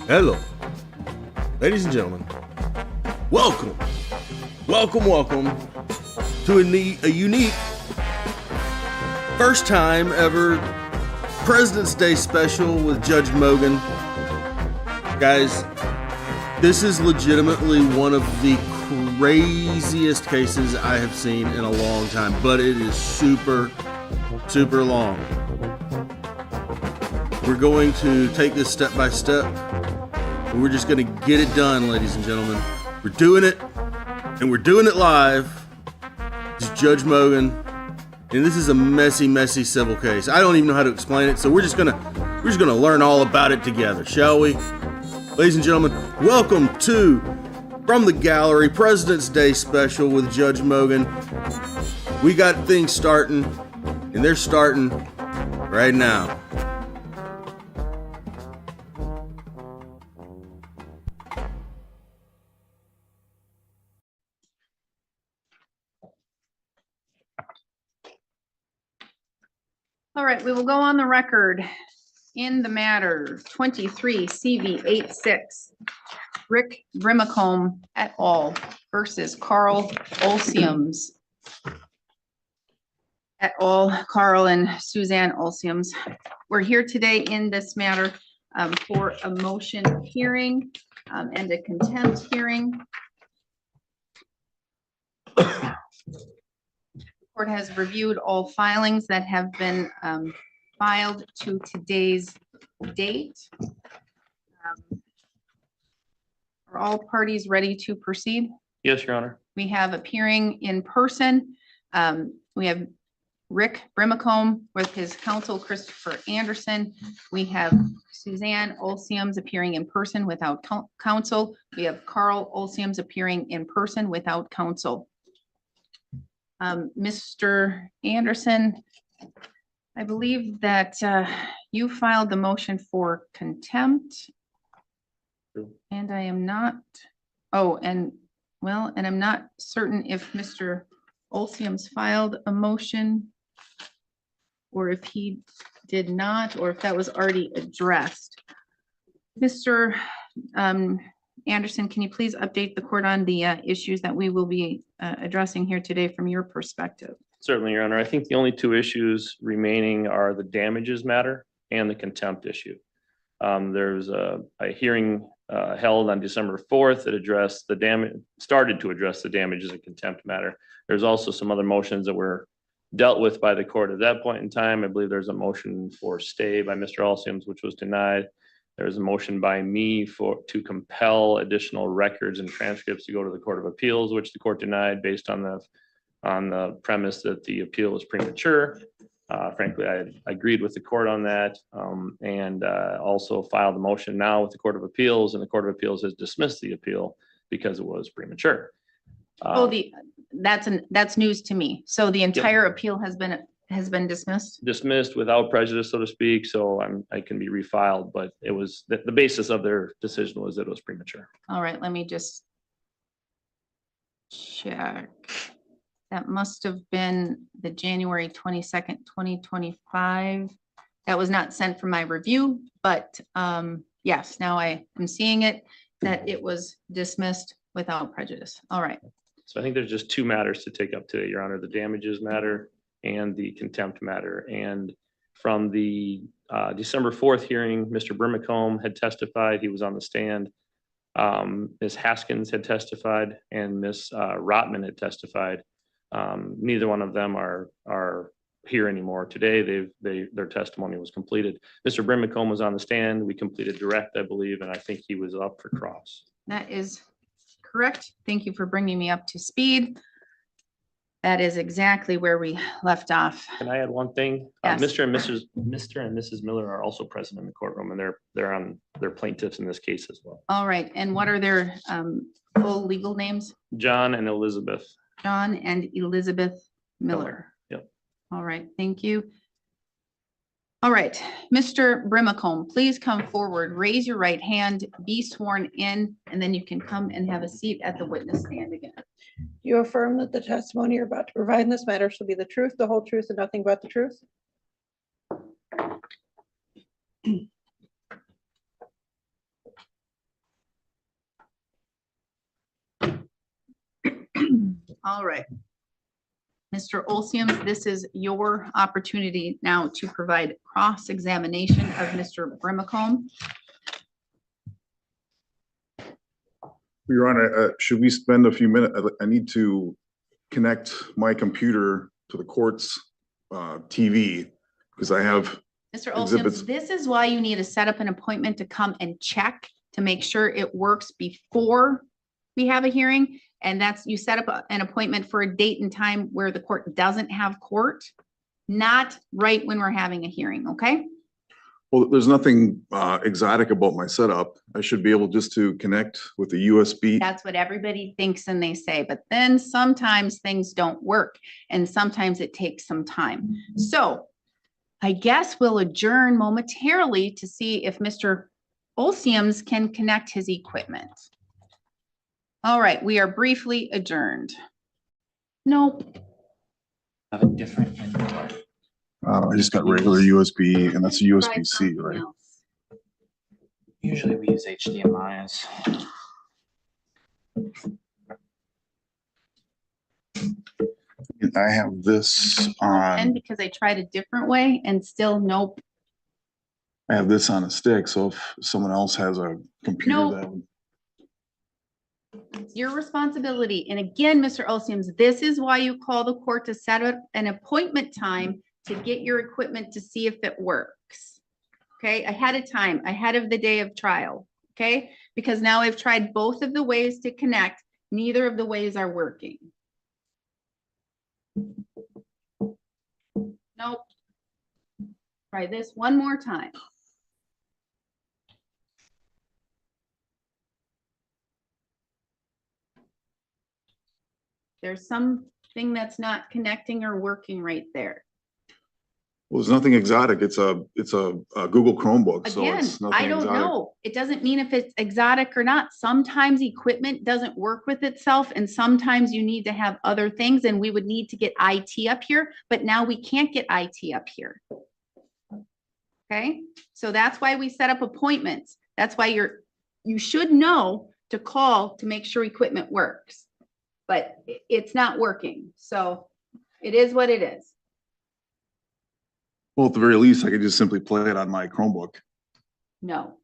Hello, ladies and gentlemen. Welcome to a unique, first time ever President's Day special with Judge Mogen. Guys, this is legitimately one of the craziest cases I have seen in a long time, but it is super, super long. We're going to take this step by step. We're just going to get it done, ladies and gentlemen. We're doing it, and we're doing it live. This is Judge Mogen, and this is a messy, messy civil case. I don't even know how to explain it, so we're just gonna learn all about it together, shall we? Ladies and gentlemen, welcome to From the Gallery President's Day special with Judge Mogen. We got things starting, and they're starting right now. All right, we will go on the record in the matter 23 CV86, Rick Brimacombe et al. Versus Carl Olsiums et al., Carl and Suzanne Olsiums. We're here today in this matter for a motion hearing and a contempt hearing. Court has reviewed all filings that have been filed to today's date. Are all parties ready to proceed? Yes, Your Honor. We have appearing in person. We have Rick Brimacombe with his counsel, Christopher Anderson. We have Suzanne Olsiums appearing in person without counsel. We have Carl Olsiums appearing in person without counsel. Mr. Anderson, I believe that you filed the motion for contempt. And I am not, and I'm not certain if Mr. Olsiums filed a motion or if he did not, or if that was already addressed. Mr. Anderson, can you please update the court on the issues that we will be addressing here today from your perspective? Certainly, Your Honor. I think the only two issues remaining are the damages matter and the contempt issue. There's a hearing held on December 4th that started to address the damages and contempt matter. There's also some other motions that were dealt with by the court at that point in time. I believe there's a motion for stay by Mr. Olsiums, which was denied. There's a motion by me to compel additional records and transcripts to go to the Court of Appeals, which the court denied based on the premise that the appeal was premature. Frankly, I agreed with the court on that, and also filed a motion now with the Court of Appeals, and the Court of Appeals has dismissed the appeal because it was premature. That's news to me. So the entire appeal has been dismissed? Dismissed without prejudice, so to speak. So I can be refiled, but it was the basis of their decision was that it was premature. All right, let me just check. That must have been the January 22nd, 2025. That was not sent for my review, but yes, now I am seeing it. that it was dismissed without prejudice. All right. So I think there's just two matters to take up today, Your Honor, the damages matter and the contempt matter. And from the December 4th hearing, Mr. Brimacombe had testified, he was on the stand. Ms. Haskins had testified and Ms. Rotman had testified. Neither one of them are here anymore today. Their testimony was completed. Mr. Brimacombe was on the stand. We completed direct, I believe, and I think he was up for cross. That is correct. Thank you for bringing me up to speed. That is exactly where we left off. Can I add one thing? Yes. Mr. and Mrs. Miller are also present in the courtroom, and they're plaintiffs in this case as well. All right. And what are their full legal names? John and Elizabeth. John and Elizabeth Miller. Yep. All right. Thank you. All right. Mr. Brimacombe, please come forward, raise your right hand, be sworn in, and then you can come and have a seat at the witness stand again. You affirm that the testimony you're about to provide in this matter shall be the truth, the whole truth, and nothing but the truth? All right. Mr. Olsium, this is your opportunity now to provide cross-examination of Mr. Brimacombe. Your Honor, should we spend a few minutes? I need to connect my computer to the court's TV because I have Mr. Olsium, exhibits. this is why you need to set up an appointment to come and check to make sure it works before we have a hearing. And that's, you set up an appointment for a date and time where the court doesn't have court, not right when we're having a hearing, okay? Well, there's nothing exotic about my setup. I should be able just to connect with the USB. That's what everybody thinks and they say, but then sometimes things don't work and sometimes it takes some time. So I guess we'll adjourn momentarily to see if Mr. Olsiums can connect his equipment. All right, we are briefly adjourned. Nope. Have a different input. I just got regular USB and that's a Try USB-C, something right? else. Usually we use HDMIs. I have this And on, because I tried a different way and still nope. I have this on a stick. So if someone else has a computer No. that would. It's your responsibility. And again, Mr. Olsiums, this is why you call the court to set up an appointment time to get your equipment to see if it works. Okay, ahead of time, ahead of the day of trial. Okay, because now I've tried both of the ways to connect. Neither of the ways are working. Nope. Try this one more time. There's something that's not connecting or working right there. Well, there's nothing exotic. It's a Google Chromebook, so Again, it's nothing I don't exotic. know. It doesn't mean if it's exotic or not. Sometimes equipment doesn't work with itself and sometimes you need to have other things and we would need to get IT up here, but now we can't get IT up here. Okay, so that's why we set up appointments. That's why you should know to call to make sure equipment works. But it's not working. So it is what it is. Well, at the very least, I could just simply play it on my Chromebook. No.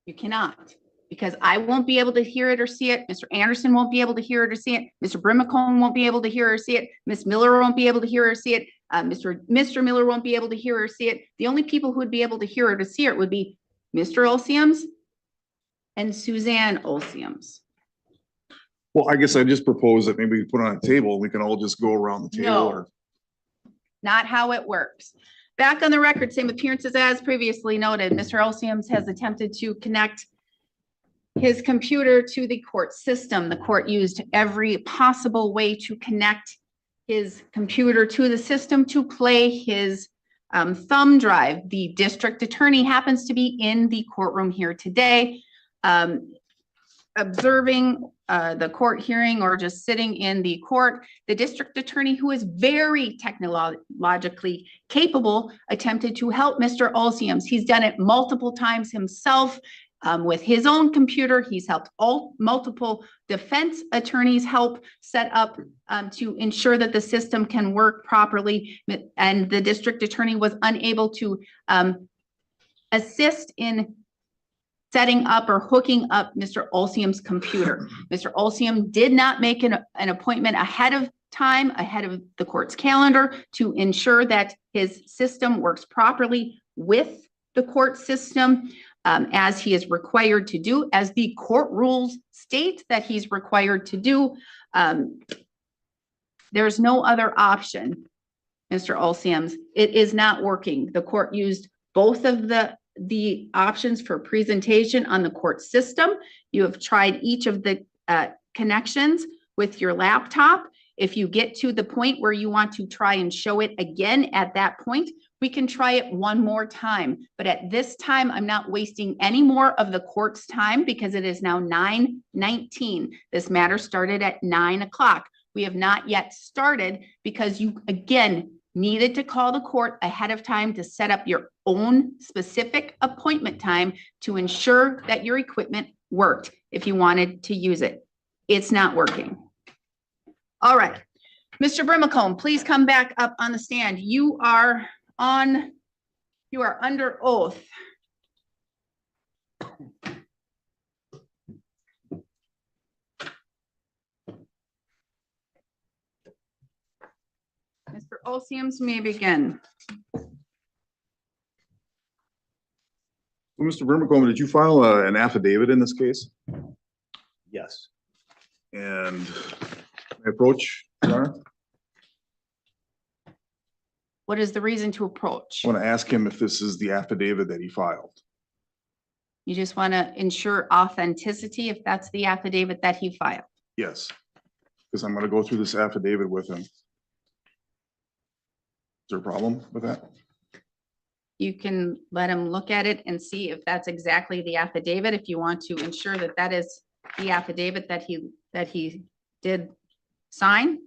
You cannot, because I won't be able to hear it or see it. Mr. Anderson won't be able to hear it or see it. Mr. Brimacombe won't be able to hear or see it. Ms. Miller won't be able to hear or see it. Mr. Miller won't be able to hear or see it. The only people who would be able to hear or to see it would be Mr. Olsiums and Suzanne Olsiums. Well, I guess I just propose that maybe we put it on a table and we can all just go around the table. No. Or Not how it works. Back on the record, same appearances as previously noted, Mr. Olsiums has attempted to connect his computer to the court system. The court used every possible way to connect his computer to the system to play his thumb drive. The district attorney happens to be in the courtroom here today, observing the court hearing or just sitting in the court. The district attorney, who is very technologically capable, attempted to help Mr. Olsiums. He's done it multiple times himself. with his own computer. He's helped all multiple defense attorneys help set up to ensure that the system can work properly. And the district attorney was unable to assist in setting up or hooking up Mr. Olsium's computer. Mr. Olsium did not make an appointment ahead of time, ahead of the court's calendar, to ensure that his system works properly with the court system, as he is required to do, as the court rules state that he's required to do. There's no other option, Mr. Olsium's. It is not working. The court used both of the options for presentation on the court system. You have tried each of the connections with your laptop. If you get to the point where you want to try and show it again at that point, we can try it one more time. But at this time, I'm not wasting any more of the court's time because it is now 9:19. This matter started at 9 o'clock. We have not yet started because you, again, needed to call the court ahead of time to set up your own specific appointment time to ensure that your equipment worked if you wanted to use it. It's not working. All right. Mr. Brimacombe, please come back up on the stand. You are under oath. Mr. Olsium, you may begin. Well, Mr. Vermicombe, did you file an affidavit in this case? Yes. And my approach, Your Honor? What is the reason to approach? I want to ask him if this is the affidavit that he filed. You just want to ensure authenticity if that's the affidavit that he filed. Yes, because I'm going to go through this affidavit with him. Is there a problem with that? You can let him look at it and see if that's exactly the affidavit. If you want to ensure that that is the affidavit that he did sign,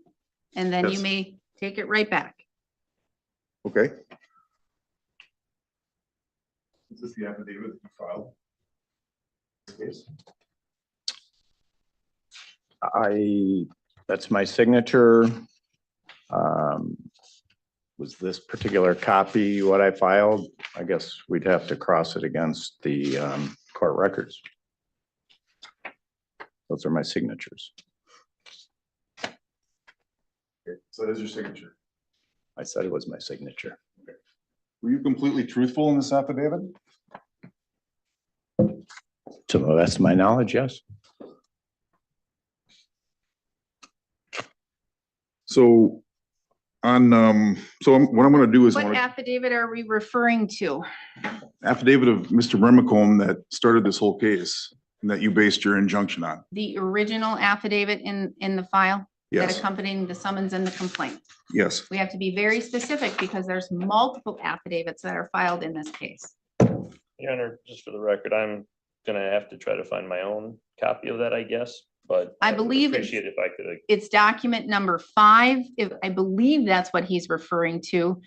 and then you Yes. may take it right back. Okay. Is this the affidavit that you filed? This case? That's my signature. Was this particular copy what I filed? I guess we'd have to cross it against the court records. Those are my signatures. Okay, so that is your signature. I said it was my signature. Were you completely truthful in this affidavit? To the best of my knowledge, yes. So what I'm going to do is I What want to affidavit are we referring to? affidavit of Mr. Vermicombe that started this whole case and that you based your injunction on. The original affidavit in the file that Yes, accompanying the summons and the complaint. yes. We have to be very specific because there's multiple affidavits that are filed in this case. Your Honor, just for the record, I'm gonna have to try to find my own copy of that, I guess, but I would believe it's- appreciate if I could. It's document number 5. I believe that's what he's referring to.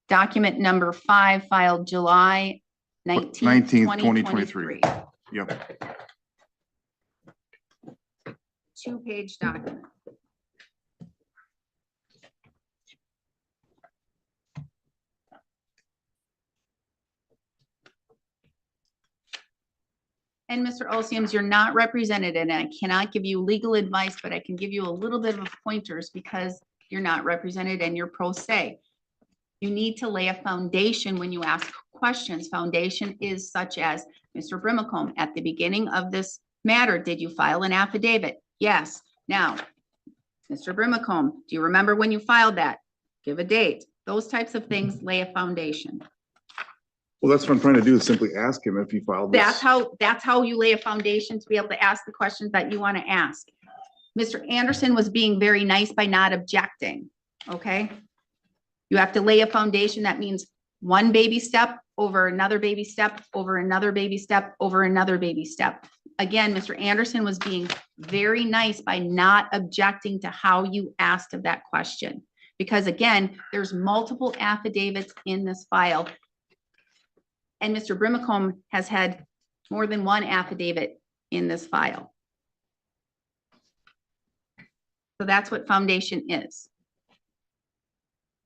Document number 5 filed July 19th, 2023. 2023. Yep. 2-page document. And Mr. Olsium, you're not represented, and I cannot give you legal advice, but I can give you a little bit of pointers because you're not represented and you're pro se. You need to lay a foundation when you ask questions. Foundation is such as, Mr. Brimacombe, at the beginning of this matter, did you file an affidavit? Yes. Now, Mr. Brimacombe, do you remember when you filed that? Give a date. Those types of things lay a foundation. Well, that's what I'm trying to do is simply ask him if he filed this. That's how you lay a foundation to be able to ask the questions that you want to ask. Mr. Anderson was being very nice by not objecting, okay? You have to lay a foundation. That means one baby step over another baby step, over another baby step, over another baby step. Again, Mr. Anderson was being very nice by not objecting to how you asked of that question. Because again, there's multiple affidavits in this file. And Mr. Brimacombe has had more than one affidavit in this file. So that's what foundation is.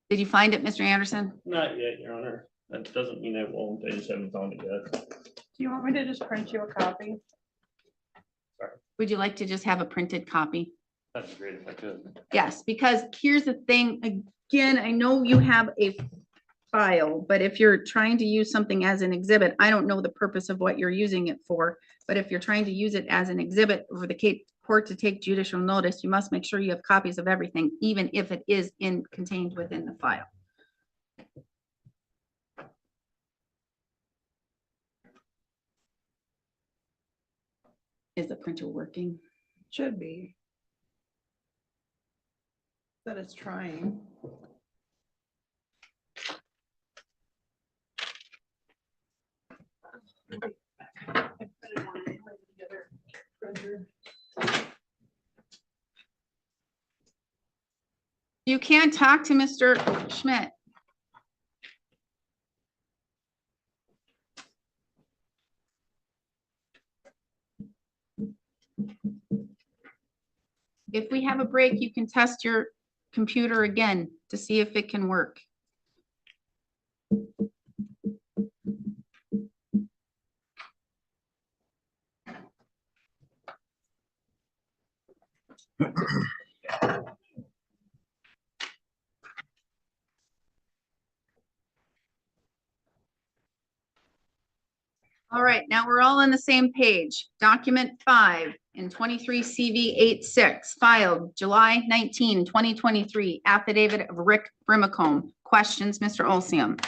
Did you find it, Mr. Anderson? Not yet, Your Honor. That doesn't mean it won't. I just haven't found it yet. Do you want me to just print you a copy? Would you like to just have a printed copy? That's great if I could. Yes, because here's the thing, again, I know you have a file, but if you're trying to use something as an exhibit, I don't know the purpose of what you're using it for. But if you're trying to use it as an exhibit for the court to take judicial notice, you must make sure you have copies of everything, even if it is contained within the file. Is the printer working? Should be. That it's trying. You can't talk to Mr. Schmidt. If we have a break, you can test your computer again to see if it can work. All right, now we're all on the same page. Document 5 in 23 CV 86 filed July 19, 2023, affidavit of Rick Brimacombe. Questions, Mr. Olseum?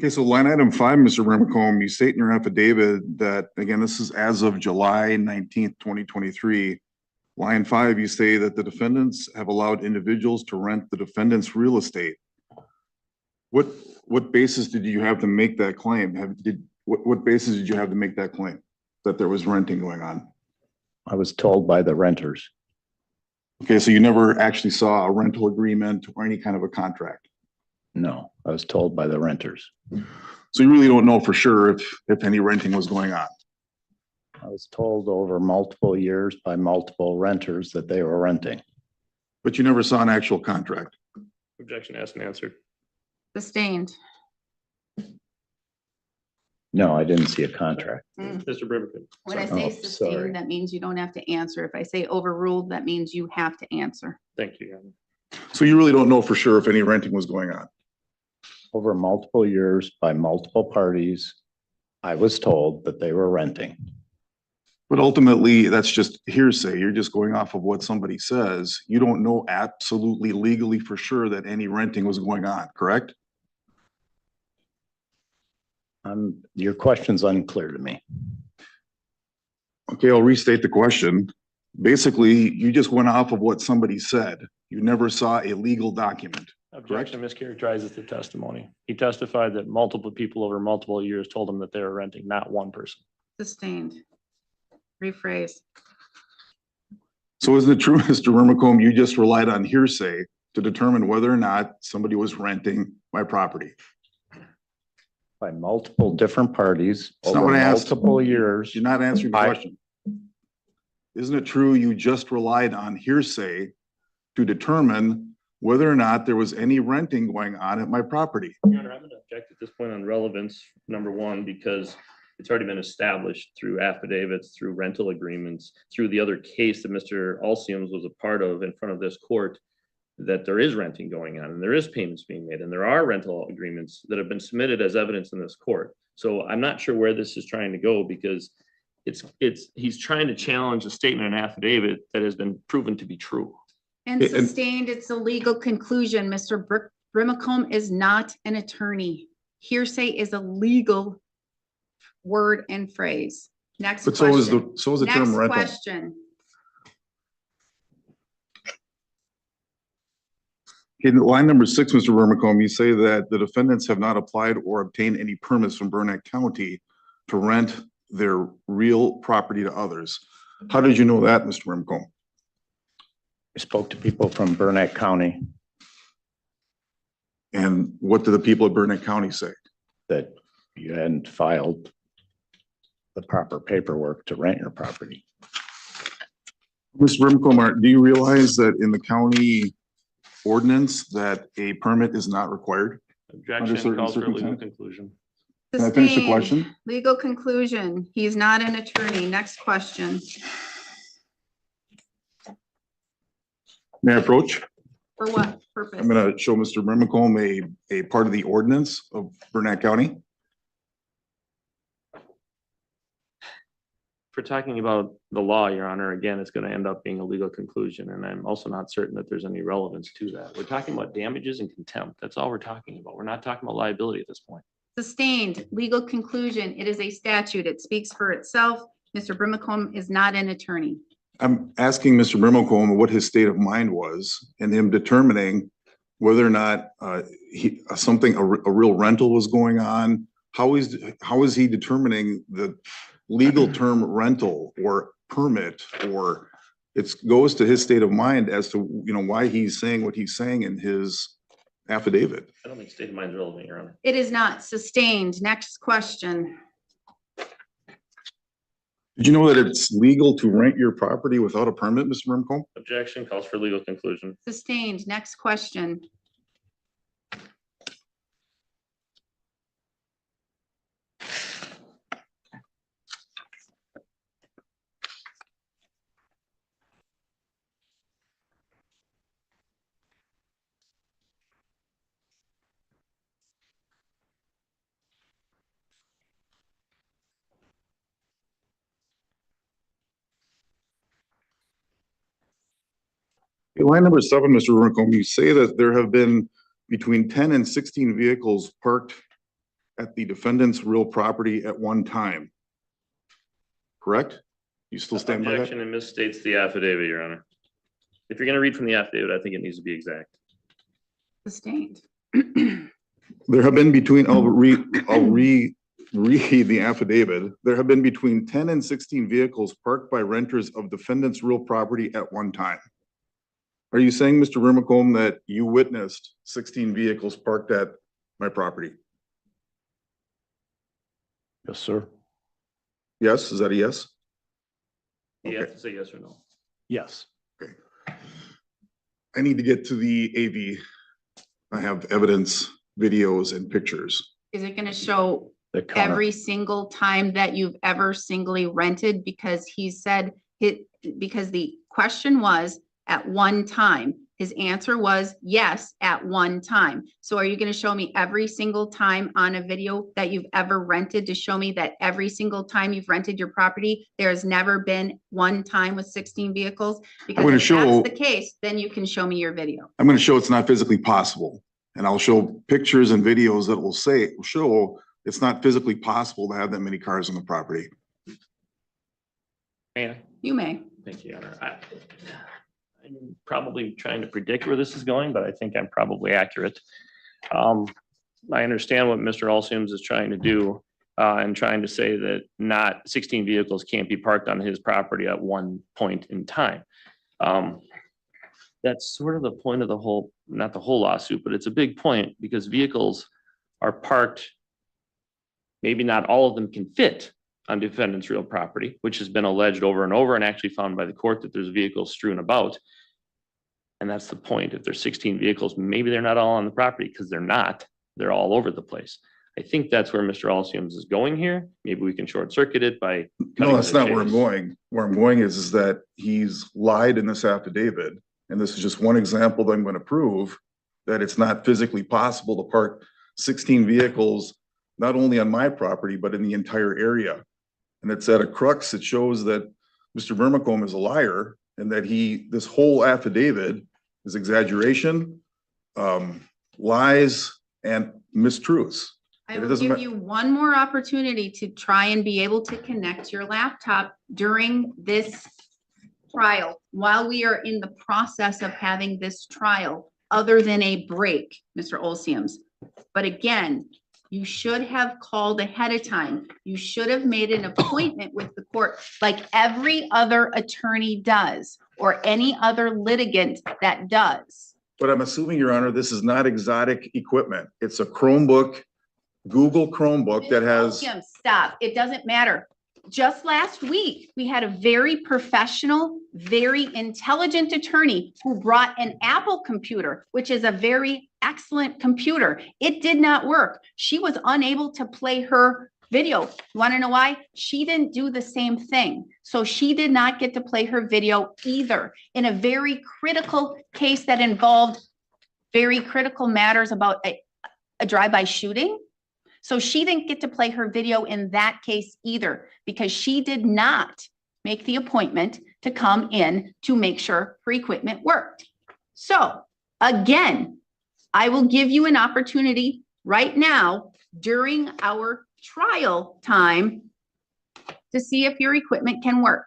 Okay, so line item 5, Mr. Brimacombe, you state in your affidavit that, again, this is as of July 19th, 2023. Line 5, you say that the defendants have allowed individuals to rent the defendant's real estate. What basis did you have to make that claim? What basis did you have to make that claim that there was renting going on? I was told by the renters. Okay, so you never actually saw a rental agreement or any kind of a contract? No, I was told by the renters. So you really don't know for sure if any renting was going on? I was told over multiple years by multiple renters that they were renting. But you never saw an actual contract? Objection asked and answered. Sustained. No, I didn't see a contract. Mr. Brimacombe. When I Sorry. say Oh, sorry. sustained, that means you don't have to answer. If I say overruled, that means you have to answer. Thank you, Your Honor. So you really don't know for sure if any renting was going on? Over multiple years by multiple parties, I was told that they were renting. But ultimately, that's just hearsay. You're just going off of what somebody says. You don't know absolutely legally for sure that any renting was going on, correct? Your question's unclear to me. Okay, I'll restate the question. Basically, you just went off of what somebody said. You never saw a legal document. Objection mischaracterizes the testimony. He testified that multiple people over multiple years told him that they were renting, not one person. Sustained. Rephrase. So isn't it true, Mr. Brimacombe, you just relied on hearsay to determine whether or not somebody was renting my property? By multiple different parties That's not over what I asked. multiple years. You're not answering the I- question. Isn't it true you just relied on hearsay to determine whether or not there was any renting going on at my property? Your Honor, I'm going to object at this point on relevance, number one, because it's already been established through affidavits, through rental agreements, through the other case that Mr. Alseums was a part of in front of this court, that there is renting going on and there is payments being made and there are rental agreements that have been submitted as evidence in this court. So I'm not sure where this is trying to go because he's trying to challenge a statement and affidavit that has been proven to be true. And And- sustained, it's a legal conclusion. Mr. Brimacombe is not an attorney. Hearsay is a legal word and phrase. Next But so is question. the term Next rental. question. In line number 6, Mr. Brimacombe, you say that the defendants have not applied or obtained any permits from Burnett County to rent their real property to others. How did you know that, Mr. Brimacombe? I spoke to people from Burnett County And what do the people of Burnett County say? that you hadn't filed the proper paperwork to rent your property. Mr. Brimcombe, do you realize that in the county ordinance that a permit is not required? Objection certain calls for legal circumstances? conclusion. Can I finish the Sustained. question? Legal conclusion. He's not an attorney. Next question. May I approach? For what purpose? I'm gonna show Mr. Brimcombe a part of the ordinance of Burnett County. If we're talking about the law, Your Honor, again, it's going to end up being a legal conclusion, and I'm also not certain that there's any relevance to that. We're talking about damages and contempt. That's all we're talking about. We're not talking about liability at this point. Sustained. Legal conclusion. It is a statute. It speaks for itself. Mr. Brimacombe is not an attorney. I'm asking Mr. Brimcombe what his state of mind was and him determining whether or not a real rental was going on. How is he determining the legal term rental or permit, or it goes to his state of mind as to, why he's saying what he's saying in his affidavit? I don't think state of mind is relevant, Your Honor. It is not. Sustained. Next question. Did you know that it's legal to rent your property without a permit, Mr. Brimcombe? Objection calls for legal conclusion. Sustained. Next question. Line number 7, Mr. Brimcombe, you say that there have been between 10 and 16 vehicles parked at the defendant's real property at one time. Correct? You still stand by that? Objection and misstates the affidavit, Your Honor. If you're going to read from the affidavit, I think it needs to be exact. Sustained. There have been between, I'll read the affidavit. There have been between 10 and 16 vehicles parked by renters of defendant's real property at one time. Are you saying, Mr. Brimcombe, that you witnessed 16 vehicles parked at my property? Yes, sir. Yes, is that a yes? You have to say yes or no. Yes. I need to get to the AV. I have evidence, videos, and pictures. Is it going to show The counter- every single time that you've ever singly rented? Because he said because the question was at one time. His answer was yes, at one time. So are you going to show me every single time on a video that you've ever rented to show me that every single time you've rented your property, there has never been one time with 16 vehicles? Because gonna if show- that's the case, then you can show me your video. I'm going to show it's not physically possible. And I'll show pictures and videos that will show it's not physically possible to have that many cars on the property. May I? You may. Thank you, Your Honor. I'm probably trying to predict where this is going, but I think I'm probably accurate. I understand what Mr. Alsims is trying to do and trying to say that not 16 vehicles can't be parked on his property at one point in time. That's sort of the point of the whole, not the whole lawsuit, but it's a big point because vehicles are parked. Maybe not all of them can fit on defendant's real property, which has been alleged over and over and actually found by the court that there's vehicles strewn about. And that's the point. If there's 16 vehicles, maybe they're not all on the property because they're not. They're all over the place. I think that's where Mr. Alsims is going here. Maybe we can short circuit it by. No, that's not where I'm going. Where I'm going is that he's lied in this affidavit. And this is just one example that I'm going to prove that it's not physically possible to park 16 vehicles, not only on my property, but in the entire area. And it's at a crux. It shows that Mr. Brimcombe is a liar and that this whole affidavit is exaggeration, lies, and mistruths. I It will doesn't give ma- you one more opportunity to try and be able to connect your laptop during this trial, while we are in the process of having this trial, other than a break, Mr. Olsiams. But again, you should have called ahead of time. You should have made an appointment with the court like every other attorney does, or any other litigant that does. But I'm assuming, Your Honor, this is not exotic equipment. It's a Chromebook, Google Chromebook that Mr. has, Olsiams, stop. It doesn't matter. just last week, we had a very professional, very intelligent attorney who brought an Apple computer, which is a very excellent computer. It did not work. She was unable to play her video. You want to know why? She didn't do the same thing. So she did not get to play her video either in a very critical case that involved very critical matters about a drive-by shooting. So she didn't get to play her video in that case either, because she did not make the appointment to come in to make sure her equipment worked. So again, I will give you an opportunity right now during our trial time to see if your equipment can work.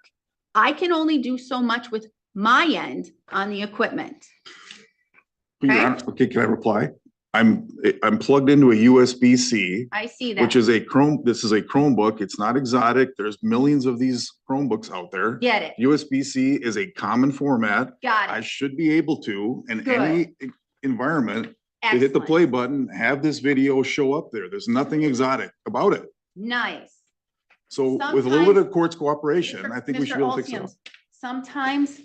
I can only do so much with my end on the equipment. Your Honor, okay, can I reply? I'm plugged into a USB-C, I see that. which is this is a Chromebook. It's not exotic. There's millions of these Chromebooks out there. Get it. USB-C is a common format. Got I it. should be able to, in Good. any environment, to hit the Excellent. play button, have this video show up there. There's nothing exotic about it. Nice. So with a little bit Sometimes- of court's cooperation, I think we should be able to fix it. Mr. Olsians, sometimes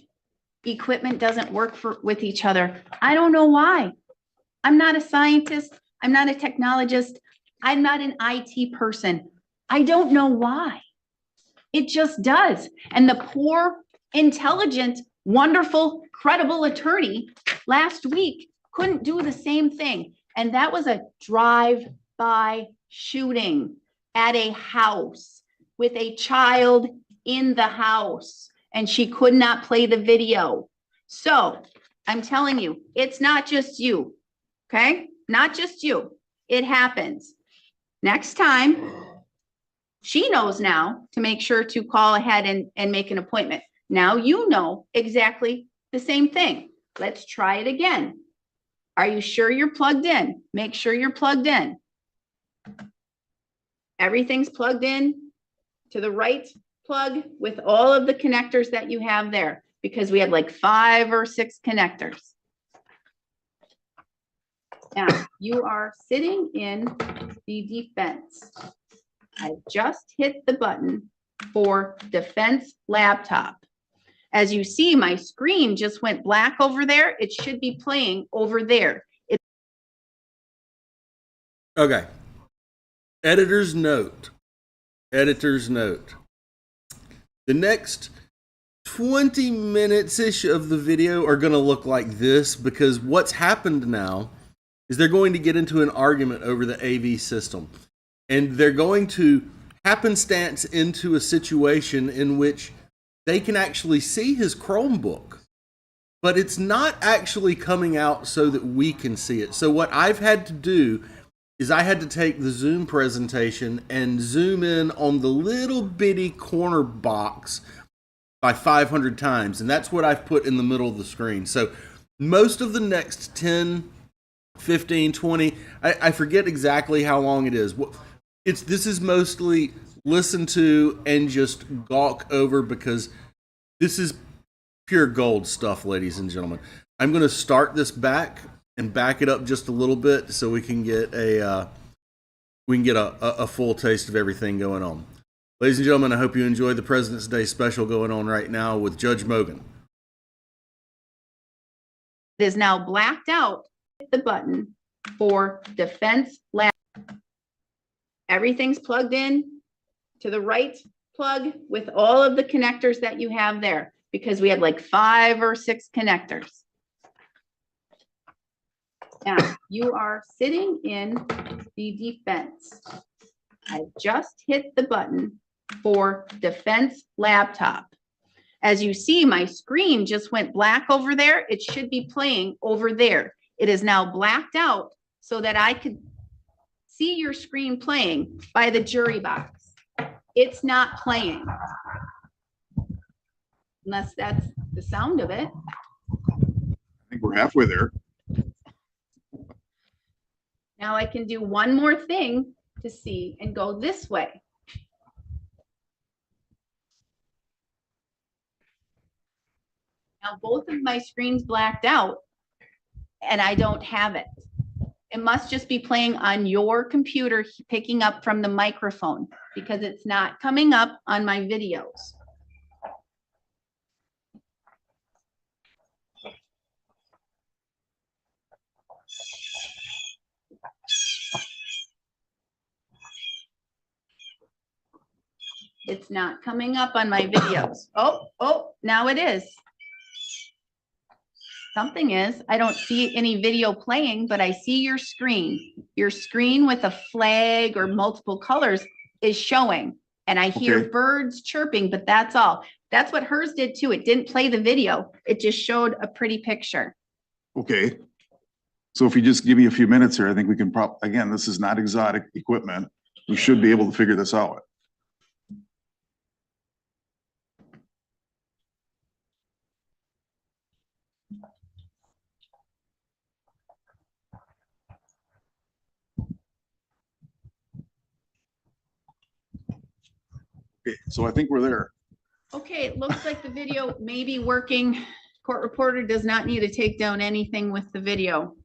equipment doesn't work with each other. I don't know why. I'm not a scientist. I'm not a technologist. I'm not an IT person. I don't know why. It just does. And the poor, intelligent, wonderful, credible attorney last week couldn't do the same thing. And that was a drive-by shooting at a house with a child in the house, and she could not play the video. So I'm telling you, it's not just you, okay? Not just you. It happens. Next time, she knows now to make sure to call ahead and make an appointment. Now you know exactly the same thing. Let's try it again. Are you sure you're plugged in? Make sure you're plugged in. Everything's plugged in to the right plug with all of the connectors that you have there, because we had like 5 or 6 connectors. Now, you are sitting in the defense. I just hit the button for defense laptop. As you see, my screen just went black over there. It should be playing over there. Okay. Editor's note. Editor's note. The next 20 minutes-ish of the video are going to look like this, because what's happened now is they're going to get into an argument over the AV system. And they're going to happenstance into a situation in which they can actually see his Chromebook, but it's not actually coming out so that we can see it. So what I've had to do is I had to take the Zoom presentation and zoom in on the little bitty corner box by 500 times. And that's what I've put in the middle of the screen. So most of the next 10, 15, 20, I forget exactly how long it is. This is mostly listen to and just gawk over, because this is pure gold stuff, ladies and gentlemen. I'm going to start this back and back it up just a little bit so we can get a full taste of everything going on. Ladies and gentlemen, I hope you enjoy the President's Day special going on right now with Judge Mogen. It is now blacked out. Hit the button for defense lab. Everything's plugged in to the right plug with all of the connectors that you have there, because we had like 5 or 6 connectors. Now, you are sitting in the defense. I just hit the button for defense laptop. As you see, my screen just went black over there. It should be playing over there. It is now blacked out so that I could see your screen playing by the jury box. It's not playing. Unless that's the sound of it. I think we're halfway there. Now I can do one more thing to see and go this way. Now both of my screens blacked out and I don't have it. It must just be playing on your computer, picking up from the microphone, because it's not coming up on my videos. It's not coming up on my videos. Oh, now it is. Something is, I don't see any video playing, but I see your screen. Your screen with a flag or multiple colors is showing. And I hear Okay. birds chirping, but that's all. That's what hers did too. It didn't play the video. It just showed a pretty picture. Okay. So if you just give me a few minutes here, I think we can again, this is not exotic equipment. We should be able to figure this out. Okay, so I think we're there. Okay, it looks like the video may be working. Court reporter does not need to take down anything with the video.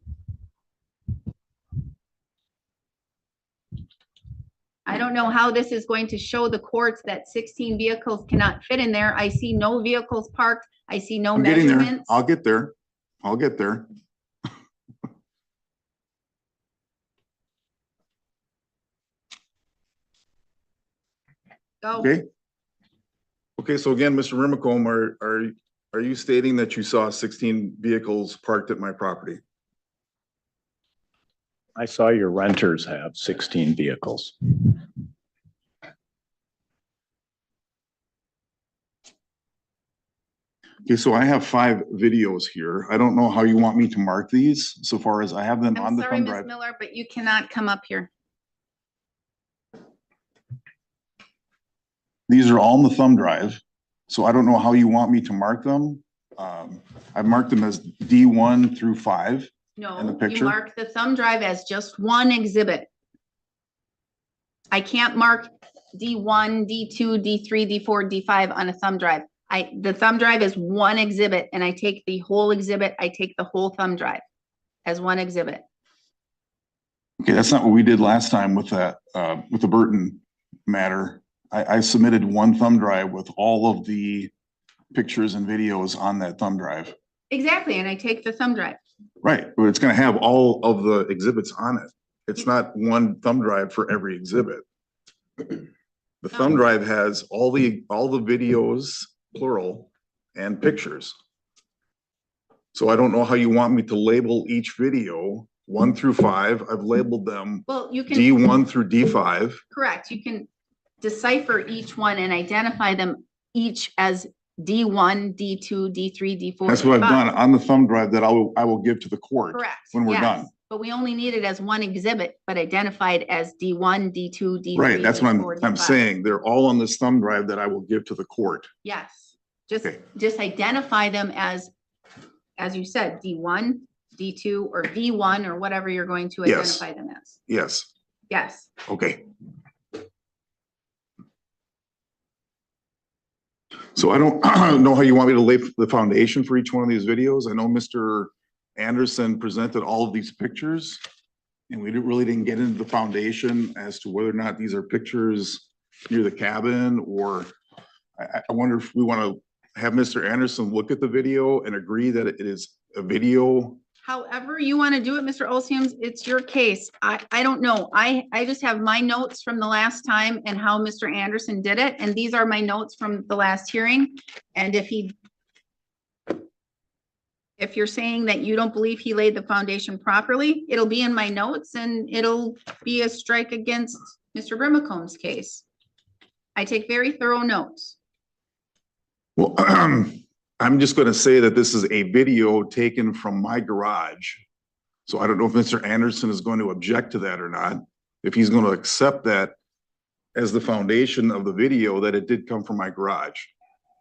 I don't know how this is going to show the courts that 16 vehicles cannot fit in there. I see no vehicles parked. I see no I'm getting there. measurements. I'll get there. I'll get there. Go. Okay. Okay, so again, Mr. Rimacombe, are you stating that you saw 16 vehicles parked at my property? I saw your renters have 16 vehicles. Okay, so I have 5 videos here. I don't know how you want me to mark these so far as I have them on I'm the sorry, thumb Ms. drive. Miller, but you cannot come up here. These are all in the thumb drive, so I don't know how you want me to mark them. I've marked them as D1 through 5. In the No, you picture? mark the thumb drive as just one exhibit. I can't mark D1, D2, D3, D4, D5 on a thumb drive. The thumb drive is one exhibit and I take the whole exhibit, I take the whole thumb drive as one exhibit. Okay, that's not what we did last time with that, with the Burton matter. I submitted one thumb drive with all of the pictures and videos on that thumb drive. Exactly, and I take the thumb drive. Right, but it's gonna have all of the exhibits on it. It's not one thumb drive for every exhibit. The thumb drive has all the videos, plural, and pictures. So I don't know how you want me to label each video, 1 through 5. I've labeled them Well, you can, D1 through D5. correct, you can decipher each one and identify them each as D1, D2, D3, D4. That's what I've D5. done on the thumb drive that I will give to the court. Correct. when we're yes. done. But we only need it as one exhibit, but identified as D1, D2, D3. Right, that's what D4, I'm D5. saying. They're all on this thumb drive that I will give to the court. Yes, just, Okay. just identify them as you said, D1, D2, or V1, or whatever you're going to Yes. identify them as. Yes, Yes, okay. So I don't know how you want me to lay the foundation for each one of these videos. I know Mr. Anderson presented all of these pictures, and we really didn't get into the foundation as to whether or not these are pictures near the cabin, or I wonder if we want to have Mr. Anderson look at the video and agree that it is a video. however you want to do it, Mr. Olsians, it's your case. I don't know. I just have my notes from the last time and how Mr. Anderson did it, and these are my notes from the last hearing. And if you're saying that you don't believe he laid the foundation properly, it'll be in my notes and it'll be a strike against Mr. Brimacombe's case. I take very thorough notes. Well, I'm just gonna say that this is a video taken from my garage. So I don't know if Mr. Anderson is going to object to that or not. If he's gonna accept that as the foundation of the video, that it did come from my garage.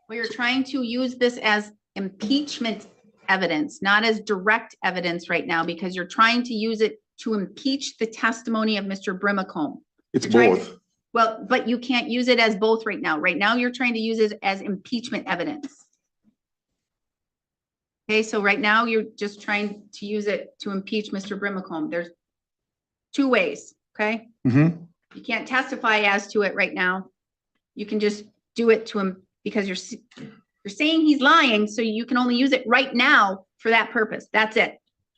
We are trying to use this as impeachment evidence, not as direct evidence right now, because you're trying to use it to impeach the testimony of Mr. Brimacombe. It's You're trying both. Well, but you can't use it as both right now. Right now, you're trying to use it as impeachment evidence. Okay, so right now you're just trying to use it to impeach Mr. Brimacombe. two ways, okay? Mm-hmm. You can't testify as to it right now. You can just do it to him because you're saying he's lying, so you can only use it right now for that purpose. That's it.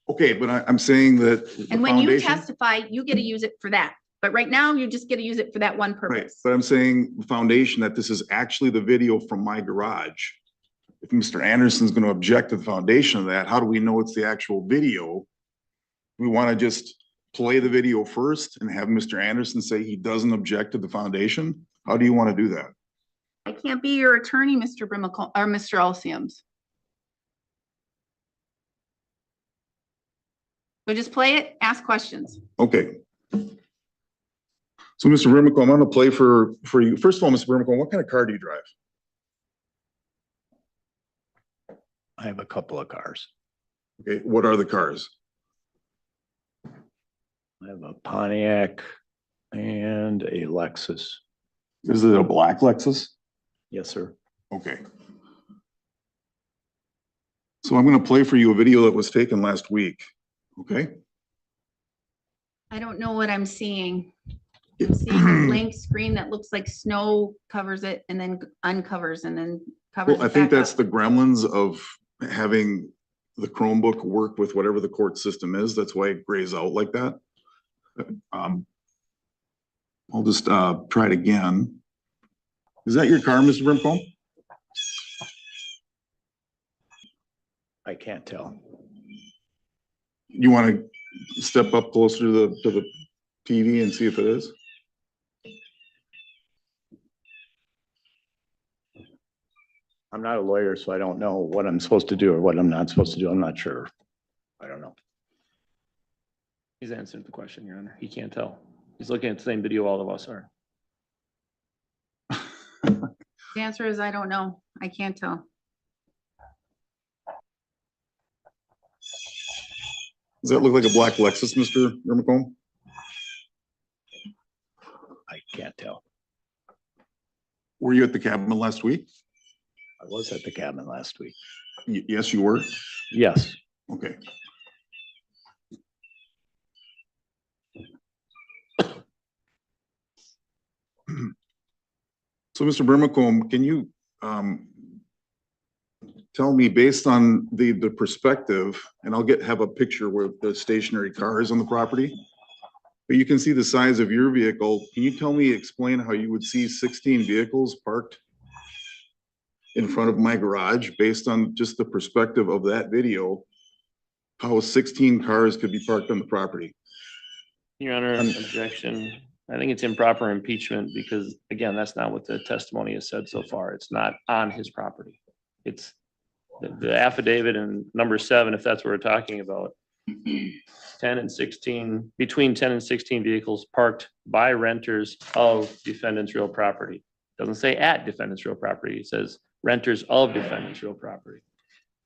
Okay, but I'm saying that. the And when you foundation- testify, you get to use it for that. But right now, you just get to use it for that one Right, purpose. but I'm saying the foundation that this is actually the video from my garage. If Mr. Anderson's gonna object to the foundation of that, how do we know it's the actual video? We wanna just play the video first and have Mr. Anderson say he doesn't object to the foundation? How do you wanna do that? I can't be your attorney, Mr. Brimacombe, or Mr. Alciums. So just play it, ask questions. Okay. So, Mr. Brimacombe, I'm gonna play for you. First of all, Mr. Brimacombe, what kind of car do you drive? I have a couple of cars. Okay, what are the cars? I have a Pontiac and a Lexus. Is it a black Lexus? Yes, sir. Okay. So I'm gonna play for you a video that was taken last week, okay? I don't know what I'm seeing. I'm seeing a blank screen that looks like snow covers it and then uncovers and then covers Well, I it think back that's up. the gremlins of having the Chromebook work with whatever the court system is. That's why it grays out like that. I'll just try it again. Is that your car, Mr. Brimcombe? I can't tell. You want to step up closer to the TV and see if it is? I'm not a lawyer, so I don't know what I'm supposed to do or what I'm not supposed to do. I'm not sure. I don't know. He's answered the question, Your Honor. He can't tell. He's looking at the same video all of us are. The answer is, I don't know. I can't tell. Does that look like a black Lexus, Mr. Brimcombe? I can't tell. Were you at the cabin last week? I was at the cabin last week. Yes, you were? Yes. Okay. So, Mr. Brimacombe, can you tell me, based on the perspective, and I'll have a picture where the stationary car is on the property, but you can see the size of your vehicle. Can you tell me, explain how you would see 16 vehicles parked in front of my garage based on just the perspective of that video? How 16 cars could be parked on the property? Your Honor, objection. I think it's improper impeachment because, again, that's not what the testimony has said so far. It's not on his property. It's the affidavit in number 7, if that's what we're talking about. 10 and 16, between 10 and 16 vehicles parked by renters of defendant's real property. Doesn't say at defendant's real property. It says renters of defendant's real property.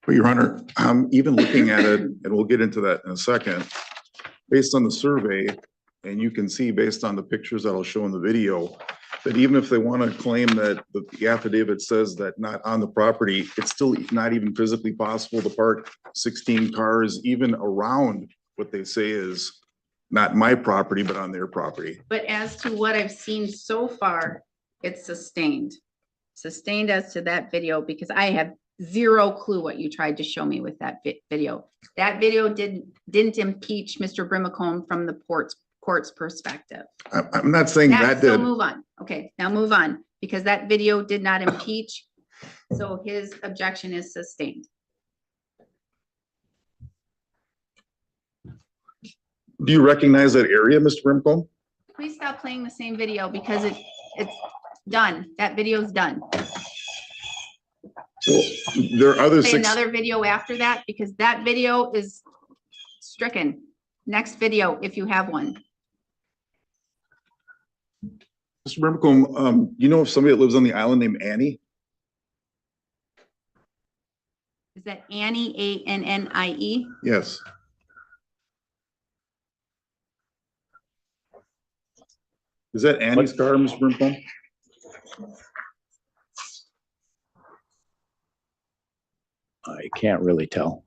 But Your Honor, even looking at it, and we'll get into that in a second, based on the survey, and you can see based on the pictures that I'll show in the video, that even if they want to claim that the affidavit says that not on the property, it's still not even physically possible to park 16 cars even around what they say is not my property, but on their property. But as to what I've seen so far, it's sustained. Sustained as to that video, because I have zero clue what you tried to show me with that video. That video didn't impeach Mr. Brimacombe from the court's perspective. I'm not saying that So did. move on. Okay, now move on, because that video did not impeach. So his objection is sustained. Do you recognize that area, Mr. Brimcombe? Please stop playing the same video because it's done. That video's done. Well, there are other Play 6. another video after that because that video is stricken. Next video, if you have one. Mr. Brimcombe, you know if somebody that lives on the island named Annie? Is that Annie, Annie? Yes. Is that Annie's car, Mr. Brimcombe? I can't really tell.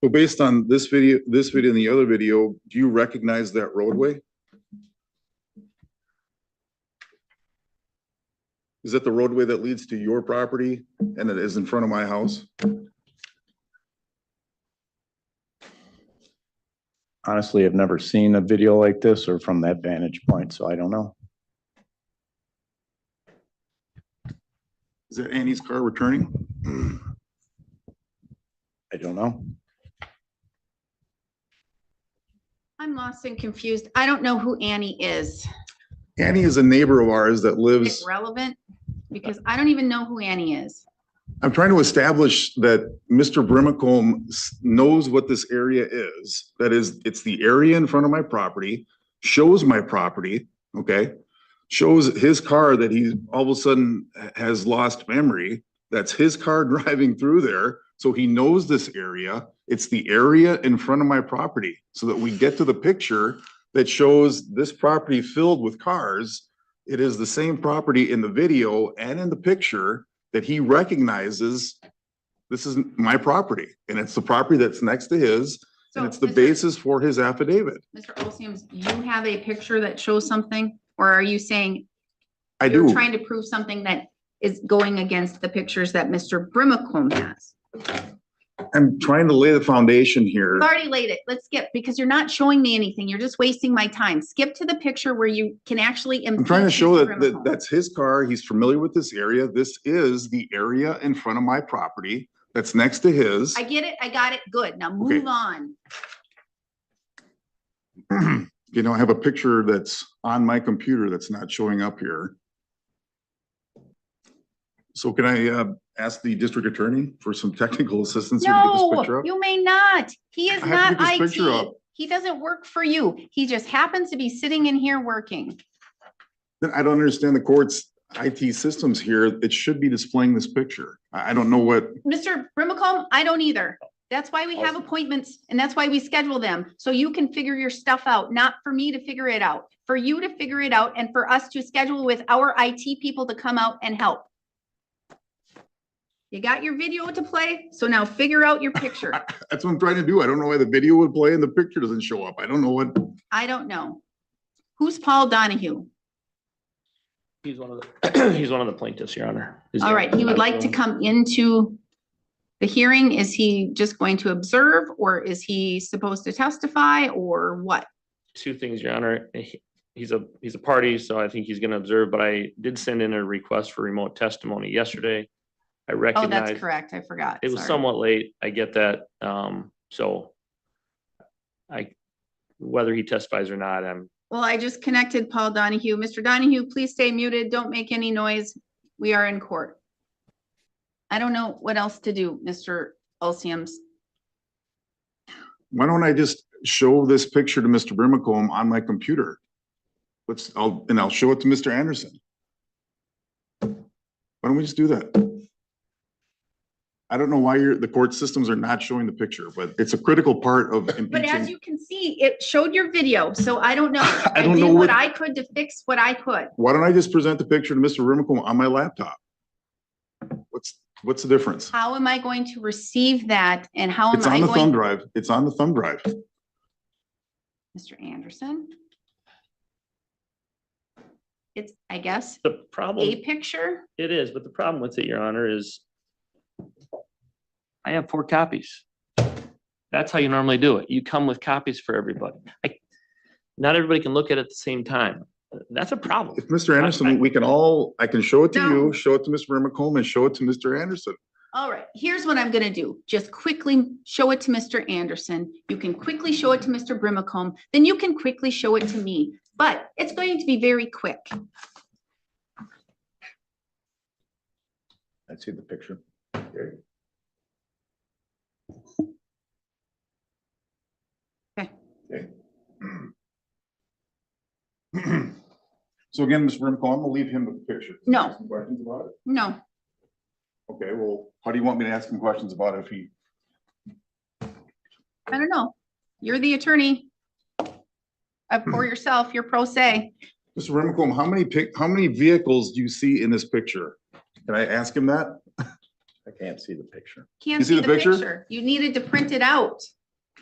So based on this video and the other video, do you recognize that roadway? Is that the roadway that leads to your property and it is in front of my house? Honestly, I've never seen a video like this or from that vantage point, so I don't know. Is that Annie's car returning? I don't know. I'm lost and confused. I don't know who Annie is. Annie is a neighbor of ours that Is lives, it relevant? Because I don't even know who Annie is. I'm trying to establish that Mr. Brimacombe knows what this area is. That is, it's the area in front of my property, shows my property, okay? Shows his car that he all of a sudden has lost memory. That's his car driving through there. So he knows this area. It's the area in front of my property so that we get to the picture that shows this property filled with cars. It is the same property in the video and in the picture that he recognizes. This is my property and it's the property that's next to his. So, And it's the Mr. basis for his affidavit. Mr. Olsiams, you have a picture that shows something? Or are you saying I you're do. trying to prove something that is going against the pictures that Mr. Brimacombe has? I'm trying to lay the foundation here. You've already laid it. Let's skip because you're not showing me anything. You're just wasting my time. Skip to the picture where you can actually. I'm trying to show Mr. that Brimacombe. that's his car. He's familiar with this area. This is the area in front of my property that's next to his. I get it. I got it. Good. Now Okay. move on. You know, I have a picture that's on my computer that's not showing up here. So can I ask the district attorney for some technical assistance here to get this picture No, up? you may not. He is I have to not get this picture IT. up. He doesn't work for you. He just happens to be sitting in here working. Then I don't understand the court's IT systems here. It should be displaying this picture. I don't know what, Mr. Brimacombe, I don't either. That's why we have Awesome. appointments and that's why we schedule them. So you can figure your stuff out, not for me to figure it out, for you to figure it out and for us to schedule with our IT people to come out and help. You got your video to play, so now figure out your picture. that's what I'm trying to do. I don't know why the video would play and the picture doesn't show up. I don't know what. I don't know. Who's Paul Donahue? He's one of the, he's one of the plaintiffs, Your Honor. All right, he would like to come into the hearing. Is he just going to observe or is he supposed to testify or what? Two things, Your Honor. He's a party, so I think he's gonna observe, but I did send in a request for remote testimony yesterday. I Oh, recognize that's correct. I forgot. it was Sorry. somewhat late. I get that. So whether he testifies or not, Well, I just connected Paul Donahue. Mr. Donahue, please stay muted. Don't make any noise. We are in court. I don't know what else to do, Mr. Olsiams. Why don't I just show this picture to Mr. Brimacombe on my computer? I'll show it to Mr. Anderson. Why don't we just do that? I don't know why the court systems are not showing the picture, but it's a critical part of But as impeaching. you can see, it showed your video, so I don't know. I don't did know what what- I could to fix what I could. Why don't I just present the picture to Mr. Brimacombe on my laptop? What's the difference? How am I going to receive that and how am It's I on the thumb going? drive. It's on the thumb drive. Mr. Anderson? It's, I guess, the problem. a picture. It is, but the problem with it, Your Honor, is I have 4 copies. That's how you normally do it. You come with copies for everybody. Not everybody can look at it at the same time. That's a problem. If Mr. Anderson, I can show it to No. you, show it to Mr. Brimacombe and show it to Mr. Anderson. All right, here's what I'm gonna do. Just quickly show it to Mr. Anderson. You can quickly show it to Mr. Brimacombe, then you can quickly show it to me. But it's going to be very quick. I see the picture. Okay. Okay. Okay. So again, Mr. Brimacombe, I'm gonna leave him with the picture. No. Some questions about it? No, Okay, well, how do you want me to ask him questions about it if he? I don't know. You're the attorney. For yourself, you're pro se. Mr. Brimacombe, how many vehicles do you see in this picture? Can I ask him that? I can't see the picture. Can't You see see the the picture? picture. You needed to print it out.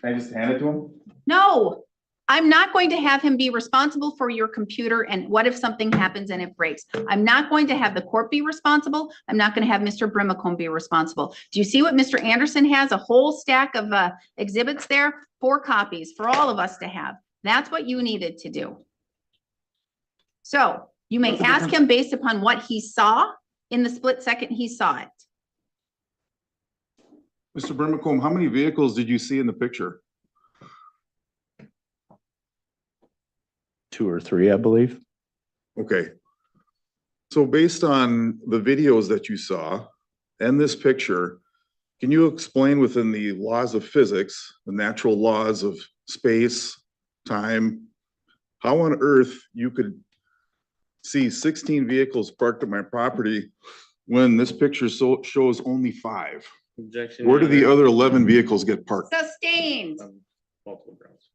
Can I just hand it to him? No, I'm not going to have him be responsible for your computer and what if something happens and it breaks? I'm not going to have the court be responsible. I'm not going to have Mr. Brimacombe be responsible. Do you see what Mr. Anderson has? A whole stack of exhibits there, 4 copies for all of us to have. That's what you needed to do. So you may What's the ask difference? him based upon what he saw in the split second he saw it. Mr. Brimacombe, how many vehicles did you see in the picture? 2 or 3, I believe. Okay. So based on the videos that you saw and this picture, can you explain within the laws of physics, the natural laws of space, time, how on earth you could see 16 vehicles parked at my property when this picture shows only 5? Objection. Where do the Your Honor. other 11 vehicles get parked? Sustained. On multiple grounds.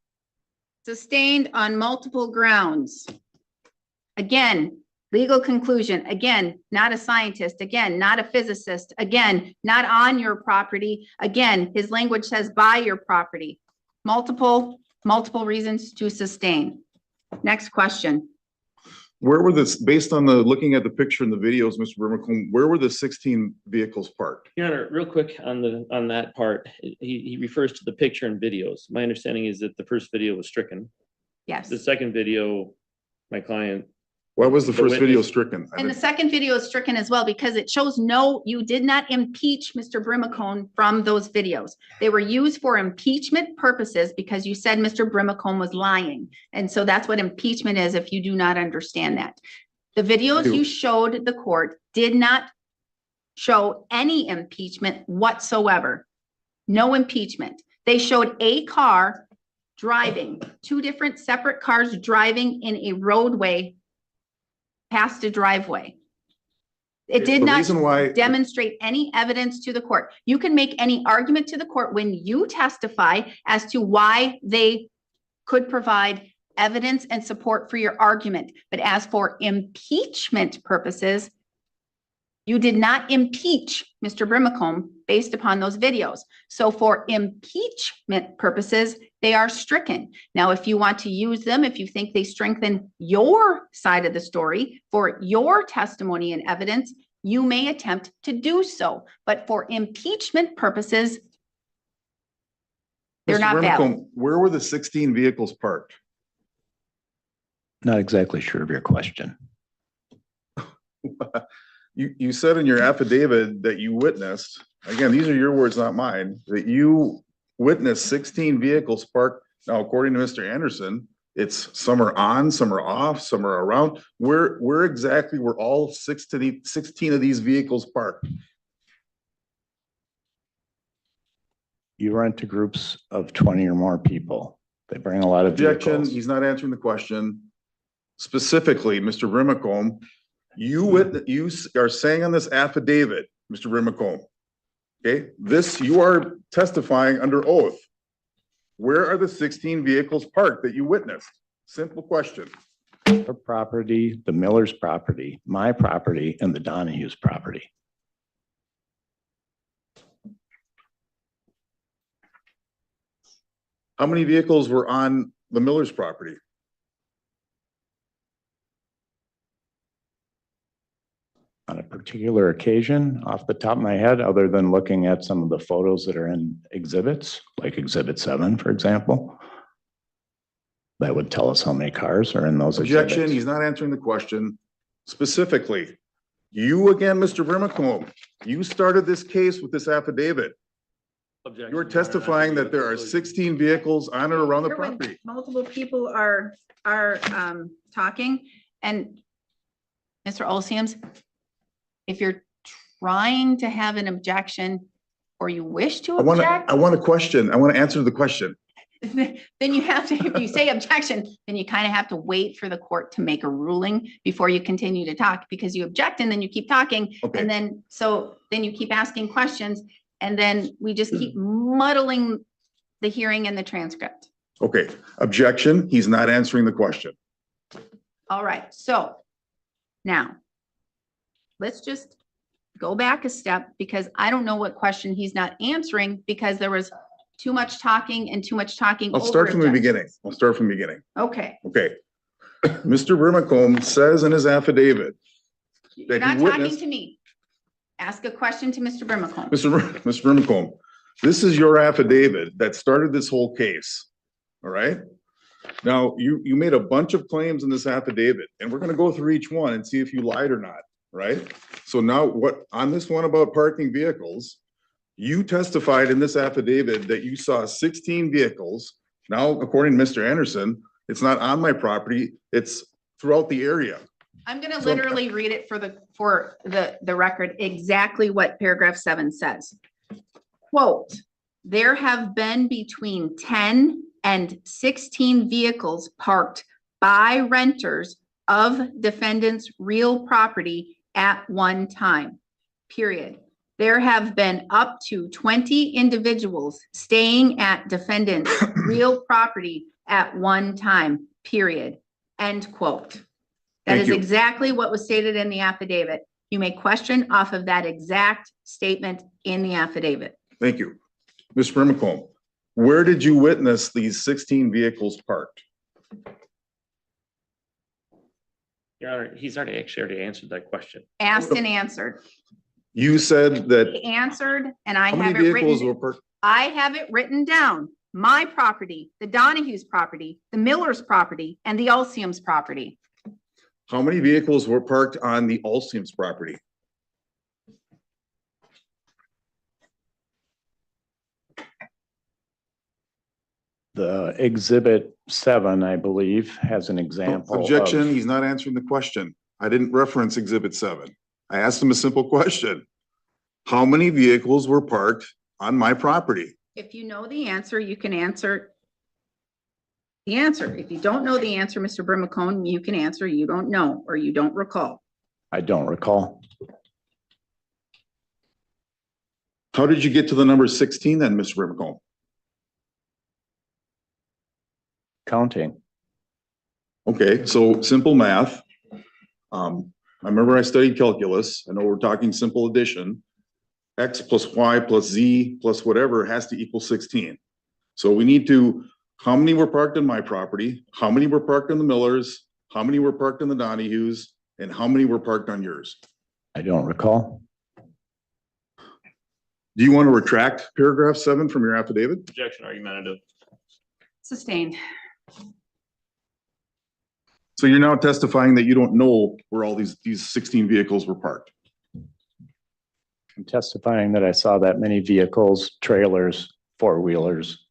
Sustained on multiple grounds. Again, legal conclusion, again, not a scientist, again, not a physicist, again, not on your property. Again, his language says by your property. Multiple reasons to sustain. Next question. Where were this, based on the, looking at the picture and the videos, Mr. Brimacombe, where were the 16 vehicles parked? Your Honor, real quick on that part, he refers to the picture and videos. My understanding is that the first video was stricken. Yes. The second video, my client, Why was the first video witness- stricken? I And the didn't- second video is stricken as well because it shows you did not impeach Mr. Brimacombe from those videos. They were used for impeachment purposes because you said Mr. Brimacombe was lying. And so that's what impeachment is if you do not understand that. The videos do. you showed the court did not show any impeachment whatsoever. No impeachment. They showed a car driving, 2 different separate cars driving in a roadway past a driveway. It did The not reason why, demonstrate any evidence to the court. You can make any argument to the court when you testify as to why they could provide evidence and support for your argument. But as for impeachment purposes, you did not impeach Mr. Brimacombe based upon those videos. So for impeachment purposes, they are stricken. Now, if you want to use them, if you think they strengthen your side of the story for your testimony and evidence, you may attempt to do so. But for impeachment purposes, they're Mr. not valid. Brimacombe, where were the 16 vehicles parked? Not exactly sure of your question. You said in your affidavit that you witnessed, again, these are your words, not mine, that you witnessed 16 vehicles parked. Now, according to Mr. Anderson, it's some are on, some are off, some are around. Where exactly were all 16 of these vehicles parked? You rent to groups of 20 or more people. They bring a lot of Objection, vehicles. he's not answering the question. Specifically, Mr. Brimacombe, you are saying on this affidavit, Mr. Brimacombe, okay, you are testifying under oath. Where are the 16 vehicles parked that you witnessed? Simple question. Her property, the Miller's property, my property, and the Donahue's property. How many vehicles were on the Miller's property? On a particular occasion, off the top of my head, other than looking at some of the photos that are in exhibits, like Exhibit 7, for example, that would tell us how many cars are in those Objection, exhibits. he's not answering the question. Specifically, you again, Mr. Brimacombe, you started this case with this affidavit. objection. You're Your Honor, testifying that there are conclusion. 16 vehicles on or around the Here when property. multiple people are talking, and Mr. Olseams, if you're trying to have an objection or you wish to object, I want a question. I want to answer the question. then you have to, if you say objection, then you kind of have to wait for the court to make a ruling before you continue to talk, because you object and then you keep talking. Okay. And then, then you keep asking questions, and then we just keep muddling the hearing and the transcript. Okay, objection, he's not answering the question. All right, so now let's just go back a step because I don't know what question he's not answering because there was too much talking and too much talking. I'll over start from the objections. beginning. I'll start from the beginning. Okay, Okay. Mr. Brimacombe says in his affidavit you're that not he talking witnessed. to me. Ask a question to Mr. Brimacombe. Mr. Brimacombe, this is your affidavit that started this whole case. All right? Now, you made a bunch of claims in this affidavit, and we're gonna go through each one and see if you lied or not, right? So now on this one about parking vehicles, you testified in this affidavit that you saw 16 vehicles. Now, according to Mr. Anderson, it's not on my property, it's throughout the area. I'm gonna So- literally read it for the record, exactly what paragraph 7 says. Quote, there have been between 10 and 16 vehicles parked by renters of defendant's real property at one time, period. There have been up to 20 individuals staying at defendant's real property at one time, period. End quote. That Thank is you. exactly what was stated in the affidavit. You may question off of that exact statement in the affidavit. Thank you. Mr. Brimacombe, where did you witness these 16 vehicles parked? Your Honor, he's already answered that question. Asked and answered. You said that, He answered, and I how have many it vehicles were written, parked? I have it written down. My property, the Donahue's property, the Miller's property, and the Ulcium's property. How many vehicles were parked on the Alstom's property? The exhibit 7, I believe, has an example. Objection, of- he's not answering the question. I didn't reference exhibit 7. I asked him a simple question. How many vehicles were parked on my property? If you know the answer, you can answer the answer. If you don't know the answer, Mr. Brimacone, you can answer, you don't know, or you don't recall. I don't recall. How did you get to the number 16 then, Mr. Brimacombe? Counting. Okay, so simple math. I remember I studied calculus. I know we're talking simple addition. X plus Y plus Z plus whatever has to equal 16. So we need to, how many were parked on my property? How many were parked in the Millers? How many were parked in the Donahue's? And how many were parked on yours? I don't recall. Do you want to retract paragraph 7 from your affidavit? Objection argumentative. Sustained. So you're now testifying that you don't know where all these 16 vehicles were parked. I'm testifying that I saw that many vehicles, trailers, four-wheelers,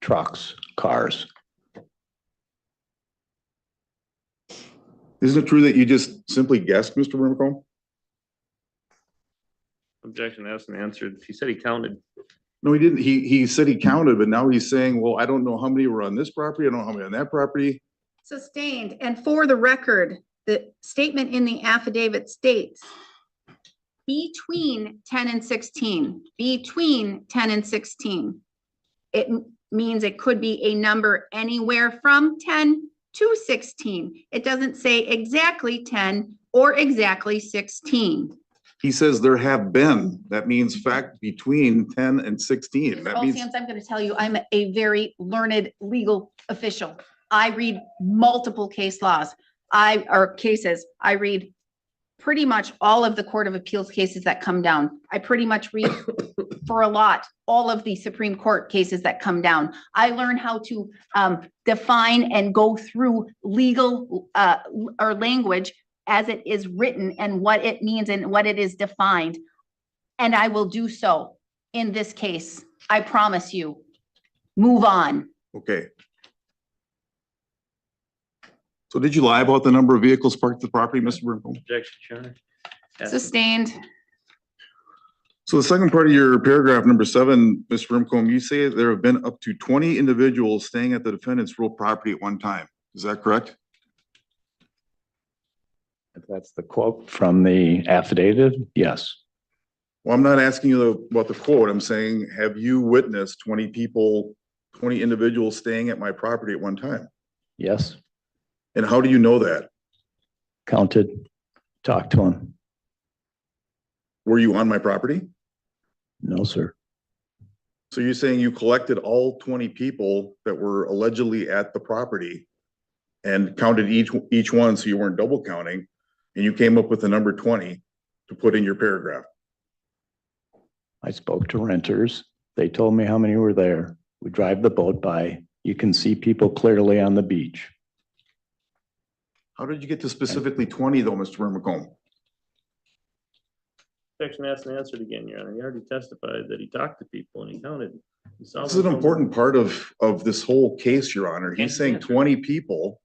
trucks, cars. Isn't it true that you just simply guessed, Mr. Brimacombe? Objection asked and answered. He said he counted. No, he didn't. He said he counted, but now he's saying, well, I don't know how many were on this property. I don't know how many on that property. Sustained. And for the record, the statement in the affidavit states between 10 and 16, between 10 and 16. It means it could be a number anywhere from 10 to 16. It doesn't say exactly 10 or exactly 16. He says there have been. That means fact between 10 and 16. Mr. That means, Olsians, I'm going to tell you, I'm a very learned legal official. I read multiple case laws. Or cases. I read pretty much all of the Court of Appeals cases that come down. I pretty much read for a lot, all of the Supreme Court cases that come down. I learn how to define and go through legal or language as it is written and what it means and what it is defined. And I will do so in this case. I promise you. Move on. okay. So did you lie about the number of vehicles parked at the property, Mr. Brimacombe? Objection, Your Honor. Sustained. So the second part of your paragraph number 7, Mr. Brimacombe, you say there have been up to 20 individuals staying at the defendant's real property at one time. Is that correct? If that's the quote from the affidavit, yes. Well, I'm not asking you about the quote. I'm saying, have you witnessed 20 people, 20 individuals staying at my property at one time? Yes, And how do you know that? counted, talked to him. Were you on my property? No, sir. So you're saying you collected all 20 people that were allegedly at the property and counted each one, so you weren't double counting, and you came up with the number 20 to put in your paragraph? I spoke to renters. They told me how many were there. We drive the boat by. You can see people clearly on the beach. How did you get to specifically 20 though, Mr. McComb? Objection asked and answered again, Your Honor. He already testified that he talked to people and he counted. He saw This is an them. important part of this whole case, Your Honor. He's saying 20 people.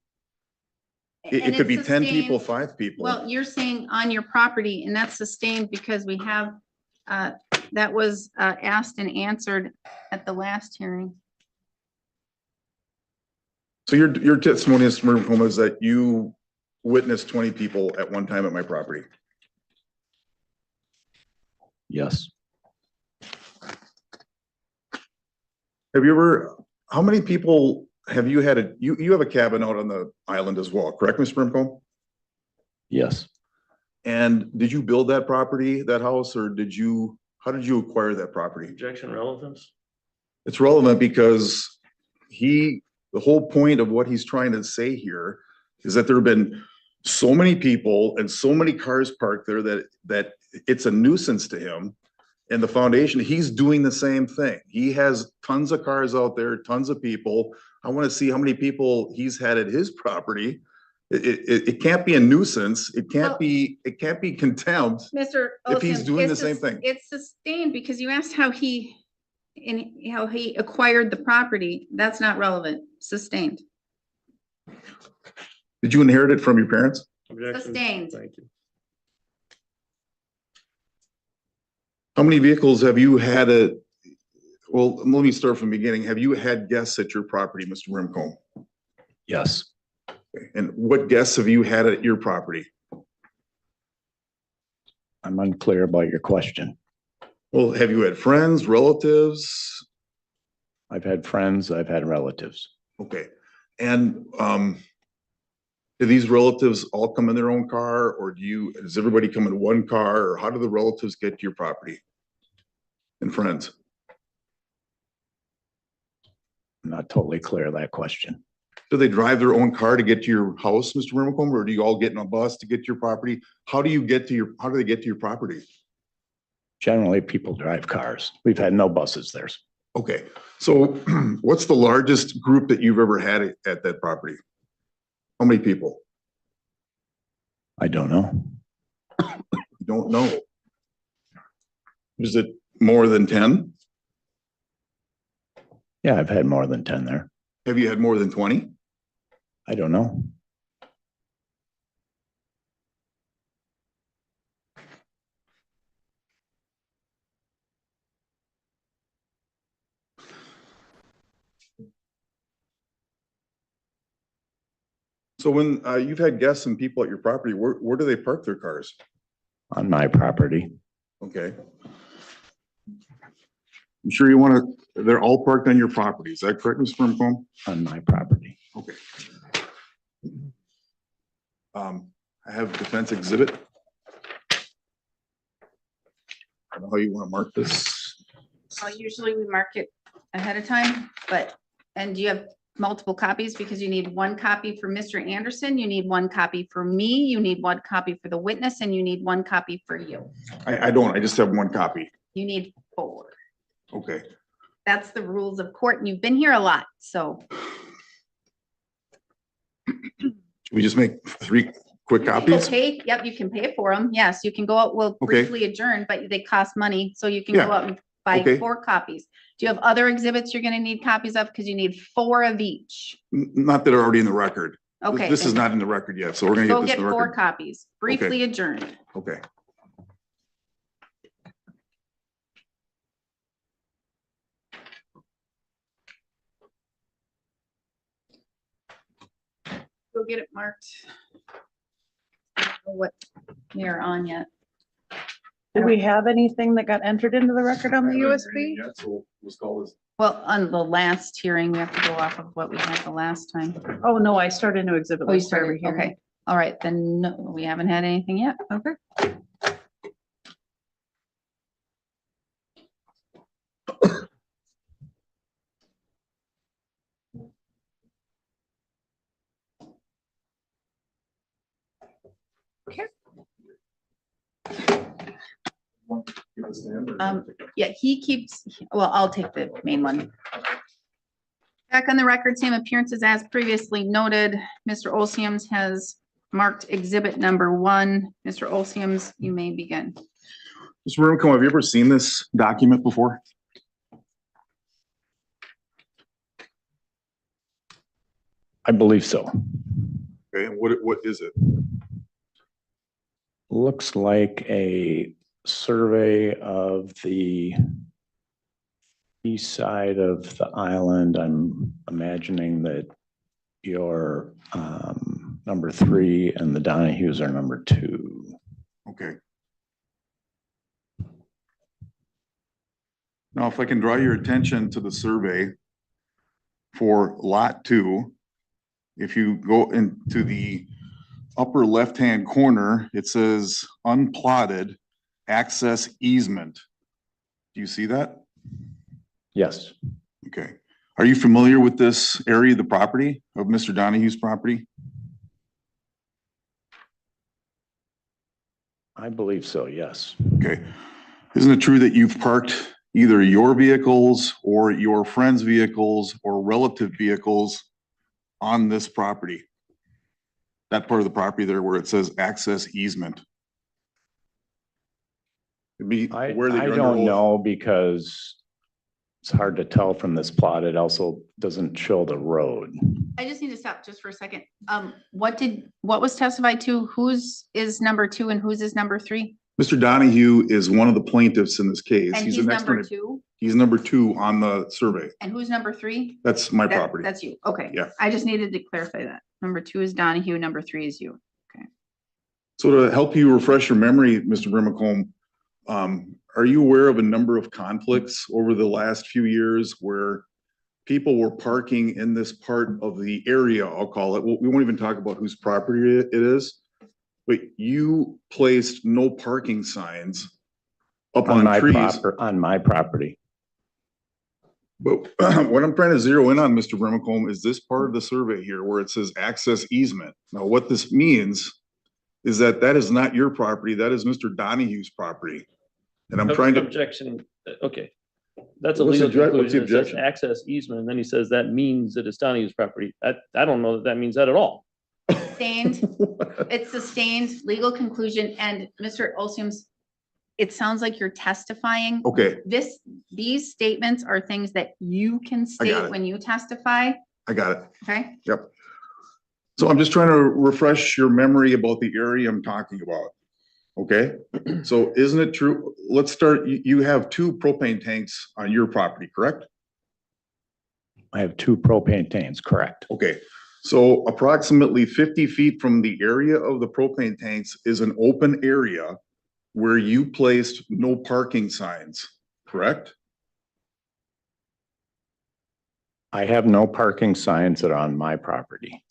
It And could be it's 10 people, sustained- 5 people. Well, you're saying on your property, and that's sustained because we have, that was asked and answered at the last hearing. So your testimony, Mr. McComb, is that you witnessed 20 people at one time at my property? Yes. Have you ever, how many people have you had, you have a cabin out on the island as well, correct, Mr. McComb? Yes. And did you build that property, that house, or how did you acquire that property? Objection relevance. It's relevant because the whole point of what he's trying to say here is that there have been so many people and so many cars parked there that it's a nuisance to him. And the foundation, he's doing the same thing. He has tons of cars out there, tons of people. I want to see how many people he's had at his property. It can't be a nuisance. It can't be contempt. Mr. If he's Olson, doing the it's same thing. It's sustained because you asked how he acquired the property. That's not relevant. Sustained. Did you inherit it from your parents? Objection. Sustained. Thank you. How many vehicles have you had well, let me start from the beginning. Have you had guests at your property, Mr. Rimcomb? Yes. And what guests have you had at your property? I'm unclear about your question. Well, have you had friends, relatives? I've had friends, I've had relatives. Okay. And do these relatives all come in their own car, or does everybody come in one car, or how do the relatives get to your property? And friends? I'm not totally clear of that question. Do they drive their own car to get to your house, Mr. Rimcomb, or do you all get in a bus to get to your property? How do they get to your property? Generally, people drive cars. We've had no buses there. Okay, so what's the largest group that you've ever had at that property? How many people? I don't know. You don't know. Is it more than 10? Yeah, I've had more than 10 there. Have you had more than 20? I don't know. So when you've had guests and people at your property, where do they park their cars? On my property. Okay. I'm sure they're all parked on your property. Is that correct, Mr. Rimcomb? On my property. Okay. I have defense exhibit. I don't know how you want to mark this. Usually we mark it ahead of time, and you have multiple copies because you need one copy for Mr. Anderson, you need one copy for me, you need one copy for the witness, and you need one copy for you. I don't, I just have one copy. You need 4. Okay. That's the rules of court, and you've been here a lot, so. Should we just make 3 quick copies? Okay, yep, you can pay for them. Yes, you can go out, we'll Okay. briefly adjourn, but they cost money, so you can go Yeah. out and buy Okay. 4 copies. Do you have other exhibits you're gonna need copies of? Because you need 4 of each. Not that are already in the record. Okay. This is then not in the record yet, so we're gonna Go get this get in the 4 record. copies, briefly adjourned. Okay. Go get it marked. I don't know what they're on yet. Do we have anything that got entered into the record on the USB? Yeah, so let's call this. Well, on the last hearing, we have to go off of what we had the last time. Oh, no, I started a new exhibit Oh, you list for every started, hearing. okay. All right, then, no, we haven't had anything yet. Okay. Yeah, he keeps, well, I'll take the main one. Back on the record, same appearances as previously noted. Mr. Olsiums has marked exhibit number 1. Mr. Olsiums, you may begin. Mr. Brimacombe, have you ever seen this document before? I believe so. Okay, and what is it? Looks like a survey of the east side of the island. I'm imagining that your number 3 and the Donahues are number 2. Okay. Now, if I can draw your attention to the survey for lot 2, if you go into the upper left-hand corner, it says unplotted access easement. Do you see that? Yes, Okay. Are you familiar with this area of the property of Mr. Donahue's property? I believe so, yes. Okay. Isn't it true that you've parked either your vehicles or your friends' vehicles or relative vehicles on this property? That part of the property there where it says access easement. It'd be I where they don't know because it's hard to tell from this plot. It also doesn't show the road. I just need to stop just for a second. What was testified to? Whose is number 2 and whose is number 3? Mr. Donahue is one of the plaintiffs in this case. And He's he's an expert. number 2? He's number 2 on the survey. And who's number 3? That's my property. That's you. Okay. Yeah. I just needed to clarify that. Number 2 is Donahue, number 3 is you. So to help you refresh your memory, Mr. Brimacombe, are you aware of a number of conflicts over the last few years where people were parking in this part of the area, I'll call it, we won't even talk about whose property it is, but you placed no parking signs up On on my trees. on my property. But what I'm trying to zero in on, Mr. Brimacombe, is this part of the survey here where it says access easement. Now, what this means is that that is not your property, that is Mr. Donahue's property. And I'm trying to, Objection, okay. That's a What's the legal obje- what's the conclusion. It says objection? access easement, and then he says that means that it's Donahue's property. I don't know that that means that at all. Sustained. It's sustained legal conclusion. And Mr. Olsiums, it sounds like you're testifying. okay, These statements are things that you can got state it. when you testify. I got it. Okay. Yep. So I'm just trying to refresh your memory about the area I'm talking about. Okay, so isn't it true? Let's start, you have 2 propane tanks on your property, correct? I have 2 propane tanks, correct? Okay, so approximately 50 feet from the area of the propane tanks is an open area where you placed no parking signs, correct? I have no parking signs that are on my property.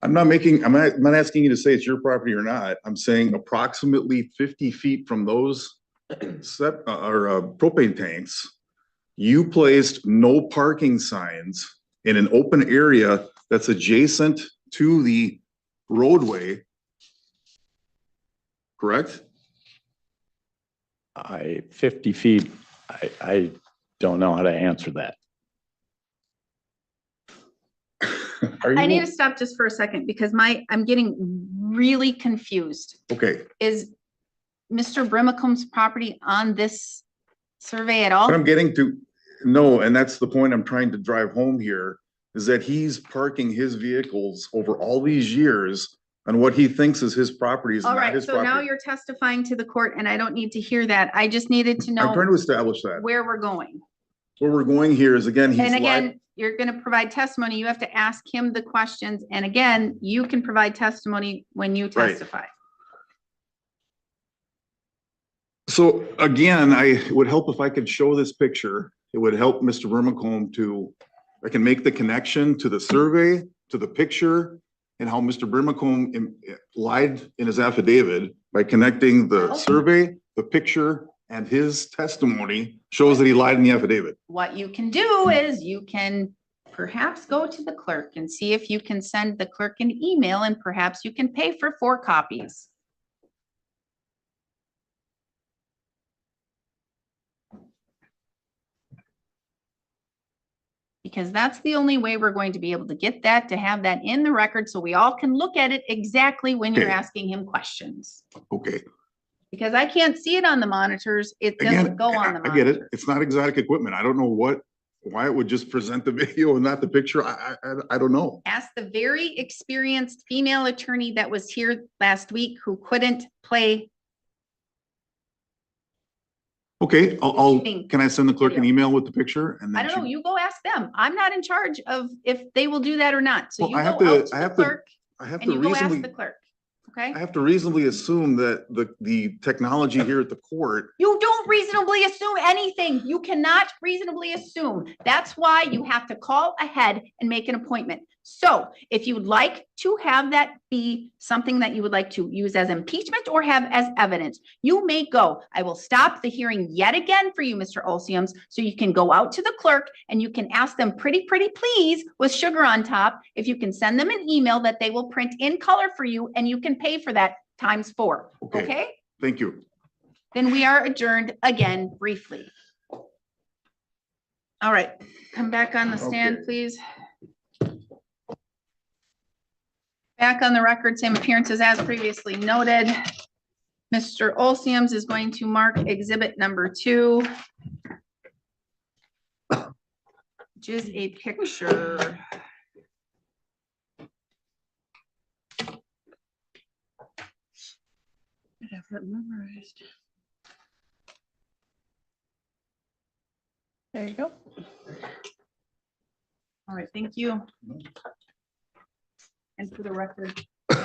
I'm not asking you to say it's your property or not. I'm saying approximately 50 feet from those propane tanks, you placed no parking signs in an open area that's adjacent to the roadway, correct? 50 feet, I don't know how to answer that. I need to stop just for a second because I'm getting really confused. Okay, Is Mr. Brimacombe's property on this survey at all? what I'm getting to, no, and that's the point I'm trying to drive home here, is that he's parking his vehicles over all these years on what he thinks is his property is All not right, his so now property. you're testifying to the court and I don't need to hear that. I just needed to I'm trying know to establish that. where we're going. Where we're going here is, again, he's And live. again, you're gonna provide testimony. You have to ask him the questions. And again, you can provide testimony when you Right. testify. So again, it would help if I could show this picture. It would help Mr. Brimacombe I can make the connection to the survey, to the picture, and how Mr. Brimacombe lied in his affidavit by connecting the Well- survey, the picture, and his testimony shows that he lied in the affidavit. What you can do is you can perhaps go to the clerk and see if you can send the clerk an email and perhaps you can pay for 4 copies. Because that's the only way we're going to be able to get that, to have that in the record, so we all can look at it exactly when you're Okay. asking him questions. Okay, Because I can't see it on the monitors, it again, doesn't go on the I get it. monitor. It's not exotic equipment. I don't know why it would just present the video and not the picture. I don't know. Ask the very experienced female attorney that was here last week who couldn't play. Okay, Shooting can I send the clerk an video. email with the picture and I then don't know, she? you go ask them. I'm not in charge of if they will do that or not. So Well, you I have go to- out to I the have to clerk I have and to you go ask the reasonably, clerk. Okay? I have to reasonably assume that the technology here at the court, You don't reasonably assume anything. You cannot reasonably assume. That's why you have to call ahead and make an appointment. So if you would like to have that be something that you would like to use as impeachment or have as evidence, you may go. I will stop the hearing yet again for you, Mr. Olsiums, so you can go out to the clerk and you can ask them pretty please with sugar on top. If you can send them an email that they will print in color for you and you can pay for that ×4. Okay. Okay? thank you. Then we are adjourned again briefly. All right, come back on the stand, Okay. please. Back on the record, same appearances as previously noted. Mr. Olsiums is going to mark exhibit number 2, which is a picture. I have that memorized. There you go. All right, thank you. And for the record, I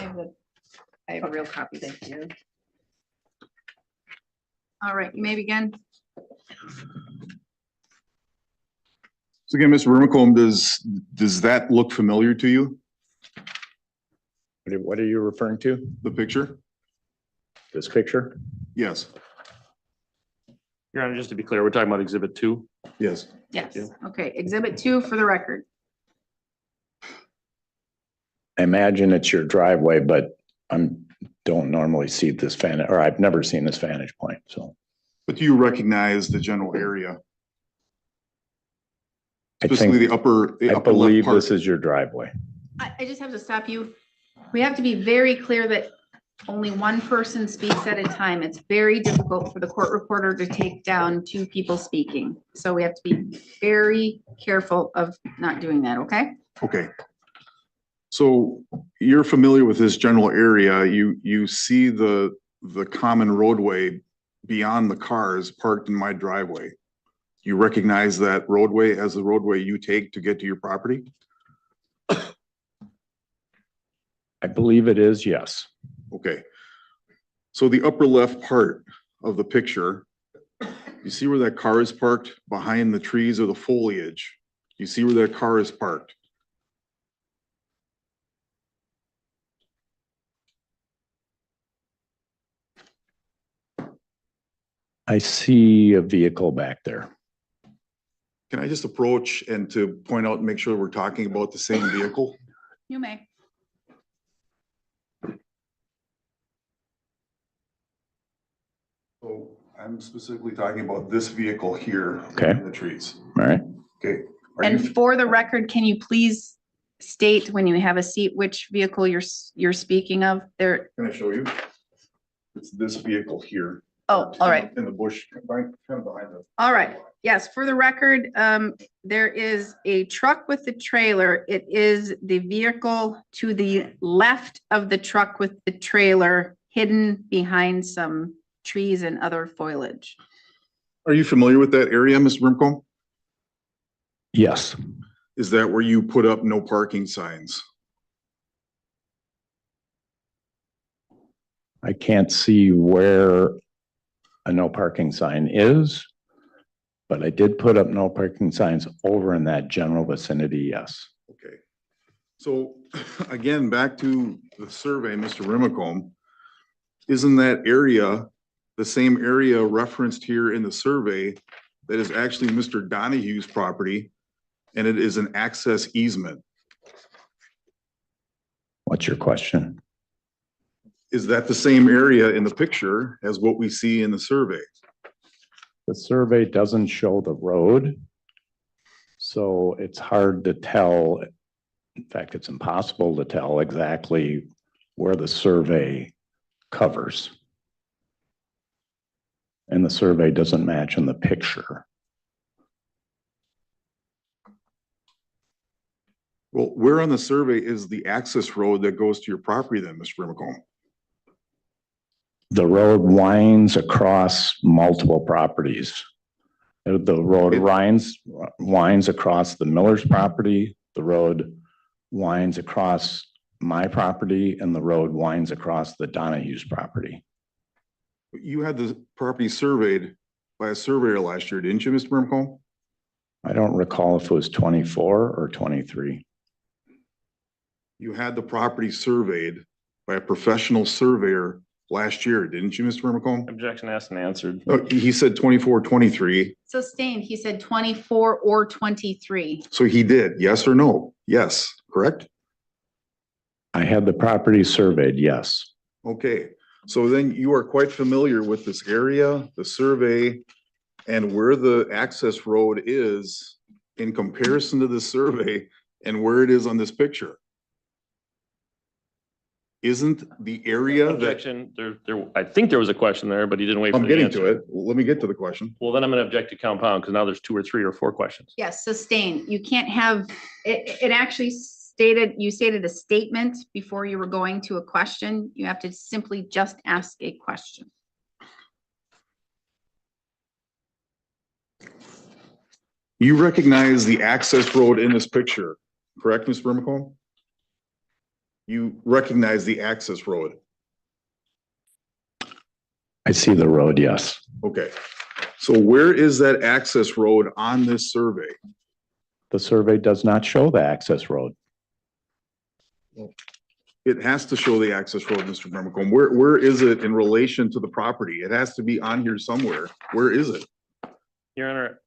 have a real copy. Thank you. All right, you may begin. So again, Mr. Rumacombe, does that look familiar to you, What are you referring to? the picture? This picture? Yes, Your Honor, just to be clear, we're talking about exhibit 2. yes. Yes, you. okay, exhibit 2 for the record. I imagine it's your driveway, but don't normally see this or I've never seen this vantage point, so. But do you recognize the general area, I specifically think, the upper I left believe part? this is your driveway. I just have to stop you. We have to be very clear that only one person speaks at a time. It's very difficult for the court reporter to take down 2 people speaking. So we have to be very careful of not doing that, okay? Okay. So you're familiar with this general area. You see the common roadway beyond the cars parked in my driveway. You recognize that roadway as the roadway you take to get to your property? I believe it is, yes. Okay. So the upper left part of the picture, you see where that car is parked behind the trees or the foliage? You see where that car is parked? I see a vehicle back there. Can I just approach and to point out and make sure we're talking about the same vehicle? You may. So I'm specifically talking about this vehicle here. Okay. In the trees. All right. Okay. Are And you, for the record, can you please state when you have a seat, which vehicle you're speaking of there? can I show you? It's this vehicle here. Oh, all right. In the bush, kind of behind the. All right. Yes, for the record, there is a truck with the trailer. It is the vehicle to the left of the truck with the trailer hidden behind some trees and other foliage. Are you familiar with that area, Mr. Brimcombe? Yes. Is that where you put up no parking signs? I can't see where a no parking sign is, but I did put up no parking signs over in that general vicinity, yes. Okay. So again, back to the survey, Mr. Rimacombe, isn't that area the same area referenced here in the survey that is actually Mr. Donahue's property, and it is an access easement? What's your question? Is that the same area in the picture as what we see in the survey? The survey doesn't show the road. So it's hard to tell. In fact, it's impossible to tell exactly where the survey covers. And the survey doesn't match in the picture. Well, where on the survey is the access road that goes to your property then, Mr. Brimacombe? The road winds across multiple properties. The road winds across the Miller's property, the road winds across my property, and the road winds across the Donahue's property. You had the property surveyed by a surveyor last year, didn't you, Mr. Brimacombe? I don't recall if it was 24 or 23. You had the property surveyed by a professional surveyor last year, didn't you, Mr. Brimacombe? Objection asked and answered. Oh, he said 24, 23. Sustained, he said 24 or 23. So he did, yes or no? Yes, correct? I had the property surveyed, yes. Okay, so then you are quite familiar with this area, the survey, and where the access road is in comparison to the survey and where it is on this picture. Isn't the area that, Objection, I think there was a question there, but he didn't wait for I'm the getting answer. to it. Let me get to the question. Well, then I'm gonna object to compound, because now there's 2 or 3 or 4 questions. Yes, sustained. You can't have, it actually stated, you stated a statement before you were going to a question. You have to simply just ask a question. You recognize the access road in this picture, correct, Ms. Brimacombe? You recognize the access road. I see the road, yes. Okay, so where is that access road on this survey? The survey does not show the access road. It has to show the access road, Mr. Brimacombe. Where is it in relation to the property? It has to be on here somewhere. Where is it? Your Honor,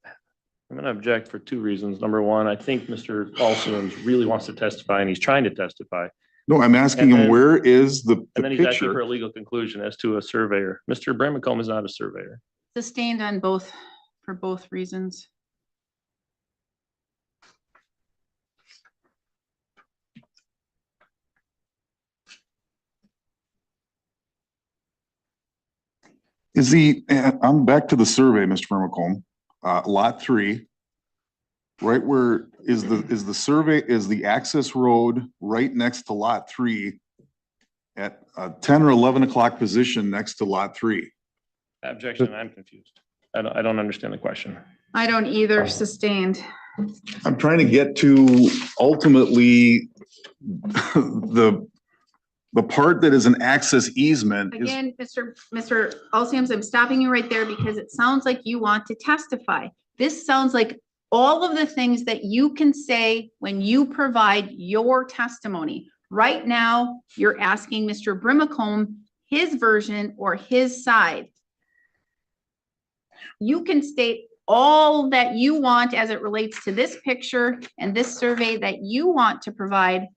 I'm gonna object for 2 reasons. Number one, I think Mr. Alsons really wants to testify, and he's trying to testify. No, I'm asking And him, then- where is the And then he's asking for picture? a legal conclusion as to a surveyor. Mr. Bramacombe is not a surveyor. Sustained on both, for both reasons. Is the, I'm back to the survey, Mr. Brimacombe, lot 3. Right where is the survey, is the access road right next to lot 3 at 10 or 11 o'clock position next to lot 3? Objection, I'm confused. I don't understand the question. I don't either, sustained. I'm trying to get to ultimately the part that is an access easement is, Again, Mr. Alsiams, I'm stopping you right there because it sounds like you want to testify. This sounds like all of the things that you can say when you provide your testimony. Right now, you're asking Mr. Brimacombe his version or his side. You can state all that you want as it relates to this picture and this survey that you want to provide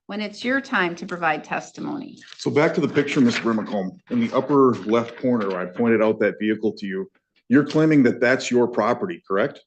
when it's your time to provide testimony. so back to the picture, Mr. Brimacombe, in the upper left corner, I pointed out that vehicle to you. You're claiming that that's your property, correct?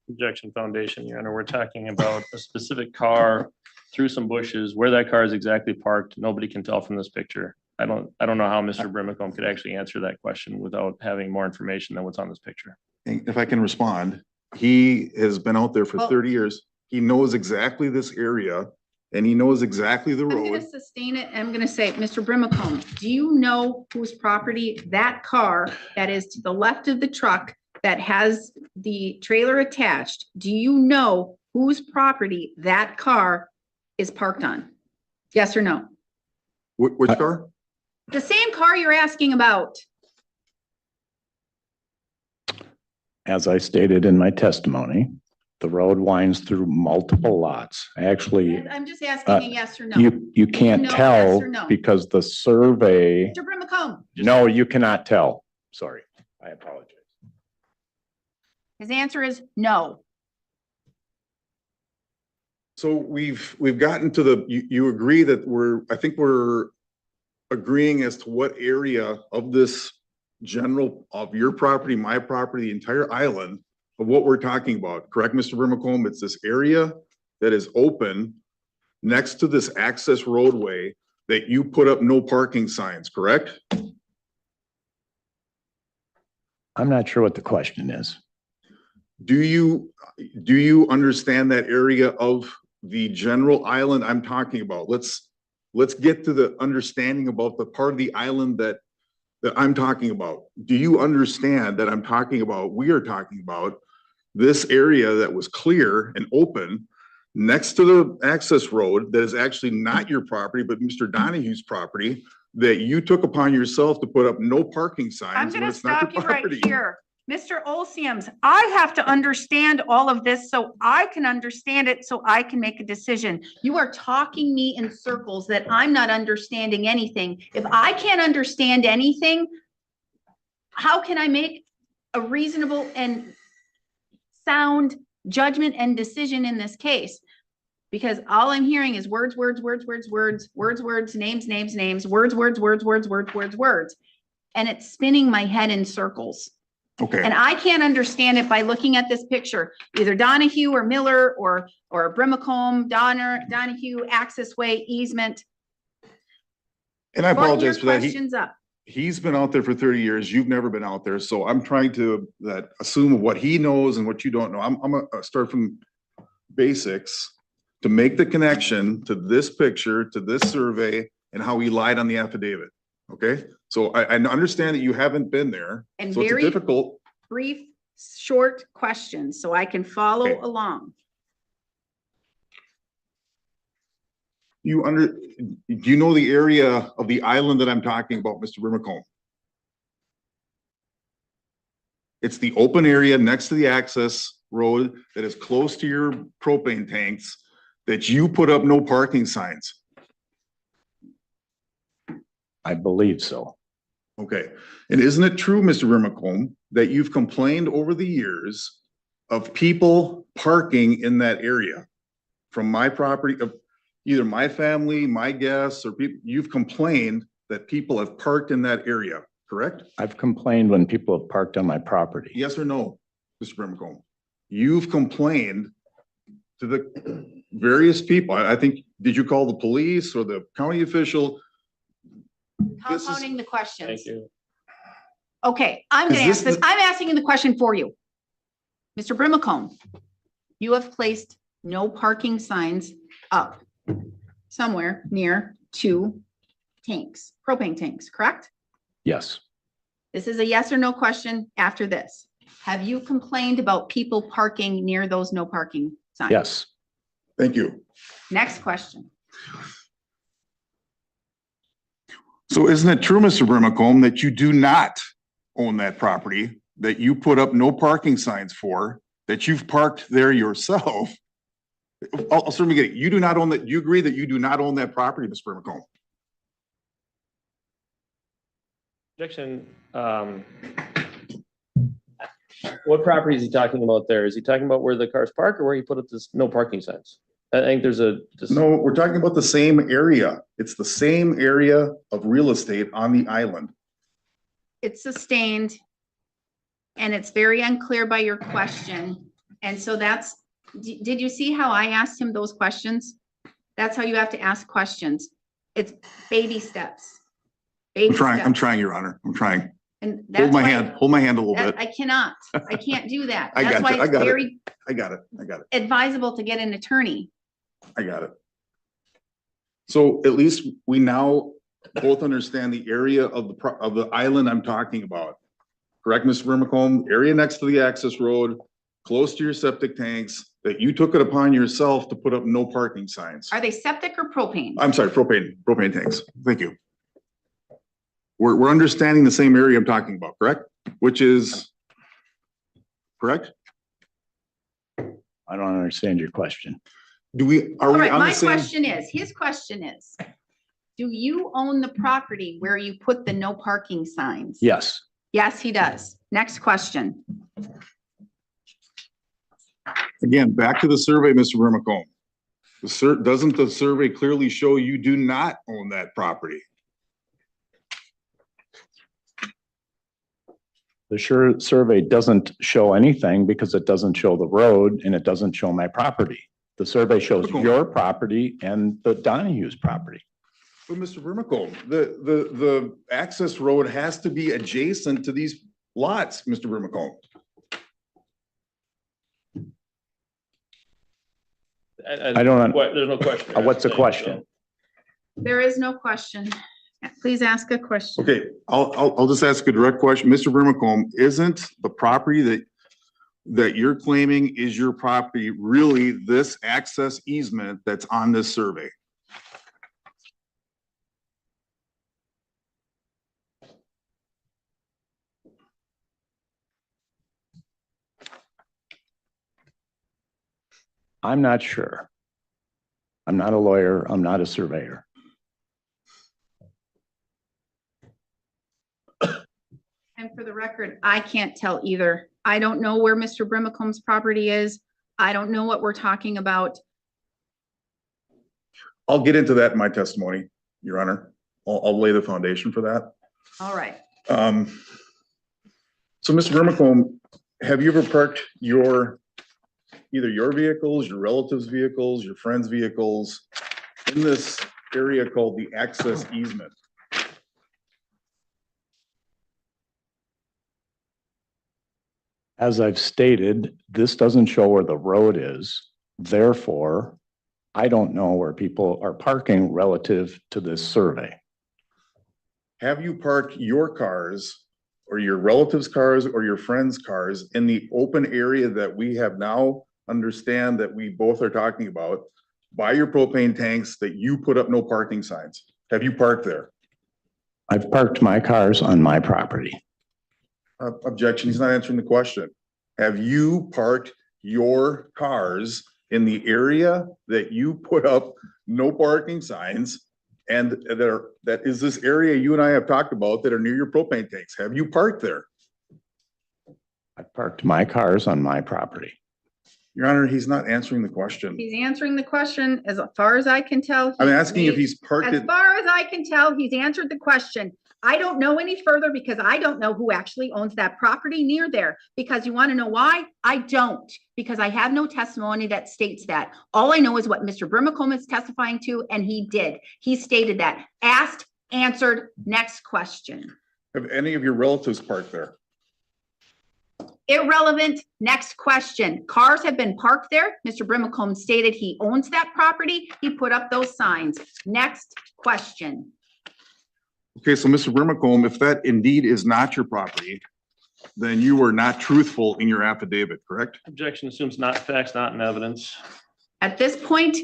Objection foundation, Your Honor, we're talking about a specific car through some bushes. Where that car is exactly parked, nobody can tell from this picture. I don't know how Mr. Brimacombe could actually answer that question without having more information than what's on this picture. And if I can respond, he has been out there for Well- 30 years. He knows exactly this area and he knows exactly the I'm gonna road. sustain it. I'm gonna say, Mr. Brimacombe, do you know whose property that car that is to the left of the truck that has the trailer attached? Do you know whose property that car is parked on? Yes or no? Which car? The same car you're asking about. As I stated in my testimony, the road winds through multiple lots. Actually, And I'm just asking a yes or no. you can't know, yes tell or no? because the survey, Mr. Brimacombe, no, you cannot tell. Sorry, I apologize. his answer is no. So we've gotten to the, you agree that I think we're agreeing as to what area of this general, of your property, my property, the entire island, of what we're talking about, correct, Mr. Brimacombe? It's this area that is open next to this access roadway that you put up no parking signs, correct? I'm not sure what the question is. Do you understand that area of the general island I'm talking about? Let's get to the understanding about the part of the island that I'm talking about. Do you understand that we are talking about this area that was clear and open next to the access road that is actually not your property, but Mr. Donahue's property, that you took upon yourself to put up no parking I'm signs when gonna it's not stop your you right property? here. Mr. Olseams, I have to understand all of this so I can understand it, so I can make a decision. You are talking me in circles that I'm not understanding anything. If I can't understand anything, how can I make a reasonable and sound judgment and decision in this case? Because all I'm hearing is words, names, words. And it's spinning my head in circles. Okay. And I can't understand it by looking at this picture, either Donahue or Miller or Brimacombe, Donahue, access way, easement. And I Button your apologize for that. questions up. He's been out there for 30 years. You've never been out there. So I'm trying to assume what he knows and what you don't know. I'm gonna start from basics to make the connection to this picture, to this survey, and how he lied on the affidavit. Okay? So I understand that you haven't been there. And So it's very difficult. brief, short questions so I can follow Okay. along. Do you know the area of the island that I'm talking about, Mr. Brimacombe? It's the open area next to the access road that is close to your propane tanks that you put up no parking signs. I believe so. Okay. And isn't it true, Mr. Brimacombe, that you've complained over the years of people parking in that area from my property, of either my family, my guests, or people, you've complained that people have parked in that area, correct? I've complained when people have parked on my property. Yes or no, Mr. Brimacombe? You've complained to the various people. I think, did you call the police or the county official? This is- Compounding the questions. Thank you. Okay, I'm Is gonna ask this this. I'm asking the question for you. Mr. Brimacombe, you have placed no parking signs up somewhere near two tanks, propane tanks, correct? Yes, This is a yes or no question after this. Have you complained about people parking near those no parking signs? yes, Thank you. Next question. So isn't it true, Mr. Brimacombe, that you do not own that property, that you put up no parking signs for, that you've parked there yourself? I'll certainly get it. You do not own that. You agree that you do not own that property, Mr. Brimacombe? Objection. What property is he talking about there? Is he talking about where the cars park or where he put up this no parking signs? I think there's a. No, we're talking about the same area. It's the same area of real estate on the island. It's sustained. And it's very unclear by your question. And so that's, did you see how I asked him those questions? That's how you have to ask questions. It's baby steps. Baby I'm steps. trying, Your Honor. I'm trying. And that's Hold my why- hand, hold my hand a little that- bit. I cannot, I can't do that. I That's got you. why I it's got it. very I got it. I got it. advisable to get an attorney. I got it. So at least we now both understand the area of the island I'm talking about. Correct, Mr. Brimacombe? Area next to the access road, close to your septic tanks, that you took it upon yourself to put up no parking signs. Are they septic or propane? I'm sorry, propane tanks. Thank you. We're understanding the same area I'm talking about, correct? Which is, correct? I don't understand your question. Are All we right, on my the same? question is, his question is, do you own the property where you put the no parking signs? Yes, Yes, he does. Next question. Again, back to the survey, Mr. Brimacombe. Doesn't the survey clearly show you do not own that property? The survey doesn't show anything because it doesn't show the road and it doesn't show my property. The survey shows your property and the Donahue's property. But Mr. Brimacombe, the access road has to be adjacent to these lots, Mr. Brimacombe. I don't- There's no question. What's the question? There is no question. Please ask a question. Okay, I'll just ask a direct question. Mr. Brimacombe, isn't the property that you're claiming is your property really this access easement that's on this survey? I'm not sure. I'm not a lawyer. I'm not a surveyor. And for the record, I can't tell either. I don't know where Mr. Brimacombe's property is. I don't know what we're talking about. I'll get into that in my testimony, Your Honor. I'll lay the foundation for that. All right. So Mr. Brimacombe, have you ever parked either your vehicles, your relatives' vehicles, your friends' vehicles in this area called the access easement? As I've stated, this doesn't show where the road is. Therefore, I don't know where people are parking relative to this survey. Have you parked your cars or your relatives' cars or your friends' cars in the open area that we have now understand that we both are talking about by your propane tanks that you put up no parking signs? Have you parked there? I've parked my cars on my property. Objection, he's not answering the question. Have you parked your cars in the area that you put up no parking signs? And that is this area you and I have talked about that are near your propane tanks. Have you parked there? I've parked my cars on my property. Your Honor, he's not answering the question. He's answering the question as far as I can tell. I'm asking if he's parked As it. far as I can tell, he's answered the question. I don't know any further because I don't know who actually owns that property near there. Because you want to know why? I don't, because I have no testimony that states that. All I know is what Mr. Brimacombe is testifying to, and he did. He stated that. Asked, answered, next question. Have any of your relatives parked there? Irrelevant, next question. Cars have been parked there. Mr. Brimacombe stated he owns that property. He put up those signs. Next question. Okay, so Mr. Brimacombe, if that indeed is not your property, then you were not truthful in your affidavit, correct? Objection assumes not facts, not in evidence. At this point,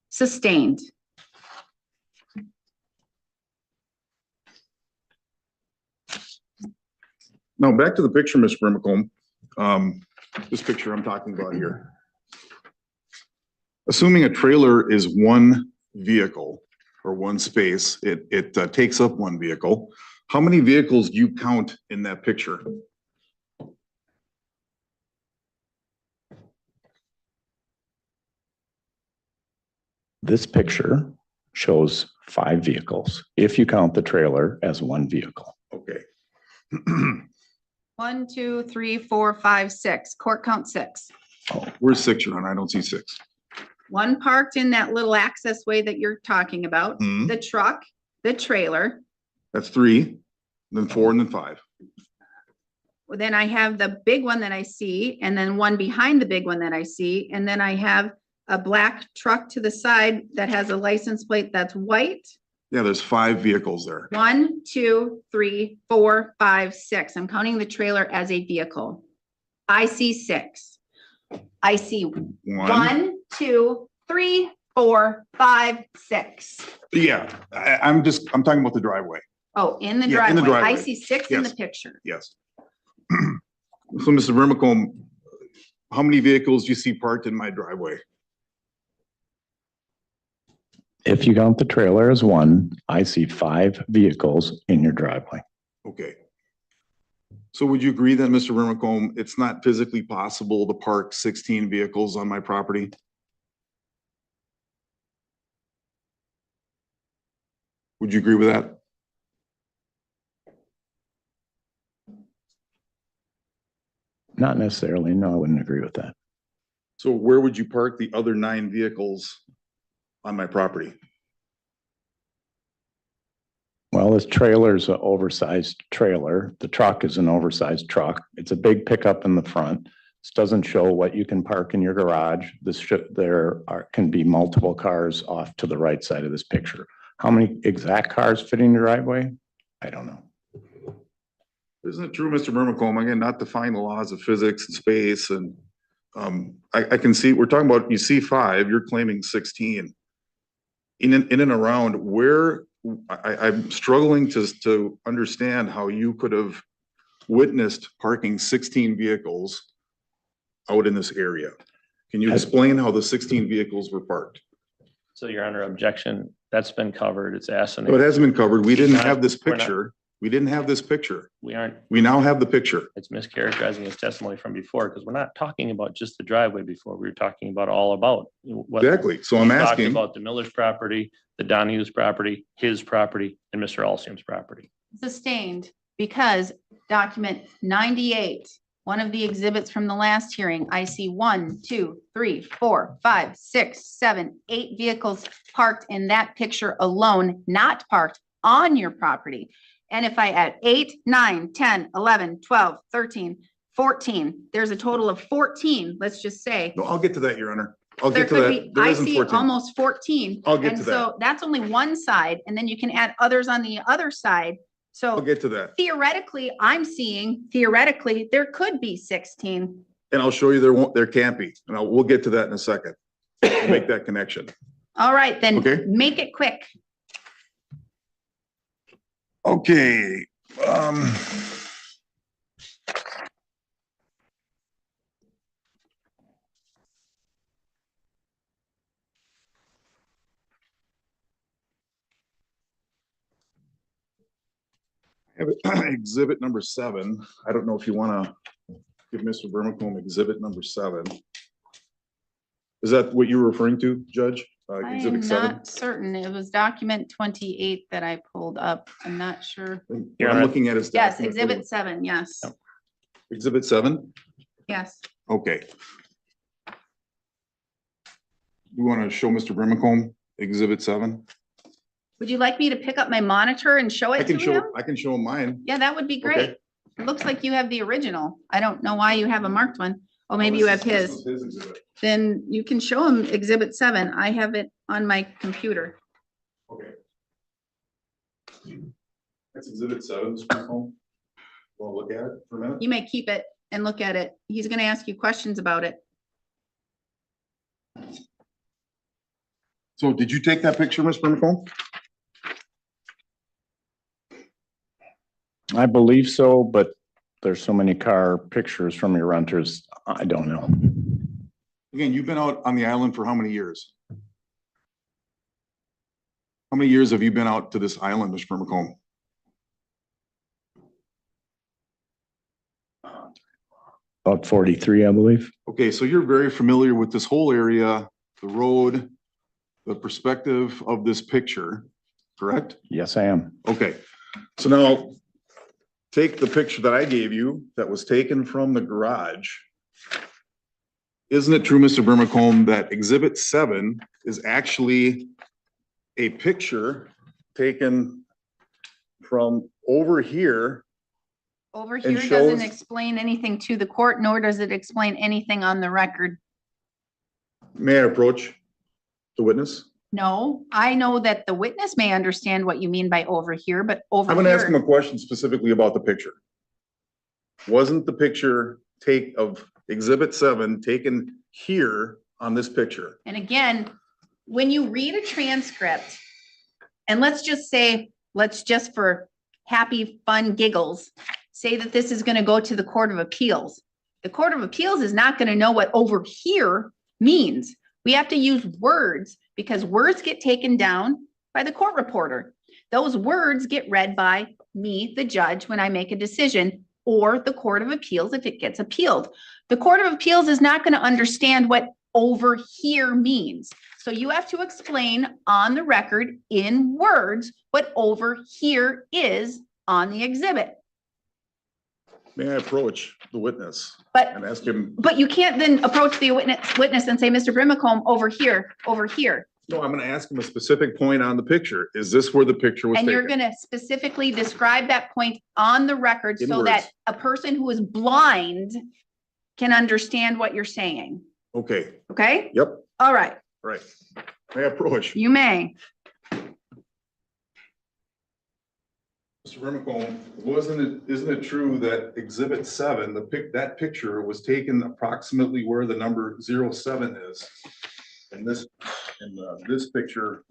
sustained. Now, back to the picture, Mr. Brimacombe. This picture I'm talking about here. Assuming a trailer is one vehicle or one space, it takes up one vehicle. How many vehicles do you count in that picture? This picture shows 5 vehicles, if you count the trailer as one vehicle. Okay. 1, 2, 3, 4, 5, 6. Court count 6. Where's 6, Your Honor? I don't see 6. One parked in that little access way that you're talking about, Mhm. the truck, the trailer. That's 3, then 4, and then 5. Then I have the big one that I see, and then one behind the big one that I see, and then I have a black truck to the side that has a license plate that's white. Yeah, there's 5 vehicles there. 1, 2, 3, 4, 5, 6. I'm counting the trailer as a vehicle. I see 6. I see 1, 2, 3, 4, 5, 6. Yeah, I'm talking about the driveway. Oh, in the Yeah, in the driveway. I driveway. see 6 in the Yes. picture. Yes. So, Mr. Brimacombe, how many vehicles do you see parked in my driveway? If you count the trailer as one, I see 5 vehicles in your driveway. Okay. So would you agree then, Mr. Brimacombe, it's not physically possible to park 16 vehicles on my property? Would you agree with that? Not necessarily. No, I wouldn't agree with that. So where would you park the other 9 vehicles on my property? Well, this trailer is an oversized trailer. The truck is an oversized truck. It's a big pickup in the front. This doesn't show what you can park in your garage. Can be multiple cars off to the right side of this picture. How many exact cars fit in your driveway? I don't know. Isn't it true, Mr. Burmacombe, again, not defying the laws of physics and space and I can see, we're talking about, you see 5, you're claiming 16. In and around where, I'm struggling to understand how you could have witnessed parking 16 vehicles out in this area. Can you explain how the 16 vehicles were parked? So you're under objection. That's been covered. It's asked. No, it hasn't been covered. We didn't have this We're not- picture. We didn't have this picture. We aren't, We now have the picture. it's mischaracterizing his testimony from before, because we're not talking about just the driveway before. We were talking about all about. What Exactly. So I'm we talked asking, about the Miller's property, the Donahue's property, his property, and Mr. Alstom's property. Sustained because document 98, one of the exhibits from the last hearing, I see 1, 2, 3, 4, 5, 6, 7, 8 vehicles parked in that picture alone, not parked on your property. And if I add 8, 9, 10, 11, 12, 13, 14, there's a total of 14, let's just say. no, I'll get to that, Your Honor. I'll There get to could that. be, There I isn't see 14. almost 14. I'll get And to so that's only one side, and then you can add others on the other side. I'll So get to that. theoretically, I'm seeing, theoretically, there could be 16. And I'll show you there can't be. And we'll get to that in a second. We'll make that connection. All right, then Okay. make it quick. Okay, exhibit number 7. I don't know if you want to give Mr. Burmacombe exhibit number 7. Is that what you were referring to, Judge? I am Exhibit 7? not certain. It was document 28 that I pulled up. I'm not sure. What Your I'm Honor. looking at is. Yes, document exhibit 7, yes, Exhibit 7? yes. Okay. You want to show Mr. Burmacombe exhibit 7? Would you like me to pick up my monitor and show I it to can show, him? I can show him mine. Yeah, that would be great. Okay. It looks like you have the original. I don't know why you have a marked one. Oh, maybe you have This his. is exhibit. Then you can show him exhibit 7. I have it on my computer. Okay. That's exhibit 7, Mr. Burmacombe. Want to look at it for a minute? You may keep it and look at it. He's gonna ask you questions about it. So did you take that picture, Mr. Burmacombe? I believe so, but there's so many car pictures from your renters. I don't know. Again, you've been out on the island for how many years? How many years have you been out to this island, Mr. Burmacombe? About 43, I believe. Okay, so you're very familiar with this whole area, the road, the perspective of this picture, correct? Yes, I am. Okay, so now take the picture that I gave you that was taken from the garage. Isn't it true, Mr. Burmacombe, that exhibit 7 is actually a picture taken from over here? Over And here doesn't shows- explain anything to the court, nor does it explain anything on the record. May I approach the witness? No, I know that the witness may understand what you mean by over here, but over I'm gonna ask him here, a question specifically about the picture. Wasn't the picture of exhibit 7 taken here on this picture? and again, when you read a transcript, and let's just for happy, fun giggles, say that this is gonna go to the Court of Appeals. The Court of Appeals is not gonna know what over here means. We have to use words because words get taken down by the court reporter. Those words get read by me, the judge, when I make a decision, or the Court of Appeals if it gets appealed. The Court of Appeals is not going to understand what over here means. So you have to explain on the record in words what over here is on the exhibit. May I approach the witness But, and ask him, but you can't then approach the witness and say, Mr. Brimacombe, over here, over here. no, I'm gonna ask him a specific point on the picture. Is this where the picture was And you're taken? gonna specifically describe that point on the record In so words. that a person who is blind can understand what you're saying, Okay, okay? yep, All right, right. May I approach? you may. Mr. Brimacombe, isn't it true that exhibit 7, that picture was taken approximately where the number 07 is? And this picture,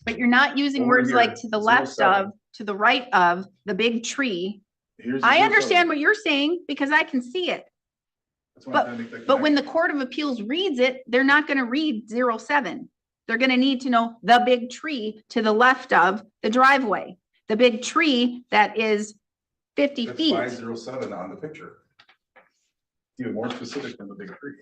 But you're not using Over words here, like to the left 07. of, to the right of, the big tree. here's. the I 07. understand what you're saying because I can see it. That's why I'm trying to make that But when the connection. Court of Appeals reads it, they're not gonna read 07. They're gonna need to know the big tree to the left of the driveway, the big tree that is 50 That's feet. 507 on the picture. Even more specific than the big tree.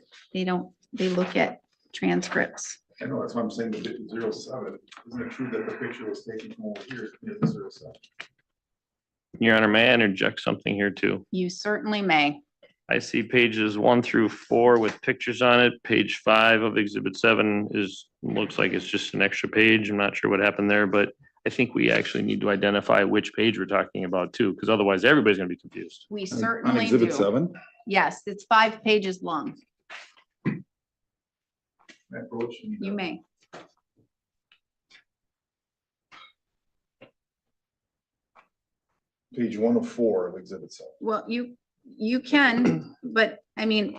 They look at transcripts. I know, that's why I'm saying the bit 07. Isn't it true that the picture was taken from over here near the 07? Your Honor, may I interject something here too? You certainly may. I see pages 1 through 4 with pictures on it. Page 5 of exhibit 7 looks like it's just an extra page. I'm not sure what happened there, but I think we actually need to identify which page we're talking about too, because otherwise everybody's gonna be confused. We On certainly exhibit do. 7? Yes, it's 5 pages long. I approach and- You may. Page 1 of 4 of exhibit 7. Well, you can, but I mean,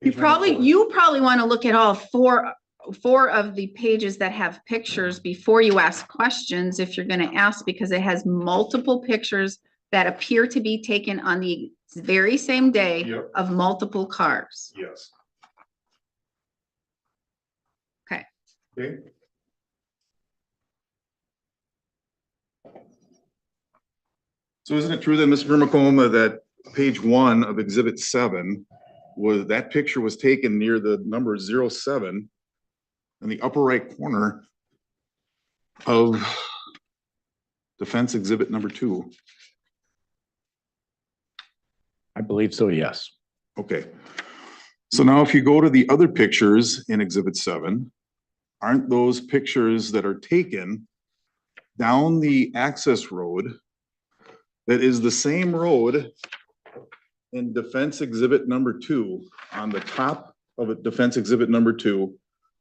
you probably want to look at all four of the pages that have pictures before you ask questions, if you're going to ask, because it has multiple pictures that appear to be taken on the very same day Yep. of multiple cars. Yes. Okay. Okay. So isn't it true then, Mr. Brimacombe, that page 1 of exhibit 7 that picture was taken near the number 07 in the upper right corner of defense exhibit number 2? I believe so, yes. Okay. So now if you go to the other pictures in exhibit 7, aren't those pictures that are taken down the access road that is the same road in defense exhibit number 2, on the top of it, defense exhibit number 2?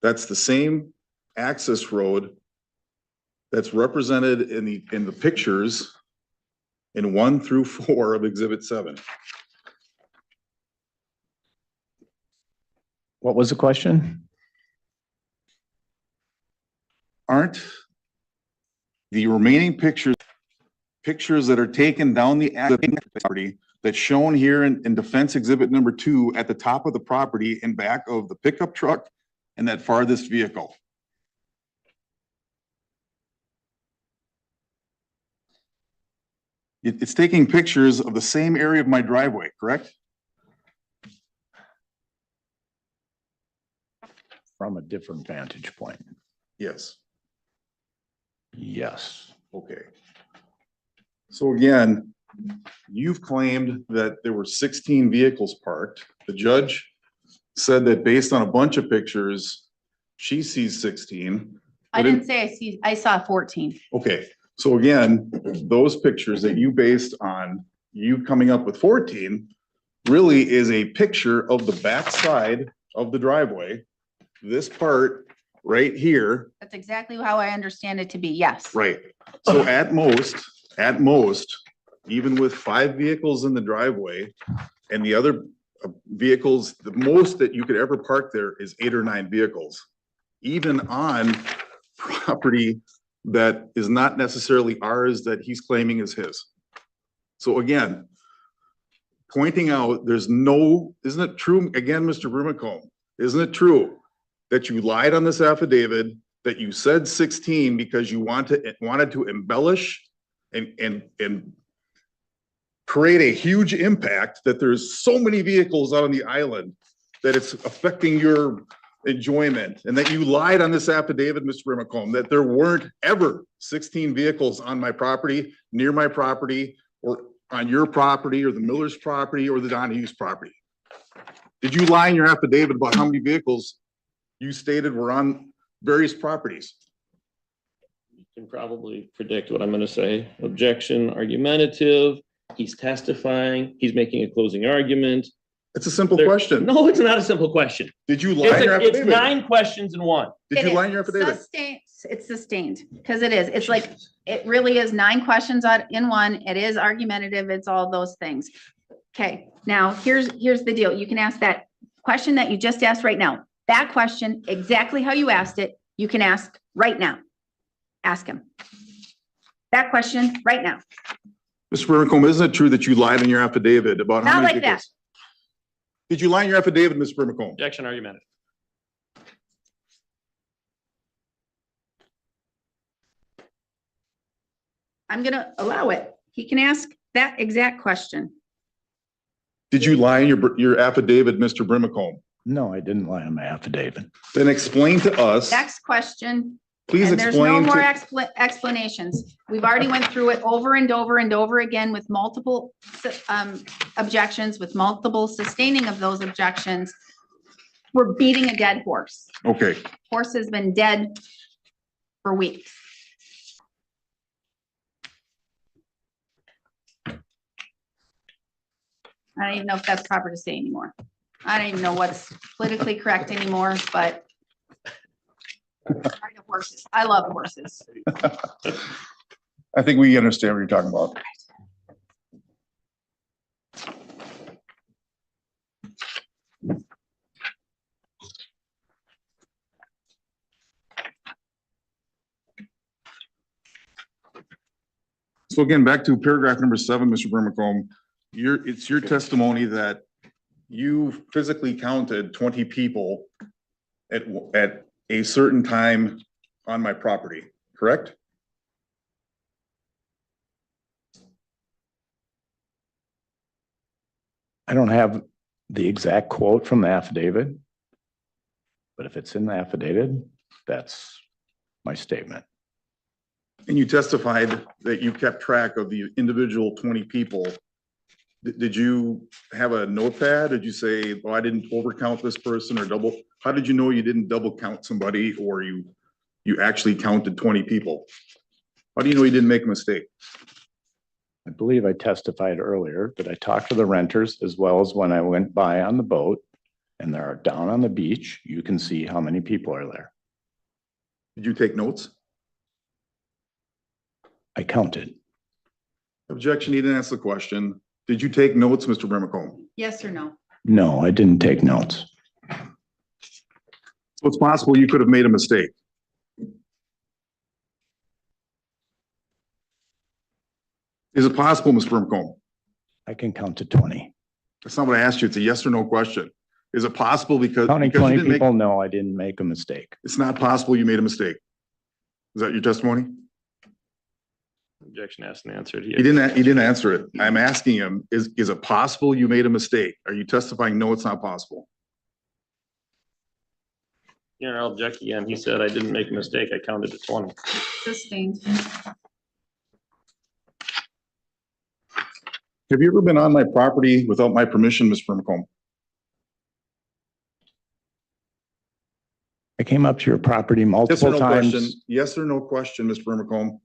That's the same access road that's represented in the pictures in 1 through 4 of exhibit 7. What was the question? Aren't the remaining pictures that are taken down the property that's shown here in defense exhibit number 2 at the top of the property in back of the pickup truck and that farthest vehicle? It's taking pictures of the same area of my driveway, correct? From a different vantage point. Yes. Yes. Okay. So again, you've claimed that there were 16 vehicles parked. The judge said that based on a bunch of pictures, she sees 16. I didn't say I saw 14. Okay, so again, those pictures that you based on you coming up with 14 really is a picture of the back side of the driveway. This part right here. That's exactly how I understand it to be. Yes. Right. So at most, even with 5 vehicles in the driveway and the other vehicles, the most that you could ever park there is 8 or 9 vehicles, even on property that is not necessarily ours that he's claiming is his. So again, pointing out isn't it true, again, Mr. Brimacombe, isn't it true that you lied on this affidavit, that you said 16 because you wanted to embellish and create a huge impact, that there's so many vehicles out on the island that it's affecting your enjoyment and that you lied on this affidavit, Mr. Brimacombe, that there weren't ever 16 vehicles on my property, near my property, or on your property, or the Miller's property, or the Donahue's property? Did you lie in your affidavit about how many vehicles you stated were on various properties? You can probably predict what I'm going to say. Objection, argumentative. He's testifying. He's making a closing argument. It's a simple question. No, it's not a simple question. Did you lie in your It's affidavit? 9 questions in one. Did you It lie is in your affidavit? sustained- It's sustained, because it is. It's like, it really is 9 questions in one. It is argumentative. It's all those things. Okay, now here's the deal. You can ask that question that you just asked right now. That question, exactly how you asked it, you can ask right now. Ask him. That question right now. Mr. Brimacombe, isn't it true that you lied in your affidavit about how Not many like that. vehicles? Did you lie in your affidavit, Mr. Brimacombe? Objection, argumentative. I'm gonna allow it. He can ask that exact question. Did you lie in your affidavit, Mr. Brimacombe? No, I didn't lie on my affidavit. Then explain to us, Next question. please And there's no explain more to, explanations. We've already went through it over and over and over again with multiple objections, with multiple sustaining of those objections. We're beating a dead horse. okay, Horse has been dead for weeks. I don't even know if that's proper to say anymore. I don't even know what's politically correct anymore, but horses. I love horses. I think we understand what you're talking about. So again, back to paragraph number 7, Mr. Brimacombe, it's your testimony that you physically counted 20 people at a certain time on my property, correct? I don't have the exact quote from the affidavit. But if it's in the affidavit, that's my statement. And you testified that you kept track of the individual 20 people. Did you have a notepad? Did you say, well, I didn't overcount this person or double? How did you know you didn't double count somebody or you actually counted 20 people? How do you know you didn't make a mistake? I believe I testified earlier that I talked to the renters as well as when I went by on the boat and they're down on the beach, you can see how many people are there. Did you take notes? I counted. Objection, you didn't answer the question. Did you take notes, Mr. Brimacombe? Yes or no? No, I didn't take notes. So it's possible you could have made a mistake. Is it possible, Mr. Brimacombe? I can count to 20. That's not what I asked you. It's a yes or no question. Is it possible because Counting you 20 didn't make, people, no, I didn't make a mistake. it's not possible you made a mistake? Is that your testimony? Objection asked and answered. He didn't answer it. I'm asking him, is it possible you made a mistake? Are you testifying? No, it's not possible. Yeah, I'll object again. He said I didn't make a mistake. I counted to 20. Sustained. Have you ever been on my property without my permission, Mr. Brimacombe? I came up to your property Yes or multiple no question? times. Yes or no question, Mr. Brimacombe?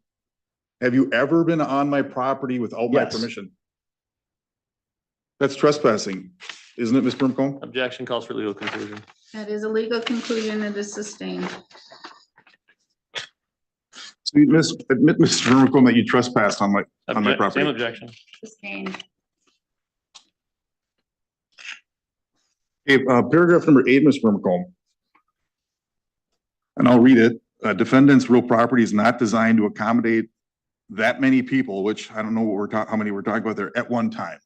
Have you ever been on my property without my Yes. permission? That's trespassing, isn't it, Ms. Brimacombe? Objection calls for legal conclusion. That is a legal conclusion that is sustained. So you admit, Mr. Brimacombe, that you trespassed on my property. Same objection. Sustained. Okay, paragraph number 8, Mr. Brimacombe. And I'll read it. Defendant's real property is not designed to accommodate that many people, which I don't know what how many we're talking about there at one time.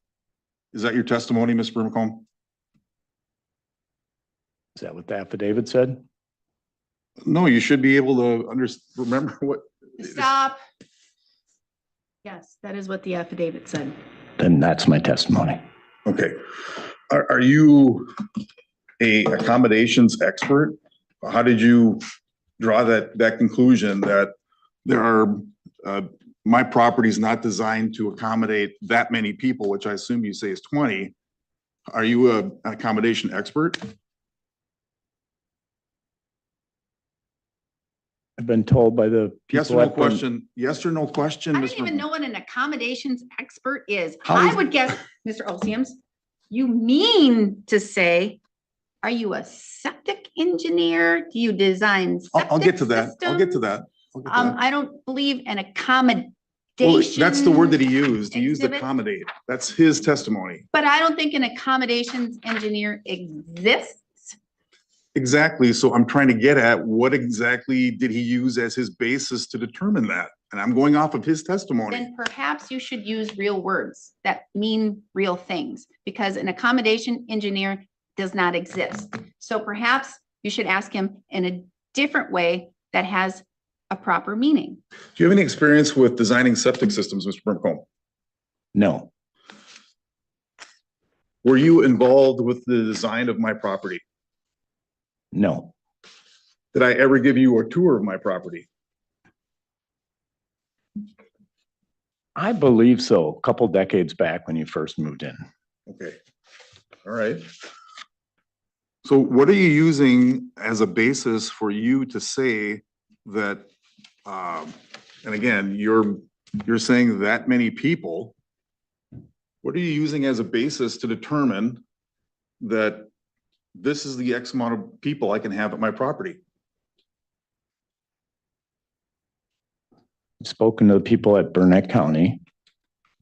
Is that your testimony, Ms. Brimacombe? Is that what the affidavit said? No, you should be able to remember what. Stop. Yes, that is what the affidavit said. Then that's my testimony. Okay. Are you a accommodations expert? How did you draw that conclusion that there are, my property is not designed to accommodate that many people, which I assume you say is 20. Are you an accommodation expert? I've been told by the. Yes or people no at Burn- question? Yes or no question? I don't Mr. even know what an accommodations expert is. How I is- would guess, Mr. Oseams, you mean to say, are you a septic engineer? Do you design I'll get to septic that. I'll get to systems? that. I'll get to that. I don't believe an accommodation. Well, that's the word that he used. He used exhibit. accommodate. That's his testimony. But I don't think an accommodations engineer exists. Exactly. So I'm trying to get at what exactly did he use as his basis to determine that? And I'm going off of his testimony. Then perhaps you should use real words that mean real things, because an accommodation engineer does not exist. So perhaps you should ask him in a different way that has a proper meaning. Do you have any experience with designing septic systems, Mr. Brimcombe? No, Were you involved with the design of my property? no. Did I ever give you a tour of my property? I believe so. A couple decades back when you first moved in. Okay. All right. So what are you using as a basis for you to say that, and again, you're saying that many people, what are you using as a basis to determine that this is the X amount of people I can have at my property? Spoken to the people at Burnett County.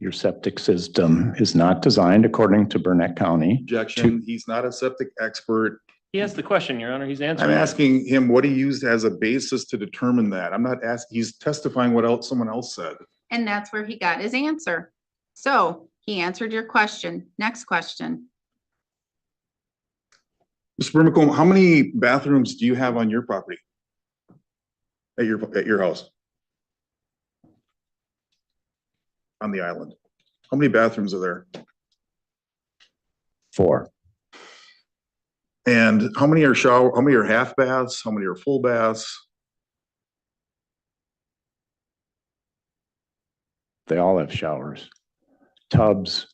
Your septic system is not designed according to Burnett County. Objection, he's not a septic expert. He asked the question, Your Honor. He's I'm answering. it. asking him what he used as a basis to determine that. I'm not asking, he's testifying what else someone else said. And that's where he got his answer. So he answered your question. Next question. Mr. Brimacombe, how many bathrooms do you have on your property? At your house? On the island? How many bathrooms are there? 4. And how many are half baths? How many are full baths? They all have showers, tubs.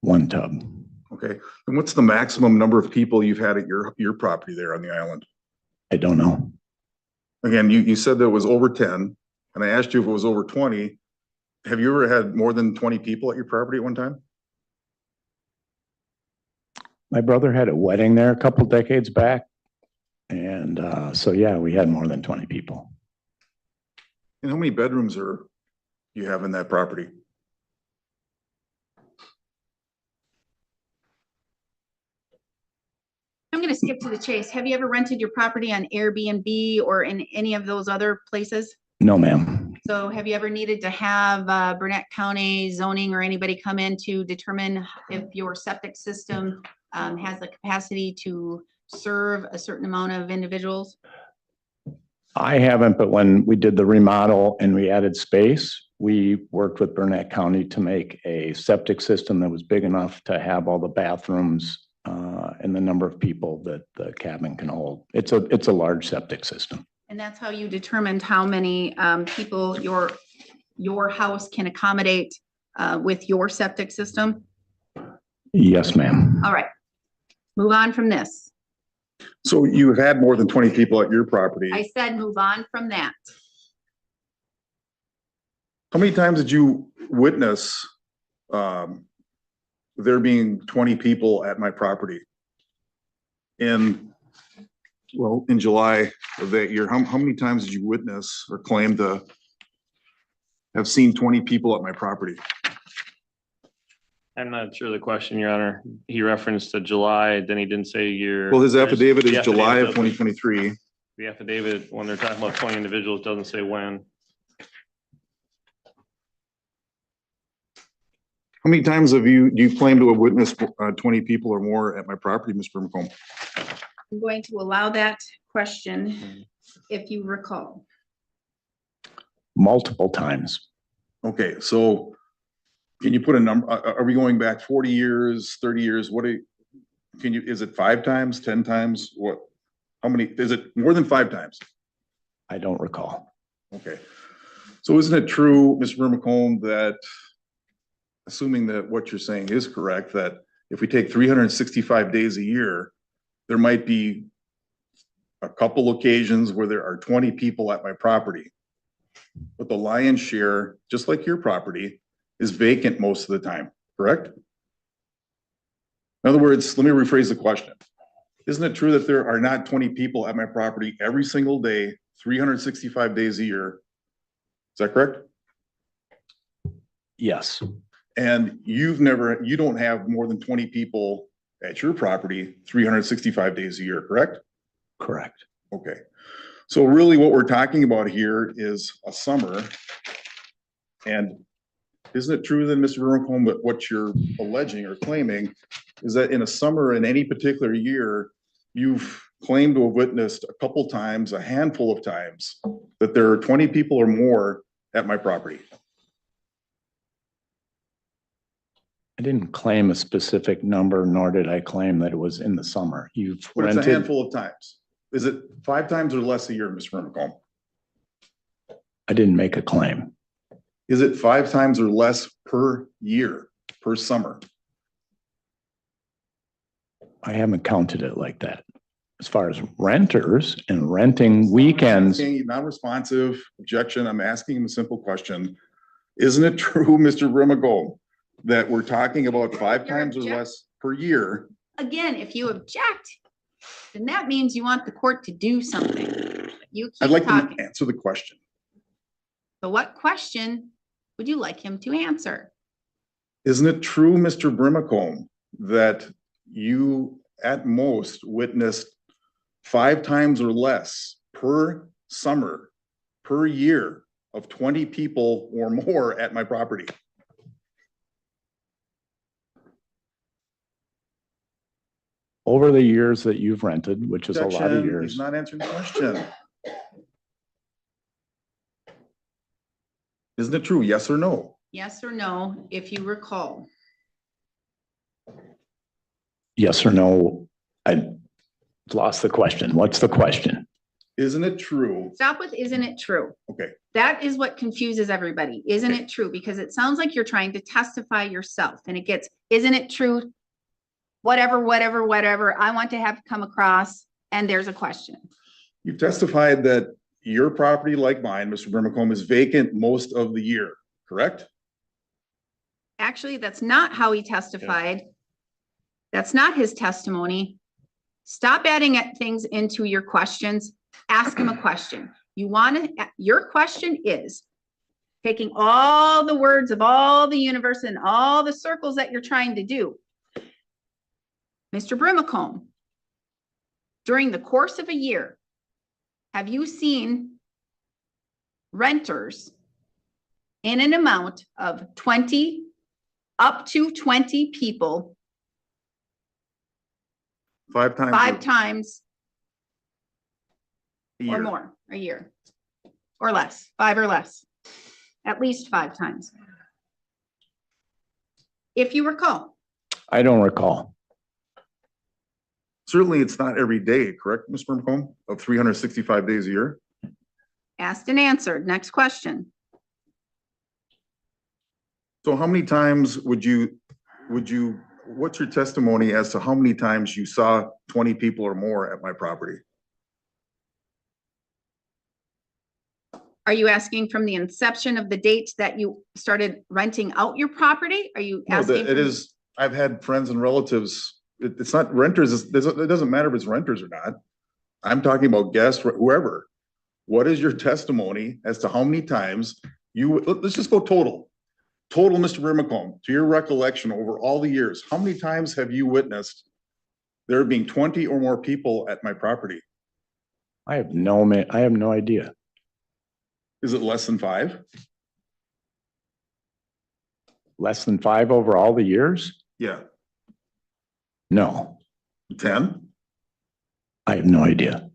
One tub. Okay, and what's the maximum number of people you've had at your property there on the island? I don't know. Again, you said that it was over 10, and I asked you if it was over 20. Have you ever had more than 20 people at your property at one time? My brother had a wedding there a couple decades back. And so, yeah, we had more than 20 people. And how many bedrooms you have in that property? I'm going to skip to the chase. Have you ever rented your property on Airbnb or in any of those other places? No, ma'am. So have you ever needed to have Burnett County zoning or anybody come in to determine if your septic system has the capacity to serve a certain amount of individuals? I haven't, but when we did the remodel and we added space, we worked with Burnett County to make a septic system that was big enough to have all the bathrooms and the number of people that the cabin can hold. It's a large septic system. And that's how you determined how many people your house can accommodate with your septic system? Yes, ma'am. All right, move on from this. So you've had more than 20 people at your property. I said move on from that. How many times did you witness there being 20 people at my property? In July of that year, how many times did you witness or claim to have seen 20 people at my property? I'm not sure the question, Your Honor. He referenced to July, then he didn't say year. Well, his affidavit The is July of doesn't- 2023. The affidavit, when they're talking about 20 individuals, doesn't say when. How many times do you claim to have witnessed 20 people or more at my property, Mr. McComb? I'm going to allow that question if you recall. Multiple times. Okay, so can you put a number, are we going back 40 years, 30 years? Is it 5 times, 10 times? What, how many, is it more than 5 times? I don't recall. Okay. So isn't it true, Mr. Brimacombe, that assuming that what you're saying is correct, that if we take 365 days a year, there might be a couple occasions where there are 20 people at my property, but the lion's share, just like your property, is vacant most of the time, correct? In other words, let me rephrase the question. Isn't it true that there are not 20 people at my property every single day, 365 days a year? Is that correct? Yes, And you don't have more than 20 people at your property 365 days a year, correct? correct. Okay. So really what we're talking about here is a summer. And isn't it true then, Mr. Brimacombe, that what you're alleging or claiming is that in a summer in any particular year, you've claimed to have witnessed a couple times, a handful of times, that there are 20 people or more at my property? I didn't claim a specific number, nor did I claim that it was in the summer. You've But it's a rented, handful of times. Is it 5 times or less a year, Mr. Brimacombe? I didn't make a claim. Is it 5 times or less per year, per summer? I haven't counted it like that. As far as renters and renting weekends, Non-responsive objection. I'm asking him a simple question. Isn't it true, Mr. Brimacombe, that we're talking about 5 times or less per year? Again, if you object, then that means you want the court to do something. You I'd keep like to talking. answer the question. So what question would you like him to answer? Isn't it true, Mr. Brimacombe, that you at most witnessed 5 times or less per summer, per year of 20 people or more at my property? over the years that you've rented, which is a lot of Objection. years. He's not answering the question. Isn't it true? Yes or no? Yes or no, if you recall. Yes or no? I lost the question. What's the question? Isn't it true? Stop with, isn't it true? Okay, That is what confuses everybody. Isn't it true? Because it sounds like you're trying to testify yourself and it gets, isn't it true? Whatever, I want to have come across and there's a question. you testified that your property, like mine, Mr. Brimacombe, is vacant most of the year, correct? Actually, that's not how he testified. That's not his testimony. Stop adding things into your questions. Ask him a question. Your question is taking all the words of all the universe and all the circles that you're trying to do. Mr. Brimacombe, during the course of a year, have you seen renters in an amount of 20, up to 20 people, 5 times. 5 times a or year. more a year? Or less, 5 or less, at least 5 times. If you recall, I don't recall. Certainly, it's not every day, correct, Mr. Brimacombe, of 365 days a year? asked and answered. Next question. So how many times what's your testimony as to how many times you saw 20 people or more at my property? Are you asking from the inception of the date that you started renting out your property? Are you No, asking? it is, I've had friends and relatives, it's not renters, it doesn't matter if it's renters or not. I'm talking about guests, whoever. What is your testimony as to how many times let's just go total. Total, Mr. Brimacombe, to your recollection over all the years, how many times have you witnessed there being 20 or more people at my property? I have no idea. Is it less than 5? Less than 5 over all the years? Yeah, No, 10? I have no idea.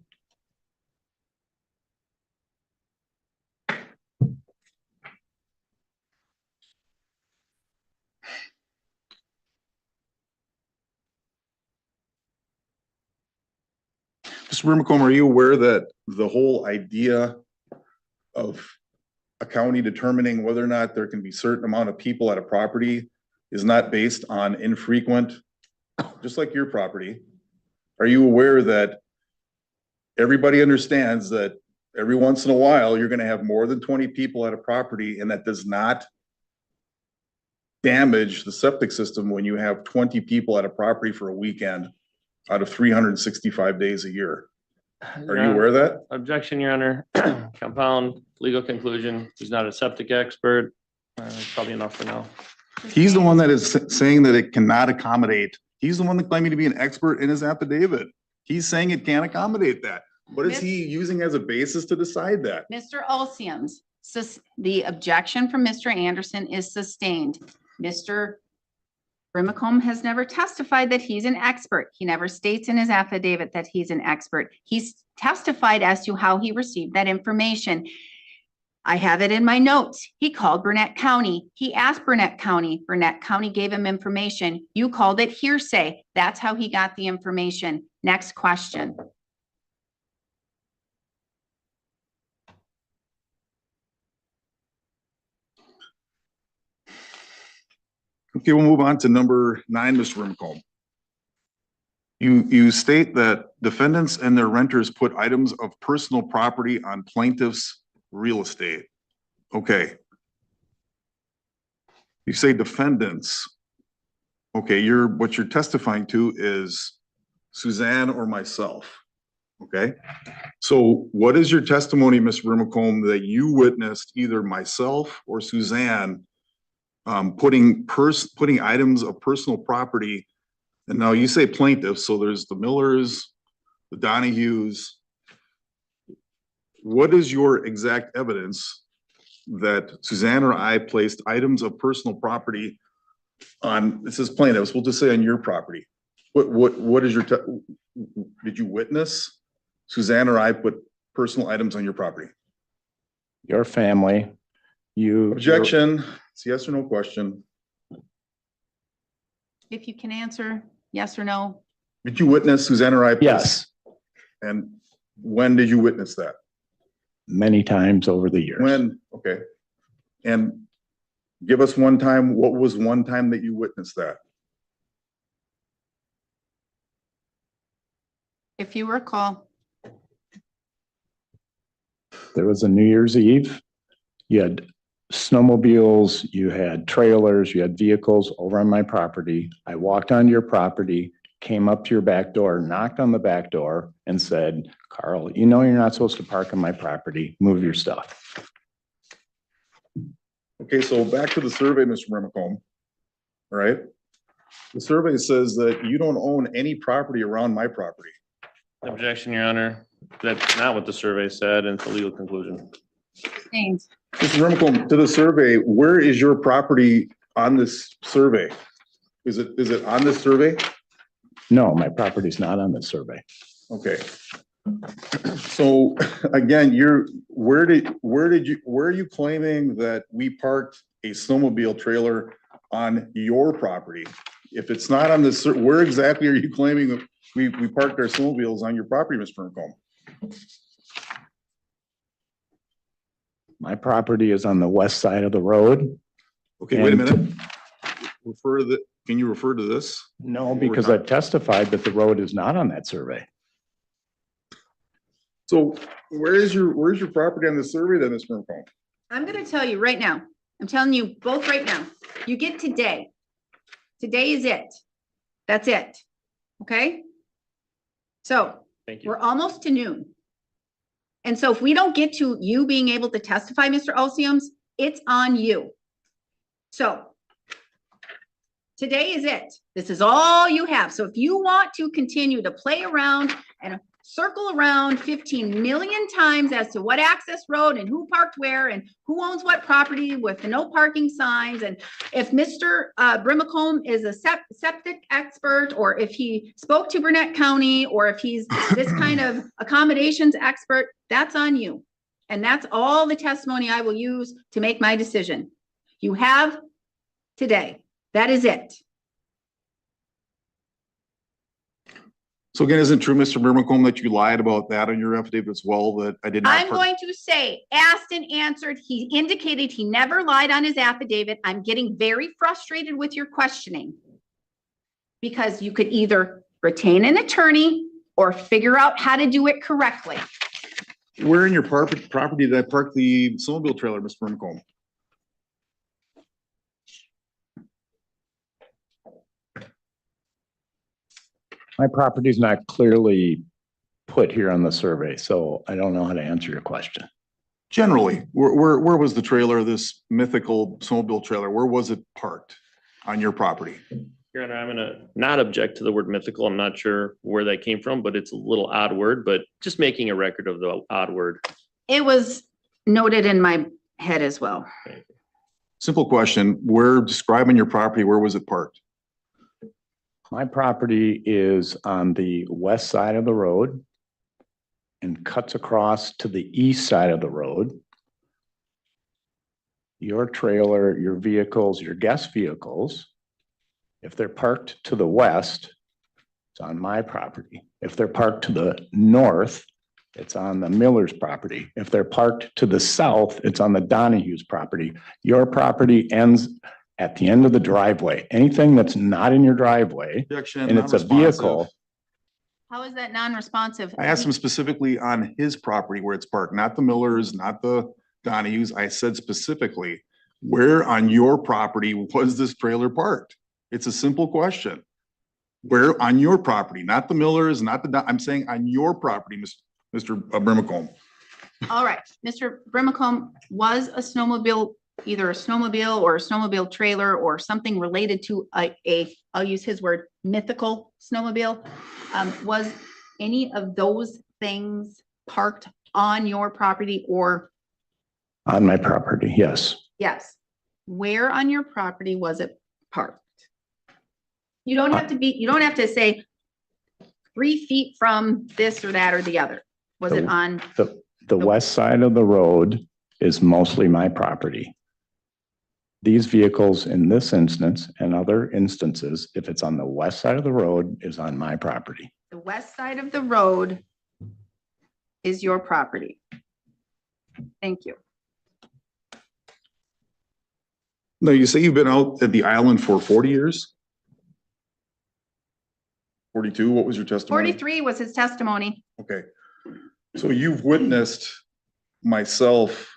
Brimacombe, are you aware that the whole idea of a county determining whether or not there can be certain amount of people at a property is not based on infrequent, just like your property? Are you aware that everybody understands that every once in a while, you're gonna have more than 20 people at a property, and that does not damage the septic system when you have 20 people at a property for a weekend out of 365 days a year? Are you aware of that? Objection, Your Honor. Compound legal conclusion. He's not a septic expert. Probably enough for now. He's the one that is saying that it cannot accommodate. He's the one that claiming to be an expert in his affidavit. He's saying it can't accommodate that. What is he using as a basis to decide that? Mr. Olsiams, the objection from Mr. Anderson is sustained. Mr. Brimacombe has never testified that he's an expert. He never states in his affidavit that he's an expert. He's testified as to how he received that information. I have it in my notes. He called Burnett County. He asked Burnett County. Burnett County gave him information. You called it hearsay. That's how he got the information. Next question. Okay, we'll move on to number 9, Mr. Brimacombe. You state that defendants and their renters put items of personal property on plaintiff's real estate. Okay. You say defendants. Okay, what you're testifying to is Suzanne or myself. Okay, so what is your testimony, Mr. Brimacombe, that you witnessed either myself or Suzanne putting items of personal property? And now you say plaintiffs, so there's the Millers, the Donahues. What is your exact evidence that Suzanne or I placed items of personal property on, this is plaintiffs, we'll just say on your property? What is your, did you witness Suzanne or I put personal items on your property? Your family, you. Objection, it's a yes or no question. If you can answer yes or no. Did you witness Suzanne or I? Yes, And when did you witness that? many times over the years. When, okay. And give us one time, what was one time that you witnessed that? If you recall. There was a New Year's Eve. You had snowmobiles, you had trailers, you had vehicles over on my property. I walked onto your property, came up to your back door, knocked on the back door and said, Carl, you know, you're not supposed to park on my property. Move your stuff. Okay, so back to the survey, Mr. Brimacombe. All right. The survey says that you don't own any property around my property. Objection, Your Honor. That's not what the survey said, and it's a legal conclusion. Sustained. Mr. Brimacombe, to the survey, where is your property on this survey? Is it on this survey? No, my property's not on this survey. Okay. So again, where are you claiming that we parked a snowmobile trailer on your property? If it's not on this, where exactly are you claiming that we parked our snowmobiles on your property, Mr. Brimacombe? My property is on the west side of the road. Okay, wait a And- minute. Can you refer to this? No, because I've testified that the road is not on that survey. So where's your property on the survey then, Mr. Brimacombe? I'm gonna tell you right now, I'm telling you both right now, you get today. Today is it. That's it. Okay? So Thank you. we're almost to noon. And so if we don't get to you being able to testify, Mr. Olsiams, it's on you. So today is it. This is all you have. So if you want to continue to play around and circle around 15 million times as to what access road and who parked where and who owns what property with the no parking signs, and if Mr. Brimacombe is a septic expert, or if he spoke to Burnett County, or if he's this kind of accommodations expert, that's on you. And that's all the testimony I will use to make my decision. You have today. That is it. So again, isn't it true, Mr. Brimacombe, that you lied about that on your affidavit as well, that I did not? I'm going to say, asked and answered, he indicated he never lied on his affidavit. I'm getting very frustrated with your questioning. Because you could either retain an attorney or figure out how to do it correctly. Where in your property did I park the snowmobile trailer, Mr. Brimacombe? My property is not clearly put here on the survey, so I don't know how to answer your question. Generally, where was the trailer, this mythical snowmobile trailer, where was it parked on your property? Your Honor, I'm gonna not object to the word mythical. I'm not sure where that came from, but it's a little odd word, but just making a record of the odd word. It was noted in my head as well. Simple question, describe on your property, where was it parked? My property is on the west side of the road and cuts across to the east side of the road. Your trailer, your vehicles, your guest vehicles, if they're parked to the west, it's on my property. If they're parked to the north, it's on the Miller's property. If they're parked to the south, it's on the Donahue's property. Your property ends at the end of the driveway. Anything that's not in your driveway, Objection, and it's a non-responsive. vehicle. How is that non-responsive? I asked him specifically on his property where it's parked, not the Millers, not the Donahue's. I said specifically, where on your property was this trailer parked? It's a simple question. Where on your property, not the Millers, not the, I'm saying on your property, Mr. Brimacombe. All right, Mr. Brimacombe was a snowmobile, either a snowmobile or a snowmobile trailer or something related to I'll use his word, mythical snowmobile. Was any of those things parked on your property or? On my property, yes. Yes. Where on your property was it parked? You don't have to say 3 feet from this or that or the other. Was it on? The west side of the road is mostly my property. These vehicles in this instance and other instances, if it's on the west side of the road, is on my property. The west side of the road is your property. Thank you. No, you say you've been out at the island for 40 years? 42, what was your testimony? 43 was his testimony. Okay, so you've witnessed myself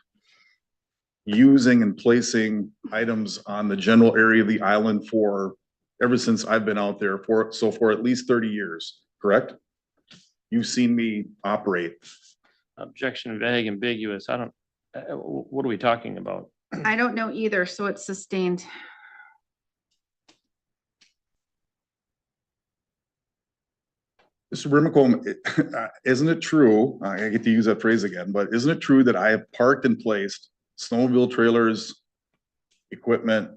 using and placing items on the general area of the island for ever since I've been out there for at least 30 years, correct? You've seen me operate. Objection vague, ambiguous. I don't, what are we talking about? I don't know either, so it's sustained. Mr. Brimacombe, isn't it true, I get to use that phrase again, but isn't it true that I have parked and placed snowmobile trailers, equipment,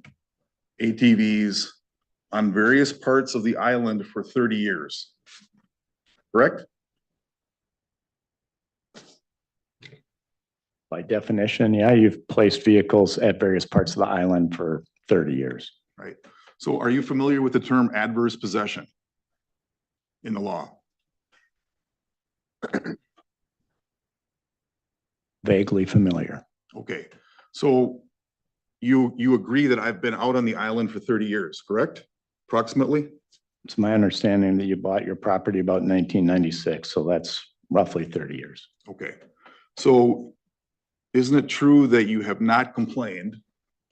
ATVs on various parts of the island for 30 years? Correct? By definition, yeah, you've placed vehicles at various parts of the island for 30 years. Right. So are you familiar with the term adverse possession in the law? Vaguely familiar. Okay, so you agree that I've been out on the island for 30 years, correct? Approximately? It's my understanding that you bought your property about 1996, so that's roughly 30 years. Okay, so isn't it true that you have not complained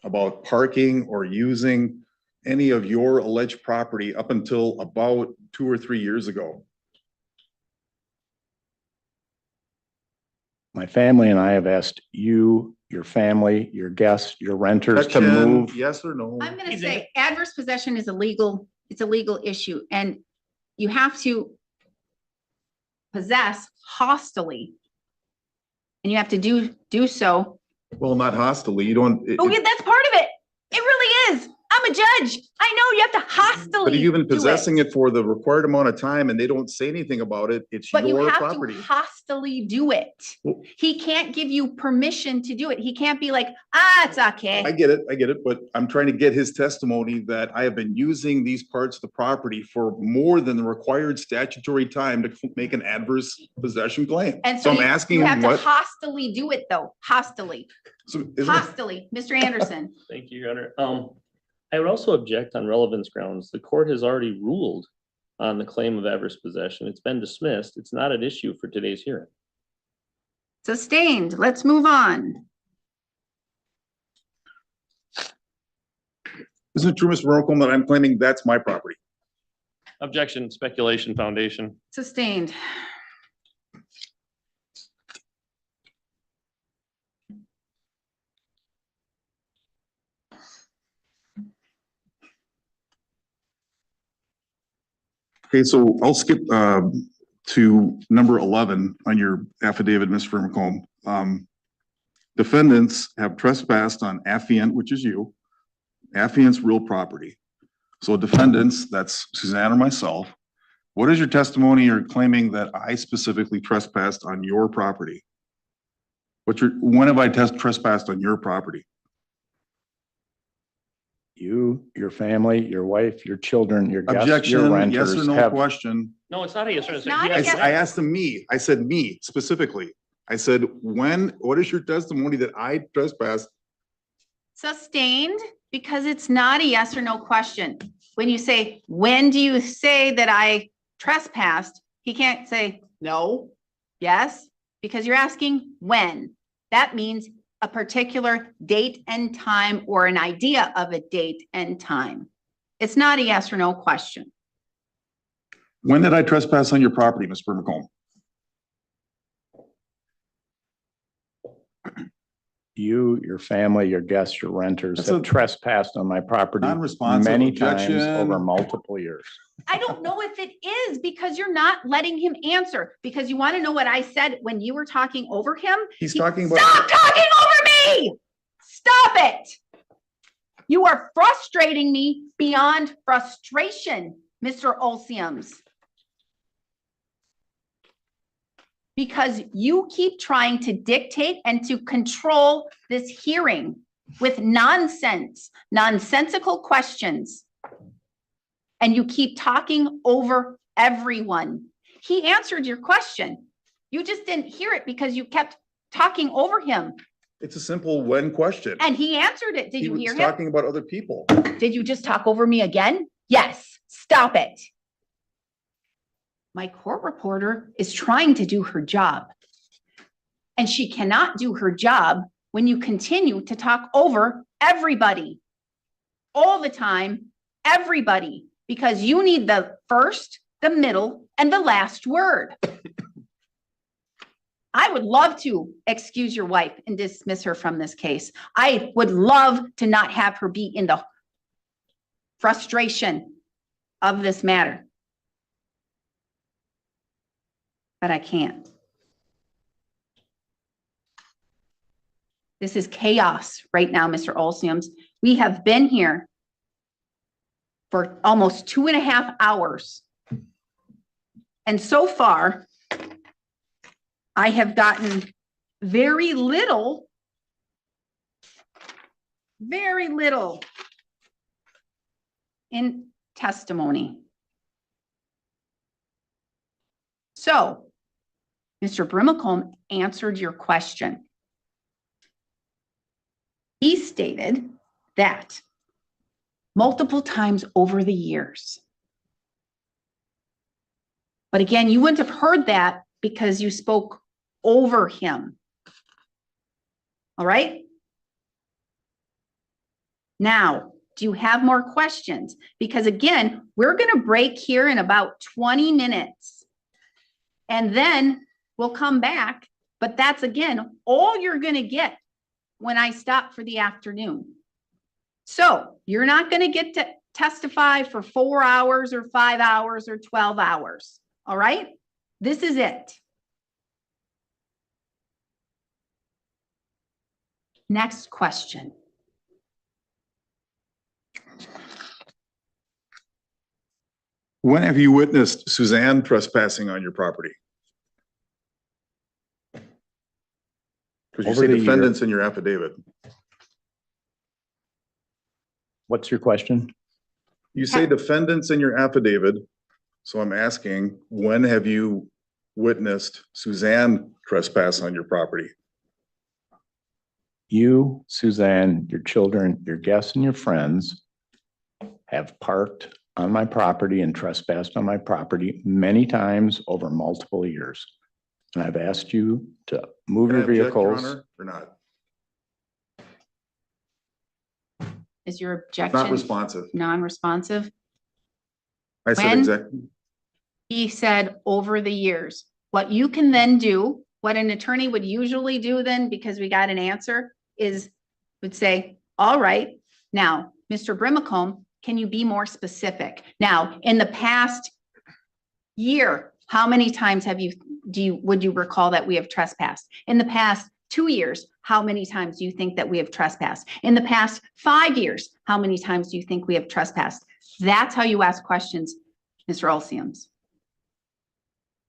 about parking or using any of your alleged property up until about 2 or 3 years ago? My family and I have asked you, your family, your guests, your renters to Objection, move. yes or no? I'm gonna say adverse possession is it's a legal issue and you have to possess hostilely. And you have to do so. Well, not hostily, you don't. Oh, yeah, that's part of it. It really is. I'm a judge. I know you have to hostily. But you've been do possessing it for the required amount of time and they don't say anything about it. It's But you your have property. to hostily do it. Well- He can't give you permission to do it. He can't be like, it's I okay. get it, but I'm trying to get his testimony that I have been using these parts of the property for more than the required statutory time to make an adverse possession claim. And So so I'm asking you have him to what, hostily do it though, hostily, so isn't it- hostily. Mr. Anderson, Thank you, Your Honor. I would also object on relevance grounds. The court has already ruled on the claim of adverse possession. It's been dismissed. It's not an issue for today's hearing. sustained. Let's move on. isn't it true, Mr. Morocco, that I'm claiming that's my property? Objection, speculation, foundation. Sustained. Okay, so I'll skip to number 11 on your affidavit, Mr. McComb. Defendants have trespassed on affiant, which is you, affiant's real property. So defendants, that's Suzanne or myself. What is your testimony you're claiming that I specifically trespassed on your property? When have I trespassed on your property? You, your family, your wife, your children, your guests, your Objection, yes or renters no have. question. No, it's not a yes or no. It's not a Yes. yes. I asked him me. I said me specifically. I said, what is your testimony that I trespassed? Sustained because it's not a yes or no question. When you say, when do you say that I trespassed? He can't say no, yes, because you're asking when. That means a particular date and time or an idea of a date and time. It's not a yes or no question. When did I trespass on your property, Mr. McComb? You, your family, your guests, your renters That's have a trespassed on my property non-responsive many times objection. over multiple years. I don't know if it is because you're not letting him answer, because you want to know what I said when you were talking over him? He's talking about. Stop talking over me! Stop it! You are frustrating me beyond frustration, Mr. Olsiums. Because you keep trying to dictate and to control this hearing with nonsense, nonsensical questions. And you keep talking over everyone. He answered your question. You just didn't hear it because you kept talking over him. It's a simple when question. And he answered it. Did He you was hear him? talking about other people. Did you just talk over me again? Yes, stop it. My court reporter is trying to do her job. And she cannot do her job when you continue to talk over everybody. All the time, everybody, because you need the first, the middle, and the last word. I would love to excuse your wife and dismiss her from this case. I would love to not have her be in the frustration of this matter. But I can't. This is chaos right now, Mr. Olsiums. We have been here for almost 2.5 hours. And so far, I have gotten very little in testimony. So, Mr. Brimacombe answered your question. He stated that multiple times over the years. But again, you wouldn't have heard that because you spoke over him. All right? Now, do you have more questions? Because again, we're going to break here in about 20 minutes. And then we'll come back. But that's again, all you're going to get when I stop for the afternoon. So you're not going to get to testify for 4 hours or 5 hours or 12 hours. All right? This is it. Next question. When have you witnessed Suzanne trespassing on your property? Because you Over say the year. defendants in your affidavit. What's your question? You say defendants in your affidavit, so I'm asking, when have you witnessed Suzanne trespass on your property? You, Suzanne, your children, your guests and your friends have parked on my property and trespassed on my property many times over multiple years. And I've asked you to move Can I your object, Your vehicles. Honor, or not? Is your Not objection responsive. non-responsive? I said When? exactly. He said over the years. What you can then do, what an attorney would usually do then, because we got an answer, is would say, all right, now, Mr. Brimacombe, can you be more specific? Now, in the past year, how many times would you recall that we have trespassed? In the past 2 years, how many times do you think that we have trespassed? In the past 5 years, how many times do you think we have trespassed? That's how you ask questions, Mr. Olseams.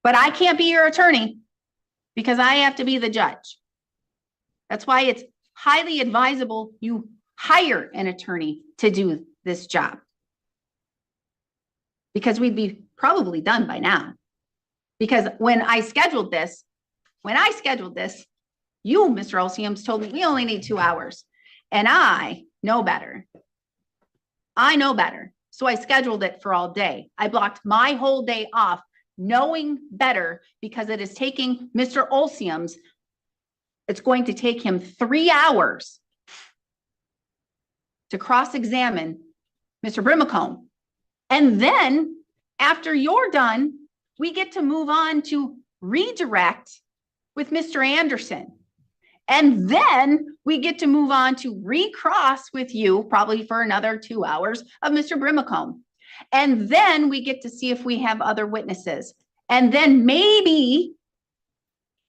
But I can't be your attorney because I have to be the judge. That's why it's highly advisable you hire an attorney to do this job. Because we'd be probably done by now. Because when I scheduled this, you, Mr. Olseams, told me we only need 2 hours. And I know better. I know better. So I scheduled it for all day. I blocked my whole day off knowing better because it is taking Mr. Olseams, it's going to take him 3 hours to cross-examine Mr. Brimacombe. And then after you're done, we get to move on to redirect with Mr. Anderson. And then we get to move on to recross with you probably for another 2 hours of Mr. Brimacombe. And then we get to see if we have other witnesses. And then maybe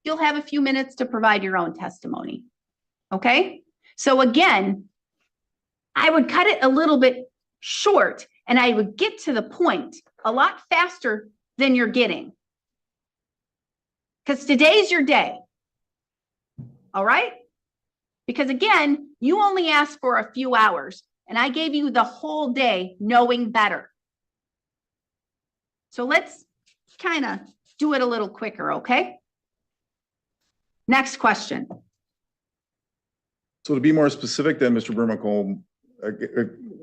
you'll have a few minutes to provide your own testimony. Okay? So again, I would cut it a little bit short and I would get to the point a lot faster than you're getting. Because today's your day. All right? Because again, you only asked for a few hours and I gave you the whole day knowing better. So let's kind of do it a little quicker, okay? Next question. So to be more specific then, Mr. Brimacombe,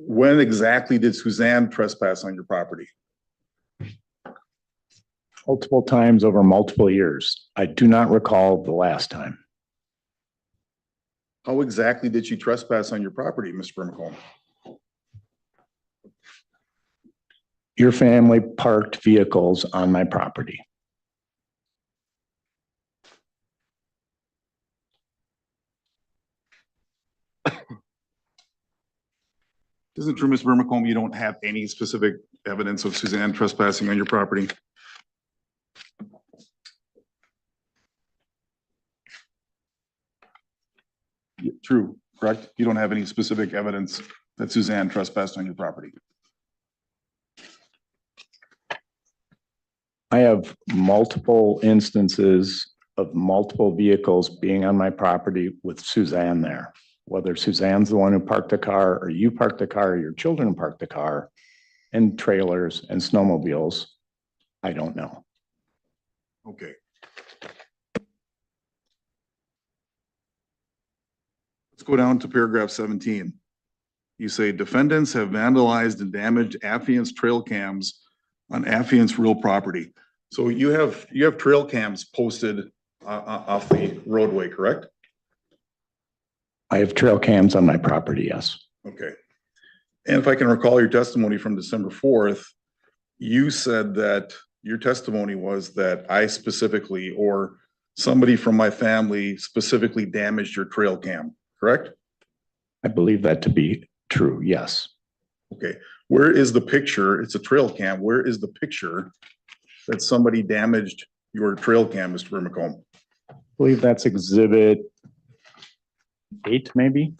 when exactly did Suzanne trespass on your property? Multiple times over multiple years. I do not recall the last time. How exactly did she trespass on your property, Mr. Brimacombe? Your family parked vehicles on my property. Isn't it true, Mr. Brimacombe, you don't have any specific evidence of Suzanne trespassing on your property? True, correct? You don't have any specific evidence that Suzanne trespassed on your property? I have multiple instances of multiple vehicles being on my property with Suzanne there. Whether Suzanne's the one who parked the car or you parked the car or your children parked the car, and trailers and snowmobiles, I don't know. Okay. Let's go down to paragraph 17. You say defendants have vandalized and damaged Affiant's trail cams on Affiant's real property. So you have trail cams posted off the roadway, correct? I have trail cams on my property, yes. Okay. And if I can recall your testimony from December 4th, you said that your testimony was that I specifically or somebody from my family specifically damaged your trail cam, correct? I believe that to be true, yes. Okay. Where is the picture? It's a trail cam. Where is the picture that somebody damaged your trail cam, Mr. Brimacombe? I believe that's exhibit 8, maybe.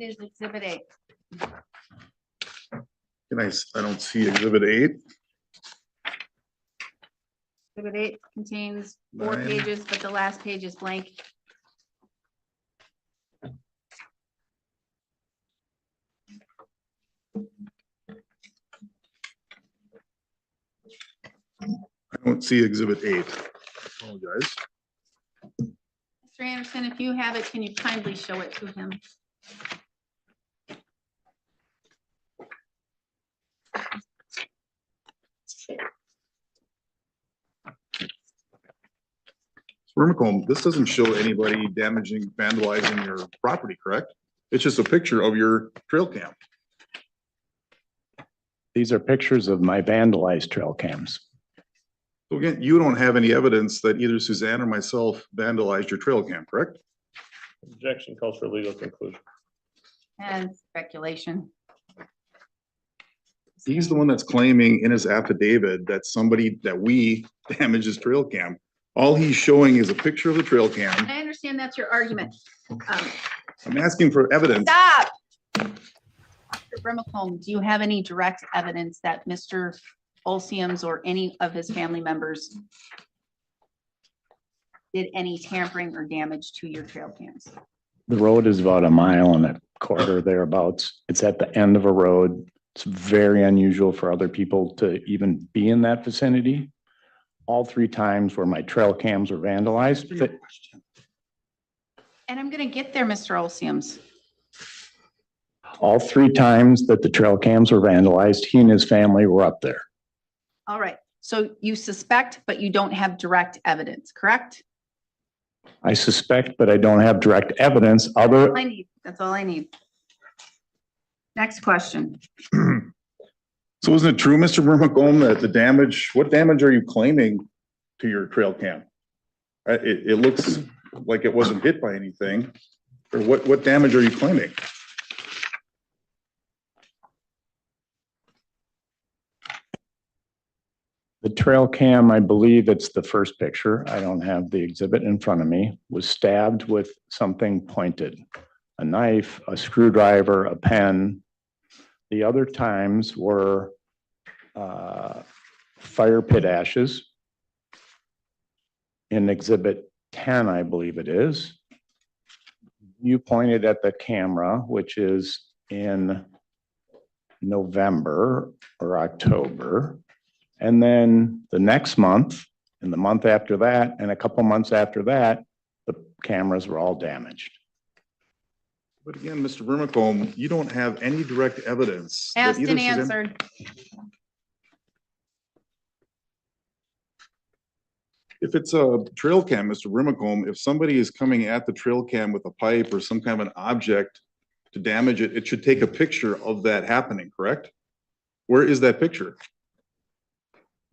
It is Exhibit A. I don't see exhibit 8. Exhibit 8 contains 4 Nine. pages, but the last page is blank. I don't see exhibit 8. Apologize. Mr. Anderson, if you have it, can you kindly show it to him? Vermicombe, this doesn't show anybody damaging, vandalizing your property, correct? It's just a picture of your trail cam. These are pictures of my vandalized trail cams. So again, you don't have any evidence that either Suzanne or myself vandalized your trail cam, correct? Objection calls for legal conclusion. And speculation. He's the one that's claiming in his affidavit that we damaged his trail cam. All he's showing is a picture of the trail cam. I understand that's your argument. I'm asking for evidence. Stop! Mr. Brimacombe, do you have any direct evidence that Mr. Olseams or any of his family members did any tampering or damage to your trail cams? The road is about 1.25 miles thereabouts. It's at the end of a road. It's very unusual for other people to even be in that vicinity. All 3 times where my trail cams were vandalized. And I'm gonna get there, Mr. Olseams. All 3 times that the trail cams were vandalized, he and his family were up there. All right, so you suspect, but you don't have direct evidence, correct? I suspect, but I don't have direct evidence other. All I need, that's all I need. Next question. So isn't it true, Mr. Vermicombe, that what damage are you claiming to your trail cam? It looks like it wasn't hit by anything. Or what damage are you claiming? The trail cam, I believe it's the first picture. I don't have the exhibit in front of me, was stabbed with something pointed. A knife, a screwdriver, a pen. The other times were fire pit ashes. In exhibit 10, I believe it is. You pointed at the camera, which is in November or October. And then the next month, and the month after that, and a couple months after that, the cameras were all damaged. But again, Mr. Vermicombe, you don't have any direct evidence. that Asked either and Suzanne- answered. If it's a trail cam, Mr. Vermicombe, if somebody is coming at the trail cam with a pipe or some kind of an object to damage it, it should take a picture of that happening, correct? Where is that picture?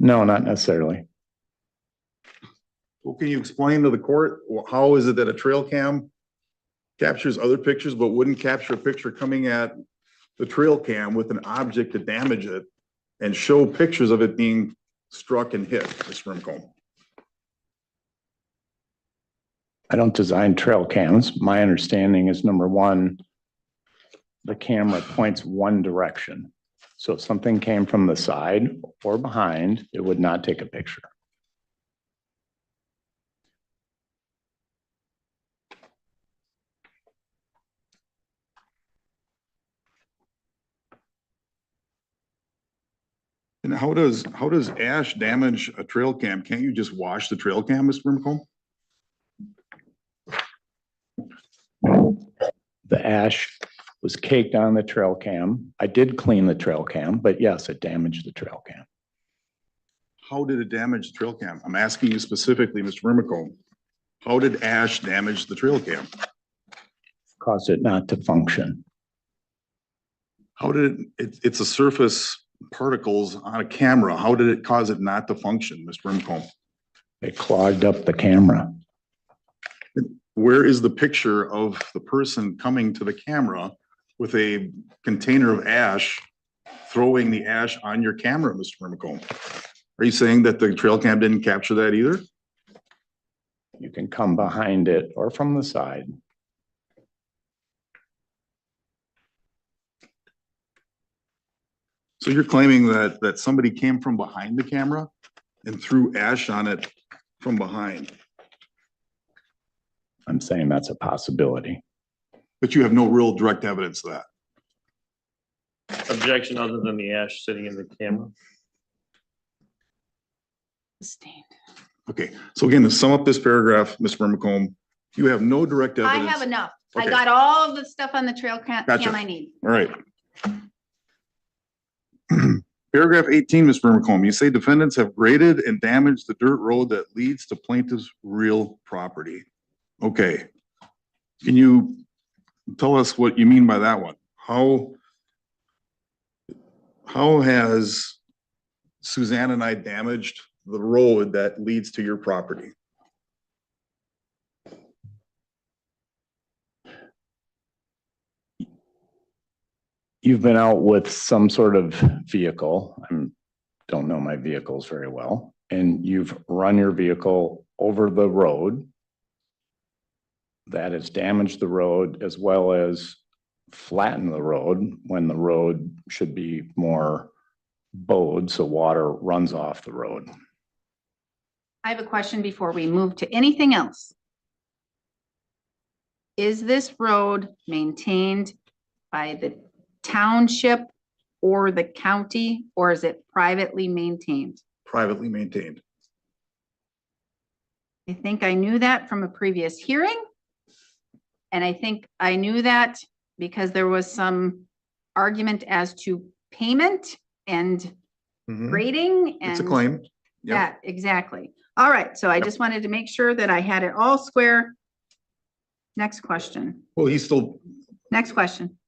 No, not necessarily. Well, can you explain to the court, how is it that a trail cam captures other pictures, but wouldn't capture a picture coming at the trail cam with an object to damage it and show pictures of it being struck and hit, Mr. Vermicombe? I don't design trail cams. My understanding is, number one, the camera points one direction. So if something came from the side or behind, it would not take a picture. And how does ash damage a trail cam? Can't you just wash the trail cam, Mr. Vermicombe? The ash was caked on the trail cam. I did clean the trail cam, but yes, it damaged the trail cam. How did it damage the trail cam? I'm asking you specifically, Mr. Vermicombe. How did ash damage the trail cam? Caused it not to function. How did it's a surface particles on a camera. How did it cause it not to function, Mr. Vermicombe? It clogged up the camera. Where is the picture of the person coming to the camera with a container of ash, throwing the ash on your camera, Mr. Vermicombe? Are you saying that the trail cam didn't capture that either? You can come behind it or from the side. So you're claiming that somebody came from behind the camera and threw ash on it from behind, I'm saying that's a possibility. but you have no real direct evidence of that. Objection other than the ash sitting in the camera. Sustained. Okay, so again, to sum up this paragraph, Mr. McComb, you have no direct I evidence. have enough. I Okay. got all of the stuff on the trail cam Gotcha. I need. All right. Paragraph 18, Mr. McComb, you say defendants have graded and damaged the dirt road that leads to plaintiff's real property. Okay. Can you tell us what you mean by that one? How has Suzanne and I damaged the road that leads to your property? You've been out with some sort of vehicle. I don't know my vehicles very well. And you've run your vehicle over the road. That has damaged the road as well as flattened the road when the road should be more bowed so water runs off the road. I have a question before we move to anything else. Is this road maintained by the township or the county, or is it privately maintained? Privately maintained. I think I knew that from a previous hearing. And I think I knew that because there was some argument as to payment and Mhm. grading and. It's a claim. Yep. That, exactly. All right, so I just wanted to make sure that I had it all square. Next question, Well, he's still, next question.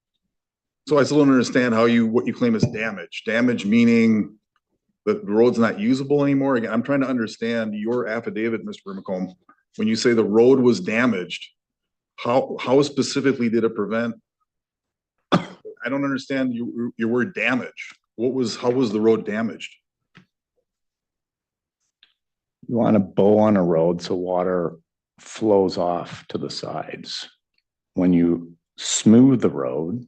so I still don't understand what you claim is damage. Damage meaning that the road's not usable anymore. Again, I'm trying to understand your affidavit, Mr. McComb. When you say the road was damaged, how specifically did it prevent? I don't understand your word damage. How was the road damaged? You want a bow on a road so water flows off to the sides. When you smooth the road,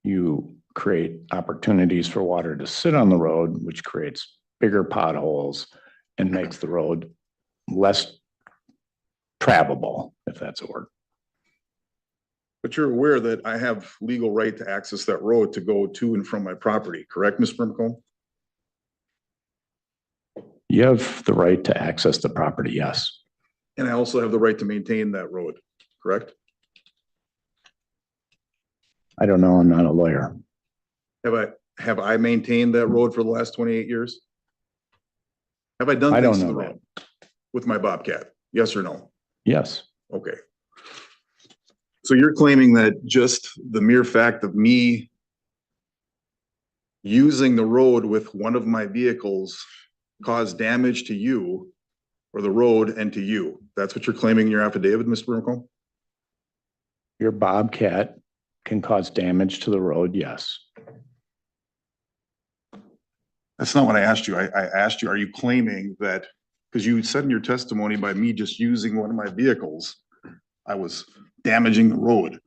you create opportunities for water to sit on the road, which creates bigger potholes and makes the road less travelable, if that's a word. But you're aware that I have legal right to access that road to go to and from my property, correct, Mr. McComb? You have the right to access the property, yes. And I also have the right to maintain that road, correct? I don't know, I'm not a lawyer. Have I maintained that road for the last 28 years? Have I done I things don't to the know road with my Bobcat? Yes or no? Yes, Okay. So you're claiming that just the mere fact of me using the road with one of my vehicles caused damage to you or the road and to you. That's what you're claiming in your affidavit, Mr. McComb? your Bobcat can cause damage to the road, yes. That's not what I asked you. I asked you, are you claiming that, because you said in your testimony by me just using one of my vehicles, I was damaging the road.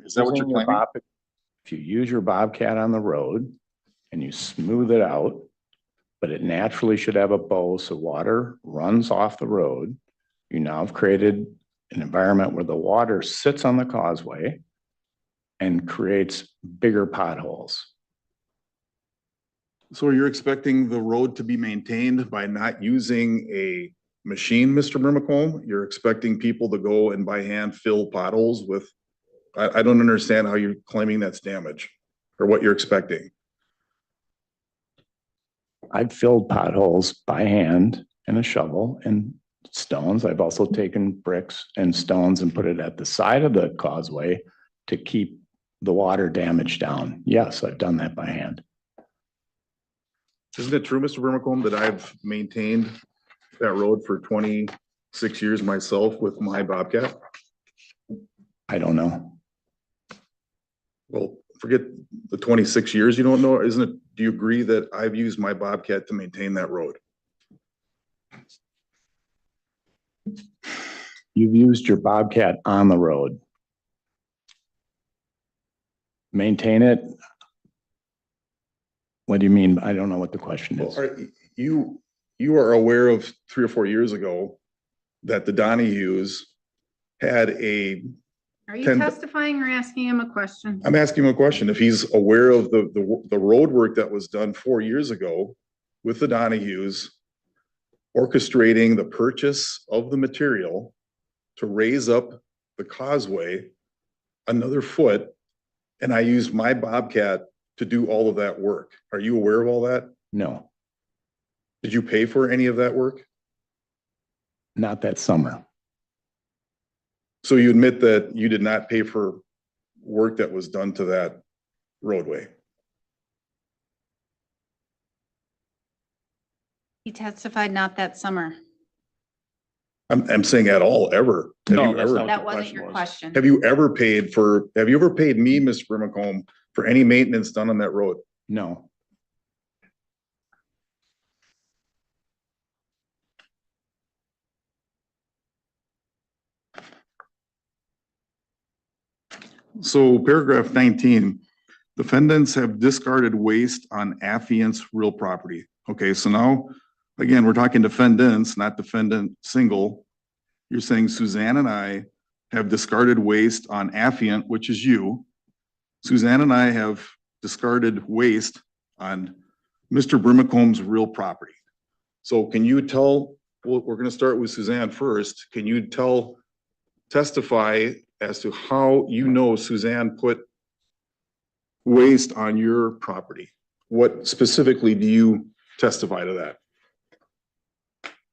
Is that what you're Using your claiming? If you use your Bobcat on the road and you smooth it out, but it naturally should have a bow so water runs off the road, you now have created an environment where the water sits on the causeway and creates bigger potholes. So you're expecting the road to be maintained by not using a machine, Mr. McComb? You're expecting people to go and by hand fill potholes with, I don't understand how you're claiming that's damage or what you're expecting. I've filled potholes by hand and a shovel and stones. I've also taken bricks and stones and put it at the side of the causeway to keep the water damage down. Yes, I've done that by hand. Isn't it true, Mr. Vermicombe, that I've maintained that road for 26 years myself with my Bobcat? I don't know. Well, forget the 26 years you don't know, isn't it? Do you agree that I've used my Bobcat to maintain that road? You've used your Bobcat on the road. Maintain it. What do you mean? I don't know what the question Well, is. you are aware of 3 or 4 years ago that the Donahues had Are you 10 testifying or asking him a question? I'm asking him a question. If he's aware of the road work that was done 4 years ago with the Donahues, orchestrating the purchase of the material to raise up the causeway another foot, and I used my Bobcat to do all of that work. Are you aware of all that? No, Did you pay for any of that work? not that summer. So you admit that you did not pay for work that was done to that roadway? He testified not that summer. I'm saying at all, ever. Have No, you that's ever- not- That what the wasn't your question question. Have you ever paid me, Mr. Brimacombe, for any maintenance done on that road? No, So paragraph 19, defendants have discarded waste on affiant's real property. Okay, so now, again, we're talking defendants, not defendant single. You're saying Suzanne and I have discarded waste on affiant, which is you. Suzanne and I have discarded waste on Mr. Brimacombe's real property. So can you tell, well, we're gonna start with Suzanne first. Can you testify as to how you know Suzanne put waste on your property? What specifically do you testify to that?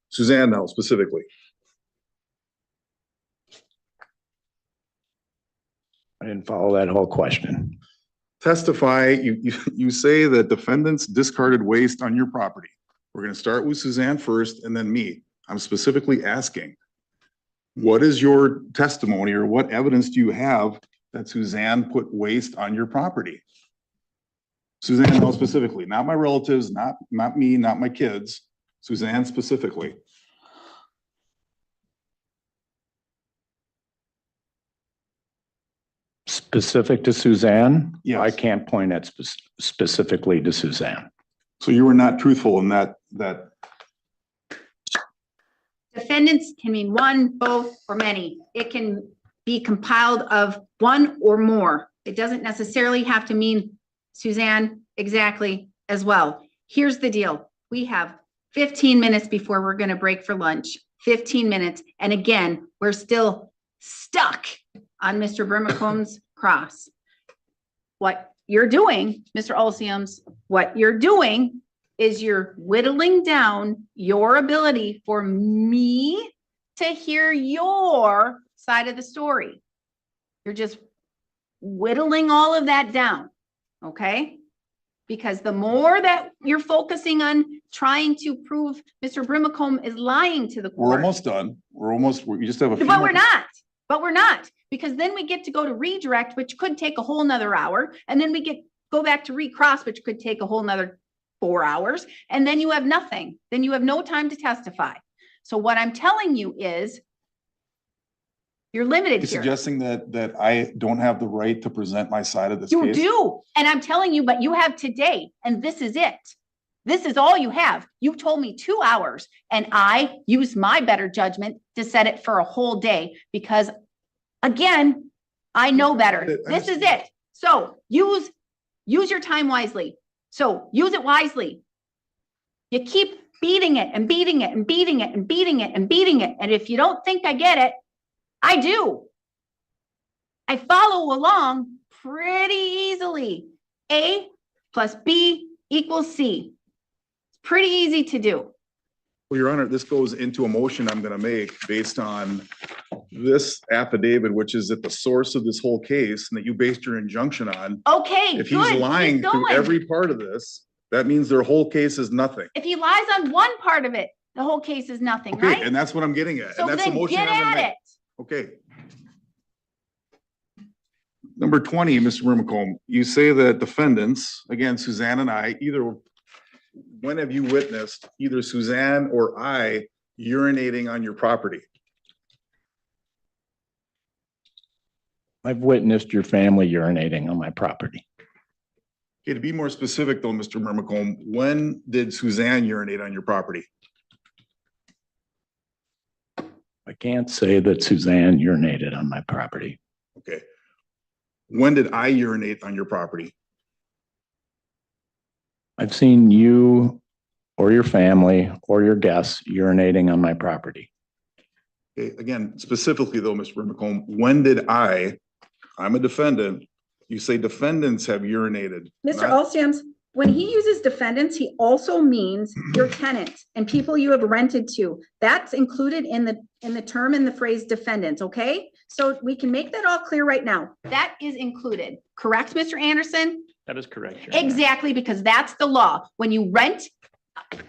Suzanne now specifically. I didn't follow that whole question. Testify, you say that defendants discarded waste on your property. We're gonna start with Suzanne first and then me. I'm specifically asking, what is your testimony or what evidence do you have that Suzanne put waste on your property? Suzanne, now specifically, not my relatives, not me, not my kids, Suzanne specifically. Specific to Suzanne? Yes. I can't point at specifically to Suzanne. So you were not truthful in that Defendants can mean one, both, or many. It can be compiled of one or more. It doesn't necessarily have to mean Suzanne exactly as well. Here's the deal. We have 15 minutes before we're going to break for lunch. 15 minutes. And again, we're still stuck on Mr. Brimacombe's cross. What you're doing, Mr. Olsiums, what you're doing is you're whittling down your ability for me to hear your side of the story. You're just whittling all of that down, okay? Because the more that you're focusing on trying to prove Mr. Brimacombe is lying to the court. we're almost done. We just have a few. But more- we're not, because then we get to go to redirect, which could take a whole nother hour. And then we go back to recross, which could take a whole nother 4 hours. And then you have nothing. Then you have no time to testify. So what I'm telling you is you're limited You're here. suggesting that I don't have the right to present my side of this You case? do. And I'm telling you, but you have today, and this is it. This is all you have. You told me 2 hours, and I used my better judgment to set it for a whole day because, again, I know better. This is it. So use your time wisely. So use it wisely. You keep beating it and beating it and beating it and beating it and beating it. And if you don't think I get it, I do. I follow along pretty easily. A plus B equals C. It's pretty easy to do. Well, Your Honor, this goes into a motion I'm gonna make based on this affidavit, which is at the source of this whole case and that you based your injunction on. Okay, If good. he's Keep lying through going. every part of this, that means their whole case is nothing. If he lies on one part of it, the whole case is nothing, Okay, right? and that's what I'm getting at. So And that's the then motion get I'm gonna at make. it. Okay. Number 20, Mr. Brimacombe, you say that defendants, again, Suzanne and I, when have you witnessed either Suzanne or I urinating on your property? I've witnessed your family urinating on my property. Okay, to be more specific though, Mr. Mermacombe, when did Suzanne urinate on your property? I can't say that Suzanne urinated on my property. Okay. When did I urinate on your property? I've seen you or your family or your guests urinating on my property. Okay, again, specifically though, Mr. Mermacombe, when did I'm a defendant, you say defendants have urinated. Mr. not- Alstams, when he uses defendants, he also means your tenant and people you have rented to. That's included in the term in the phrase defendants, okay? So we can make that all clear right now. That is included, correct, Mr. Anderson? That is correct. Your Honor. Exactly, because that's the law. When you rent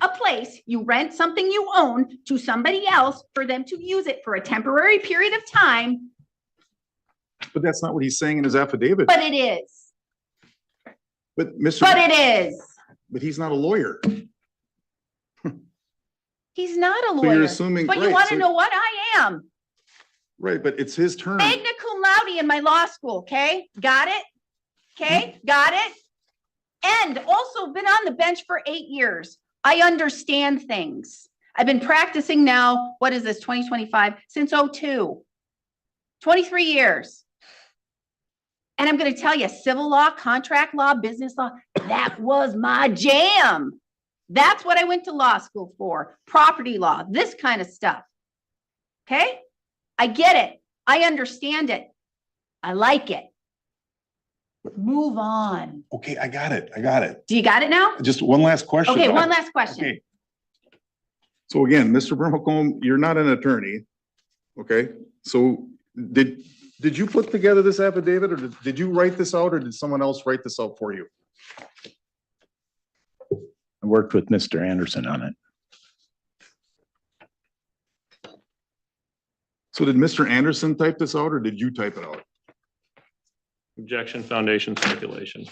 a place, you rent something you own to somebody else for them to use it for a temporary period of time, But that's not what he's saying in his affidavit. but it is. But Mr. But it is. But he's not a lawyer. He's not a So you're lawyer. assuming. But you right, want to so- know what I am? Right, but it's his term. Magna cum laude in my law school, okay? Got it? Okay, got it? And also been on the bench for 8 years. I understand things. I've been practicing now, what is this, 2025, since 02. 23 years. And I'm gonna tell you, civil law, contract law, business law, that was my jam. That's what I went to law school for, property law, this kind of stuff. Okay? I get it. I understand it. I like it. Move on. Okay, I got it. I got it. Do you got it now? Just one last question. Okay, one last question. Okay. So again, Mr. Mermacombe, you're not an attorney. Okay, so did you put together this affidavit or did you write this out or did someone else write this out for you? I worked with Mr. Anderson on it. So did Mr. Anderson type this out or did you type it out? Objection, foundation, speculation.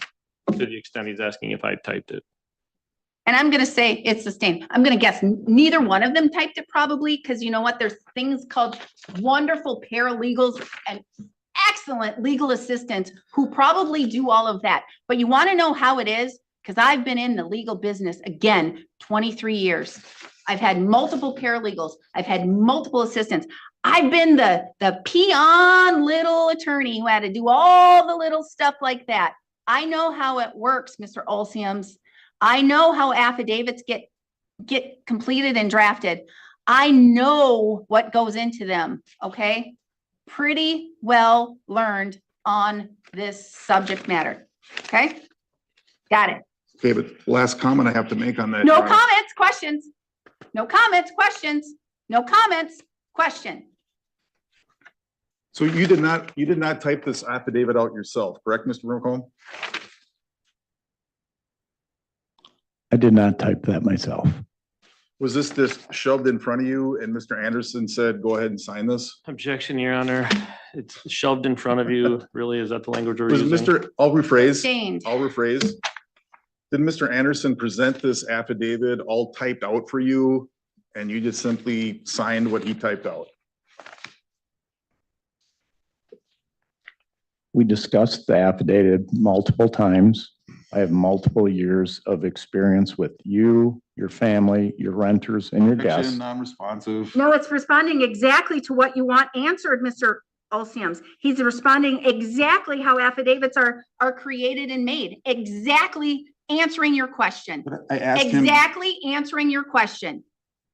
To the extent he's asking if I typed it. And I'm gonna say it's sustained. I'm gonna guess neither one of them typed it probably, because you know what? There's things called wonderful paralegals and excellent legal assistants who probably do all of that. But you want to know how it is? Because I've been in the legal business, again, 23 years. I've had multiple paralegals. I've had multiple assistants. I've been the peon little attorney who had to do all the little stuff like that. I know how it works, Mr. Olsiams. I know how affidavits get completed and drafted. I know what goes into them, okay? Pretty well learned on this subject matter, okay? Got it. Okay, but last comment I have to make on that. No Your Honor. comments, questions. No comments, questions. No comments, question. So you did not type this affidavit out yourself, correct, Mr. Mermacombe? I did not type that myself. Was this shoved in front of you and Mr. Anderson said, go ahead and sign this? Objection, Your Honor. It's shoved in front of you. Really, is that the language we're Was using? I'll rephrase. Sustained. I'll rephrase. Did Mr. Anderson present this affidavit all typed out for you and you just simply signed what he typed out? We discussed the affidavit multiple times. I have multiple years of experience with you, your family, your renters, and your guests. Non-responsive. No, it's responding exactly to what you want answered, Mr. Olsiams. He's responding exactly how affidavits are created and made, exactly answering your question. But I asked him, Exactly answering your question,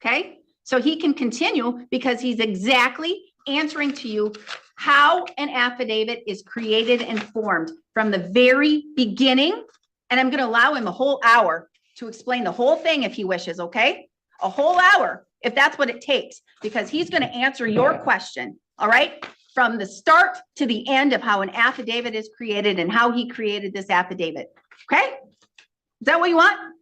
okay? So he can continue because he's exactly answering to you how an affidavit is created and formed from the very beginning. And I'm gonna allow him a whole hour to explain the whole thing if he wishes, okay? A whole hour, if that's what it takes, because he's gonna answer your question, all right? From the start to the end of how an affidavit is created and how he created this affidavit, okay? Is that what you want?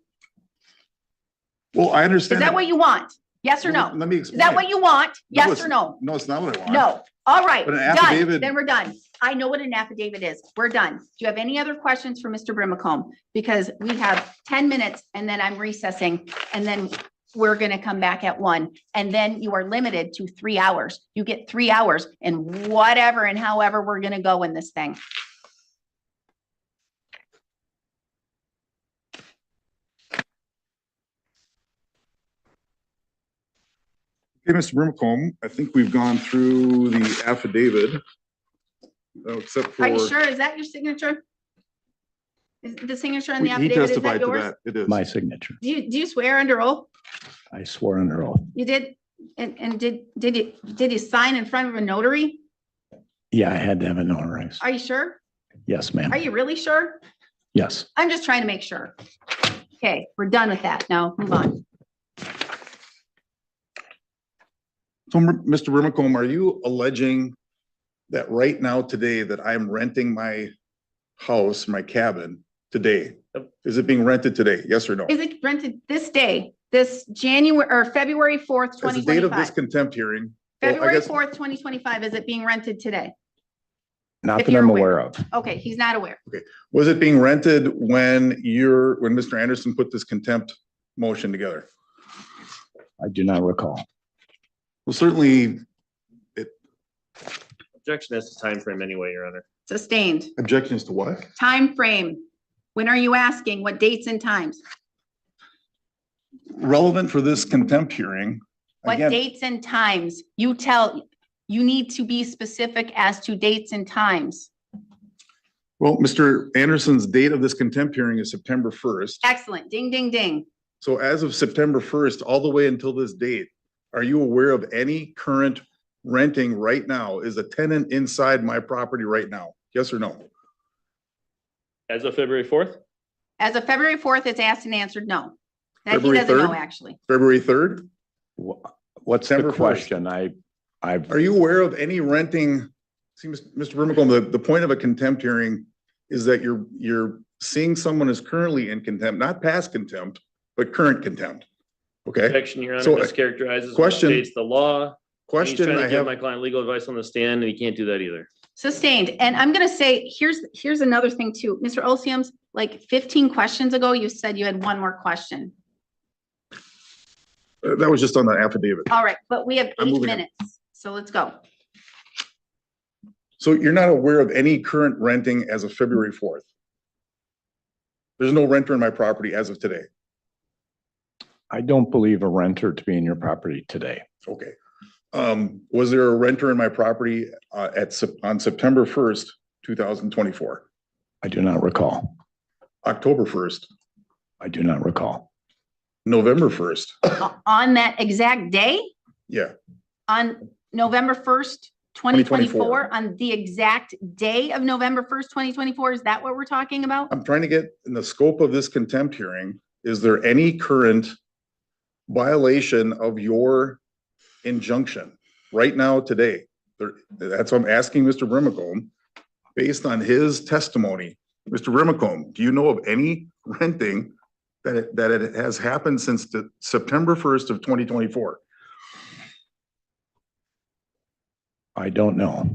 well, I Is understand. that what you want? Yes or no? Let me Is explain. that what you want? No, Yes it's- or no? No, it's not what I want. No. All right, But an done. affidavit- Then we're done. I know what an affidavit is. We're done. Do you have any other questions for Mr. Brimacombe? Because we have 10 minutes and then I'm recessing and then we're gonna come back at 1. And then you are limited to 3 hours. You get 3 hours and whatever and however we're gonna go in this thing. Okay, Mr. Brimacombe, I think we've gone through the affidavit. Except for. Are you sure? Is that your signature? Is the signature on the He affidavit, is that testified to yours? that. It is. My signature. Do you swear under oath? I swore under oath. You did? And did you sign in front of a notary? Yeah, I had to have it notarized. Are you sure? Yes, ma'am. Are you really sure? Yes. I'm just trying to make sure. Okay, we're done with that. Now, move on. So, Mr. Brimacombe, are you alleging that right now today that I'm renting my house, my cabin today? Is it being rented today? Yes or no? Is it rented this day, this January or February 4th, As the date of this 2025? contempt hearing. well, I February guess- 4th, 2025, is it being rented today? Not If that you're I'm aware. aware of. Okay, he's not aware. Was it being rented when Mr. Anderson put this contempt motion together? I do not recall. Well, certainly, Objection as to time frame anyway, Your Honor. Sustained. objections to what? Time frame. When are you asking? What dates and times? Relevant for this contempt hearing. What Again, dates and times? You need to be specific as to dates and times. well, Mr. Anderson's date of this contempt hearing is September 1st. Excellent. Ding, ding, ding. So as of September 1st, all the way until this date, are you aware of any current renting right now? Is a tenant inside my property right now? Yes or no? As of February 4th? As of February 4th, it's asked and answered no. That he February doesn't know, 3rd? actually. February 3rd? What's the December 1st. question? Are you aware of any renting? See, Mr. Brimacombe, the point of a contempt hearing is that you're seeing someone is currently in contempt, not past contempt, but current contempt. Okay? Objection, Your Honor, So, mischaracterizes what question- states the law. He's Question trying I to give have, my client legal advice on the stand, and he can't do that either. Sustained. And I'm gonna say, here's another thing too. Mr. Olsiums, like 15 questions ago, you said you had one more question. that was just on the affidavit. All right, but we have I'm 8 moving on. minutes, so let's go. So you're not aware of any current renting as of February 4th? There's no renter in my property as of today? I don't believe a renter to be in your property today. Okay. Was there a renter in my property on September 1st, 2024? I do not recall. October 1st, I do not recall. November 1st? On that exact day, Yeah, on November 1st, 2024, on the exact day of November 1st, 2024, is that what we're talking about? I'm trying to get in the scope of this contempt hearing, is there any current violation of your injunction right now today? That's what I'm asking Mr. Brimacombe, based on his testimony. Mr. Brimacombe, do you know of any renting that it has happened since the September 1st of 2024? I don't know.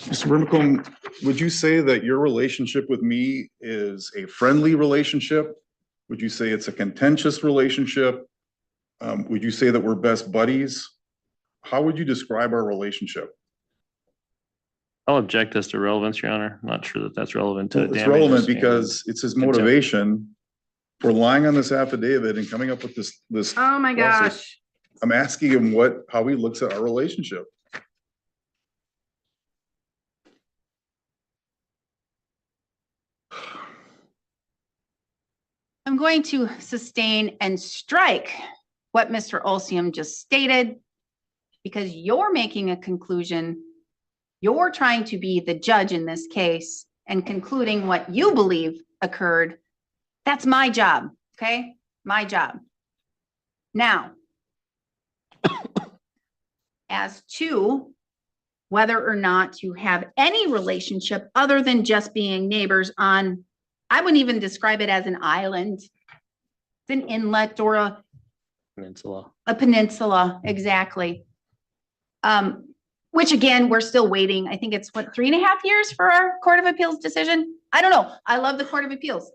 Mr. Brimacombe, would you say that your relationship with me is a friendly relationship? Would you say it's a contentious relationship? Would you say that we're best buddies? How would you describe our relationship? I'll object as to relevance, Your Honor. I'm not sure that that's relevant to It's damages relevant and- because it's his contempt. motivation for lying on this affidavit and coming up with this. Oh my gosh. I'm asking him how he looks at our relationship. I'm going to sustain and strike what Mr. Olsium just stated, because you're making a conclusion. You're trying to be the judge in this case and concluding what you believe occurred. That's my job, okay? My job. Now, as to whether or not you have any relationship other than just being neighbors on, I wouldn't even describe it as an island. It's an inlet or a peninsula, exactly. Which again, we're still waiting. I think it's what, 3.5 years for our Court of Appeals decision? I don't know. I love the Court of Appeals.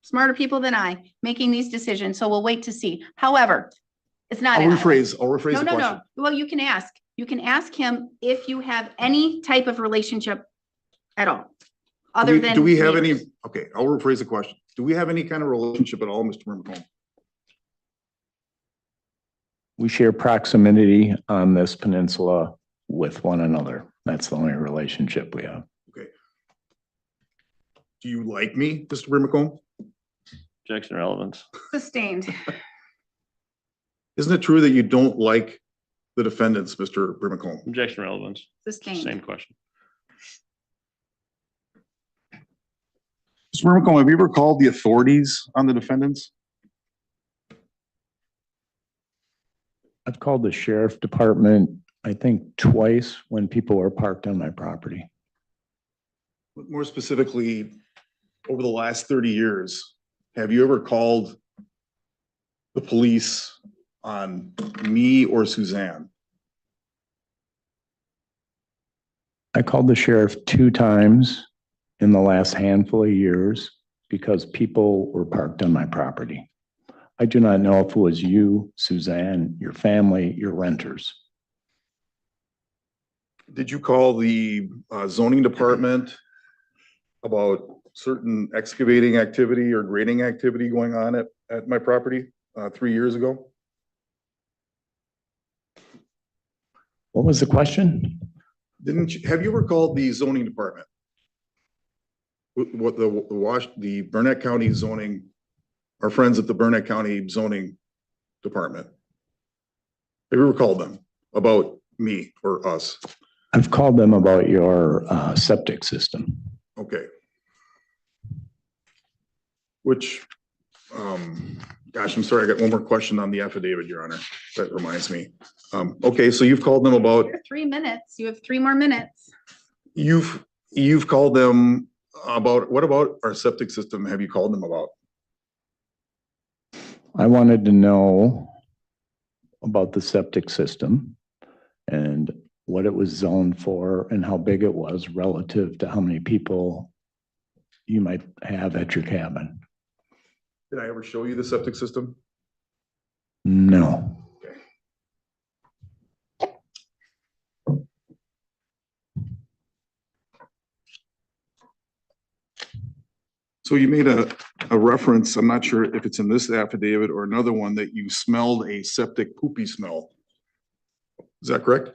smarter people than I making these decisions, so we'll wait to see. However, it's not. I'll adequate. rephrase No, the no, question. no. Well, you can ask. You can ask him if you have any type of relationship at all, other than. Do we have any, neighbors. okay, I'll rephrase the question. Do we have any kind of relationship at all, Mr. Brimacombe? We share proximity on this peninsula with one another. That's the only relationship we have. Do you like me, Mr. Brimacombe? Objection relevance. Sustained. Isn't it true that you don't like the defendants, Mr. Brimacombe? Objection relevance. Sustained. Same question. Mr. Brimacombe, have you ever called the authorities on the defendants? I've called the sheriff department, I think twice when people were parked on my property. More specifically, over the last 30 years, have you ever called the police on me or Suzanne? I called the sheriff 2 times in the last handful of years because people were parked on my property. I do not know if it was you, Suzanne, your family, your renters. Did you call the zoning department about certain excavating activity or grading activity going on at my property 3 years ago? What was the question? Have you ever called the zoning department? What the Burnett County zoning, our friends at the Burnett County zoning department? Have you ever called them about me or us? I've called them about your septic system. Okay. Which, gosh, I'm sorry, I got one more question on the affidavit, Your Honor. That reminds me. Okay, so you've called them about, You're 3 minutes. You have 3 more minutes. you've called them about, what about our septic system have you called them about? I wanted to know about the septic system and what it was zoned for and how big it was relative to how many people you might have at your cabin. Did I ever show you the septic system? No. So you made a reference, I'm not sure if it's in this affidavit or another one, that you smelled a septic poopy smell. Is that correct?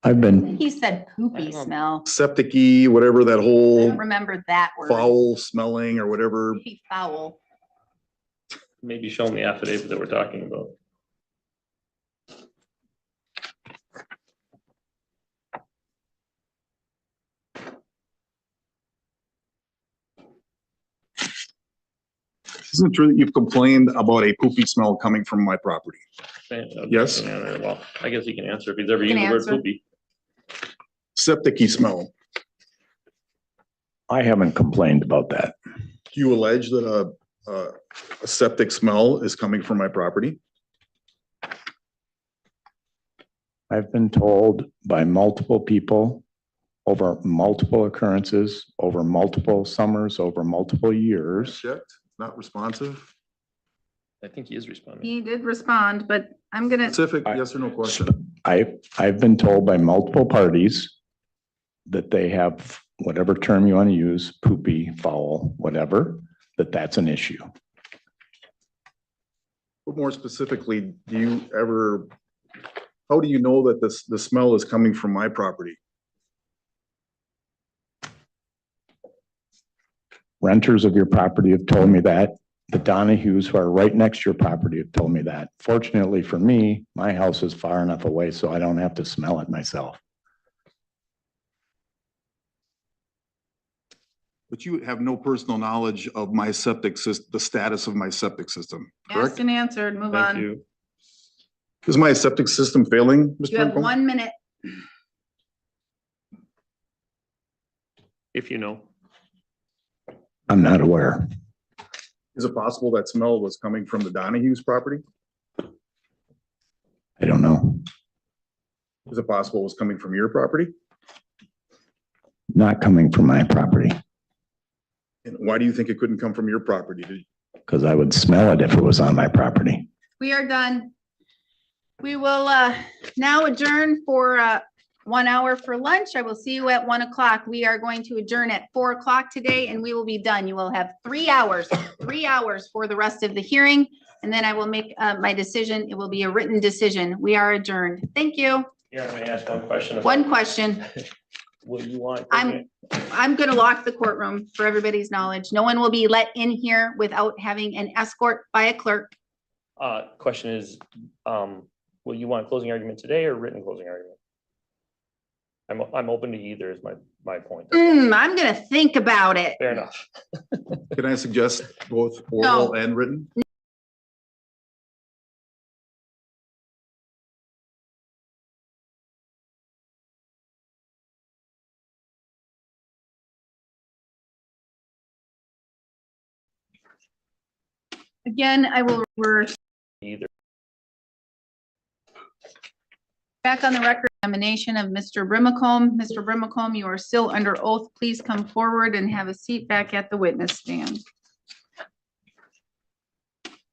I've been, He said poopy smell. Septic-y, whatever that I whole don't remember that word. foul smelling or whatever. Poopy foul. Maybe show them the affidavit that we're talking about. Isn't it true that you've complained about a poopy smell coming from my property? Yes. Well, I guess he can answer if he's ever He used can the word answer. poopy. Septic-y smell. I haven't complained about that. Do you allege that a septic smell is coming from my property? I've been told by multiple people over multiple occurrences, over multiple summers, over multiple years. Checked, not responsive. I think he is responding. He did respond, but I'm gonna, Specific, yes or no question. I've been told by multiple parties that they have whatever term you want to use, poopy, foul, whatever, that's an issue. But more specifically, how do you know that the smell is coming from my property? Renters of your property have told me that. The Donahues who are right next to your property have told me that. Fortunately for me, my house is far enough away so I don't have to smell it myself. But you have no personal knowledge of my septic system, the status of my septic system, correct? asked and answered, move Thank on. you. Is my septic system failing, Mr. You have Rincon? 1 minute. If you know. I'm not aware. Is it possible that smell was coming from the Donahue's property? I don't know. Is it possible it was coming from your property? Not coming from my property. And why do you think it couldn't come from your property? Because I would smell it if it was on my property. We are done. We will now adjourn for 1 hour for lunch. I will see you at 1 o'clock. We are going to adjourn at 4 o'clock today and we will be done. You will have 3 hours for the rest of the hearing. And then I will make my decision. It will be a written decision. We are adjourned. Thank you. Yeah, I'm gonna ask one question. One question. What you want? I'm gonna lock the courtroom for everybody's knowledge. No one will be let in here without having an escort by a clerk. Question is, will you want closing argument today or written closing argument? I'm open to either is my point. I'm gonna think about it. Fair enough. Can I suggest both No. oral and written? Again, I will reverse Either. back on the record examination of Mr. Brimacombe. Mr. Brimacombe, you are still under oath. Please come forward and have a seat back at the witness stand.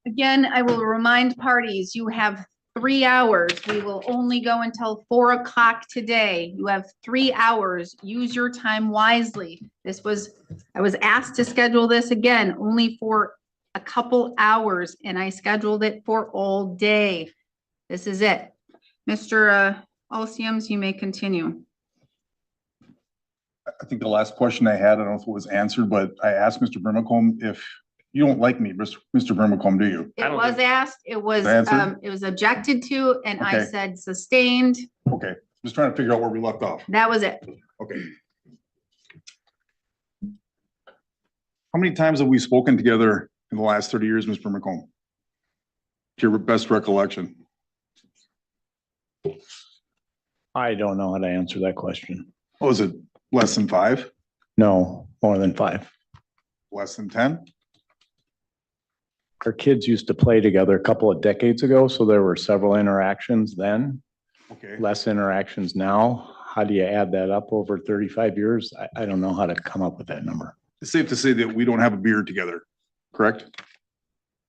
Again, I will remind parties, you have 3 hours. We will only go until 4 o'clock today. You have 3 hours. Use your time wisely. I was asked to schedule this again, only for a couple hours, and I scheduled it for all day. This is it. Mr. Olsiums, you may continue. I think the last question I had, I don't know if it was answered, but I asked Mr. Brimacombe if you don't like me, Mr. Brimacombe, do you? It don't was think- asked, it was Answered? objected to, and I Okay. said sustained. Okay, just trying to figure out where we left off. That was it. Okay. How many times have we spoken together in the last 30 years, Mr. Brimacombe? To your best recollection? I don't know how to answer that question. Oh, is it less than 5? No, more than 5. Less than 10? Our kids used to play together a couple of decades ago, so there were several interactions then, Okay. less interactions now. How do you add that up over 35 years? I don't know how to come up with that number. It's safe to say that we don't have a beer together, correct?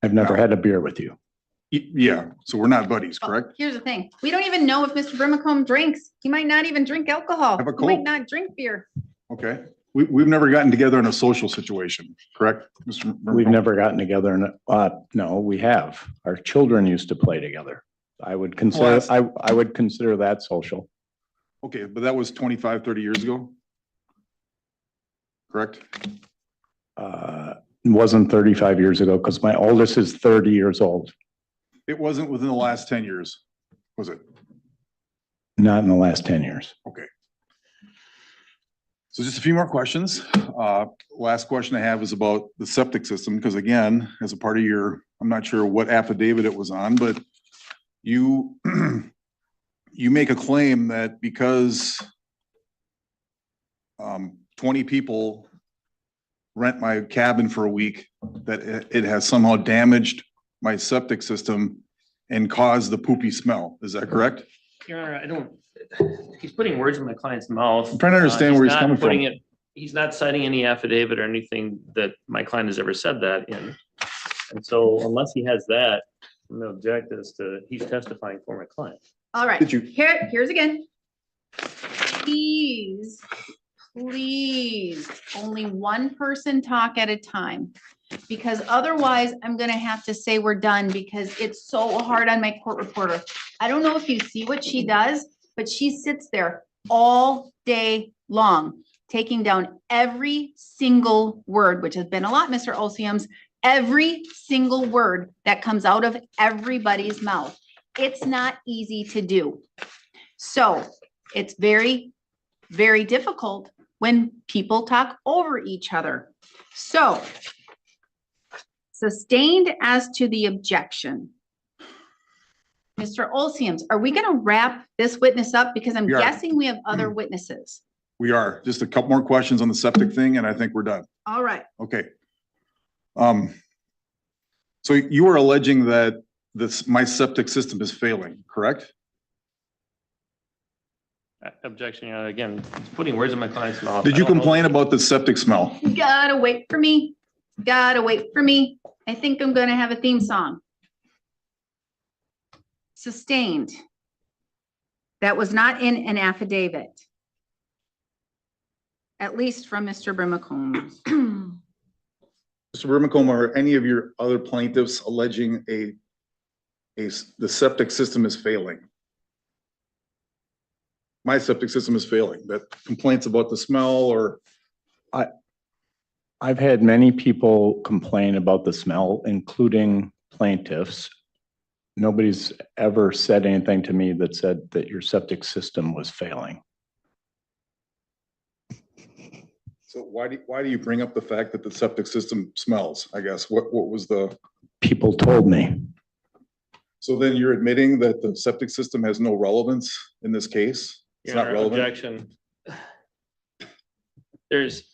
I've never No. had a beer with you. Yeah, so we're not buddies, Oh, correct? Here's the thing. We don't even know if Mr. Brimacombe drinks. He might not even drink alcohol. Have a He might Coke. not drink beer. Okay. We've never gotten together in a social situation, correct? Mr. We've Brimacombe? never gotten together and, no, we have. Our children used to play together. I would consider, I would consider that social. Okay, but that was 25, 30 years ago? Correct? It wasn't 35 years ago because my oldest is 30 years old, It wasn't within the last 10 years, was it? not in the last 10 years. Okay. So just a few more questions. Last question I have is about the septic system, because again, as a part of your, I'm not sure what affidavit it was on, but you, you make a claim that because 20 people rent my cabin for a week, that it has somehow damaged my septic system and caused the poopy smell. Is that correct? Your Honor, he's putting words in my client's mouth. I'm trying to understand where he's not coming from. putting it- He's not citing any affidavit or anything that my client has ever said that in. And so unless he has that, I'm gonna object as to he's testifying for my client. All right, Did you- here's again. Please, only one person talk at a time. Because otherwise, I'm gonna have to say we're done because it's so hard on my court reporter. I don't know if you see what she does, but she sits there all day long, taking down every single word, which has been a lot, Mr. Olsiums, every single word that comes out of everybody's mouth. It's not easy to do. So it's very, very difficult when people talk over each other. So sustained as to the objection. Mr. Olsiums, are we gonna wrap this witness up? Because I'm We are. guessing we have other witnesses. We are. Just a couple more questions on the septic thing, and I think we're done. All right. Okay. So you are alleging that my septic system is failing, correct? Objection, again, it's putting words in my client's mouth. Did I you don't know. complain about the septic smell? You gotta wait for me. Gotta wait for me. I think I'm gonna have a theme song. Sustained. That was not in an affidavit. At least from Mr. Brimacombe. Mr. Brimacombe, are any of your other plaintiffs alleging the septic system is failing? My septic system is failing, but complaints about the smell or? I've had many people complain about the smell, including plaintiffs. Nobody's ever said anything to me that said that your septic system was failing. So why do you bring up the fact that the septic system smells? I guess, what was the? People told me. So then you're admitting that the septic system has no relevance in this case? It's Your not Honor, relevant? objection. There's,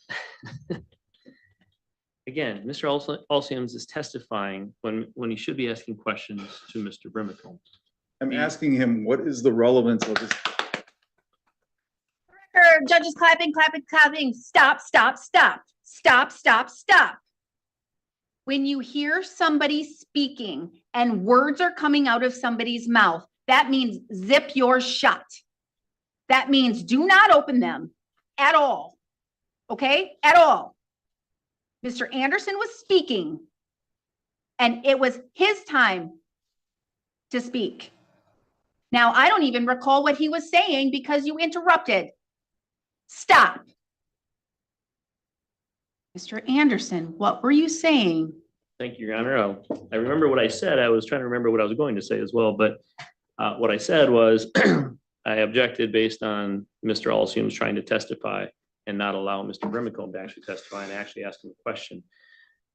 again, Mr. Alciums is testifying when he should be asking questions to Mr. Brimacombe. I'm asking him, what is the relevance of this? Judges clapping, clapping, clapping. Stop, stop, stop. Stop, stop, stop. When you hear somebody speaking and words are coming out of somebody's mouth, that means zip yours shut. That means do not open them at all. Okay? At all. Mr. Anderson was speaking and it was his time to speak. Now, I don't even recall what he was saying because you interrupted. Stop. Mr. Anderson, what were you saying? Thank you, Your Honor. I remember what I said. I was trying to remember what I was going to say as well, but what I said was I objected based on Mr. Alciums trying to testify and not allow Mr. Brimacombe to actually testify and actually ask him a question.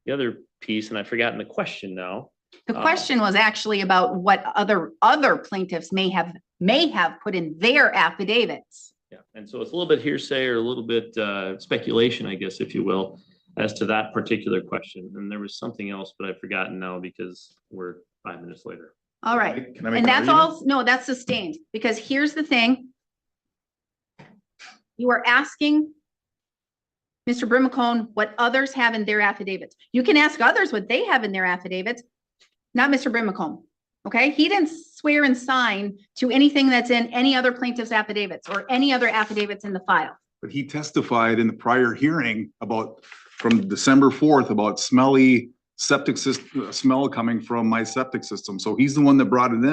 The other piece, and I've forgotten the question now. The question was actually about what other plaintiffs may have put in their affidavits. Yeah, and so it's a little bit hearsay or a little bit speculation, I guess, if you will, as to that particular question. And there was something else, but I've forgotten now because we're 5 minutes later. All right. Can I make And an that's argument? all, no, that's sustained, because here's the thing. You are asking Mr. Brimacombe what others have in their affidavits. You can ask others what they have in their affidavits, not Mr. Brimacombe. Okay? He didn't swear and sign to anything that's in any other plaintiff's affidavits or any other affidavits in the file. But he testified in the prior hearing about, from December 4th, about smelly septic system, smell coming from my septic system. So he's the one that brought it in.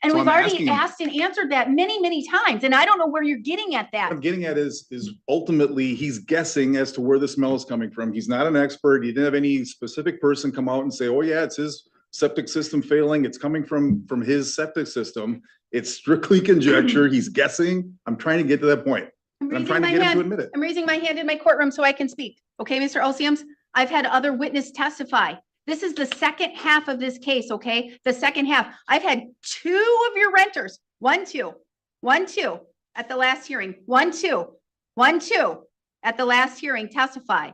And So we've I'm already asking- asked and answered that many, many times, and I don't know where you're getting at that. What I'm getting at is ultimately he's guessing as to where the smell is coming from. He's not an expert. He didn't have any specific person come out and say, oh yeah, it's his septic system failing. It's coming from his septic system. It's strictly conjecture. He's guessing. I'm trying to get to that point. I'm And I'm raising trying to my get him to hand. admit it. I'm raising my hand in my courtroom so I can speak. Okay, Mr. Alciums, I've had other witnesses testify. This is the second half of this case, okay? The second half. I've had 2 of your renters, 1, 2 at the last hearing, 1, 2 at the last hearing testify.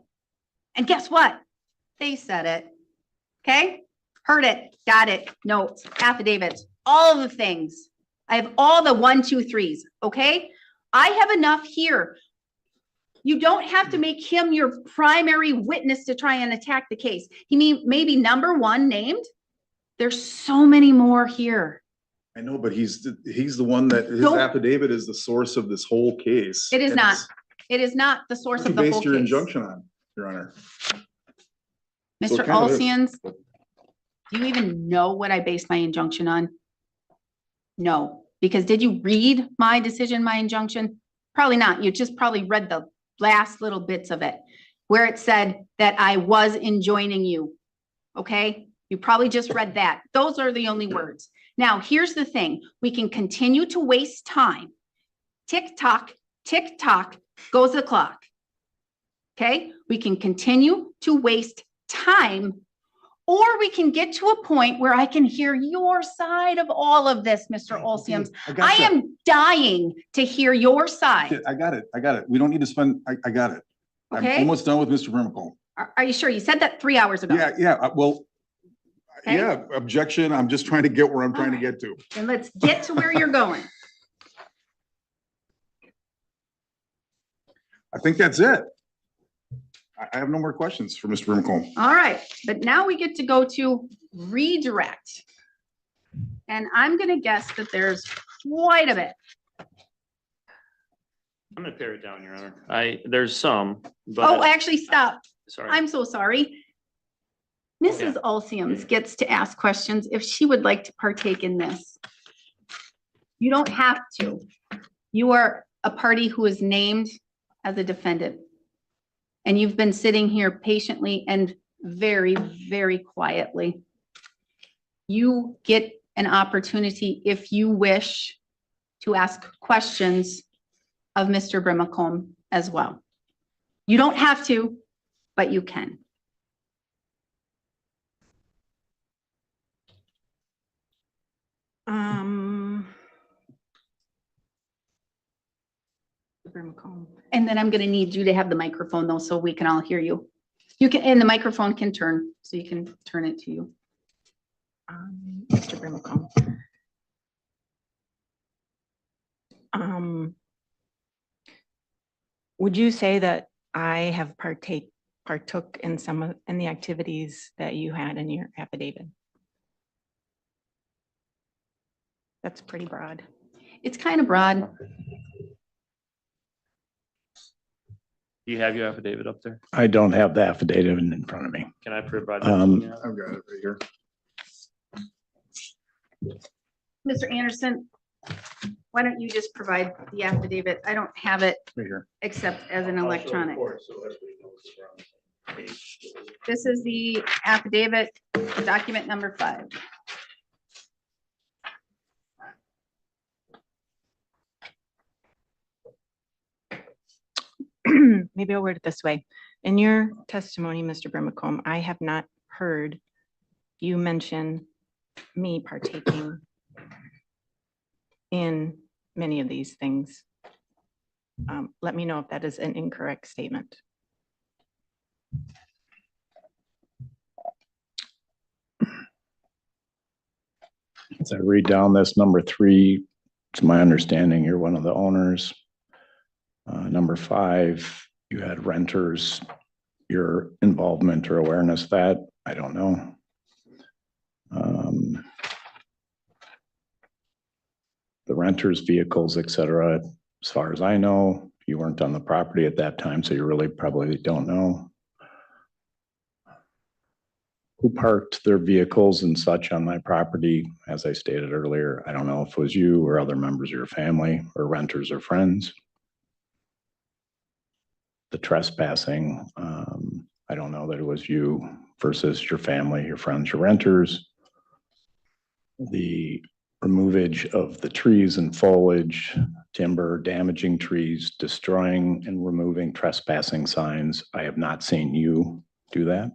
And guess what? They said it. Okay? Heard it, got it, notes, affidavits, all of the things. I have all the 1, 2, 3s, okay? I have enough here. You don't have to make him your primary witness to try and attack the case. He may be number 1 named. There's so many more here. I know, but he's the one that his Don't- affidavit is the source of this whole case. It is And not. it's- It is not the source What you of the whole based your case. injunction on, Your Honor? So Mr. it kind of is. Alcians, do you even know what I based my injunction on? No, because did you read my decision, my injunction? Probably not. You just probably read the last little bits of it where it said that I was enjoining you. Okay? You probably just read that. Those are the only words. Now, here's the thing. We can continue to waste time. Tick tock, goes the clock. Okay? We can continue to waste time, or we can get to a point where I can hear your side of all of this, Mr. Alciums. I am dying to hear your side. I got it. We don't need to spend, I got it. I'm Okay. almost done with Mr. Brimacombe. Are you sure? You said that 3 hours ago. Yeah, well, Okay. yeah, objection. I'm just trying to get where I'm trying to get to. And let's get to where you're going. I think that's it. I have no more questions for Mr. Brimacombe. All right, but now we get to go to redirect. And I'm gonna guess that there's quite a bit. I'm gonna pare it down, Your Honor. There's some, Oh, but, actually, stop. sorry. I'm so sorry. Mrs. Alciums gets to ask questions if she would like to partake in this. You don't have to. You are a party who is named as a defendant. And you've been sitting here patiently and very, very quietly. You get an opportunity, if you wish, to ask questions of Mr. Brimacombe as well. You don't have to, but you can. And then I'm gonna need you to have the microphone though, so we can all hear you. You can, and the microphone can turn, so you can turn it to you. Mr. Brimacombe. Would you say that I have partook in in the activities that you had in your affidavit? That's pretty broad. It's kind of broad. Do you have your affidavit up there? I don't have the affidavit in front of me. Can I provide? that to you, Your Honor? I've got it right here. Mr. Anderson, why don't you just provide the affidavit? I don't have it Right here. except as an electronic. This is the affidavit, document number 5. Maybe I'll word it this way. In your testimony, Mr. Brimacombe, I have not heard you mention me partaking in many of these things. Let me know if that is an incorrect statement. As I read down this, number 3, to my understanding, you're one of the owners. Number 5, you had renters. Your involvement or awareness of that, I don't know. The renters' vehicles, et cetera, as far as I know, you weren't on the property at that time, so you really probably don't know. Who parked their vehicles and such on my property, as I stated earlier, I don't know if it was you or other members of your family or renters or friends. The trespassing, I don't know that it was you versus your family, your friends, your renters. The removage of the trees and foliage, timber, damaging trees, destroying and removing trespassing signs. I have not seen you do that.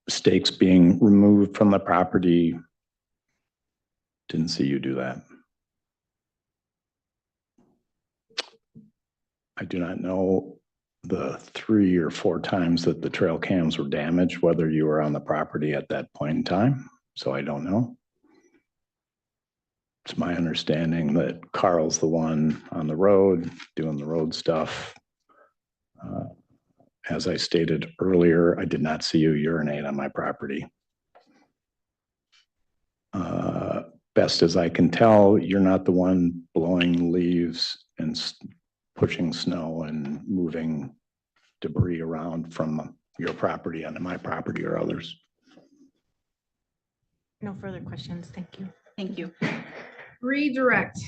Stakes being removed from the property. Didn't see you do that. I do not know the 3 or 4 times that the trail cams were damaged, whether you were on the property at that point in time. So I don't know. It's my understanding that Carl's the one on the road doing the road stuff. As I stated earlier, I did not see you urinate on my property. Best as I can tell, you're not the one blowing leaves and pushing snow and moving debris around from your property onto my property or others. No further questions. Thank you. Thank you. Redirect.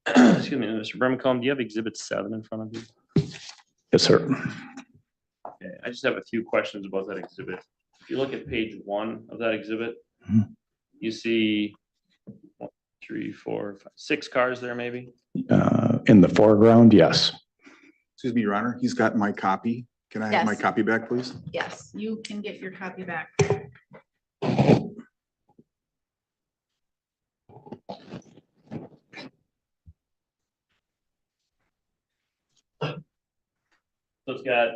Excuse me, Mr. Brimacombe, do you have exhibit 7 in front of you? Yes, sir. Okay, I just have a few questions about that exhibit. If you look at page 1 of that exhibit, Mhm. you see 1, 2, 3, 4, 5, 6 cars there maybe? In the foreground, yes. Excuse me, Your Honor, he's got my copy. Can I have my Yes. copy back, please? Yes, you can get your copy back. So it's got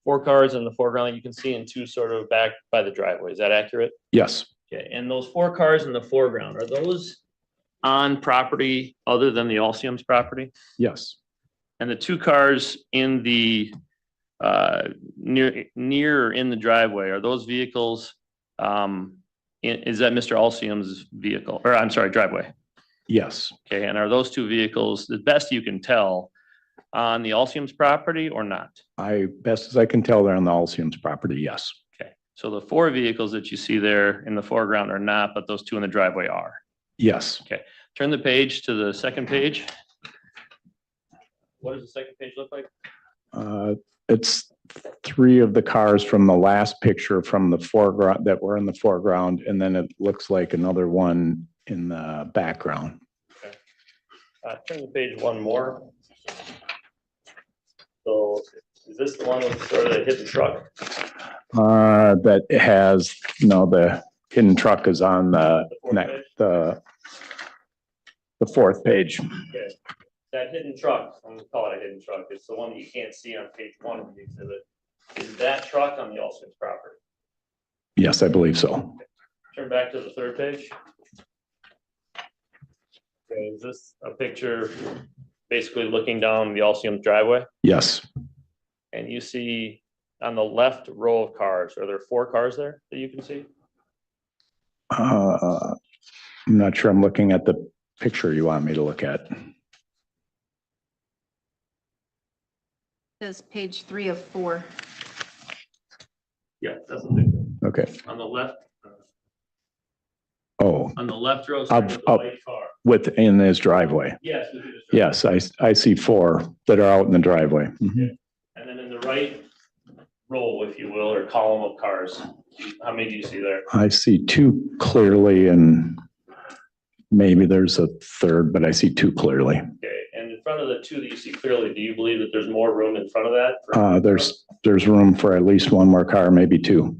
4 cars in the foreground you can see and 2 sort of back by the driveway. Is that accurate? Yes, Okay, and those 4 cars in the foreground, are those on property other than the Alcium's property? yes, And the 2 cars in the near or in the driveway, are those vehicles, is that Mr. Alcium's vehicle, or I'm sorry, driveway? yes. Okay, and are those 2 vehicles, the best you can tell, on the Alcium's property or not? Best as I can tell, they're on the Alcium's property, yes. Okay, so the 4 vehicles that you see there in the foreground are not, but those 2 in the driveway are. Yes. Okay, turn the page to the second page. What does the second page look like? It's 3 of the cars from the last picture from the foreground that were in the foreground, and then it looks like another one in the background. Turn the page one more. So is this the one with sort of the hidden truck? That has, the hidden truck is on the fourth next, page? the 4th page. Okay, that hidden truck, I'm gonna call it a hidden truck, it's the one that you can't see on page 1 of the exhibit. Is that truck on the Alcium's property? Yes, I believe so. Turn back to the 3rd page. Okay, is this a picture basically looking down the Alcium's driveway? Yes. And you see on the left row of cars, are there 4 cars there that you can see? I'm not sure I'm looking at the picture you want me to look at. Says page 3 of 4. Yeah, that's the picture. Okay. On the left, Oh, on the left row, Up- the up. white car. within his driveway. Yes. we could just- Yes, I see 4 that are out in the driveway. Mhm. And then in the right row, if you will, or column of cars, how many do you see there? I see 2 clearly, and maybe there's a 3rd, but I see 2 clearly. Okay, and in front of the 2 that you see clearly, do you believe that there's more room in front of that? There's room for at least 1 more car, maybe 2.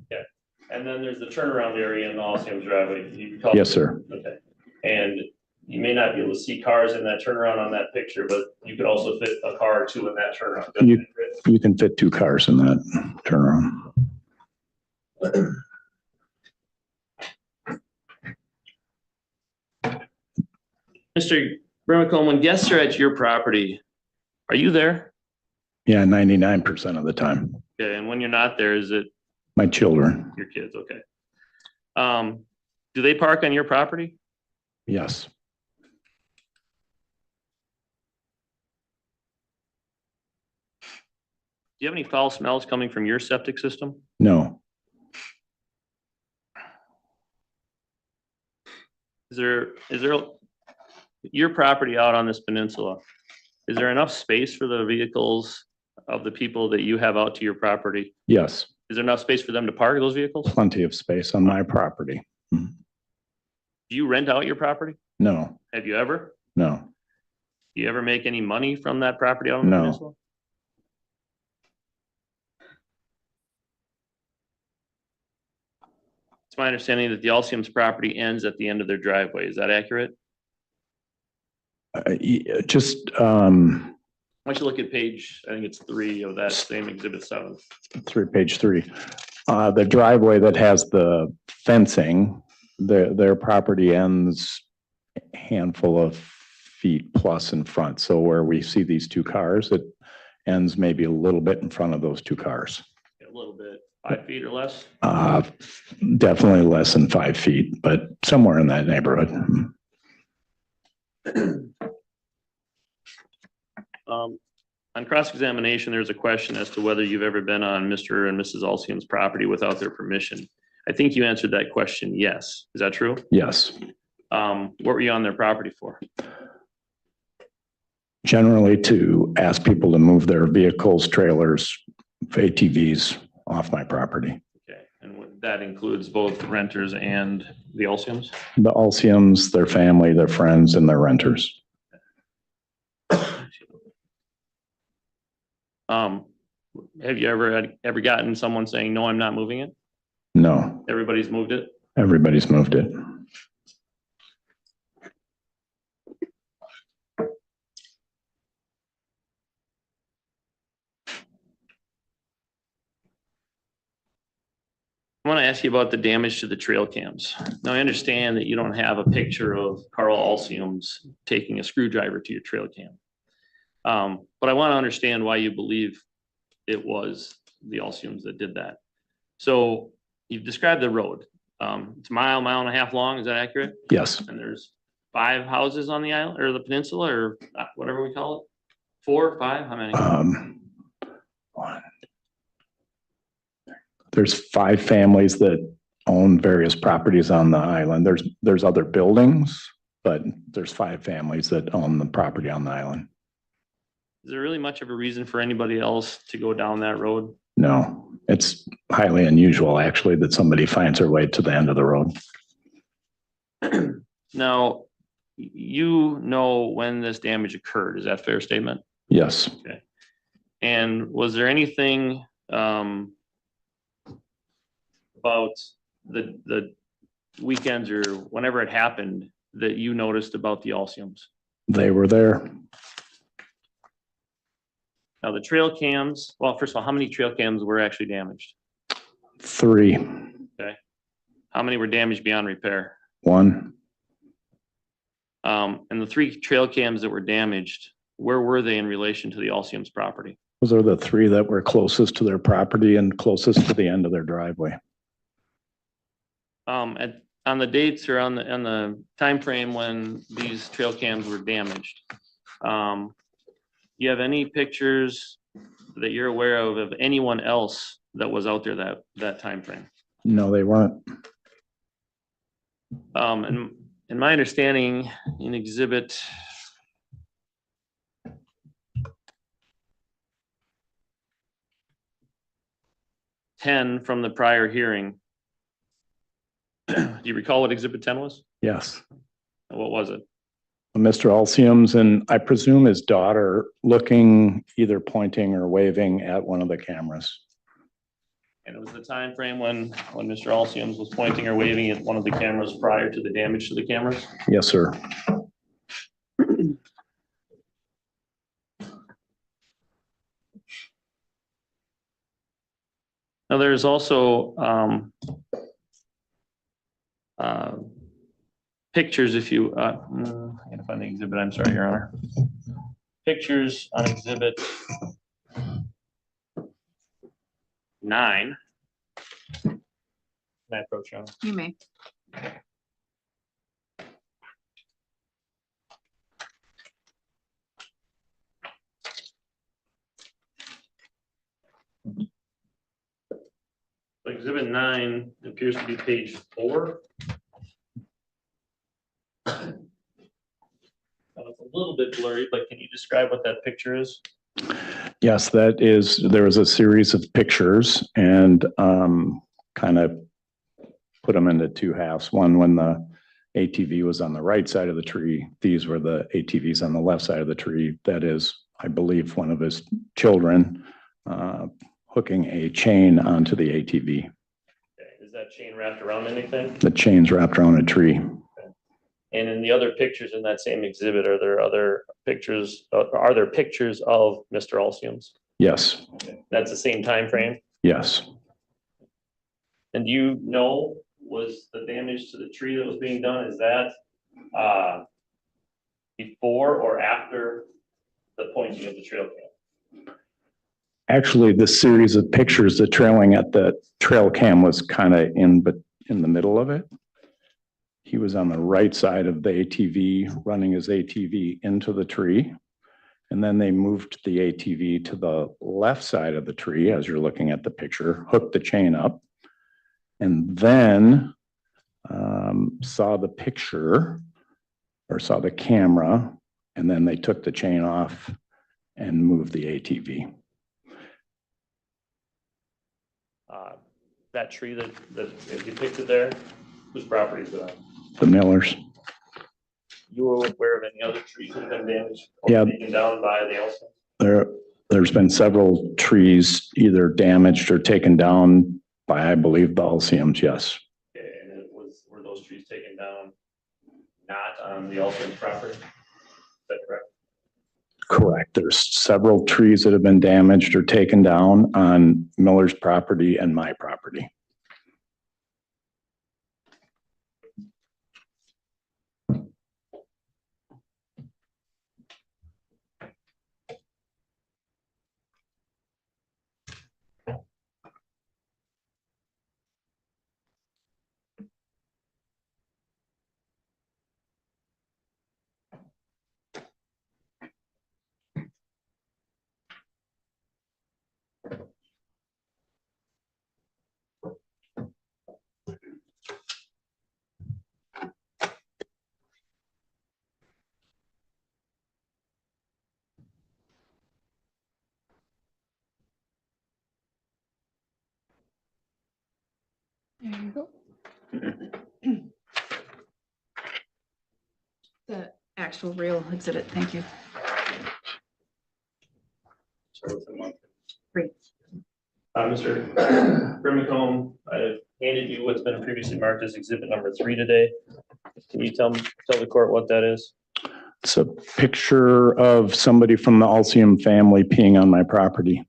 And then there's the turnaround area in the Alcium's driveway. You call- Yes, sir. Okay, and you may not be able to see cars in that turnaround on that picture, but you could also fit a car or 2 in that turnaround. Doesn't it fit? You can fit 2 cars in that turnaround. Mr. Brimacombe, when guests are at your property, are you there? Yeah, 99% of the time. Okay, and when you're not there, is it My children, your kids? Okay. Do they park on your property? yes. Do you have any foul smells coming from your septic system? No, Is there your property out on this peninsula? Is there enough space for the vehicles of the people that you have out to your property? yes. Is there enough space for them to park those vehicles? Plenty of space on my property. Do you rent out your property? No, Have you ever? no, Do you ever make any money from that property out on the No. peninsula? It's my understanding that the Alcium's property ends at the end of their driveway. Is that accurate? just, Why don't you look at page, I think it's 3 of that same exhibit 7. page 3. The driveway that has the fencing, their property ends a handful of feet plus in front. So where we see these 2 cars, it ends maybe a little bit in front of those 2 cars. A little bit, 5 feet or less? Definitely less than 5 feet, but somewhere in that neighborhood. On cross-examination, there's a question as to whether you've ever been on Mr. and Mrs. Alcium's property without their permission. I think you answered that question, yes. Is that true? Yes. What were you on their property for? Generally to ask people to move their vehicles, trailers, ATVs off my property. Okay, and that includes both renters and the Alciums? The Alciums, their family, their friends, and their renters. Have you ever gotten someone saying, no, I'm not moving it? No, Everybody's moved it? everybody's moved it. want to ask you about the damage to the trail cams. Now, I understand that you don't have a picture of Carl Alcium's taking a screwdriver to your trail cam. But I want to understand why you believe it was the Alciums that did that. So you've described the road. It's a mile and a half long. Is that accurate? Yes, And there's 5 houses on the island or the peninsula or whatever we call it? 4 or 5? How many? one. There's 5 families that own various properties on the island. There's other buildings, but there's 5 families that own the property on the island. Is there really much of a reason for anybody else to go down that road? No, it's highly unusual, actually, that somebody finds their way to the end of the road. Now, you know when this damage occurred. Is that a fair statement? Yes, Okay. And was there anything about the weekends or whenever it happened that you noticed about the Alciums? they were there. Now, the trail cams, well, first of all, how many trail cams were actually damaged? 3, How many were damaged beyond repair? 1, And the 3 trail cams that were damaged, where were they in relation to the Alcium's property? those are the 3 that were closest to their property and closest to the end of their driveway. On the dates or on the time frame when these trail cams were damaged, you have any pictures that you're aware of anyone else that was out there that time frame? No, they weren't. And in my understanding, in exhibit ten from the prior hearing, do you recall what exhibit 10 was? Yes. What was it? Mr. Alcium's and I presume his daughter looking, either pointing or waving at one of the cameras. And it was the time frame when Mr. Alciums was pointing or waving at one of the cameras prior to the damage to the cameras? Yes, sir. Now, there's also pictures if you, I gotta find the exhibit, I'm sorry, Your Honor. Pictures on exhibit 9. Can I approach, Your Honor? You may. Exhibit 9 appears to be page 4. It's a little bit blurry, but can you describe what that picture is? Yes, there was a series of pictures and kind of put them into 2 halves. One when the ATV was on the right side of the tree. These were the ATVs on the left side of the tree. That is, I believe, one of his children hooking a chain onto the ATV. Okay. Is that chain wrapped around anything? The chain's wrapped around a tree. And in the other pictures in that same exhibit, are there other pictures? Are there pictures of Mr. Alciums? Yes, That's the same time frame. yes. And do you know, was the damage to the tree that was being done, is that before or after the pointing of the trail cam? Actually, the series of pictures, the trailing at the trail cam was kind of in the middle of it. He was on the right side of the ATV, running his ATV into the tree. And then they moved the ATV to the left side of the tree, as you're looking at the picture, hooked the chain up, and then saw the picture or saw the camera, and then they took the chain off and moved the ATV. That tree that is depicted there, whose property is that? The Millers. You were aware of any other trees that have been damaged? Or Yeah. taken down by the Alciums? There's been several trees either damaged or taken down by, I believe, the Alciums, yes. Okay, and were those trees taken down not on the Alciums property? Is that correct? Correct. There's several trees that have been damaged or taken down on Miller's property and my property. There you go. The actual real exhibit, thank you. Great. Mr. Brimacombe, I handed you what's been previously marked as exhibit number 3 today. Can you tell the court what that is? It's a picture of somebody from the Alcium family peeing on my property.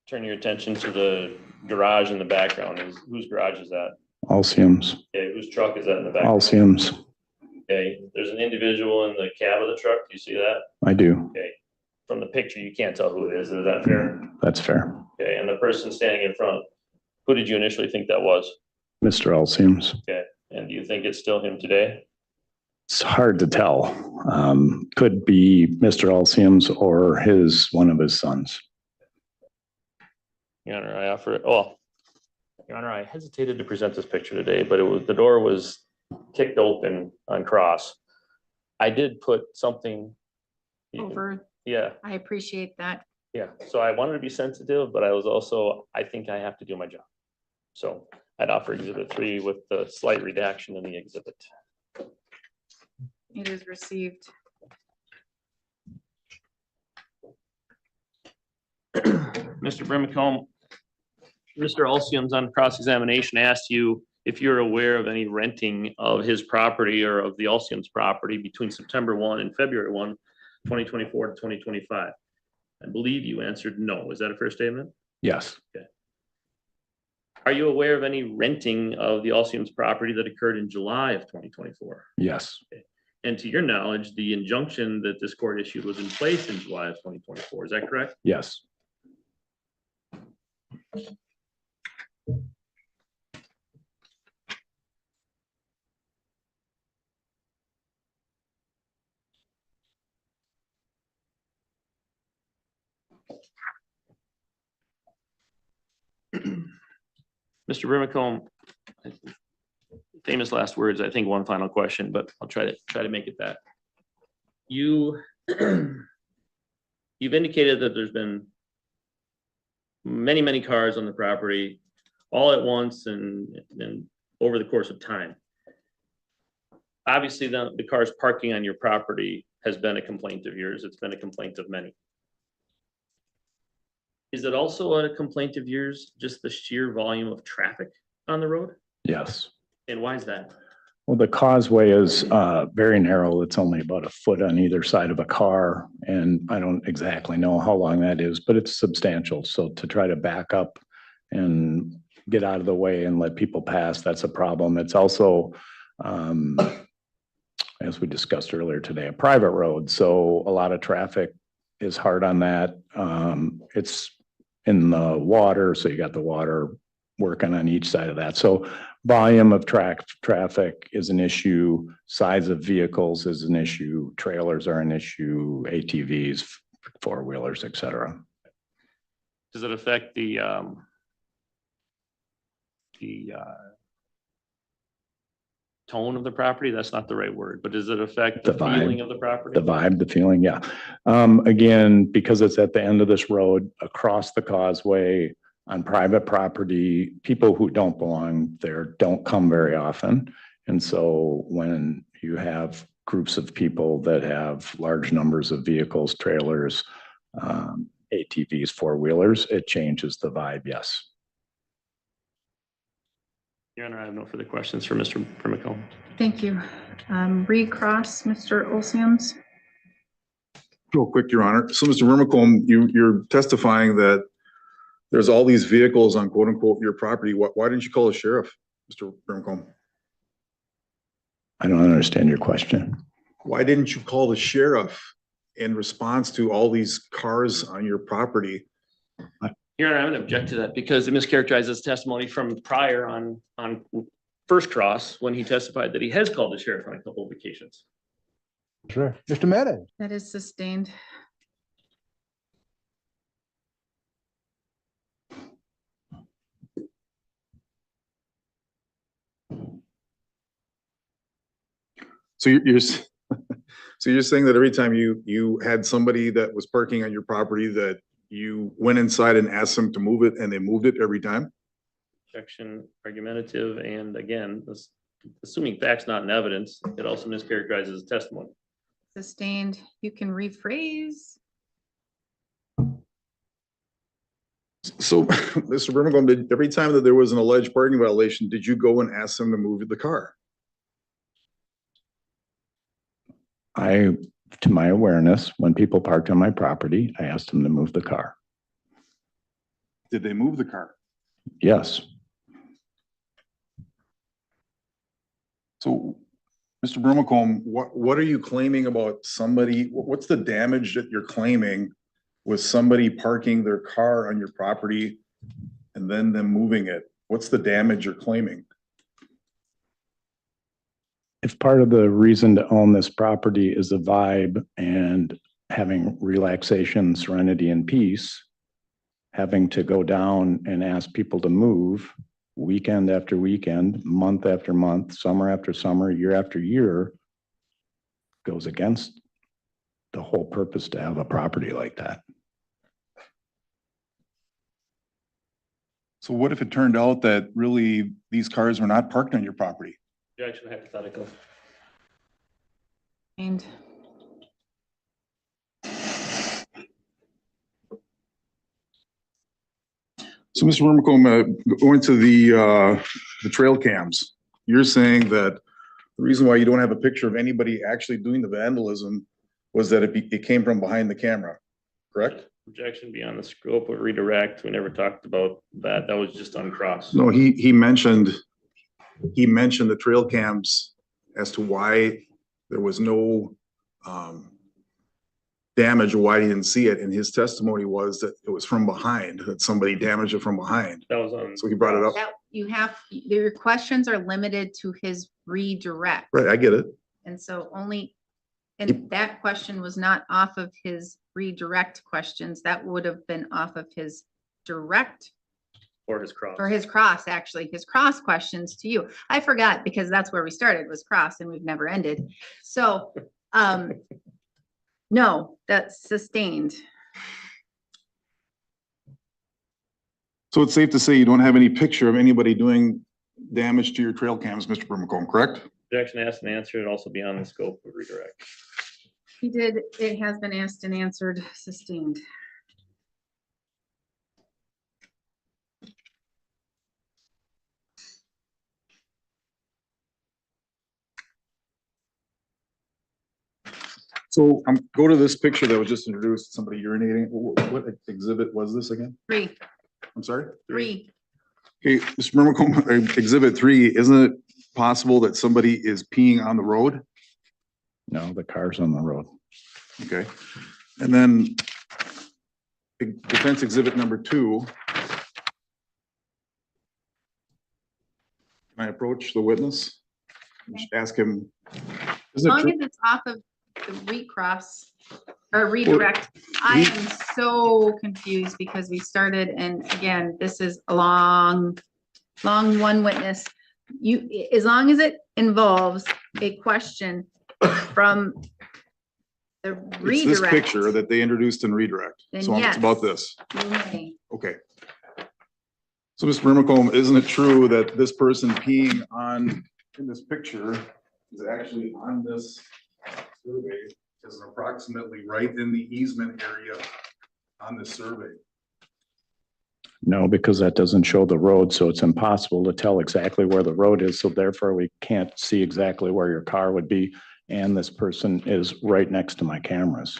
Turn your attention to the garage in the background. Whose garage is that? Alcium's. Okay, whose truck is that in the background? Alcium's. Okay, there's an individual in the cab of the truck. Do you see that? I do. Okay, from the picture, you can't tell who it is. Is that fair? That's fair. Okay, and the person standing in front, who did you initially think that was? Mr. Alcium's. Okay, and do you think it's still him today? It's hard to tell. Could be Mr. Alcium's or one of his sons. Your Honor, Your Honor, I hesitated to present this picture today, but the door was kicked open on cross. I did put something. Over, Yeah, I appreciate that. yeah. So I wanted to be sensitive, but I think I have to do my job. So I'd offer exhibit 3 with the slight redaction in the exhibit. It is received. Mr. Brimacombe, Mr. Alcium's on cross-examination asked you if you're aware of any renting of his property or of the Alcium's property between September 1 and February 1, 2024 to 2025. I believe you answered no. Is that a fair statement? Yes. Okay. Are you aware of any renting of the Alcium's property that occurred in July of 2024? Yes. Okay. And to your knowledge, the injunction that this court issued was in place in July of 2024. Is that correct? Yes. Mr. Brimacombe, famous last words, I think one final question, but I'll try to make it that. You've indicated that there's been many cars on the property all at once and over the course of time. Obviously, the cars parking on your property has been a complaint of yours. It's been a complaint of many. Is it also a complaint of yours, just the sheer volume of traffic on the road? Yes. And why is that? Well, the causeway is very narrow. It's only about a foot on either side of a car. And I don't exactly know how long that is, but it's substantial. So to try to back up and get out of the way and let people pass, that's a problem. It's also, as we discussed earlier today, a private road. So a lot of traffic is hard on that. It's in the water, so you got the water working on each side of that. So volume of traffic is an issue. Size of vehicles is an issue. Trailers are an issue. ATVs, four-wheelers, et cetera. Does it affect the tone of the property? That's not the right word, but does it affect the feeling of the property? The vibe, the feeling, yeah. Again, because it's at the end of this road, across the causeway, on private property, people who don't belong there don't come very often. And so when you have groups of people that have large numbers of vehicles, trailers, ATVs, four-wheelers, it changes the vibe, yes. Your Honor, I have no further questions for Mr. Brimacombe. Thank you. Recross, Mr. Olsiams. Real quick, Your Honor. So, Mr. Vermicombe, you're testifying that there's all these vehicles on quote unquote your property. Why didn't you call the sheriff, Mr. Vermicombe? I don't understand your question. Why didn't you call the sheriff in response to all these cars on your property? Your Honor, I would object to that because it mischaracterizes testimony from prior on first cross when he testified that he has called the sheriff on a couple of occasions. Sure. Mr. Mogen. That is sustained. So you're so you're saying that every time you had somebody that was parking on your property that you went inside and asked them to move it and they moved it every time? Objection, argumentative, and again, assuming facts not in evidence, it also mischaracterizes testimony. Sustained. You can rephrase. So, Mr. Brimacombe, did every time that there was an alleged parking violation, did you go and ask them to move the car? To my awareness, when people parked on my property, I asked them to move the car. Did they move the car? Yes. So, Mr. Brimacombe, what are you claiming about somebody, what's the damage that you're claiming with somebody parking their car on your property and then them moving it? What's the damage you're claiming? If part of the reason to own this property is a vibe and having relaxation, serenity, and peace, having to go down and ask people to move weekend after weekend, month after month, summer after summer, year after year, goes against the whole purpose to have a property like that. So what if it turned out that really these cars were not parked on your property? Objection, hypothetical. And So, Mr. Brimacombe, going to the trail cams, you're saying that the reason why you don't have a picture of anybody actually doing the vandalism was that it came from behind the camera, correct? Objection beyond the scope of redirect. We never talked about that. That was just uncrossed. No, he mentioned the trail cams as to why there was no damage, or why he didn't see it, and his testimony was that it was from behind, that somebody damaged it from behind. That was on. So he brought it up. that you have, your questions are limited to his redirect. Right, I get it. And so only, and that question was not off of his redirect questions. That would have been off of his direct, Or his cross. or his cross, actually, his cross questions to you. I forgot because that's where we started, was cross, and we've never ended. So, no, that's sustained. So it's safe to say you don't have any picture of anybody doing damage to your trail cams, Mr. Brimacombe, correct? Objection asked and answered, also beyond the scope of redirect. He did, it has been asked and answered, sustained. So go to this picture that was just introduced, somebody urinating. What exhibit was this again? 3, I'm sorry? 3. Okay, Mr. Brimacombe, exhibit 3, isn't it possible that somebody is peeing on the road? No, the car's on the road. Okay, and then defense exhibit number 2. Can I approach the witness? Just ask him. As long as it's off of the recross or redirect. I am so confused because we started, and again, this is a long one witness. As long as it involves a question from the It's this redirect. picture that they introduced in redirect. Then So it's yes. about this. You may. Okay. So, Mr. Brimacombe, isn't it true that this person peeing in this picture is actually on this survey, is approximately right in the easement area on this survey? No, because that doesn't show the road, so it's impossible to tell exactly where the road is, so therefore we can't see exactly where your car would be, and this person is right next to my cameras.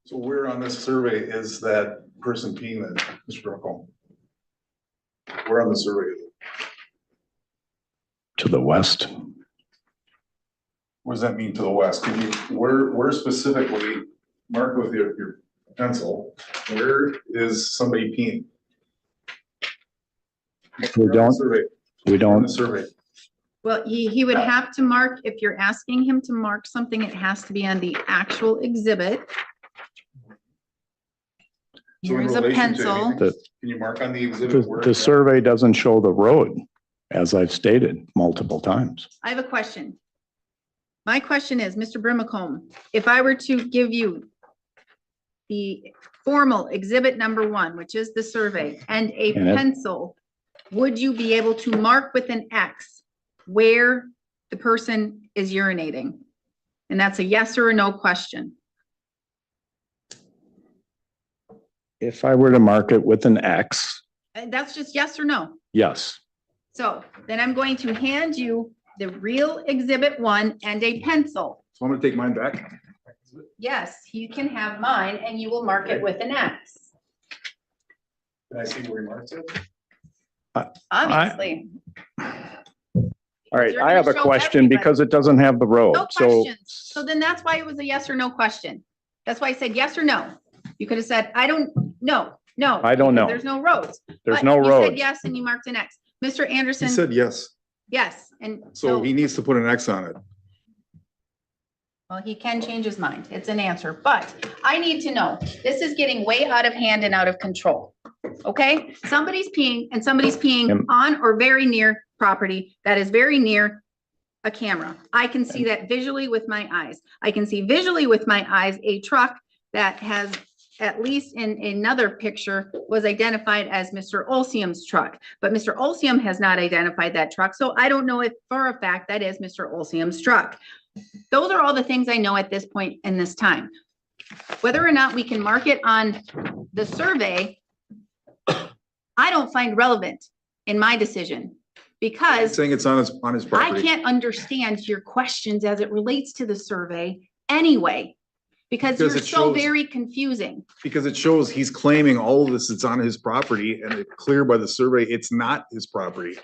So where on this survey is that person peeing then, Mr. Brimacombe? Where on the survey is it? To the west. What does that mean to the west? Can you, where specifically, mark with your pencil, where is somebody peeing? We On the don't, survey, we on don't, the survey. Well, he would have to mark, if you're asking him to mark something, it has to be on the actual exhibit. So in Here's a relation to pencil. anything, Can you mark on the exhibit? where the it's at? survey doesn't show the road, as I've stated multiple times. I have a question. My question is, Mr. Brimacombe, if I were to give you the formal exhibit number 1, which is the survey, and a And it- pencil, would you be able to mark with an X where the person is urinating? And that's a yes or a no question. If I were to mark it with an X, And that's just yes or no. yes. So then I'm going to hand you the real exhibit 1 and a pencil. So I'm gonna take mine back. Yes, you can have mine and you will mark it with an X. Can I see where he marks it? Obviously. All right, You're I have a gonna show question everybody. because it doesn't have the road. No So questions. So then that's why it was a yes or no question. That's why I said yes or no. You could have said, I don't know, no. I don't know. There's no roads. there's But no you said road. yes, and you marked an X. Mr. He Anderson, said yes, yes, and so he needs to put an X on it. well, he can change his mind. It's an answer, but I need to know, this is getting way out of hand and out of control. Okay? Somebody's peeing and somebody's peeing Yep. on or very near property that is very near a camera. I can see that visually with my eyes. I can see visually with my eyes a truck that has, at least in another picture, was identified as Mr. Olsium's truck. But Mr. Olsium has not identified that truck, so I don't know if for a fact that is Mr. Olsium's truck. Those are all the things I know at this point in this time. Whether or not we can mark it on the survey, I don't find relevant in my decision, because Saying it's on his I property. can't understand your questions as it relates to the survey anyway, because Because you're it so shows- very confusing. Because it shows he's claiming all of this is on his property, and it's clear by the survey, it's not his property.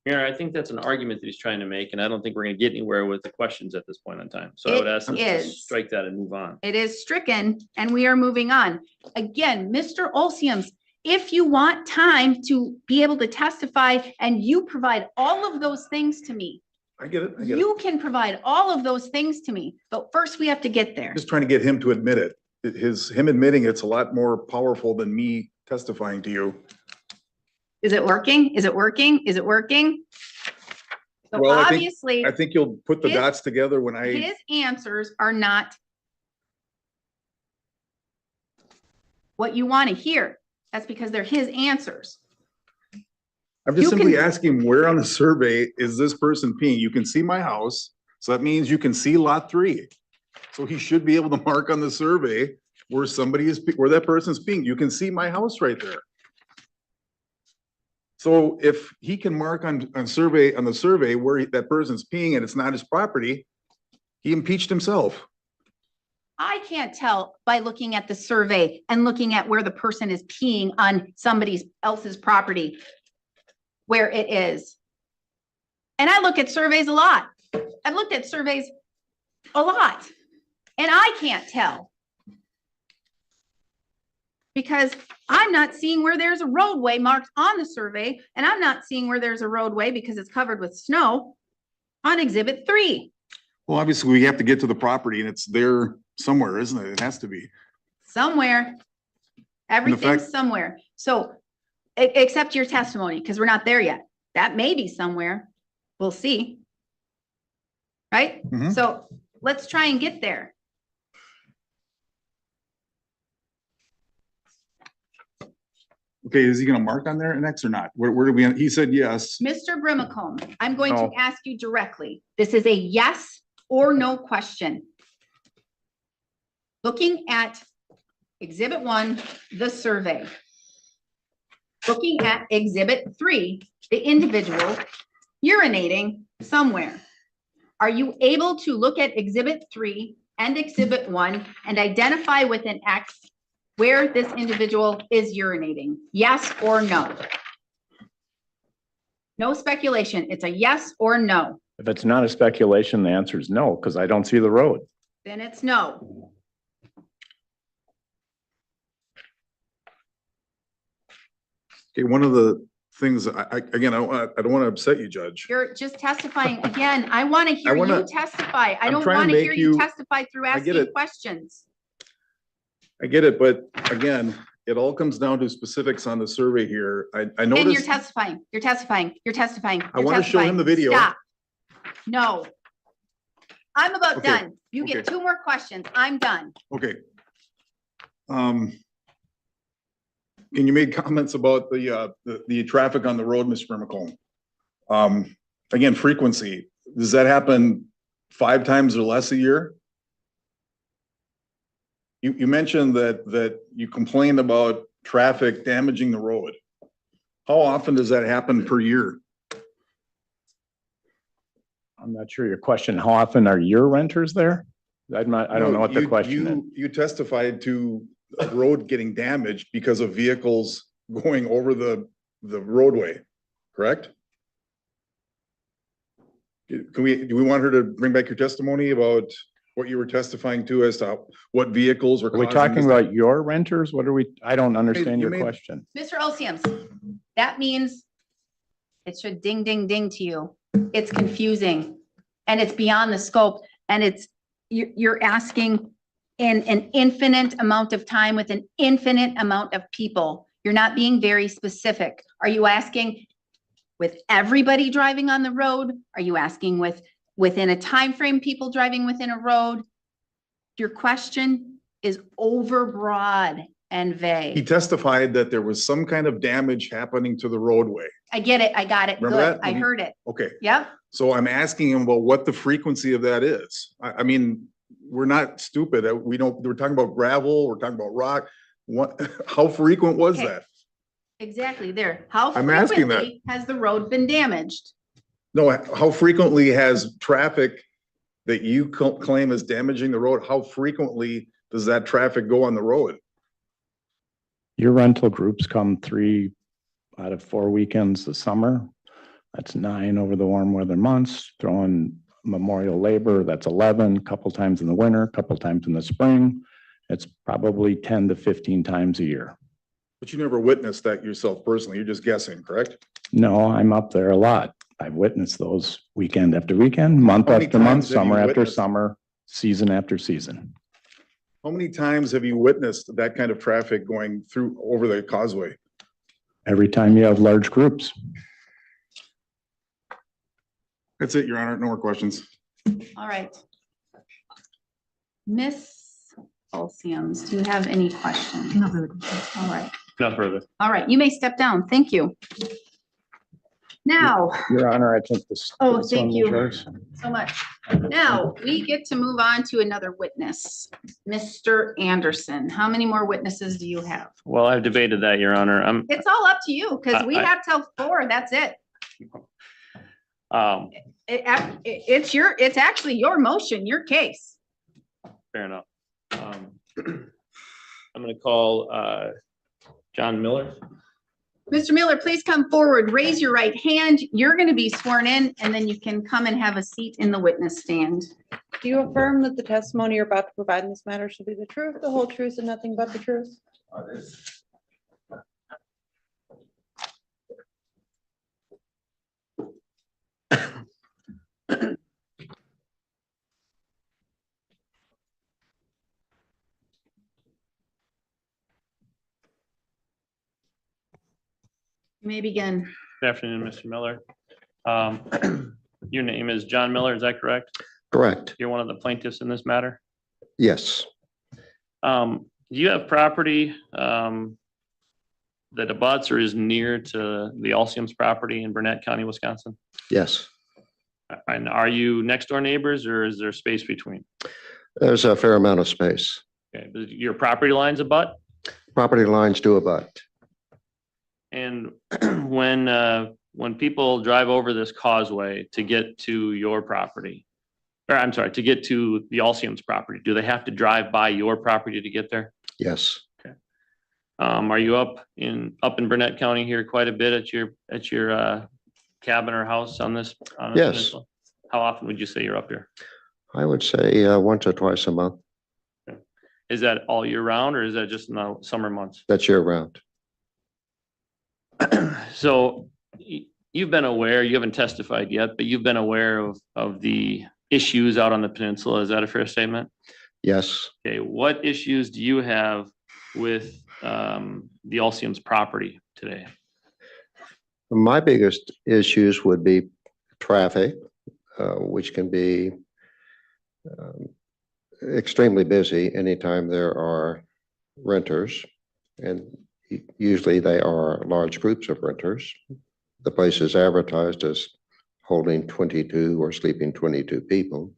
Mayor, I think that's an argument that he's trying to make, and I don't think we're gonna get anywhere with the questions at this point in time. So I would It ask us to is. strike that and move on. It is stricken and we are moving on. Again, Mr. Olsiums, if you want time to be able to testify and you provide all of those things to me, I get it, I get it. you can provide all of those things to me, but first we have to get there. Just trying to get him to admit it. Him admitting it's a lot more powerful than me testifying to you. Is it working? Is it working? Is it working? So Well, I think- obviously, I think you'll put the His- dots together when I, his answers are not what you want to hear. That's because they're his answers. I'm just you simply can- asking where on the survey is this person peeing? You can see my house, so that means you can see lot 3. So he should be able to mark on the survey where somebody is, where that person's peeing. You can see my house right there. So if he can mark on the survey where that person's peeing and it's not his property, he impeached himself. I can't tell by looking at the survey and looking at where the person is peeing on somebody else's property, where it is. And I look at surveys a lot. I've looked at surveys a lot, and I can't tell. Because I'm not seeing where there's a roadway marked on the survey, and I'm not seeing where there's a roadway because it's covered with snow on exhibit 3. Well, obviously, we have to get to the property and it's there somewhere, isn't it? It has to be. Somewhere. Everything's fact- somewhere. So, except your testimony, because we're not there yet. That may be somewhere. We'll see. Right? Mhm. So let's try and get there. Okay, is he gonna mark on there an X or not? Where do we, he said yes. Mr. Brimacombe, I'm going to No. ask you directly. This is a yes or no question. Looking at exhibit 1, the survey. Looking at exhibit 3, the individual urinating somewhere. Are you able to look at exhibit 3 and exhibit 1 and identify with an X where this individual is urinating? Yes or no? No speculation. It's a yes or no. If it's not a speculation, the answer is no, because I don't see the road. Then it's no. Okay, one of the things, again, I don't want to upset you, Judge. You're just testifying. Again, I want to hear wanna- you testify. I I'm don't trying to want to make hear you you- testify through I get asking it. questions. I get it, but again, it all comes down to specifics on the survey here. I And you're noticed, testifying. You're testifying. You're testifying. I wanna show him the video. Stop. No. I'm about Okay, done. You okay. get 2 more questions. I'm done. okay. and you made comments about the traffic on the road, Mr. McComb. Again, frequency, does that happen 5 times or less a year? You mentioned that you complained about traffic damaging the road. How often does that happen per year? I'm not sure your question. How often are your renters there? I don't know what the question is. You testified to a road getting damaged because of vehicles going over the roadway, correct? Do we want her to bring back your testimony about what you were testifying to as to what vehicles were Are we causing talking this about your renters? What are we, I don't understand you your made- question. Mr. Olsiams, that means it should ding, ding, ding to you. It's confusing and it's beyond the scope and you're asking in an infinite amount of time with an infinite amount of people. You're not being very specific. Are you asking with everybody driving on the road? Are you asking within a time frame, people driving within a road? Your question is overbroad and He vague. testified that there was some kind of damage happening to the roadway. I get it. I got it. Remember Good. that? I heard it. Okay, Yep. so I'm asking him about what the frequency of that is. I mean, we're not stupid. We're talking about gravel, we're talking about rock. What, how frequent was Okay. that? Exactly there. How I'm asking that. frequently has the road been damaged? No, how frequently has traffic that you claim is damaging the road, how frequently does that traffic go on the road? Your rental groups come 3 out of 4 weekends this summer. That's 9 over the warm weather months. Throw in Memorial Labor, that's 11, couple times in the winter, couple times in the spring. It's probably 10 to 15 times a year. But you never witnessed that yourself personally. You're just guessing, correct? No, I'm up there a lot. I've witnessed those weekend after weekend, month How many after month, times have you summer after witnessed? summer, season after season. How many times have you witnessed that kind of traffic going through over the causeway? Every time you have large groups. That's it, Your Honor. No more questions. All right. Miss Olsiams, do you have any questions? No further questions. All right. No further. All right. You may step down. Thank you. Now, Your Honor, I think this. Oh, this thank one was you. yours. so much. Now, we get to move on to another witness, Mr. Anderson. How many more witnesses do you have? Well, I've debated that, Your Honor. It's all up to you because we I- have till 4. That's it. Um, It's actually your motion, your case. fair enough. I'm gonna call, John Miller. Mr. Miller, please come forward. Raise your right hand. You're going to be sworn in and then you can come and have a seat in the witness stand. Do you affirm that the testimony you're about to provide in this matter shall be the truth, the whole truth, and nothing but the truth? You may begin. Good afternoon, Mr. Miller. Your name is John Miller, is that correct? Correct. You're one of the plaintiffs in this matter? Yes. Do you have property that abuts or is near to the Olsiams property in Burnett County, Wisconsin? Yes. And are you next door neighbors or is there space between? There's a fair amount of space. Okay, does your property lines abut? Property lines do abut. And when people drive over this causeway to get to your property, or I'm sorry, to get to the Olsiams property, do they have to drive by your property to get there? Yes. Are you up in Burnett County here quite a bit at your cabin or house on this? Yes. peninsula? How often would you say you're up here? I would say once or twice a month. Is that all year round or is that just in the summer months? That's year round. So you've been aware, you haven't testified yet, but you've been aware of the issues out on the peninsula. Is that a fair statement? Yes. Okay, what issues do you have with the Olsiams property today? My biggest issues would be traffic, which can be extremely busy anytime there are renters. And Usually they are large groups of renters. The place is advertised as holding 22 or sleeping 22 people.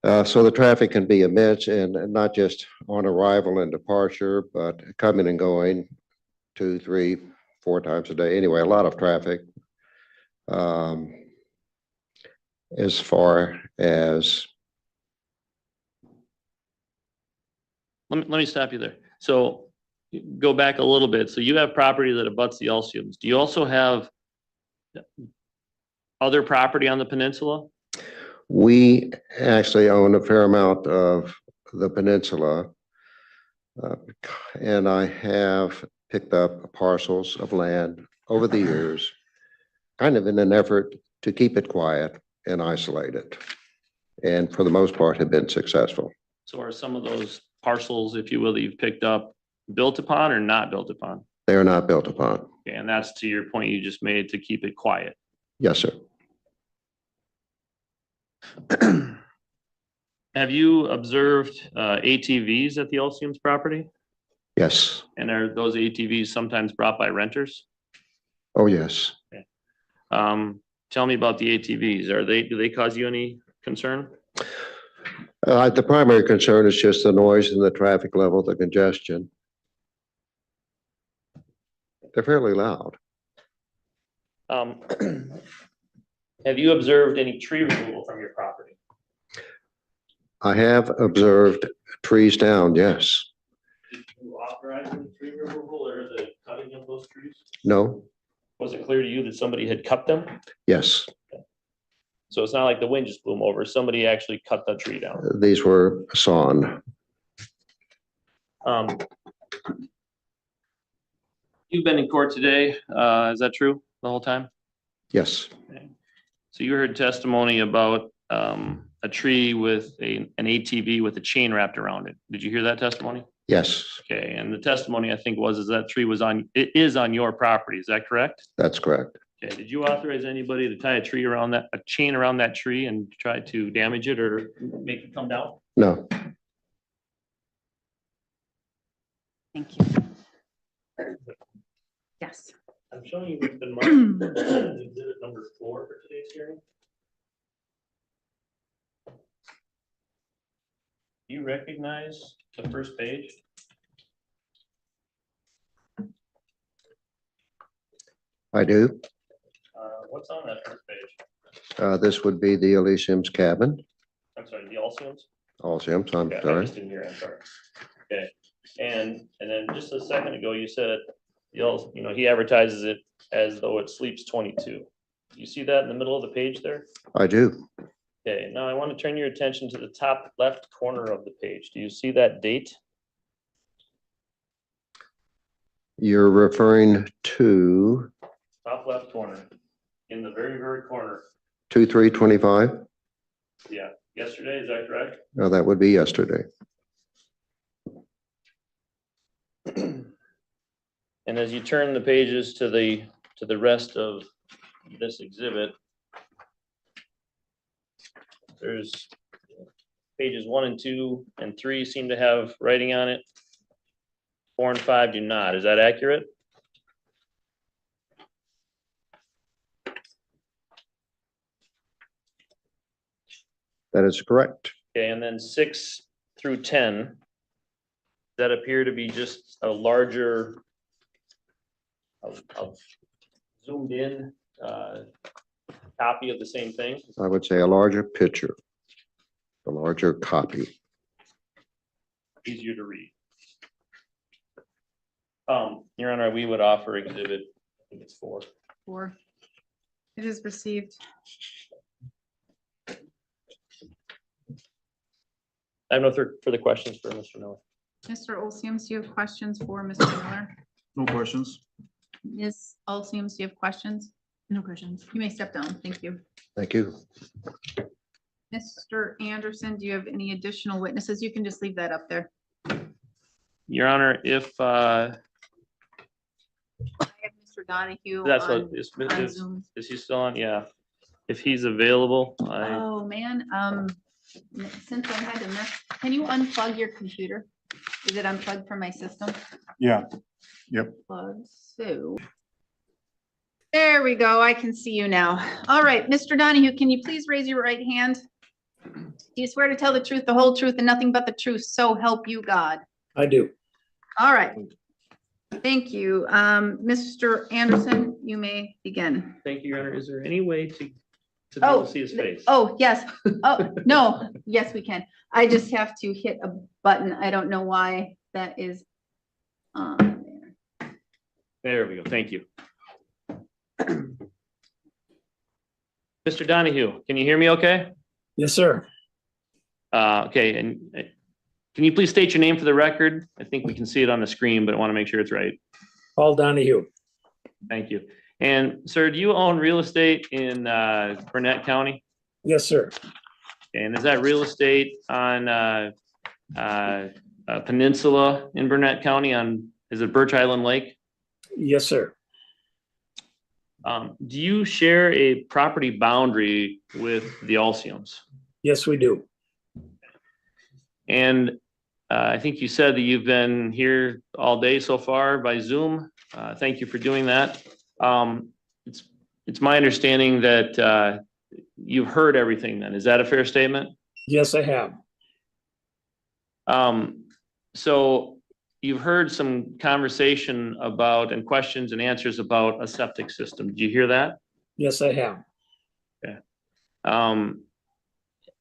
So the traffic can be immense, and not just on arrival and departure, but coming and going 2, 3, 4 times a day. Anyway, a lot of traffic. As far as Let me stop you there. So go back a little bit. So you have property that abuts the Elysiums. Do you also have other property on the peninsula? we actually own a fair amount of the peninsula, and I have picked up parcels of land over the years, kind of in an effort to keep it quiet and isolate it. And for the most part have been successful. So are some of those parcels, if you will, that you've picked up built upon or not built upon? They are not built upon. Okay, and that's to your point you just made, to keep it quiet. Yes, sir. Have you observed ATVs at the Elysiums property? Yes. And are those ATVs sometimes brought by renters? Oh, yes. Tell me about the ATVs. Do they cause you any concern? The primary concern is just the noise and the traffic level, the congestion. They're fairly loud. Have you observed any tree removal from your property? I have observed trees down, yes. Did you authorize the tree removal or the cutting of those trees? No, Was it clear to you that somebody had cut them? yes. So it's not like the wind just blew them over. Somebody actually cut the tree down. These were sawn. You've been in court today. Is that true the whole time? Yes, So you heard testimony about a tree with an ATV with a chain wrapped around it. Did you hear that testimony? yes, Okay, and the testimony I think is that tree it is on your property. Is that correct? that's correct. Okay, did you authorize anybody to tie a chain around that tree and try to damage it or make it come down? No, Thank you. Yes. I'm showing you what's been marked as exhibit number 4 for today's hearing. Do you recognize the first page? I do. What's on that first page? This would be the Elysium's cabin. I'm sorry, the Elysiums? Elysium's, I'm Okay, I sorry. just didn't hear, I'm sorry. Okay, and then just a second ago, you said, he advertises it as though it sleeps 22. You see that in the middle of the page there? I do. Okay, now I want to turn your attention to the top left corner of the page. Do you see that date? You're referring to Top left corner, in the very, very corner. 2/3/25? Yeah, yesterday, is that correct? No, that would be yesterday. And as you turn the pages to the rest of this exhibit, there's pages 1 and 2 and 3 seem to have writing on it. 4 and 5 do not. Is that accurate? That is correct. Okay, and then 6 through 10, that appear to be just a larger, a zoomed in copy of the same thing. I would say a larger picture, a larger copy. Easier to read. Your Honor, we would offer exhibit, I think it's 4. 4. It is received. I have no further questions for Mr. Miller. Mr. Olseams, do you have questions for Mr. Miller? No questions. Ms. Olseams, do you have questions? No questions. You may step down. Thank you. Thank you. Mr. Anderson, do you have any additional witnesses? You can just leave that up there. Your Honor, if I have Mr. Donahue that's what, on Zoom. is he still on? Yeah. If he's available, Oh, man, since I had to mess, can you unplug your computer? Is it unplugged from my system? Yeah. Yep. Plug, so. There we go. I can see you now. All right, Mr. Donahue, can you please raise your right hand? Do you swear to tell the truth, the whole truth, and nothing but the truth, so help you God? I do. All right. Thank you. Mr. Anderson, you may begin. Thank you, Your Honor. Is there any way to be Oh, able to see his face? Oh, yes. Oh, no, yes, we can. I just have to hit a button. I don't know why that is on there. There we go. Thank you. Mr. Donahue, can you hear me okay? Yes, sir. Okay, and can you please state your name for the record? I think we can see it on the screen, but I want to make sure it's right. Paul Donahue. Thank you. And sir, do you own real estate in Burnett County? Yes, sir. And is that real estate on a peninsula in Burnett County is it Birch Island Lake? Yes, sir. Do you share a property boundary with the Alciums? Yes, we do. And I think you said that you've been here all day so far by Zoom. Thank you for doing that. It's my understanding that you've heard everything then. Is that a fair statement? Yes, I have. So you've heard some conversation about and questions and answers about a septic system. Did you hear that? Yes, I have. Okay.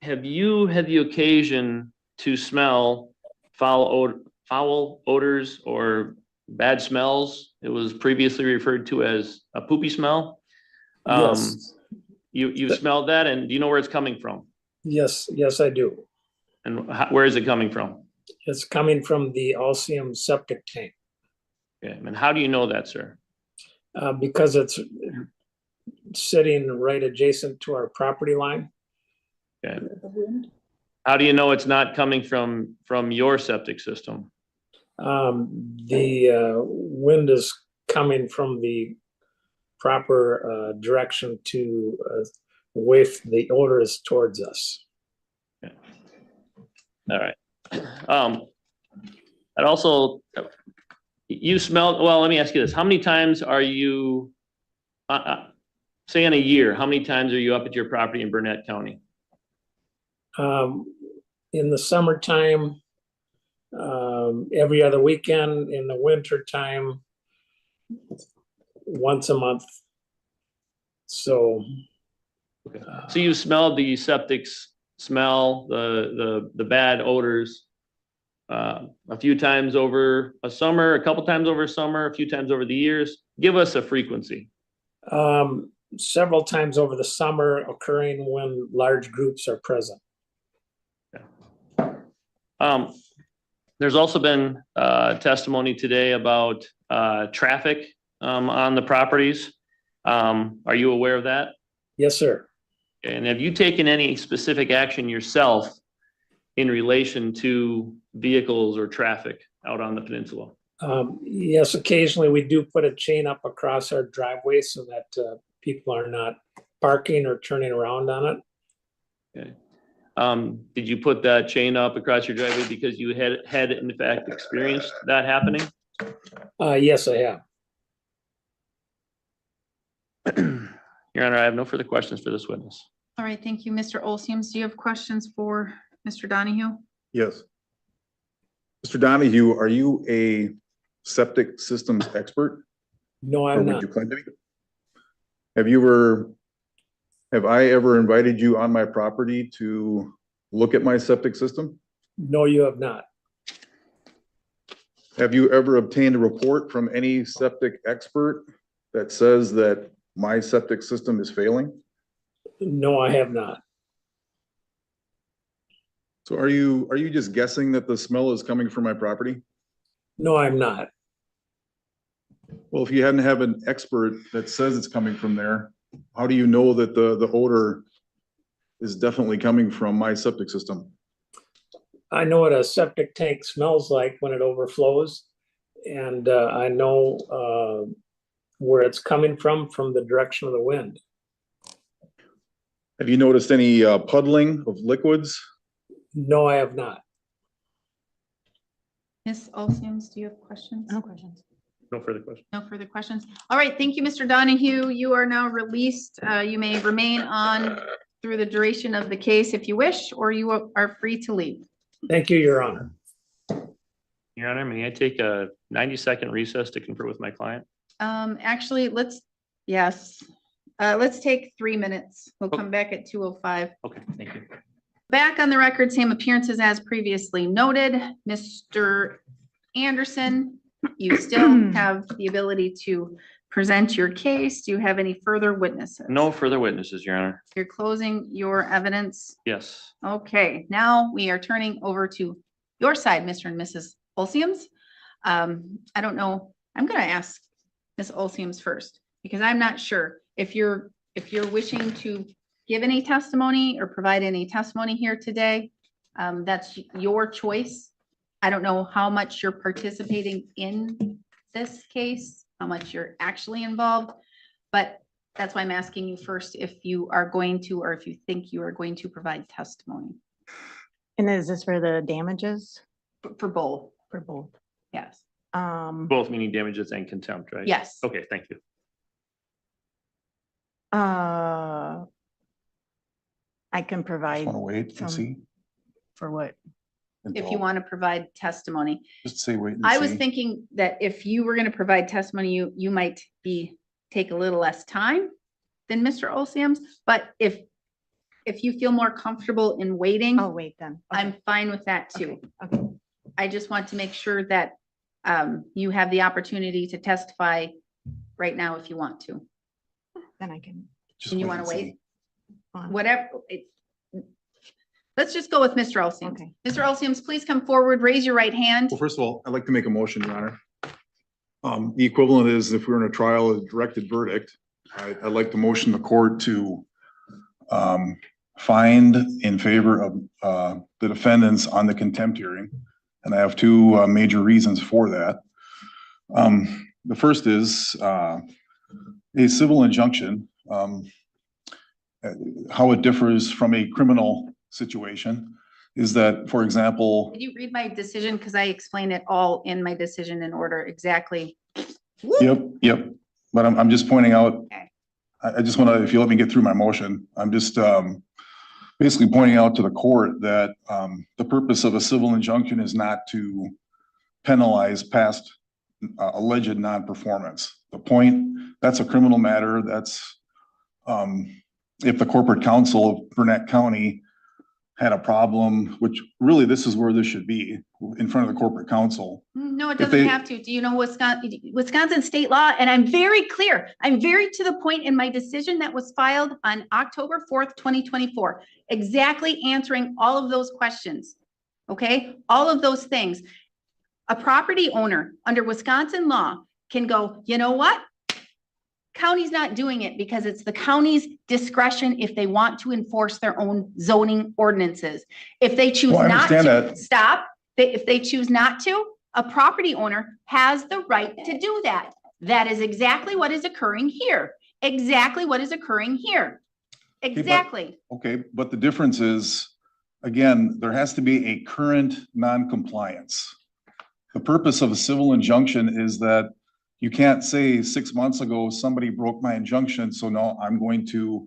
Have you had the occasion to smell foul odors or bad smells? It was previously referred to as a poopy smell. Yes. You smelled that, and do you know where it's coming from? Yes, yes, I do. And where is it coming from? It's coming from the Alcium septic tank, Okay. And how do you know that, sir? because it's sitting right adjacent to our property line. Okay. How do you know it's not coming from your septic system? The wind is coming from the proper direction to waft the odors towards us. All right. And also, you smelled, well, let me ask you this. How many times are you, say in a year, how many times are you up at your property in Burnett County? In the summertime, every other weekend. In the winter time, once a month. So. So you smelled the septic smell, the bad odors a few times over a summer, a couple times over summer, a few times over the years. Give us a frequency. Several times over the summer, occurring when large groups are present. There's also been testimony today about traffic on the properties. Are you aware of that? Yes, sir. And have you taken any specific action yourself in relation to vehicles or traffic out on the peninsula? Yes, occasionally we do put a chain up across our driveway so that people are not parking or turning around on it. Okay. Did you put that chain up across your driveway because you had in fact experienced that happening? Yes, I have. Your Honor, I have no further questions for this witness. All right, thank you. Mr. Olsems, do you have questions for Mr. Donahue? Yes. Mr. Donahue, are you a septic systems expert? No, Or I'm would not. you claim to be? Have I ever invited you on my property to look at my septic system? No, you have not. Have you ever obtained a report from any septic expert that says that my septic system is failing? No, I have not. So are you just guessing that the smell is coming from my property? No, I'm not. Well, if you hadn't have an expert that says it's coming from there, how do you know that the odor is definitely coming from my septic system? I know what a septic tank smells like when it overflows. And I know where it's coming from the direction of the wind. Have you noticed any puddling of liquids? No, I have not. Ms. Olsians, do you have questions? No questions. No further questions. No further questions. All right, thank you, Mr. Donahue. You are now released. You may remain on through the duration of the case if you wish, or you are free to leave. Thank you, Your Honor. Your Honor, may I take a 90-second recess to confer with my client? Actually, let's take 3 minutes. We'll come back at 2:05. Okay, thank you. Back on the record, same appearances as previously noted. Mr. Anderson, you still have the ability to present your case. Do you have any further witnesses? No further witnesses, Your Honor. You're closing your evidence. Yes. Okay, now we are turning over to your side, Mr. and Mrs. Olsiams. I don't know, I'm gonna ask Ms. Olsiams first, because I'm not sure if you're wishing to give any testimony or provide any testimony here today. That's your choice. I don't know how much you're participating in this case, how much you're actually involved, but that's why I'm asking you first if you are going to, or if you think you are going to provide testimony. And is this for the damages? For both, For both. yes. Both meaning damages and contempt, right? Yes. Okay, thank you. I can Just provide want to wait and some- see. for what? If you until- want to provide testimony. Just say wait and I was see. thinking that if you were going to provide testimony, you might take a little less time than Mr. Olsiams, but if you feel more comfortable in waiting, Oh, wait then. Okay, I'm fine with that too. Okay. I just want to make sure that you have the opportunity to testify right now if you want to. Then I can. Just And you wait want and to see. wait? Fine. Whatever. Let's just go with Mr. Olsiams. Okay. Mr. Olsiams, please come forward, raise your right hand. Well, first of all, I'd like to make a motion, Your Honor. The equivalent is if we're in a trial, a directed verdict, I'd like to motion the court to find in favor of the defendants on the contempt hearing. And I have two major reasons for that. The first is a civil injunction, how it differs from a criminal situation is that, for example, Did you read my decision? Because I explained it all in my decision in order exactly. Yep. But I'm just pointing out, Okay. I just want to, if you let me get through my motion, I'm just basically pointing out to the court that the purpose of a civil injunction is not to penalize past alleged non-performance. The point, that's a criminal matter. That's if the corporate counsel of Burnett County had a problem, which really this is where this should be, in front of the corporate counsel. No, it If doesn't they- have to. Do you know Wisconsin state law? And I'm very clear. I'm very to the point in my decision that was filed on October 4th, 2024, exactly answering all of those questions. Okay, all of those things. A property owner under Wisconsin law can go, you know what? County's not doing it because it's the county's discretion if they want to enforce their own zoning ordinances. If they choose Well, I not understand to, that. stop. If they choose not to, a property owner has the right to do that. That is exactly what is occurring here. Exactly what is occurring here. Exactly. Okay, but the difference is, again, there has to be a current non-compliance. The purpose of a civil injunction is that you can't say 6 months ago, somebody broke my injunction, so now I'm going to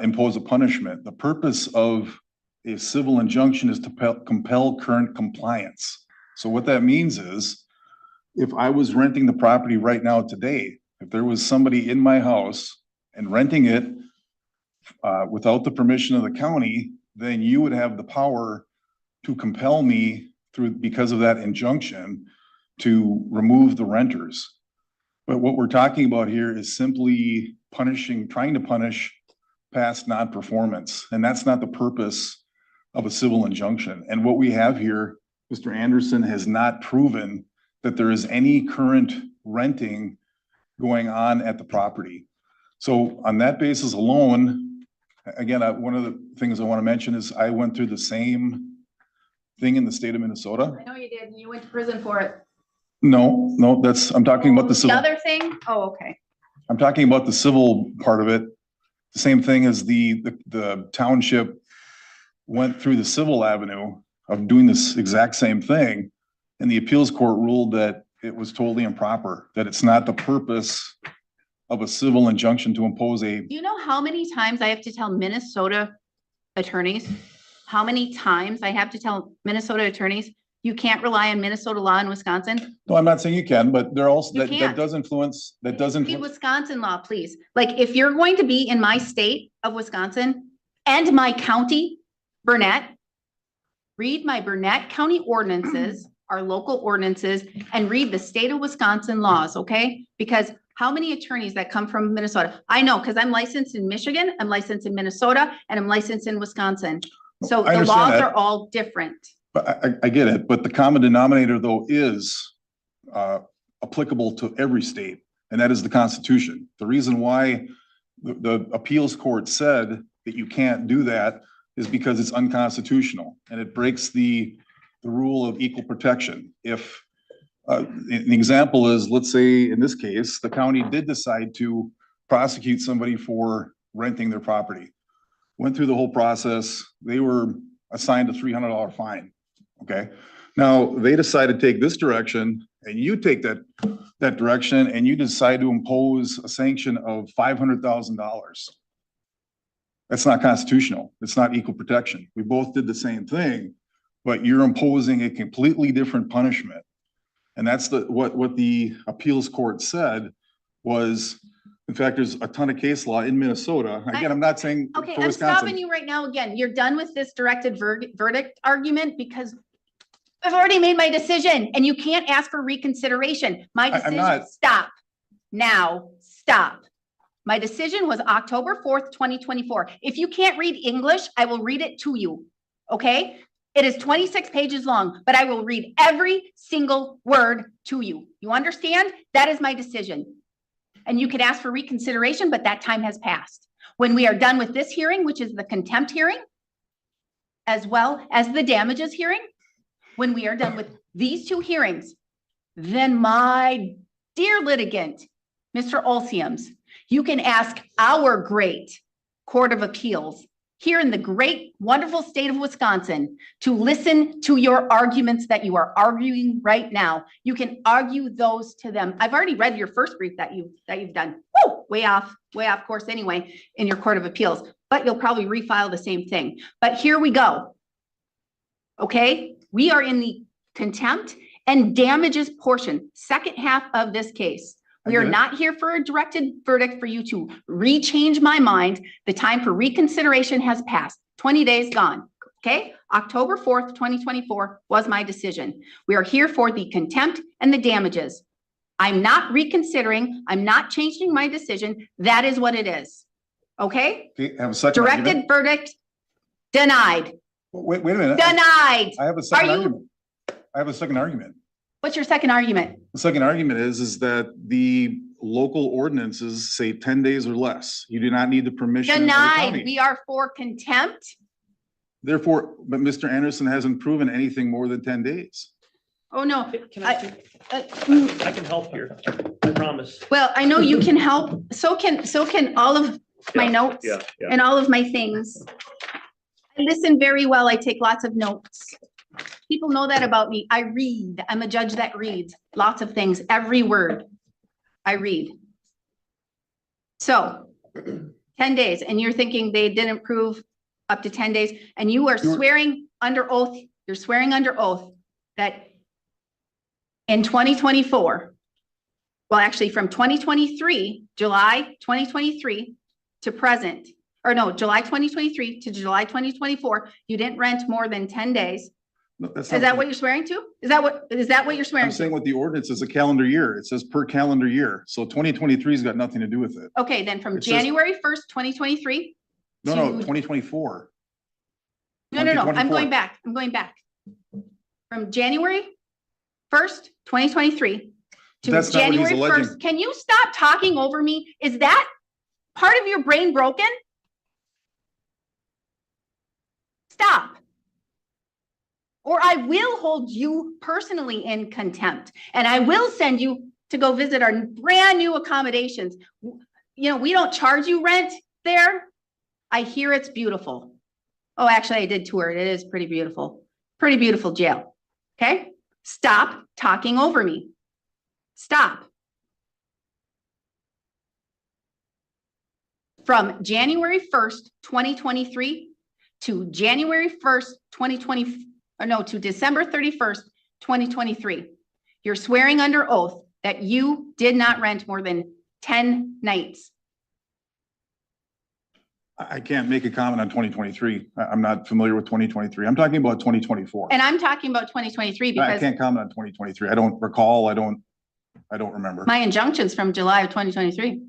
impose a punishment. The purpose of a civil injunction is to compel current compliance. So what that means is, if I was renting the property right now today, if there was somebody in my house and renting it without the permission of the county, then you would have the power to compel me because of that injunction to remove the renters. But what we're talking about here is simply trying to punish past non-performance. And that's not the purpose of a civil injunction. And what we have here, Mr. Anderson has not proven that there is any current renting going on at the property. So on that basis alone, again, one of the things I want to mention is I went through the same thing in the state of Minnesota. I know you did, and you went to prison for it. No, I'm talking about the The civil. other thing? Oh, okay. I'm talking about the civil part of it. The same thing as the township went through the civil avenue of doing this exact same thing. and the appeals court ruled that it was totally improper, that it's not the purpose of a civil injunction to impose a, Do you know how many times I have to tell Minnesota attorneys? How many times I have to tell Minnesota attorneys, you can't rely on Minnesota law in Wisconsin? no, I'm not saying you can, but there also, You that can't. does influence, Read Wisconsin law, please. Like, if you're going to be in my state of Wisconsin and my county, Burnett, read my Burnett County ordinances, our local ordinances, and read the state of Wisconsin laws, okay? Because how many attorneys that come from Minnesota? I know, because I'm licensed in Michigan, I'm licensed in Minnesota, and I'm licensed in Wisconsin. So I the understand laws that. are all different. But I get it, but the common denominator though is applicable to every state, and that is the Constitution. The reason why the appeals court said that you can't do that is because it's unconstitutional and it breaks the rule of equal protection. If an example is, let's say in this case, the county did decide to prosecute somebody for renting their property, went through the whole process, they were assigned a $300 fine. Okay, now they decide to take this direction and you take that direction and you decide to impose a sanction of $500,000. That's not constitutional. It's not equal protection. We both did the same thing, but you're imposing a completely different punishment. And that's what the appeals court said was, in fact, there's a ton of case law in Minnesota. Again, I'm not saying Okay, for I'm stopping Wisconsin. you right now again. You're done with this directed verdict argument because I've already made my decision and you can't ask for reconsideration. My I'm not. decision, stop. Now, stop. My decision was October 4th, 2024. If you can't read English, I will read it to you, okay? It is 26 pages long, but I will read every single word to you. You understand? That is my decision. And you could ask for reconsideration, but that time has passed. When we are done with this hearing, which is the contempt hearing, as well as the damages hearing, when we are done with these two hearings, then my dear litigant, Mr. Olsiums, you can ask our great Court of Appeals here in the great, wonderful state of Wisconsin to listen to your arguments that you are arguing right now. You can argue those to them. I've already read your first brief that you've done. Woo, way off course anyway in your Court of Appeals, but you'll probably refile the same thing. But here we go. Okay, we are in the contempt and damages portion, second half of this case. We are not here for a directed verdict for you to rechange my mind. The time for reconsideration has passed. 20 days gone. Okay, October 4th, 2024 was my decision. We are here for the contempt and the damages. I'm not reconsidering. I'm not changing my decision. That is what it is. Okay, Okay, have a second directed argument. verdict denied. Wait a minute. Denied. I have a second Are you- argument. I have a second argument. What's your second argument? The second argument is that the local ordinances say 10 days or less. You do not need the permission of the Denied. county. We are for contempt. Therefore, but Mr. Anderson hasn't proven anything more than 10 days. Oh, no. Can I I can help here. I promise. Well, I know you can help. So can all of my Yeah, notes Yeah, yeah. and all of my things. I listen very well. I take lots of notes. People know that about me. I read. I'm a judge that reads lots of things, every word I read. So 10 days, and you're thinking they didn't prove up to 10 days, and you are swearing under oath, you're swearing under oath that in 2024, well, actually from 2023, July 2023 to present, or no, July 2023 to July 2024, you didn't rent more than 10 days. No, that's Is not- that what you're swearing to? Is that what you're swearing I'm saying to? what the ordinance is a calendar year. It says per calendar year. So 2023 has got nothing to do with it. Okay, then from It says- January 1st, 2023. No, to- 2024. No, I'm 2024. going back. From January 1st, 2023 to That's not what he's January alleging. 1st. Can you stop talking over me? Is that part of your brain broken? Stop. Or I will hold you personally in contempt, and I will send you to go visit our brand new accommodations. You know, we don't charge you rent there. I hear it's beautiful. Oh, actually, I did tour it. It is pretty beautiful jail. Okay. Stop talking over me. Stop. From January 1st, 2023 to January 1st, 2020, or no, to December 31st, 2023. You're swearing under oath that you did not rent more than 10 nights. I can't make a comment on 2023. I'm not familiar with 2023. I'm talking about 2024. And I'm talking about 2023 I because can't comment on 2023. I don't recall. I don't remember. my injunction's from July of 2023.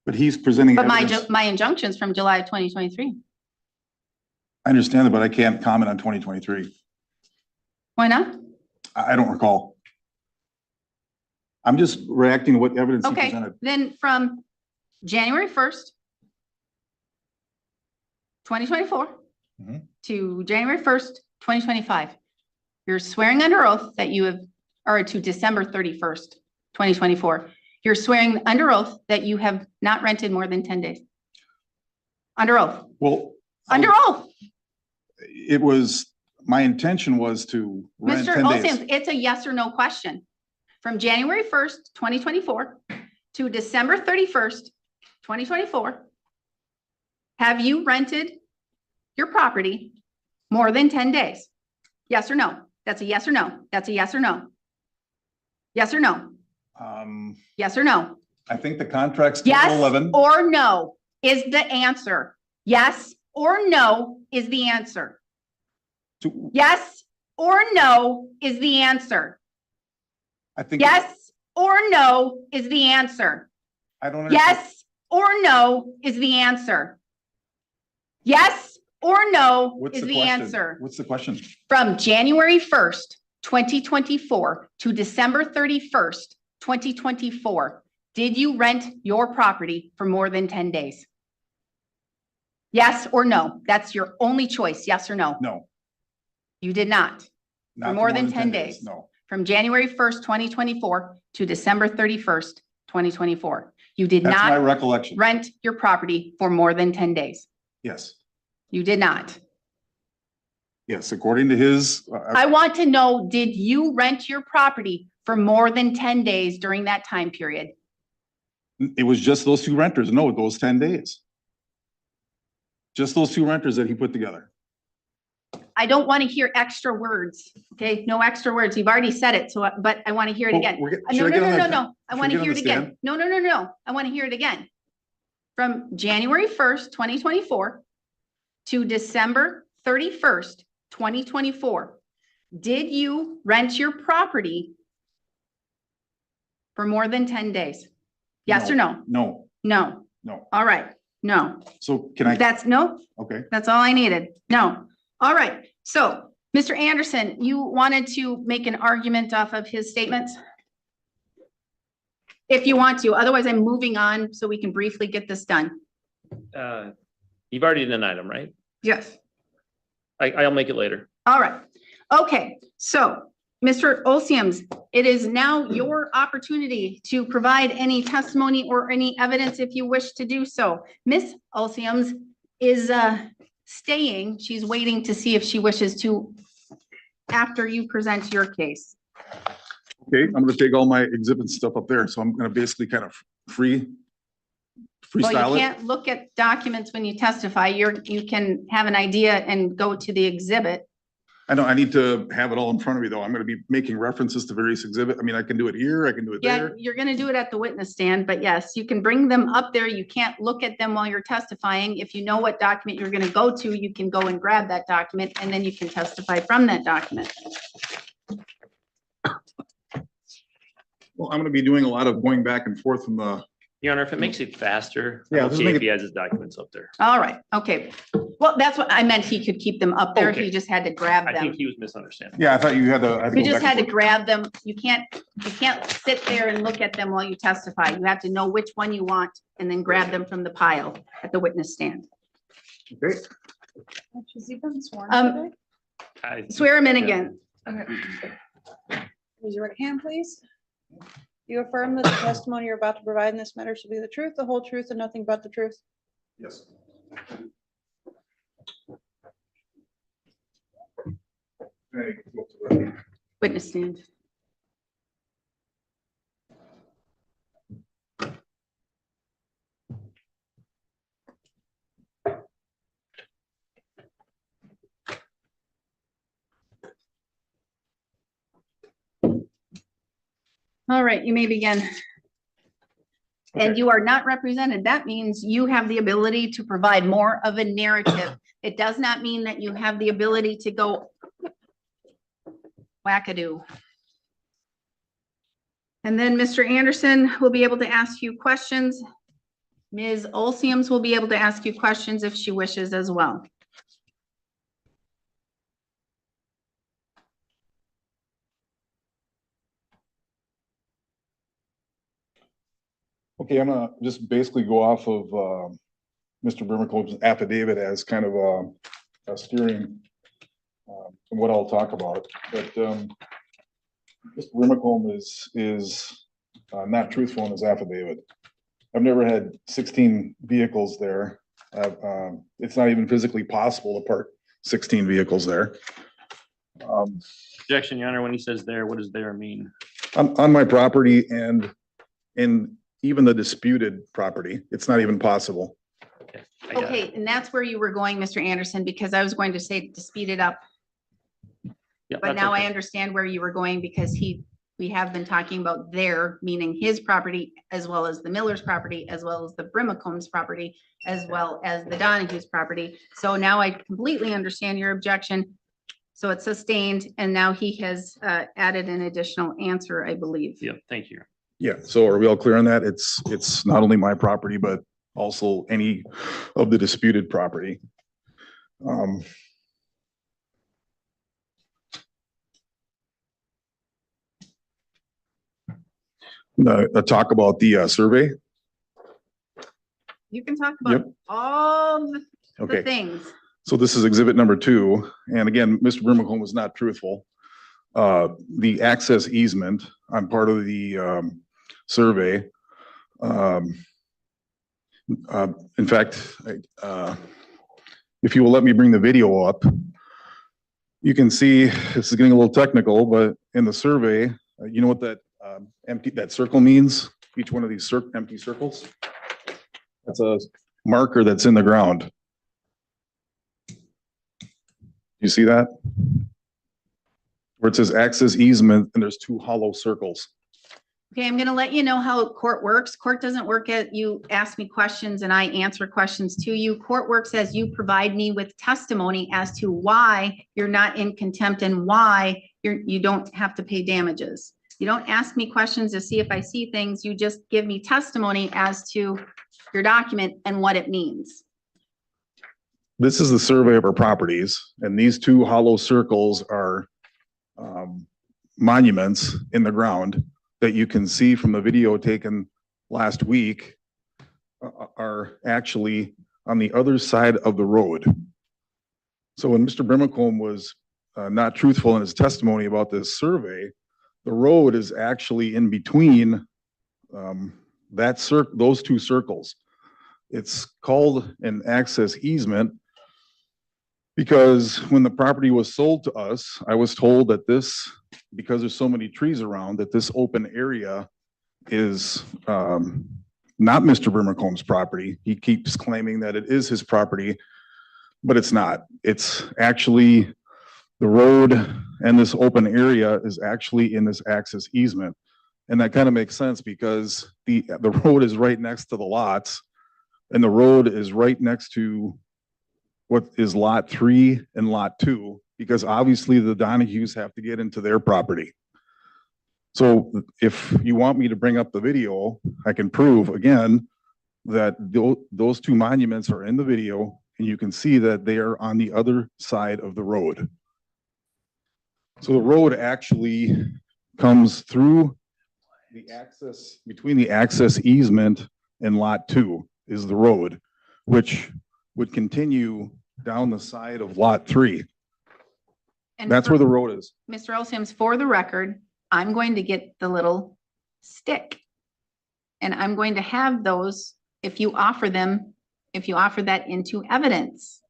But he's presenting But evidence. my injunction's from July of 2023. I understand that, but I can't comment on 2023. Why not? I don't recall. I'm just reacting to what evidence he Okay, presented. then from January 1st, 2024 Mhm. to January 1st, 2025, you're swearing under oath that you have, or to December 31st, 2024, you're swearing under oath that you have not rented more than 10 days. Under oath, Well, under oath. it was, my intention was to rent Mr. 10 days. Olson, it's a yes or no question. From January 1st, 2024 to December 31st, 2024, have you rented your property more than 10 days? Yes or no? That's a yes or no. That's a yes or no. Yes or no? Yes or no? I think the contract's Yes 11. or no is the answer. Yes or no is the answer. Yes or no is the answer. I think. Yes or no is the answer. I don't understand. Yes or no is the answer. Yes or no What's is the the question? answer. What's the question? From January 1st, 2024 to December 31st, 2024, did you rent your property for more than 10 days? Yes or no? That's your only choice, yes or no? No. You did not. Not more than 10 days. No. From January 1st, 2024 to December 31st, 2024. You did That's my not recollection. rent your property for more than 10 days. Yes. You did not. Yes, according to his, I want to know, did you rent your property for more than 10 days during that time period? it was just those two renters. No, those 10 days. Just those two renters that he put together. I don't want to hear extra words, okay? No extra words. You've already said it, so, but I want to hear it Oh, again. we're get- No, should I no, get on no, no, that- no. I should want we to get hear on it the again. stand? No, no, no, no. I want to hear it again. From January 1st, 2024 to December 31st, 2024, did you rent your property for more than 10 days? Yes or no? No, No. no. All right. No. So can I, That's no. okay. That's all I needed. No. All right. So, Mr. Anderson, you wanted to make an argument off of his statements? If you want to, otherwise I'm moving on so we can briefly get this done. You've already denied them, right? Yes. I'll make it later. All right. Okay. So, Mr. Olsiams, it is now your opportunity to provide any testimony or any evidence if you wish to do so. Ms. Olsiams is staying. She's waiting to see if she wishes to after you present your case. Okay, I'm gonna take all my exhibit stuff up there. So I'm gonna basically kind of Well, you freestyle it. can't look at documents when you testify. You can have an idea and go to the exhibit. I know I need to have it all in front of me though. I'm gonna be making references to various exhibit. I mean, I can do it here, I can do it Yeah, there. you're gonna do it at the witness stand, but yes, you can bring them up there. You can't look at them while you're testifying. If you know what document you're gonna go to, you can go and grab that document and then you can testify from that document. Well, I'm gonna be doing a lot of going back and forth from the, Your Honor, if it makes it faster, Yeah, I'm just okay make if it- he has his documents up there. All right, okay. Well, that's what I meant. He could keep them up there. He Okay. just had to grab I them. think he was misunderstanding. yeah, I thought you had to. I had to You go just back had and to forth. grab them. You can't sit there and look at them while you testify. You have to know which one you want and then grab them from the pile at the witness stand. Okay. Has he been sworn Um, I- Swear him in again. Raise your right hand, please. You affirm that the testimony you're about to provide in this matter shall be the truth, the whole truth, and nothing but the truth? Yes. Witness stand. All right, you may begin. And Okay. you are not represented. That means you have the ability to provide more of a narrative. It does not mean that you have the ability to go wackadoo. And then Mr. Anderson will be able to ask you questions. Ms. Olseams will be able to ask you questions if she wishes as well. Okay, I'm gonna just basically go off of Mr. Brimacombe's affidavit as kind of a steering from what I'll talk about. But Mr. Brimacombe is not truthful in his affidavit. I've never had 16 vehicles there. It's not even physically possible to park 16 vehicles there. Objection, Your Honor, when he says there, what does there mean? On my property and even the disputed property, it's not even possible. I got it. Okay, and that's where you were going, Mr. Anderson, because I was going to say to speed it up. Yeah, But that's now I okay. understand where you were going because we have been talking about their, meaning his property, as well as the Miller's property, as well as the Brimacombe's property, as well as the Donahue's property. So now I completely understand your objection. So it's sustained, and now he has added an additional answer, I believe. Yeah, thank you. Yeah, so are we all clear on that? It's not only my property, but also any of the disputed property. Talk about the survey. You can talk about Yep. all the Okay, things. so this is exhibit number 2. And again, Mr. Brimacombe was not truthful. The access easement, I'm part of the survey. In fact, if you will let me bring the video up, you can see, this is getting a little technical, but in the survey, you know what that that circle means? Each one of these empty circles? That's a marker that's in the ground. You see that? Where it says access easement and there's 2 hollow circles. Okay, I'm gonna let you know how court works. Court doesn't work at you ask me questions and I answer questions to you. Court works as you provide me with testimony as to why you're not in contempt and why you don't have to pay damages. You don't ask me questions to see if I see things. You just give me testimony as to your document and what it means. This is the survey of our properties, and these 2 hollow circles are monuments in the ground that you can see from the video taken last week are actually on the other side of the road. So when Mr. Brimacombe was not truthful in his testimony about this survey, the road is actually in between those 2 circles. It's called an access easement because when the property was sold to us, I was told that because there's so many trees around, that this open area is not Mr. Brimacombe's property. He keeps claiming that it is his property, but it's not. It's actually the road, and this open area is actually in this access easement. And that kind of makes sense because the road is right next to the lots, and the road is right next to what is lot 3 and lot 2, because obviously the Donahues have to get into their property. So if you want me to bring up the video, I can prove again that those 2 monuments are in the video, and you can see that they are on the other side of the road. So the road actually comes through the access, between the access easement and lot 2 is the road, which would continue down the side of lot 3. And That's for- where the road is. Mr. Olseams, for the record, I'm going to get the little stick. And I'm going to have those if you offer that into evidence.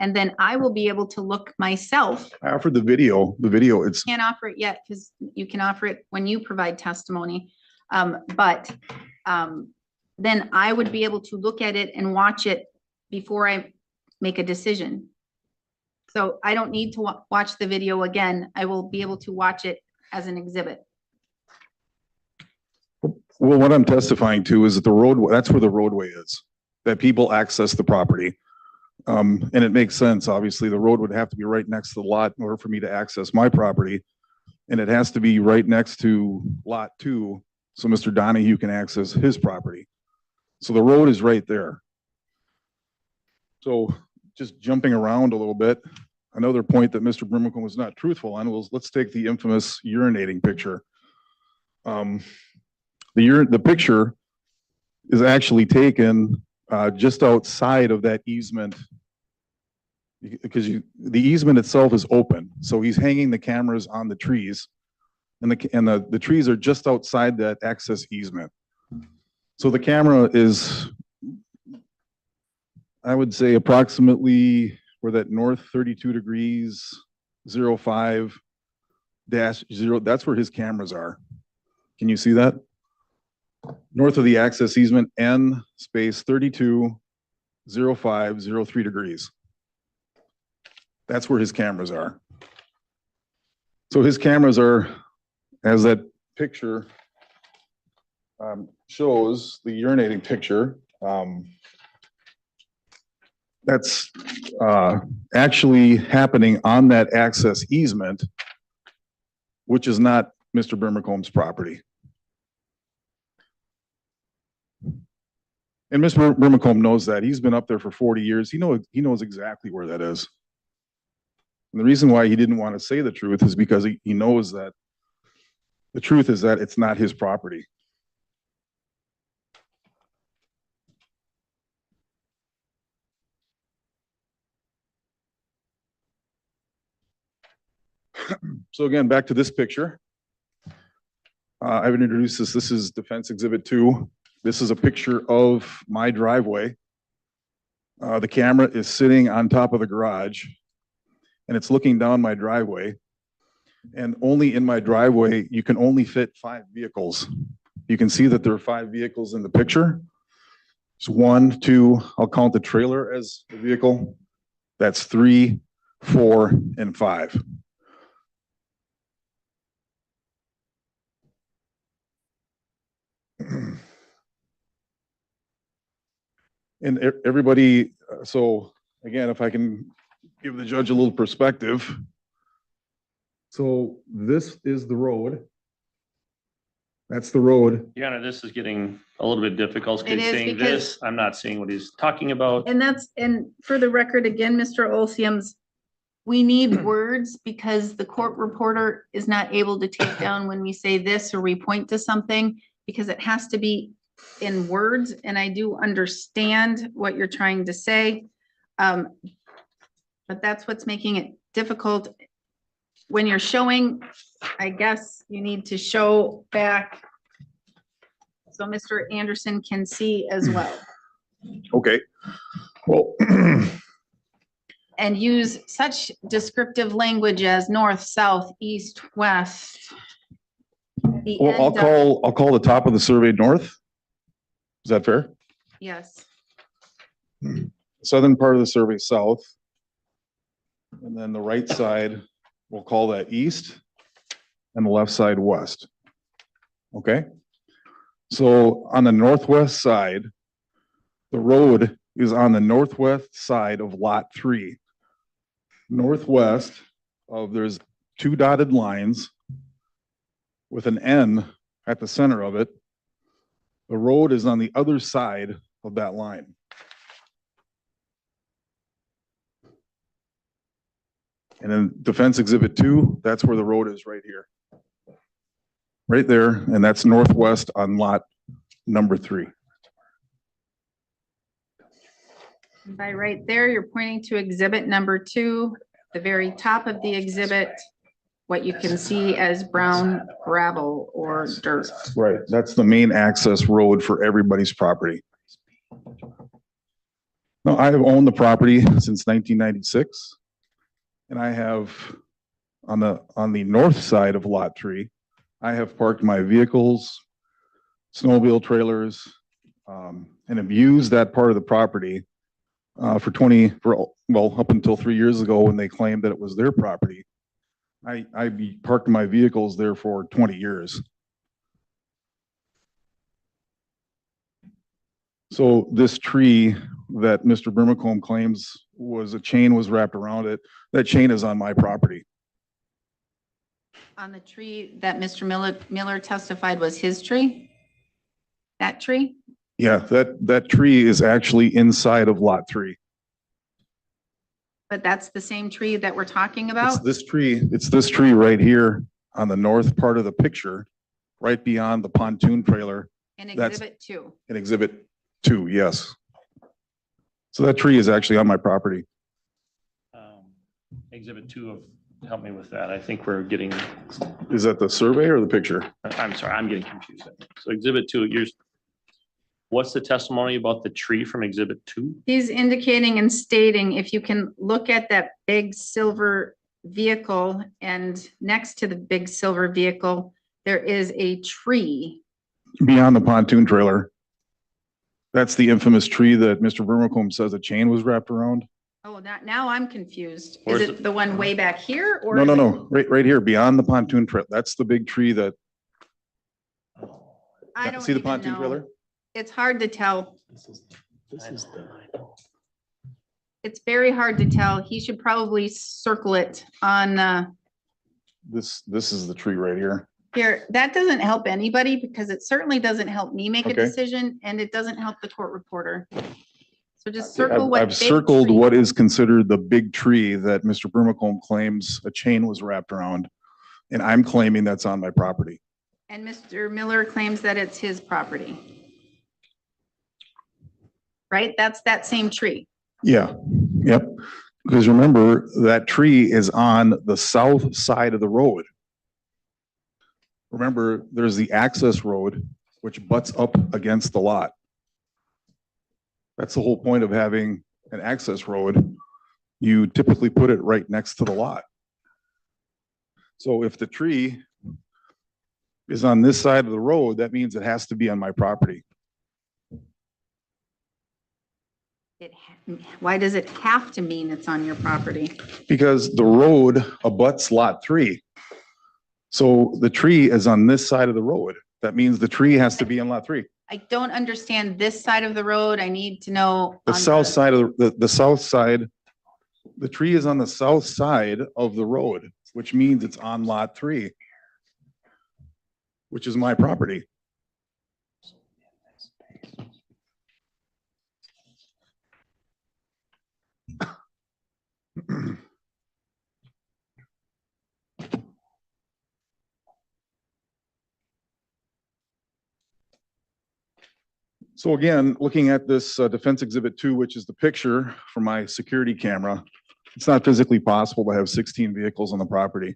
And then I will be able to look myself. I offered the video, it's, Can't offer it yet because you can offer it when you provide testimony. But then I would be able to look at it and watch it before I make a decision. So I don't need to watch the video again. I will be able to watch it as an exhibit. well, what I'm testifying to is that the road, that's where the roadway is, that people access the property. And it makes sense, obviously, the road would have to be right next to the lot in order for me to access my property. And it has to be right next to lot 2, so Mr. Donahue can access his property. So the road is right there. So just jumping around a little bit, another point that Mr. Brimacombe was not truthful on was, let's take the infamous urinating picture. The picture is actually taken just outside of that easement, because the easement itself is open. So he's hanging the cameras on the trees, and the trees are just outside that access easement. So the camera is, I would say, approximately where that north 32 degrees 05-0, that's where his cameras are. Can you see that? North of the access easement, N space 32 05 03 degrees. That's where his cameras are. So his cameras are, as that picture shows, the urinating picture, that's actually happening on that access easement, which is not Mr. Brimacombe's property. And Mr. Brimacombe knows that. He's been up there for 40 years. He knows exactly where that is. And the reason why he didn't want to say the truth is because he knows that the truth is that it's not his property. So again, back to this picture. I've introduced this. This is Defense Exhibit 2. This is a picture of my driveway. The camera is sitting on top of the garage, and it's looking down my driveway. And only in my driveway, you can only fit 5 vehicles. You can see that there are 5 vehicles in the picture. It's 1, 2, I'll count the trailer as a vehicle. That's 3, 4, and 5. And everybody, so again, if I can give the judge a little perspective. So this is the road. That's the road. Your Honor, this is getting a little bit difficult. It He's is saying because- this, I'm not seeing what he's talking about. And for the record, again, Mr. Olsiums, we need words because the court reporter is not able to take down when we say this or we point to something, because it has to be in words, and I do understand what you're trying to say. But that's what's making it difficult. When you're showing, I guess you need to show back so Mr. Anderson can see as well. Okay. Well, And use such descriptive language as north, south, east, west. The well, end of- I'll call the top of the survey north. Is that fair? Yes, Southern part of the survey south. And then the right side, we'll call that east, and the left side west. Okay? So on the northwest side, the road is on the northwest side of lot 3. Northwest of, there's 2 dotted lines with an N at the center of it. The road is on the other side of that line. And then Defense Exhibit 2, that's where the road is, right here. Right there, and that's northwest on lot number 3. by right there, you're pointing to exhibit number 2, the very top of the exhibit, what you can see as brown gravel or dirt. Right, that's the main access road for everybody's property. No, I have owned the property since 1996. And I have, on the north side of Lot 3, I have parked my vehicles, snowmobile trailers, and have used that part of the property up until 3 years ago when they claimed that it was their property. I parked my vehicles there for 20 years. So this tree that Mr. Brimacombe claims was a chain was wrapped around it, that chain is on my property. On the tree that Mr. Miller testified was his tree? That tree? Yeah, that tree is actually inside of Lot 3. But that's the same tree that we're talking It's about? this tree right here on the north part of the picture, right beyond the pontoon trailer In that's- exhibit 2? in Exhibit 2, yes. So that tree is actually on my property. Exhibit 2 of, help me with that. I think we're getting, Is that the survey or the picture? I'm sorry, I'm getting confused. So exhibit 2, what's the testimony about the tree from exhibit 2? He's indicating and stating, if you can look at that big silver vehicle, and next to the big silver vehicle, there is a tree. Beyond the pontoon trailer. That's the infamous tree that Mr. Vermicombe says a chain was wrapped around. Oh, now I'm confused. Is Where's it the one way back here or? No, is no, it- no, right here, beyond the pontoon trail. That's the big tree that, I don't see the even pontoon know. trailer? It's hard to tell. This is the. It's very hard to tell. He should probably circle it on, This is the tree right here. here. That doesn't help anybody because it certainly doesn't help me make a Okay. decision and it doesn't help the court reporter. So just circle what. I've big circled tree- what is considered the big tree that Mr. Vermicombe claims a chain was wrapped around. And I'm claiming that's on my property. And Mr. Miller claims that it's his property. Right? That's that same tree. Yeah, yep. Because remember, that tree is on the south side of the road. Remember, there's the access road, which butts up against the lot. That's the whole point of having an access road. You typically put it right next to the lot. So if the tree is on this side of the road, that means it has to be on my property. Why does it have to mean it's on your property? Because the road abuts Lot 3. So the tree is on this side of the road. That means the tree has to be on Lot 3. I don't understand this side of the road. I need to know. The on south side of the south side, the tree is on the south side of the road, which means it's on Lot 3, which is my property. So again, looking at this Defense Exhibit 2, which is the picture from my security camera, it's not physically possible to have 16 vehicles on the property.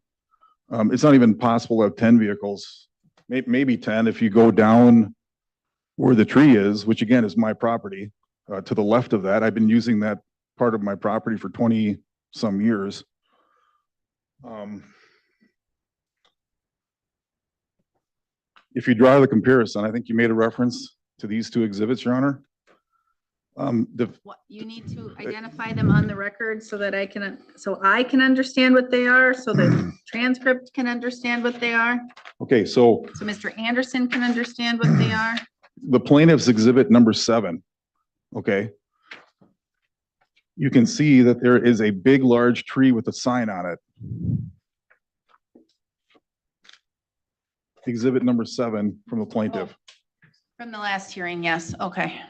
It's not even possible to have 10 vehicles, maybe 10 if you go down where the tree is, which again is my property. To the left of that, I've been using that part of my property for 20 some years. If you draw the comparison, I think you made a reference to these two exhibits, Your Honor. What, you need to identify them on the record so that I can understand what they are, so the transcript can understand what they are, Okay, so so Mr. Anderson can understand what they are. the plaintiff's exhibit number 7, okay? You can see that there is a big, large tree with a sign on it. Exhibit number 7 from the plaintiff. From the last hearing, yes, okay.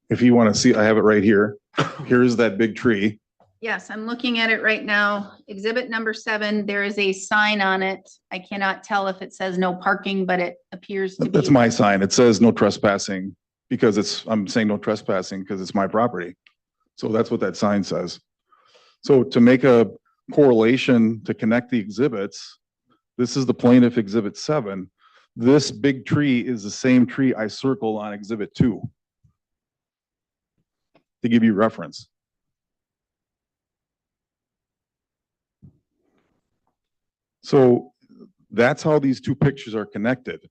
If you want to see, I have it right here. Here's that big tree. Yes, I'm looking at it right now. Exhibit number 7, there is a sign on it. I cannot tell if it says no parking, but it appears to be. That's my sign. It says no trespassing because I'm saying no trespassing because it's my property. So that's what that sign says. So to make a correlation to connect the exhibits, this is the plaintiff exhibit 7. This big tree is the same tree I circled on exhibit 2. to give you reference. So that's how these two pictures are connected.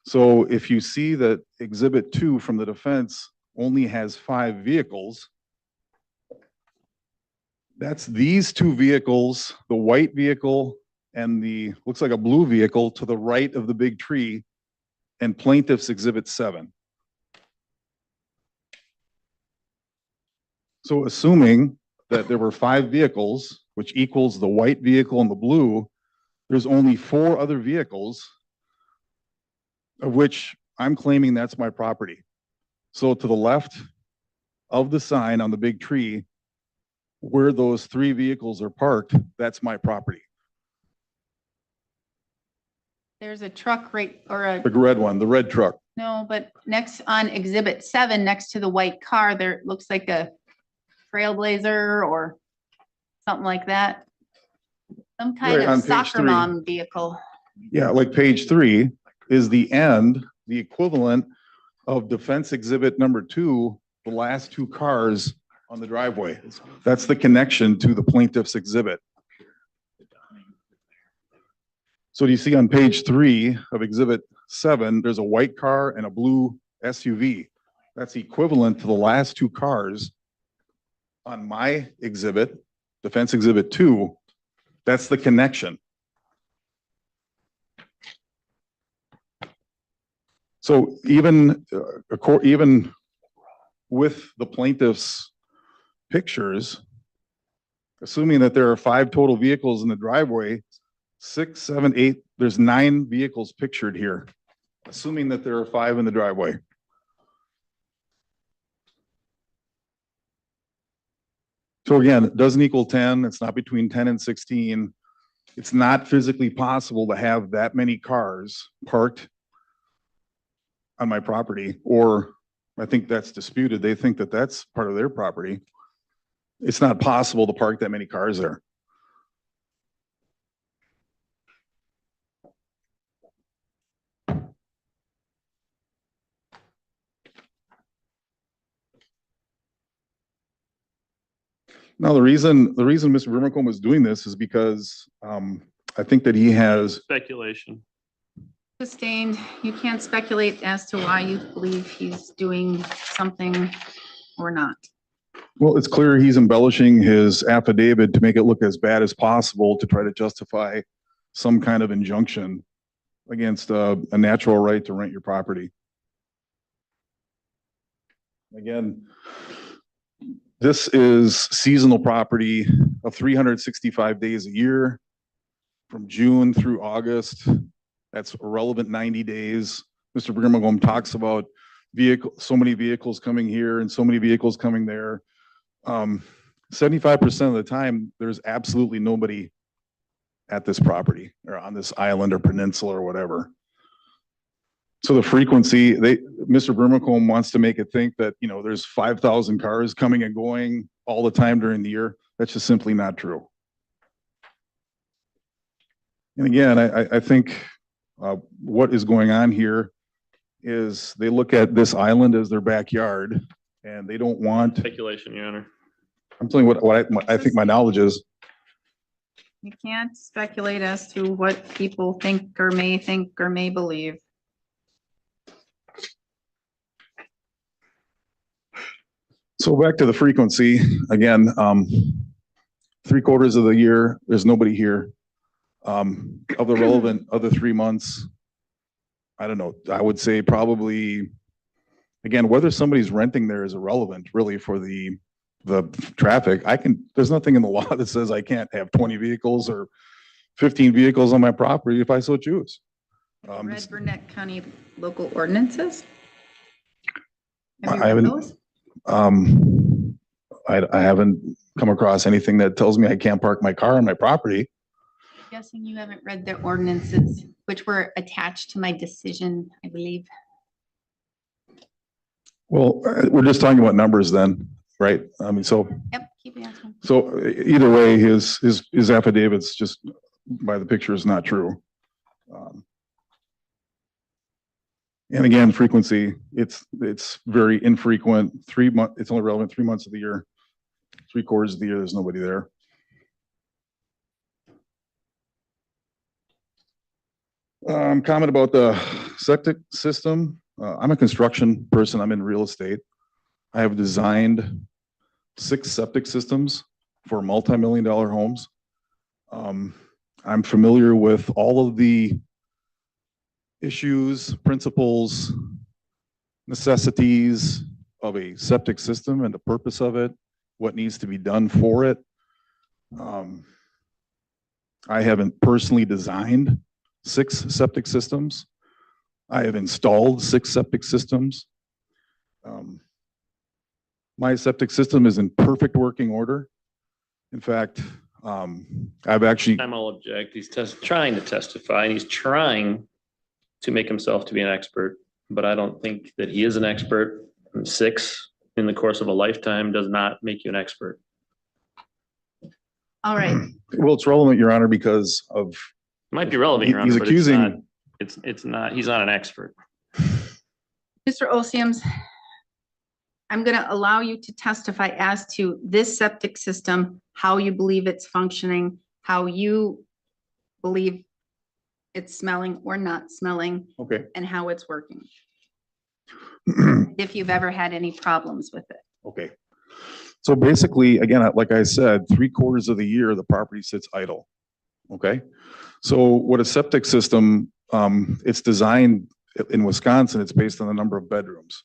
So if you see that Exhibit 2 from the defense only has 5 vehicles, that's these two vehicles, the white vehicle and the, looks like a blue vehicle to the right of the big tree, and Plaintiff's Exhibit 7. So assuming that there were 5 vehicles, which equals the white vehicle and the blue, there's only 4 other vehicles, of which I'm claiming that's my property. So to the left of the sign on the big tree, where those 3 vehicles are parked, that's my property. There's a truck right, or The red one, the red truck. no, but next on Exhibit 7, next to the white car, there looks like a Trailblazer or something like that. Some kind Right, on of page soccer 3. mom vehicle. Yeah, like page 3 is the end, the equivalent of defense exhibit number 2, the last 2 cars on the driveway. That's the connection to the plaintiff's exhibit. So do you see on page 3 of exhibit 7, there's a white car and a blue SUV. That's equivalent to the last 2 cars on my exhibit, defense exhibit 2. That's the connection. So even with the plaintiff's pictures, assuming that there are 5 total vehicles in the driveway, 6, 7, 8, there's 9 vehicles pictured here, assuming that there are 5 in the driveway. So again, it doesn't equal 10. It's not between 10 and 16. It's not physically possible to have that many cars parked on my property, or I think that's disputed. They think that that's part of their property. It's not possible to park that many cars there. Now, the reason Mr. Brimacombe was doing this is because I think that he has, Speculation. Sustained. You can't speculate as to why you believe he's doing something or not. well, it's clear he's embellishing his affidavit to make it look as bad as possible to try to justify some kind of injunction against a natural right to rent your property. Again, this is seasonal property of 365 days a year from June through August. That's a relevant 90 days. Mr. Brimacombe talks about so many vehicles coming here and so many vehicles coming there. 75% of the time, there's absolutely nobody at this property or on this island or peninsula or whatever. So the frequency, Mr. Brimacombe wants to make it think that, you know, there's 5,000 cars coming and going all the time during the year. That's just simply not true. And again, I think what is going on here is they look at this island as their backyard and they don't want, Speculation, Your Honor. I'm telling you what I think my knowledge is. You can't speculate as to what people think or may believe. So back to the frequency, again, 3/4 of the year, there's nobody here. Of the relevant other 3 months, I don't know, I would say probably, again, whether somebody's renting there is irrelevant really for the traffic. There's nothing in the law that says I can't have 20 vehicles or 15 vehicles on my property if I so choose. Read Burnett County local ordinances? Have you I read haven't- those? I haven't come across anything that tells me I can't park my car on my property. Guessing you haven't read their ordinances, which were attached to my decision, I believe. Well, we're just talking about numbers then, right? I mean, so Yep, keep asking. So either way, his affidavit's just by the picture is not true. And again, frequency, it's very infrequent. 3 months, it's only relevant 3 months of the year. 3/4 of the year, there's nobody there. Comment about the septic system. I'm a construction person. I'm in real estate. I have designed 6 septic systems for multi-million-dollar homes. I'm familiar with all of the issues, principles, necessities of a septic system and the purpose of it, what needs to be done for it. I haven't personally designed 6 septic systems. I have installed 6 septic systems. My septic system is in perfect working order. In fact, I've actually, I'll object. He's trying to testify and he's trying to make himself to be an expert, but I don't think that he is an expert. And 6 in the course of a lifetime does not make you an expert. All right. well, it's relevant, Your Honor, because of, It might be relevant, Your He's Honor, but it's accusing- not, it's not, he's not an expert. Mr. Osiums, I'm going to allow you to testify as to this septic system, how you believe it's functioning, how you believe it's smelling or not smelling, okay. and how it's working. If you've ever had any problems with it. Okay. So basically, again, like I said, 3/4 of the year, the property sits idle. Okay. So what a septic system, it's designed in Wisconsin, it's based on the number of bedrooms.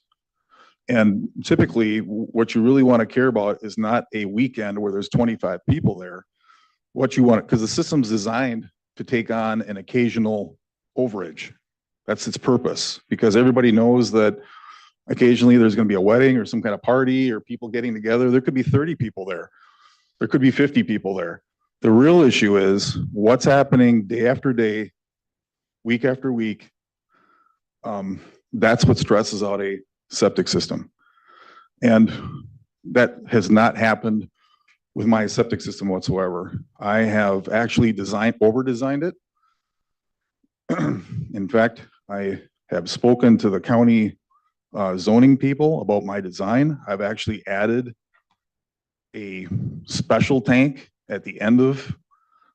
And typically what you really want to care about is not a weekend where there's 25 people there. What you want, because the system's designed to take on an occasional overage. That's its purpose, because everybody knows that occasionally there's going to be a wedding or some kind of party or people getting together. There could be 30 people there. There could be 50 people there. The real issue is what's happening day after day, week after week. That's what stresses out a septic system. And that has not happened with my septic system whatsoever. I have actually over-designed it. In fact, I have spoken to the county zoning people about my design. I've actually added a special tank at the end of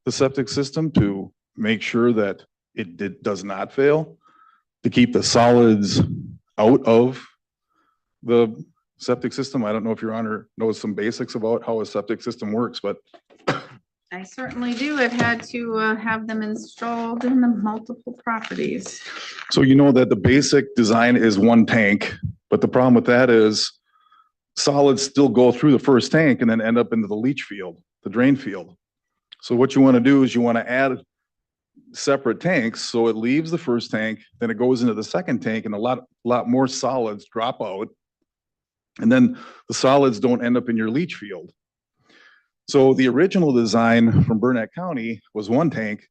the septic system to make sure that it does not fail, to keep the solids out of the septic system. I don't know if Your Honor knows some basics about how a septic system works, but I certainly do. I've had to have them installed in the multiple properties. so you know that the basic design is one tank, but the problem with that is solids still go through the first tank and then end up into the leach field, the drain field. So what you want to do is you want to add separate tanks so it leaves the first tank, then it goes into the second tank, and a lot more solids drop out. And then the solids don't end up in your leach field. So the original design from Burnett County was one tank.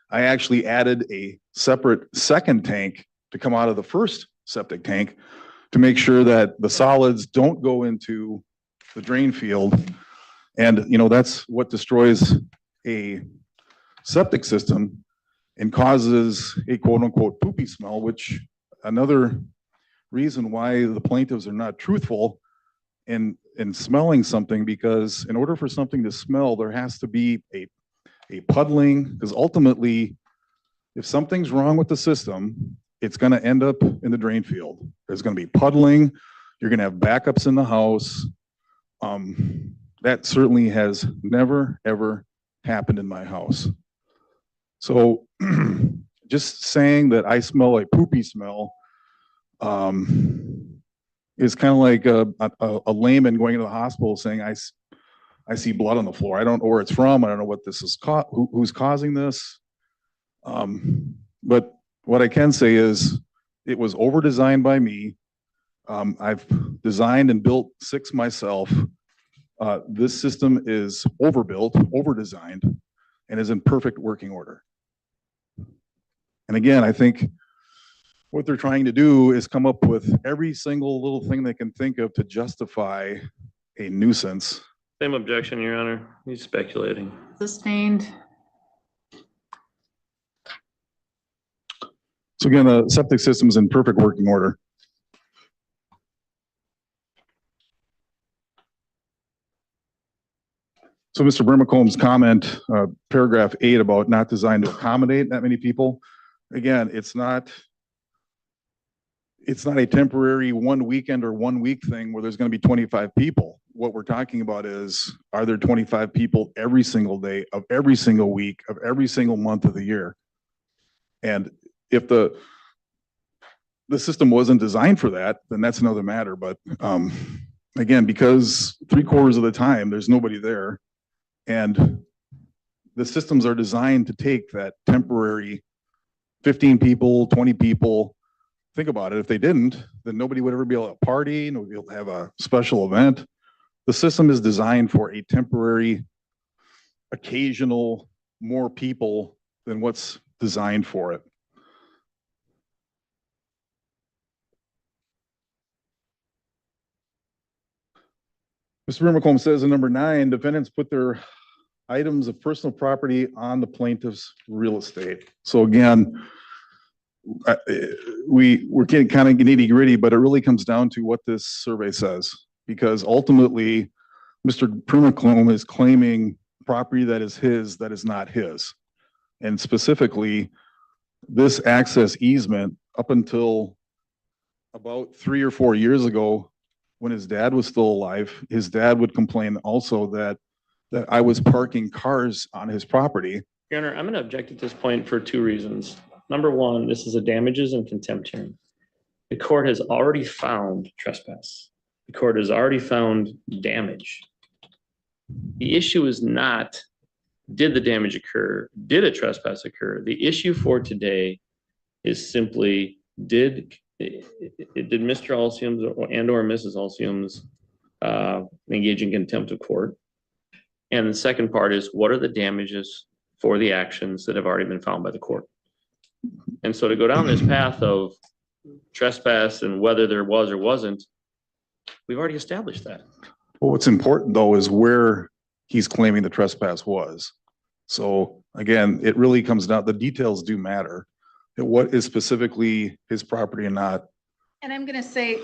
I actually added a separate second tank to come out of the first septic tank to make sure that the solids don't go into the drain field. And you know, that's what destroys a septic system and causes a quote unquote poopy smell, which another reason why the plaintiffs are not truthful in smelling something, because in order for something to smell, there has to be a puddling, because ultimately, if something's wrong with the system, it's going to end up in the drain field. There's going to be puddling. You're going to have backups in the house. That certainly has never, ever happened in my house. So just saying that I smell a poopy smell is kind of like a layman going into the hospital saying, I see blood on the floor. I don't know where it's from. I don't know what this is, who's causing this. But what I can say is it was over-designed by me. I've designed and built 6 myself. This system is overbuilt, over-designed, and is in perfect working order. And again, I think what they're trying to do is come up with every single little thing they can think of to justify a nuisance. Same objection, Your Honor. He's speculating. Sustained. So again, the septic system is in perfect working order. So Mr. Brimacombe's comment, paragraph 8 about not designed to accommodate that many people. Again, it's not a temporary one weekend or 1 week thing where there's going to be 25 people. What we're talking about is, are there 25 people every single day of every single week of every single month of the year? And if the system wasn't designed for that, then that's another matter. But again, because 3/4 of the time there's nobody there, and the systems are designed to take that temporary 15 people, 20 people. Think about it. If they didn't, then nobody would ever be able to party, nobody would be able to have a special event. The system is designed for a temporary, occasional, more people than what's designed for it. Mr. Brimacombe says in number 9, defendants put their items of personal property on the plaintiff's real estate. So again, we're getting kind of nitty gritty, but it really comes down to what this survey says, because ultimately, Mr. Brimacombe is claiming property that is his, that is not his. And specifically, this access easement up until about 3 or 4 years ago, when his dad was still alive, his dad would complain also that I was parking cars on his property. Your Honor, I'm going to object at this point for 2 reasons. Number one, this is a damages and contempt hearing. The court has already found trespass. The court has already found damage. The issue is not, did the damage occur? Did a trespass occur? The issue for today is simply, did Mr. Alciums and or Mrs. Alciums engage in contempt of court? And the second part is, what are the damages for the actions that have already been found by the court? And so to go down this path of trespass and whether there was or wasn't, we've already established that. Well, what's important though is where he's claiming the trespass was. So again, it really comes down, the details do matter. What is specifically his property and not. And I'm gonna say,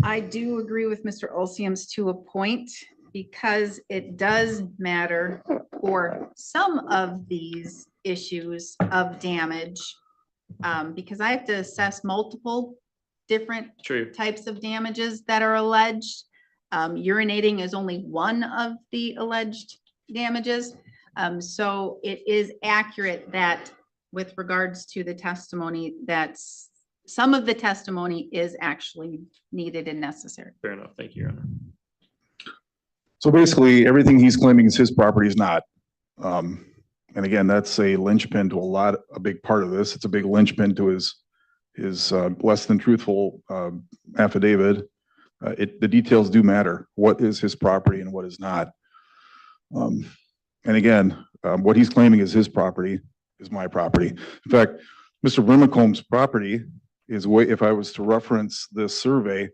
I do agree with Mr. Olsiums to a point, because it does matter for some of these issues of damage. Because I have to assess multiple different True. types of damages that are alleged. Urinating is only one of the alleged damages. So it is accurate that with regards to the testimony, that some of the testimony is actually needed and necessary. Fair enough. Thank you, Your Honor. So basically, everything he's claiming is his property is not. And again, that's a linchpin to a big part of this. It's a big linchpin to his less than truthful affidavit. The details do matter. What is his property and what is not? And again, what he's claiming is his property is my property. In fact, Mr. Brimacombe's property is way, if I was to reference this survey,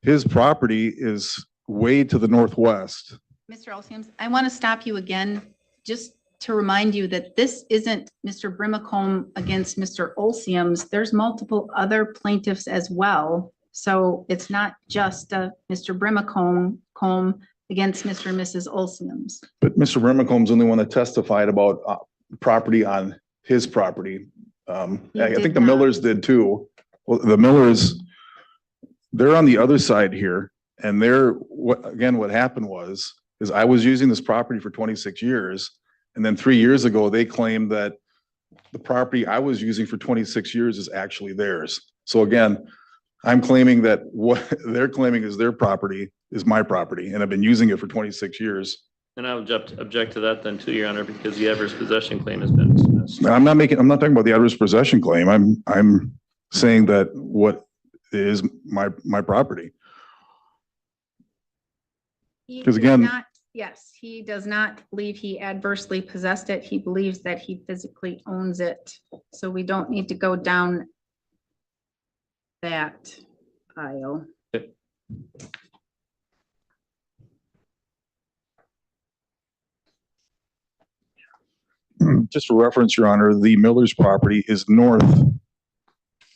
his property is way to the northwest. Mr. Olsiums, I want to stop you again, just to remind you that this isn't Mr. Brimacombe against Mr. Olsiums. There's multiple other plaintiffs as well. So it's not just Mr. Brimacombe against Mr. and Mrs. Olsiums. But Mr. Brimacombe's the only one that testified about property on his property. I think the Millers did too. Well, the Millers, they're on the other side here. And what happened is I was using this property for 26 years. And then 3 years ago, they claimed that the property I was using for 26 years is actually theirs. So again, I'm claiming that what they're claiming is their property is my property, and I've been using it for 26 years. And I would object to that then too, Your Honor, because the adverse possession claim has been dismissed. I'm not talking about the adverse possession claim. I'm saying that what is my property. Because again, Yes, he does not believe he adversely possessed it. He believes that he physically owns it. So we don't need to go down that aisle. just for reference, Your Honor, the Miller's property is north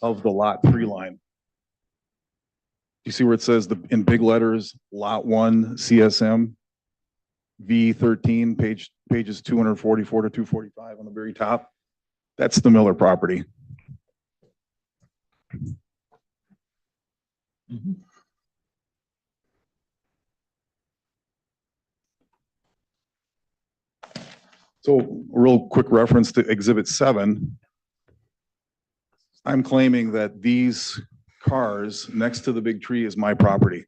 of the lot 3 line. You see where it says in big letters, lot 1 CSM V13, pages 244 to 245 on the very top. That's the Miller property. So real quick reference to Exhibit 7. I'm claiming that these cars next to the big tree is my property.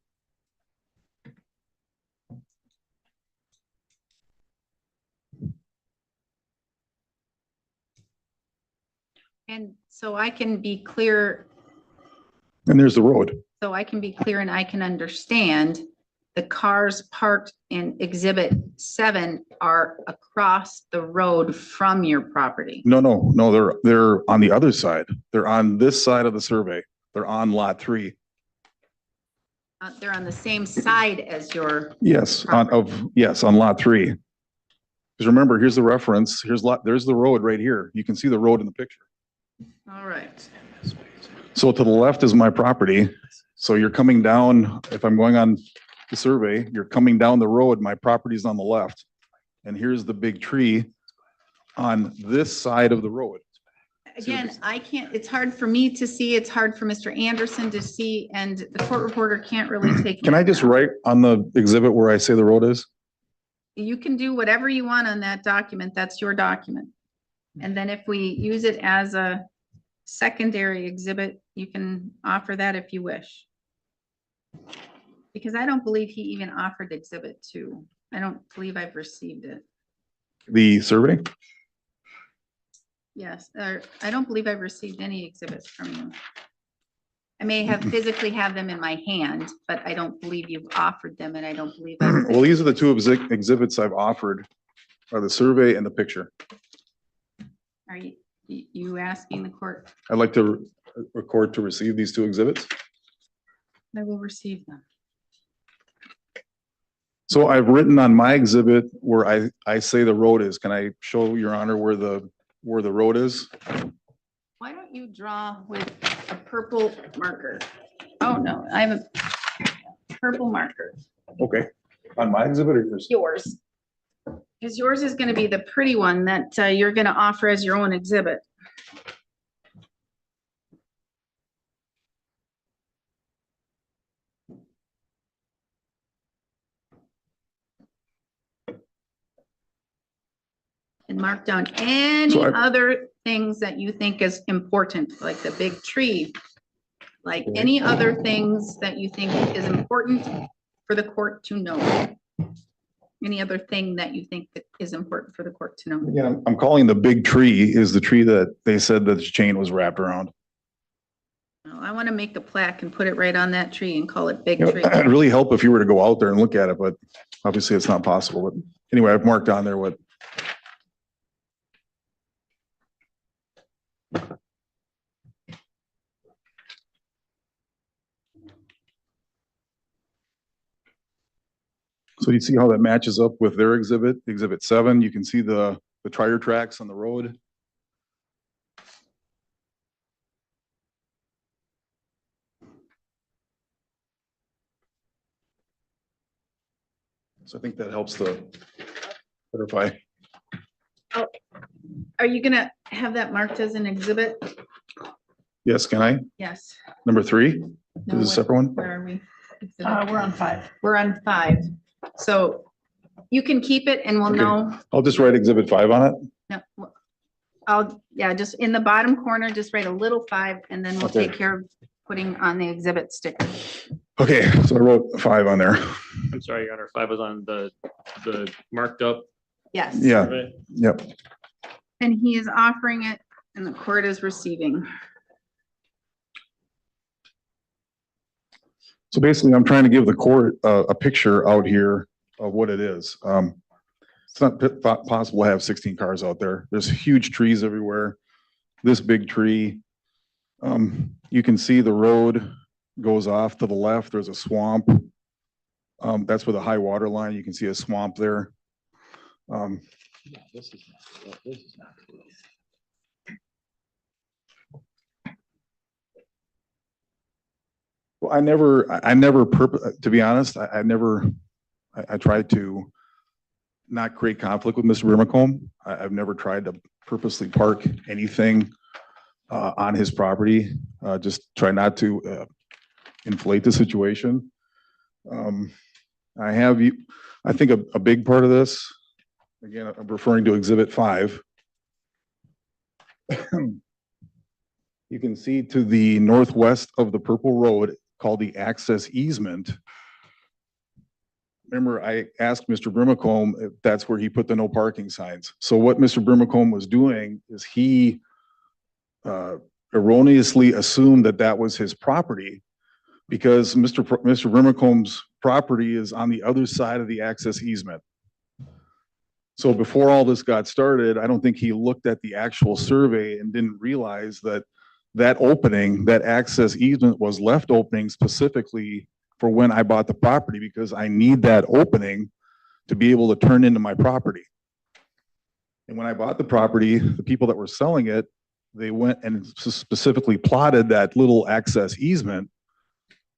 And so I can be clear, And there's the road. so I can be clear and I can understand the cars parked in Exhibit 7 are across the road from your property. No, they're on the other side. They're on this side of the survey. They're on lot 3. They're on the same side as your, Yes, on lot 3. Because remember, here's the reference. There's the road right here. You can see the road in the picture. all right. So to the left is my property. So you're coming down, if I'm going on the survey, you're coming down the road, my property's on the left. And here's the big tree on this side of the road. Again, I can't, it's hard for me to see, it's hard for Mr. Anderson to see, and the court reporter can't really take. Can I just write on the exhibit where I say the road is? You can do whatever you want on that document, that's your document. And then if we use it as a secondary exhibit, you can offer that if you wish. Because I don't believe he even offered Exhibit 2. I don't believe I've received it. The survey? Yes, I don't believe I've received any exhibits from you. I may have physically have them in my hand, but I don't believe you've offered them, and I don't believe. Well, these are the 2 exhibits I've offered, are the survey and the picture. Are you asking the court? I'd like to record to receive these 2 exhibits. I will receive them. So I've written on my exhibit where I say the road is. Can I show Your Honor where the road is? Why don't you draw with a purple marker? Oh, no, I have a purple marker. Okay. On my exhibit or yours? Yours. Because yours is gonna be the pretty one that you're gonna offer as your own exhibit. And mark down any So other things that you think is important, like the big tree, like any other things that you think is important for the court to know. Any other thing that you think that is important for the court to know. Again, I'm calling the big tree is the tree that they said that the chain was wrapped around. Well, I want to make a plaque and put it right on that tree and call it big You know, tree. it'd really help if you were to go out there and look at it, but obviously it's not possible. But anyway, I've marked on there what. So you see how that matches up with their exhibit, Exhibit 7. You can see the tire tracks on the road. So I think that helps to clarify. Are you gonna have that marked as an exhibit? Yes, can I? Yes. Number 3, No, is a separate one? Where are we? We're on 5. We're on 5. So you can keep it and we'll Okay. know. I'll just write Exhibit 5 on it. No, yeah, just in the bottom corner, just write a little 5 and then we'll Okay. take care of putting on the exhibit sticker. Okay, so I wrote 5 on there. I'm sorry, Your Honor, 5 was on the marked up Yes. Yeah, survey. yep. And he is offering it and the court is receiving. So basically, I'm trying to give the court a picture out here of what it is. It's not possible to have 16 cars out there. There's huge trees everywhere. This big tree. You can see the road goes off to the left. There's a swamp. That's with a high water line. You can see a swamp there. This is not. Well, to be honest, I tried to not create conflict with Mr. Brimacombe. I've never tried to purposely park anything on his property. Just try not to inflate the situation. I think a big part of this, again, I'm referring to Exhibit 5. You can see to the northwest of the purple road called the access easement. Remember, I asked Mr. Brimacombe if that's where he put the no parking signs. So what Mr. Brimacombe was doing is he erroneously assumed that that was his property because Mr. Brimacombe's property is on the other side of the access easement. So before all this got started, I don't think he looked at the actual survey and didn't realize that that opening, that access easement was left opening specifically for when I bought the property because I need that opening to be able to turn into my property. And when I bought the property, the people that were selling it, they went and specifically plotted that little access easement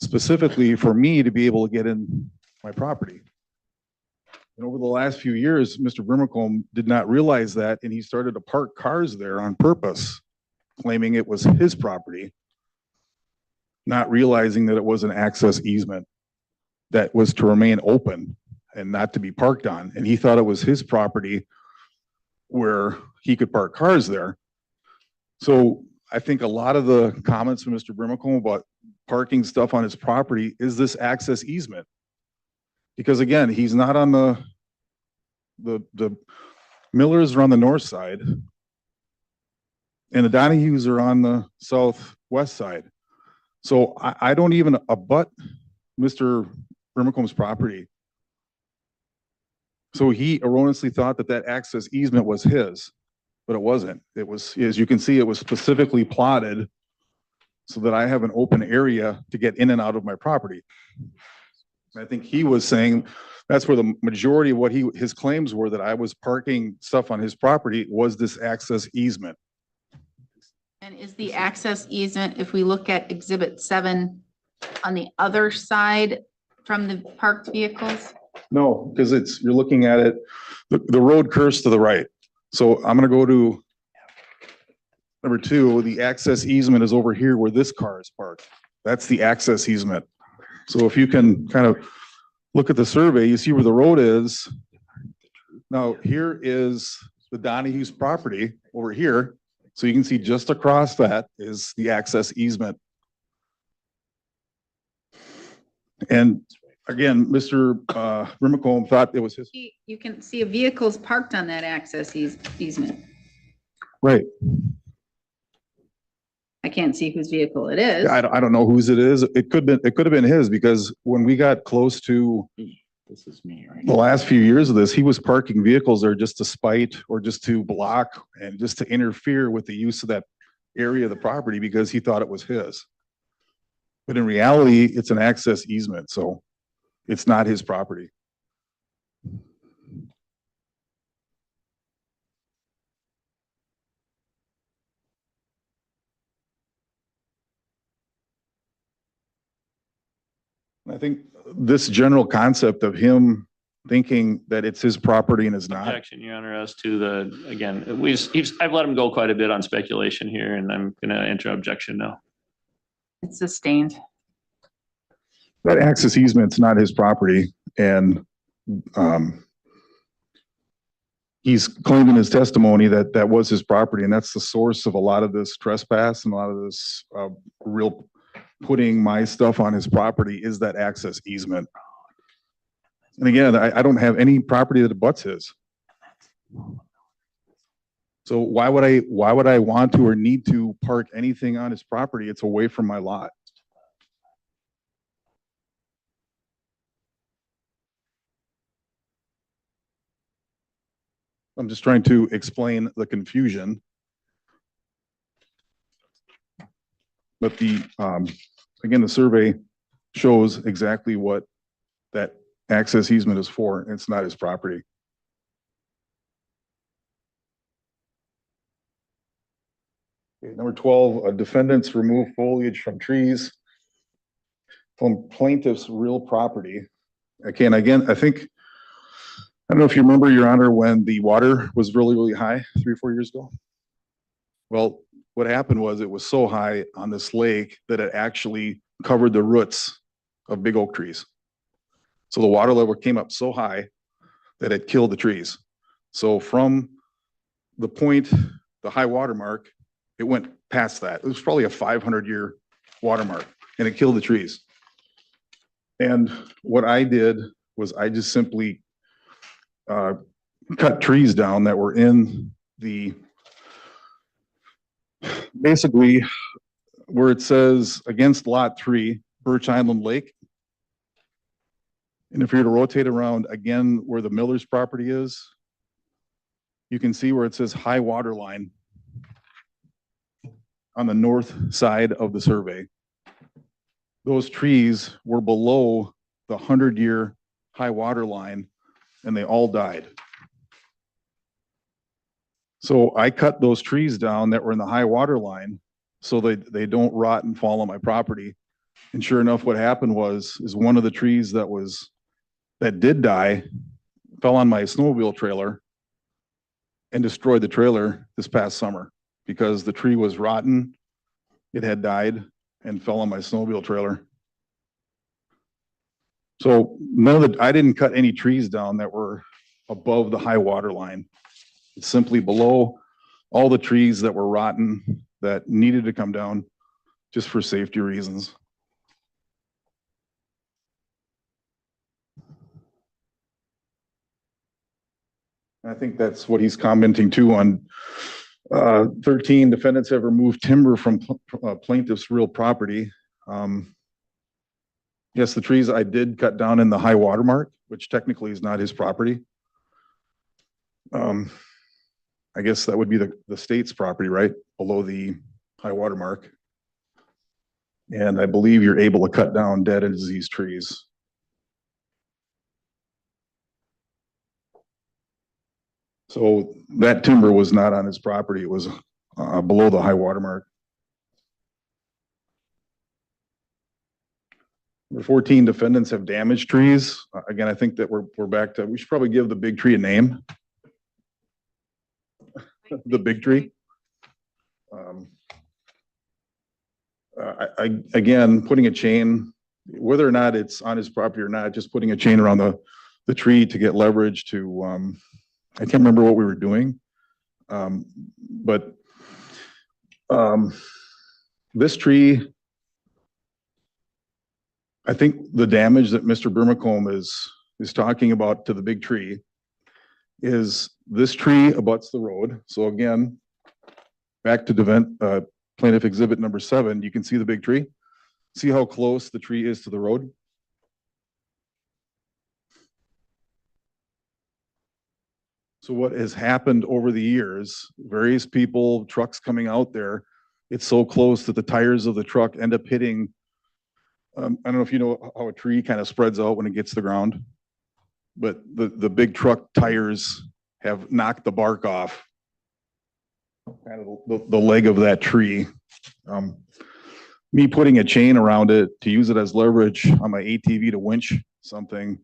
specifically for me to be able to get in my property. And over the last few years, Mr. Brimacombe did not realize that, and he started to park cars there on purpose, claiming it was his property, not realizing that it was an access easement that was to remain open and not to be parked on. And he thought it was his property where he could park cars there. So I think a lot of the comments from Mr. Brimacombe about parking stuff on his property is this access easement. Because again, he's not on the Millers are on the north side and the Donahues are on the southwest side. So I don't even abut Mr. Brimacombe's property. So he erroneously thought that that access easement was his, but it wasn't. It was, as you can see, it was specifically plotted so that I have an open area to get in and out of my property. I think he was saying that's where the majority of what his claims were, that I was parking stuff on his property was this access easement. And is the access easement, if we look at Exhibit 7, on the other side from the parked vehicles? No, because you're looking at it, the road curves to the right. So I'm gonna go to number 2, the access easement is over here where this car is parked. That's the access easement. So if you can kind of look at the survey, you see where the road is. Now here is the Donahue's property over here. So you can see just across that is the access easement. And again, Mr. Brimacombe thought it was his. You can see a vehicle's parked on that access easement. Right. I can't see whose vehicle it is. I don't know whose it is. It could have been his because when we got close to This is me, right? the last few years of this, he was parking vehicles there just to spite or just to block and just to interfere with the use of that area of the property because he thought it was his. But in reality, it's an access easement, so it's not his property. I think this general concept of him thinking that it's his property and is not. Objection, Your Honor, as to the, again, I've let him go quite a bit on speculation here, and I'm gonna enter objection now. It's sustained. That access easement's not his property, and he's claimed in his testimony that that was his property, and that's the source of a lot of this trespass and a lot of this real putting my stuff on his property is that access easement. And again, I don't have any property that abuts his. So why would I want to or need to park anything on his property? It's away from my lot. I'm just trying to explain the confusion. But again, the survey shows exactly what that access easement is for. It's not his property. Okay, number 12, defendants remove foliage from trees. from plaintiff's real property. Okay, and again, I don't know if you remember, Your Honor, when the water was really, really high 3 or 4 years ago. Well, what happened was it was so high on this lake that it actually covered the roots of big oak trees. So the water level came up so high that it killed the trees. So from the point, the high water mark, it went past that. It was probably a 500-year watermark, and it killed the trees. And what I did was I just simply cut trees down that were in the, basically where it says against lot 3, Birch Island Lake. And if you were to rotate around again where the Miller's property is, you can see where it says high water line on the north side of the survey. Those trees were below the 100-year high water line, and they all died. So I cut those trees down that were in the high water line so they don't rot and fall on my property. And sure enough, what happened is one of the trees that did die fell on my snowmobile trailer and destroyed the trailer this past summer because the tree was rotten. It had died and fell on my snowmobile trailer. So I didn't cut any trees down that were above the high water line. It's simply below all the trees that were rotten that needed to come down just for safety reasons. I think that's what he's commenting too on 13 defendants have removed timber from plaintiff's real property. Yes, the trees I did cut down in the high water mark, which technically is not his property. I guess that would be the state's property, right? Below the high water mark. And I believe you're able to cut down dead and diseased trees. So that timber was not on his property. It was below the high water mark. Number 14 defendants have damaged trees. Again, I think that we're back to, we should probably give the big tree a name. The big tree. Again, putting a chain, whether or not it's on his property or not, just putting a chain around the tree to get leverage to, I can't remember what we were doing. But this tree, I think the damage that Mr. Brimacombe is talking about to the big tree is this tree abuts the road. So again, back to plaintiff exhibit number 7, you can see the big tree. See how close the tree is to the road? So what has happened over the years, various people, trucks coming out there, it's so close that the tires of the truck end up hitting. I don't know if you know how a tree kind of spreads out when it gets to the ground, but the big truck tires have knocked the bark off kind of the leg of that tree. Me putting a chain around it to use it as leverage on my ATV to winch something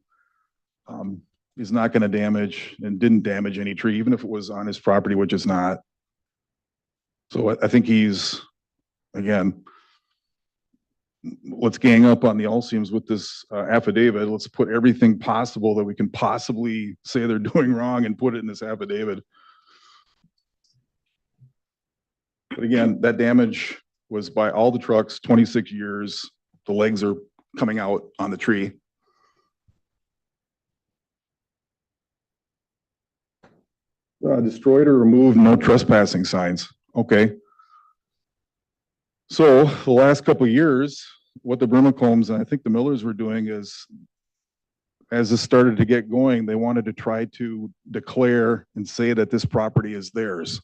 is not going to damage and didn't damage any tree, even if it was on his property, which is not. So I think he's, again, let's gang up on the Alseams with this affidavit. Let's put everything possible that we can possibly say they're doing wrong and put it in this affidavit. But again, that damage was by all the trucks, 26 years. The legs are coming out on the tree. Destroyed or removed no trespassing signs. Okay. So the last couple of years, what the Brimacombes and I think the Millers were doing is, as this started to get going, they wanted to try to declare and say that this property is theirs.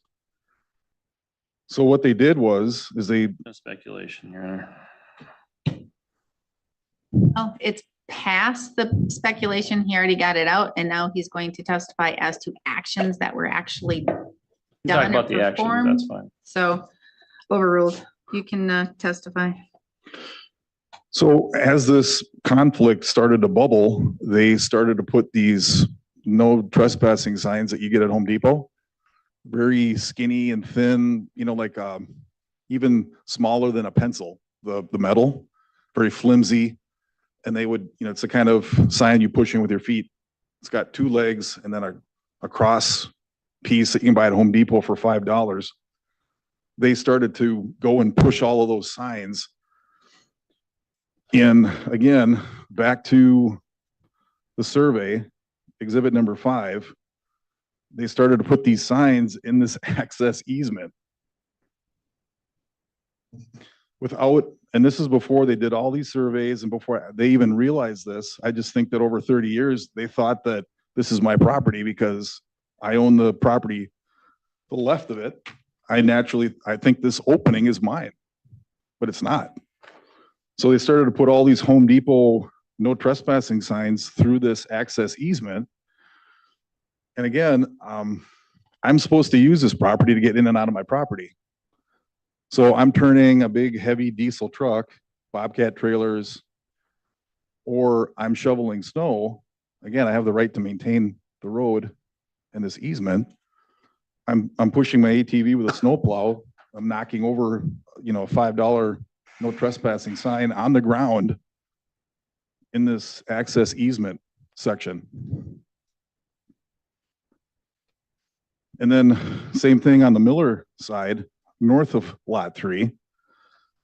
So what they did is they No speculation, Your Honor. Oh, it's past the speculation. He already got it out, and now he's going to testify as to actions that were actually Talk done about and the actions, performed. that's fine. So overruled. You can testify. So as this conflict started to bubble, they started to put these no trespassing signs that you get at Home Depot. Very skinny and thin, you know, like even smaller than a pencil, the metal, very flimsy. And they would, you know, it's the kind of sign you push in with your feet. It's got two legs and then a cross piece that you can buy at Home Depot for $5. They started to go and push all of those signs. And again, back to the survey, exhibit number 5, they started to put these signs in this access easement. Without, and this is before they did all these surveys and before they even realized this. I just think that over 30 years, they thought that this is my property because I own the property to the left of it. I think this opening is mine, but it's not. So they started to put all these Home Depot no trespassing signs through this access easement. And again, I'm supposed to use this property to get in and out of my property. So I'm turning a big heavy diesel truck, Bobcat trailers, or I'm shoveling snow. Again, I have the right to maintain the road and this easement. I'm pushing my ATV with a snowplow. I'm knocking over, you know, a $5 no trespassing sign on the ground in this access easement section. And then same thing on the Miller side, north of lot 3,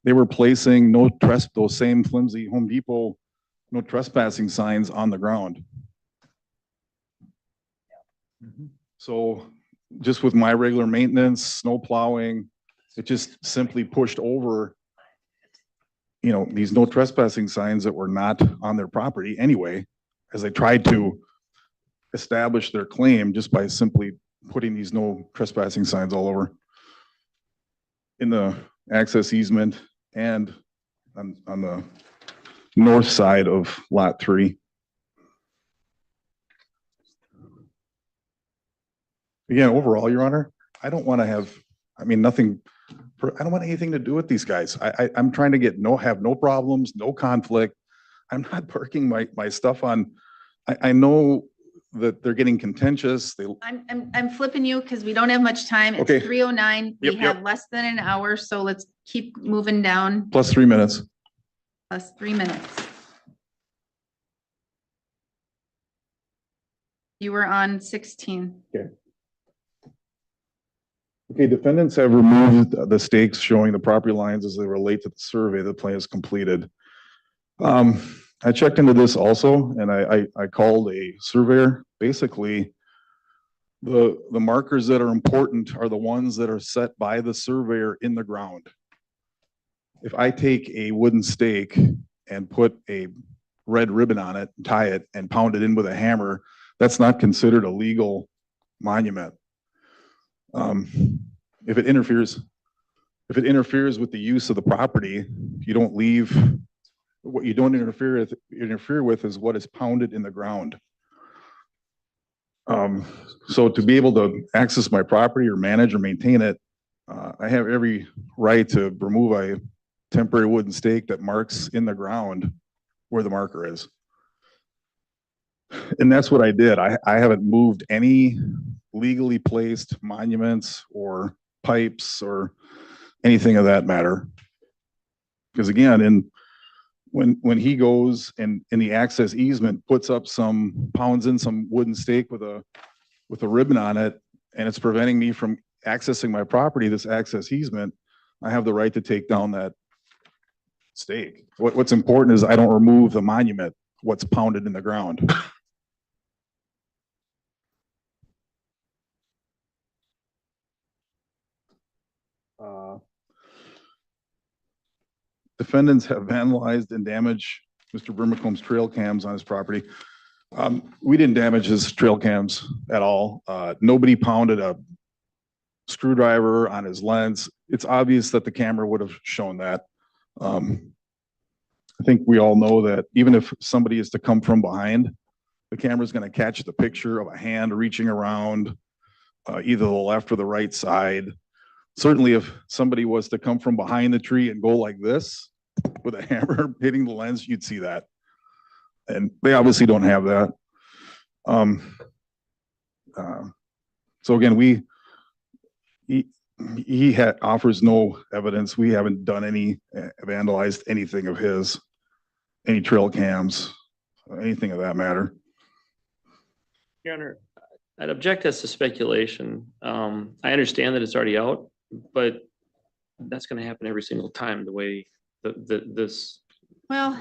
they were placing those same flimsy Home Depot no trespassing signs on the ground. So just with my regular maintenance, snow plowing, it just simply pushed over, you know, these no trespassing signs that were not on their property anyway, as they tried to establish their claim just by simply putting these no trespassing signs all over in the access easement and on the north side of lot 3. Again, overall, Your Honor, I don't want to have, I mean, nothing, I don't want anything to do with these guys. I'm trying to have no problems, no conflict. I'm not parking my stuff on, I know that they're getting contentious. I'm flipping you because we don't have much time. It's Okay. 3:09. We Yep, have less than an hour, so let's keep moving down. Plus 3 minutes. Plus 3 minutes. You were on 16. Okay, defendants have removed the stakes showing the property lines as they relate to the survey the plaintiffs completed. I checked into this also, and I called a surveyor. Basically, the markers that are important are the ones that are set by the surveyor in the ground. If I take a wooden stake and put a red ribbon on it, tie it, and pound it in with a hammer, that's not considered a legal monument. If it interferes with the use of the property, you don't leave. What you don't interfere with is what is pounded in the ground. So to be able to access my property or manage or maintain it, I have every right to remove a temporary wooden stake that marks in the ground where the marker is. And that's what I did. I haven't moved any legally placed monuments or pipes or anything of that matter. Because again, when he goes and in the access easement puts up pounds in some wooden stake with a ribbon on it, and it's preventing me from accessing my property, this access easement, I have the right to take down that stake. What's important is I don't remove the monument, what's pounded in the ground. Defendants have vandalized and damaged Mr. Brimacombe's trail cams on his property. We didn't damage his trail cams at all. Nobody pounded a screwdriver on his lens. It's obvious that the camera would have shown that. I think we all know that even if somebody is to come from behind, the camera is going to catch the picture of a hand reaching around either the left or the right side. Certainly if somebody was to come from behind the tree and go like this, with a hammer hitting the lens, you'd see that. And they obviously don't have that. So again, he offers no evidence. We haven't done any, vandalized anything of his, any trail cams, anything of that matter. Your Honor, I'd object as to speculation. I understand that it's already out, but that's gonna happen every single time, the way this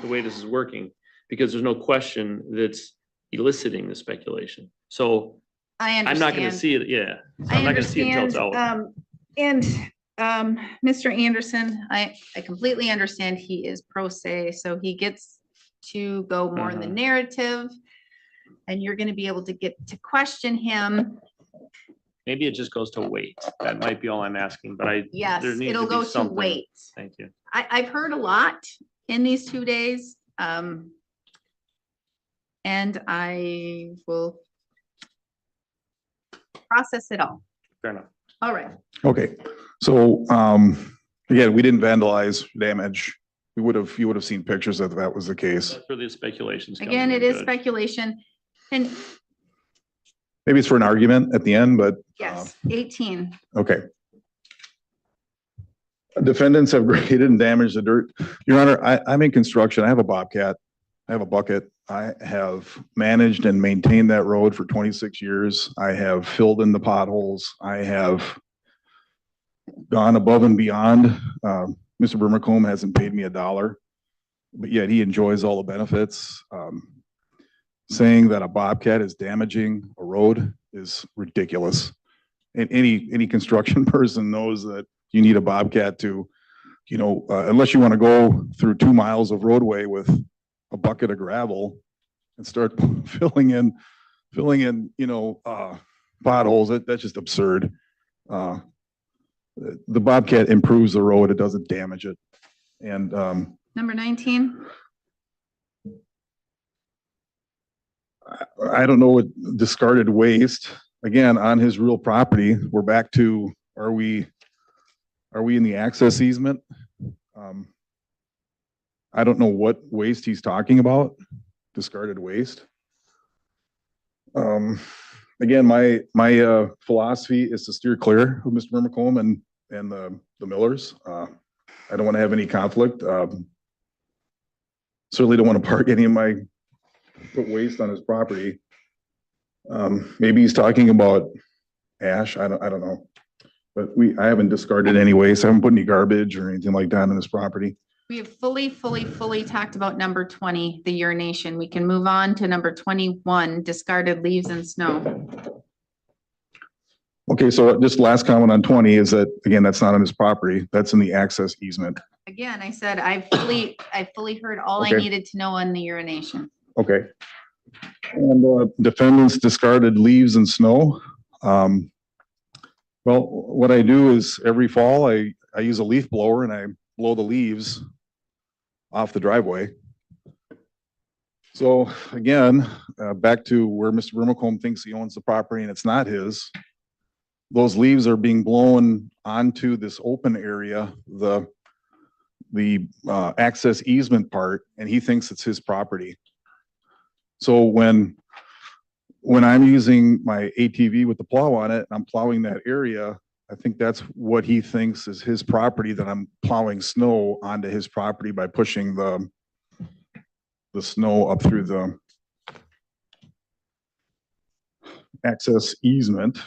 is working, because there's no question that's eliciting the speculation. So I I'm not gonna understand. see it, yeah. So I I'm not gonna see it until it's understand, out. and, Mr. Anderson, I completely understand he is pro se, so he gets to go more in the narrative. And you're gonna be able to get to question him. Maybe it just goes to wait. That might be all I'm asking, but Yes, there needs it'll to be go to something. wait. Thank you. I've heard a lot in these 2 days. And I will process it all. Fair enough. All right. Okay, so, again, we didn't vandalize damage. You would have seen pictures if that was the case. That's where the speculations come Again, in, it is Judge. speculation. And Maybe it's for an argument at the end, but. yes, 18. Okay. Defendants have graded and damaged the dirt. Your Honor, I'm in construction. I have a Bobcat. I have a bucket. I have managed and maintained that road for 26 years. I have filled in the potholes. I have gone above and beyond. Mr. Brimacombe hasn't paid me $1, but yet he enjoys all the benefits. Saying that a Bobcat is damaging a road is ridiculous. And any construction person knows that you need a Bobcat to, unless you want to go through 2 miles of roadway with a bucket of gravel and start filling in, potholes, that's just absurd. The Bobcat improves the road, it doesn't damage it. And, Number 19. I don't know what discarded waste, again, on his real property, we're back to, are we in the access easement? I don't know what waste he's talking about, discarded waste. Again, my philosophy is to steer clear of Mr. Brimacombe and the Millers. I don't want to have any conflict. Certainly don't want to park any of my put waste on his property. Maybe he's talking about ash. I don't know. But I haven't discarded any waste. I haven't put any garbage or anything like that on his property. We have fully talked about number 20, the urination. We can move on to number 21, discarded leaves and snow. Okay, so just last comment on 20 is that, again, that's not on his property. That's in the access easement. Again, I said I fully heard all I Okay. needed to know on the urination. Okay. And defendants discarded leaves and snow. Well, what I do is every fall, I use a leaf blower and I blow the leaves off the driveway. So again, back to where Mr. Brimacombe thinks he owns the property and it's not his. Those leaves are being blown onto this open area, the access easement part, and he thinks it's his property. So when I'm using my ATV with the plow on it, and I'm plowing that area, I think that's what he thinks is his property, that I'm plowing snow onto his property by pushing the snow up through the access easement.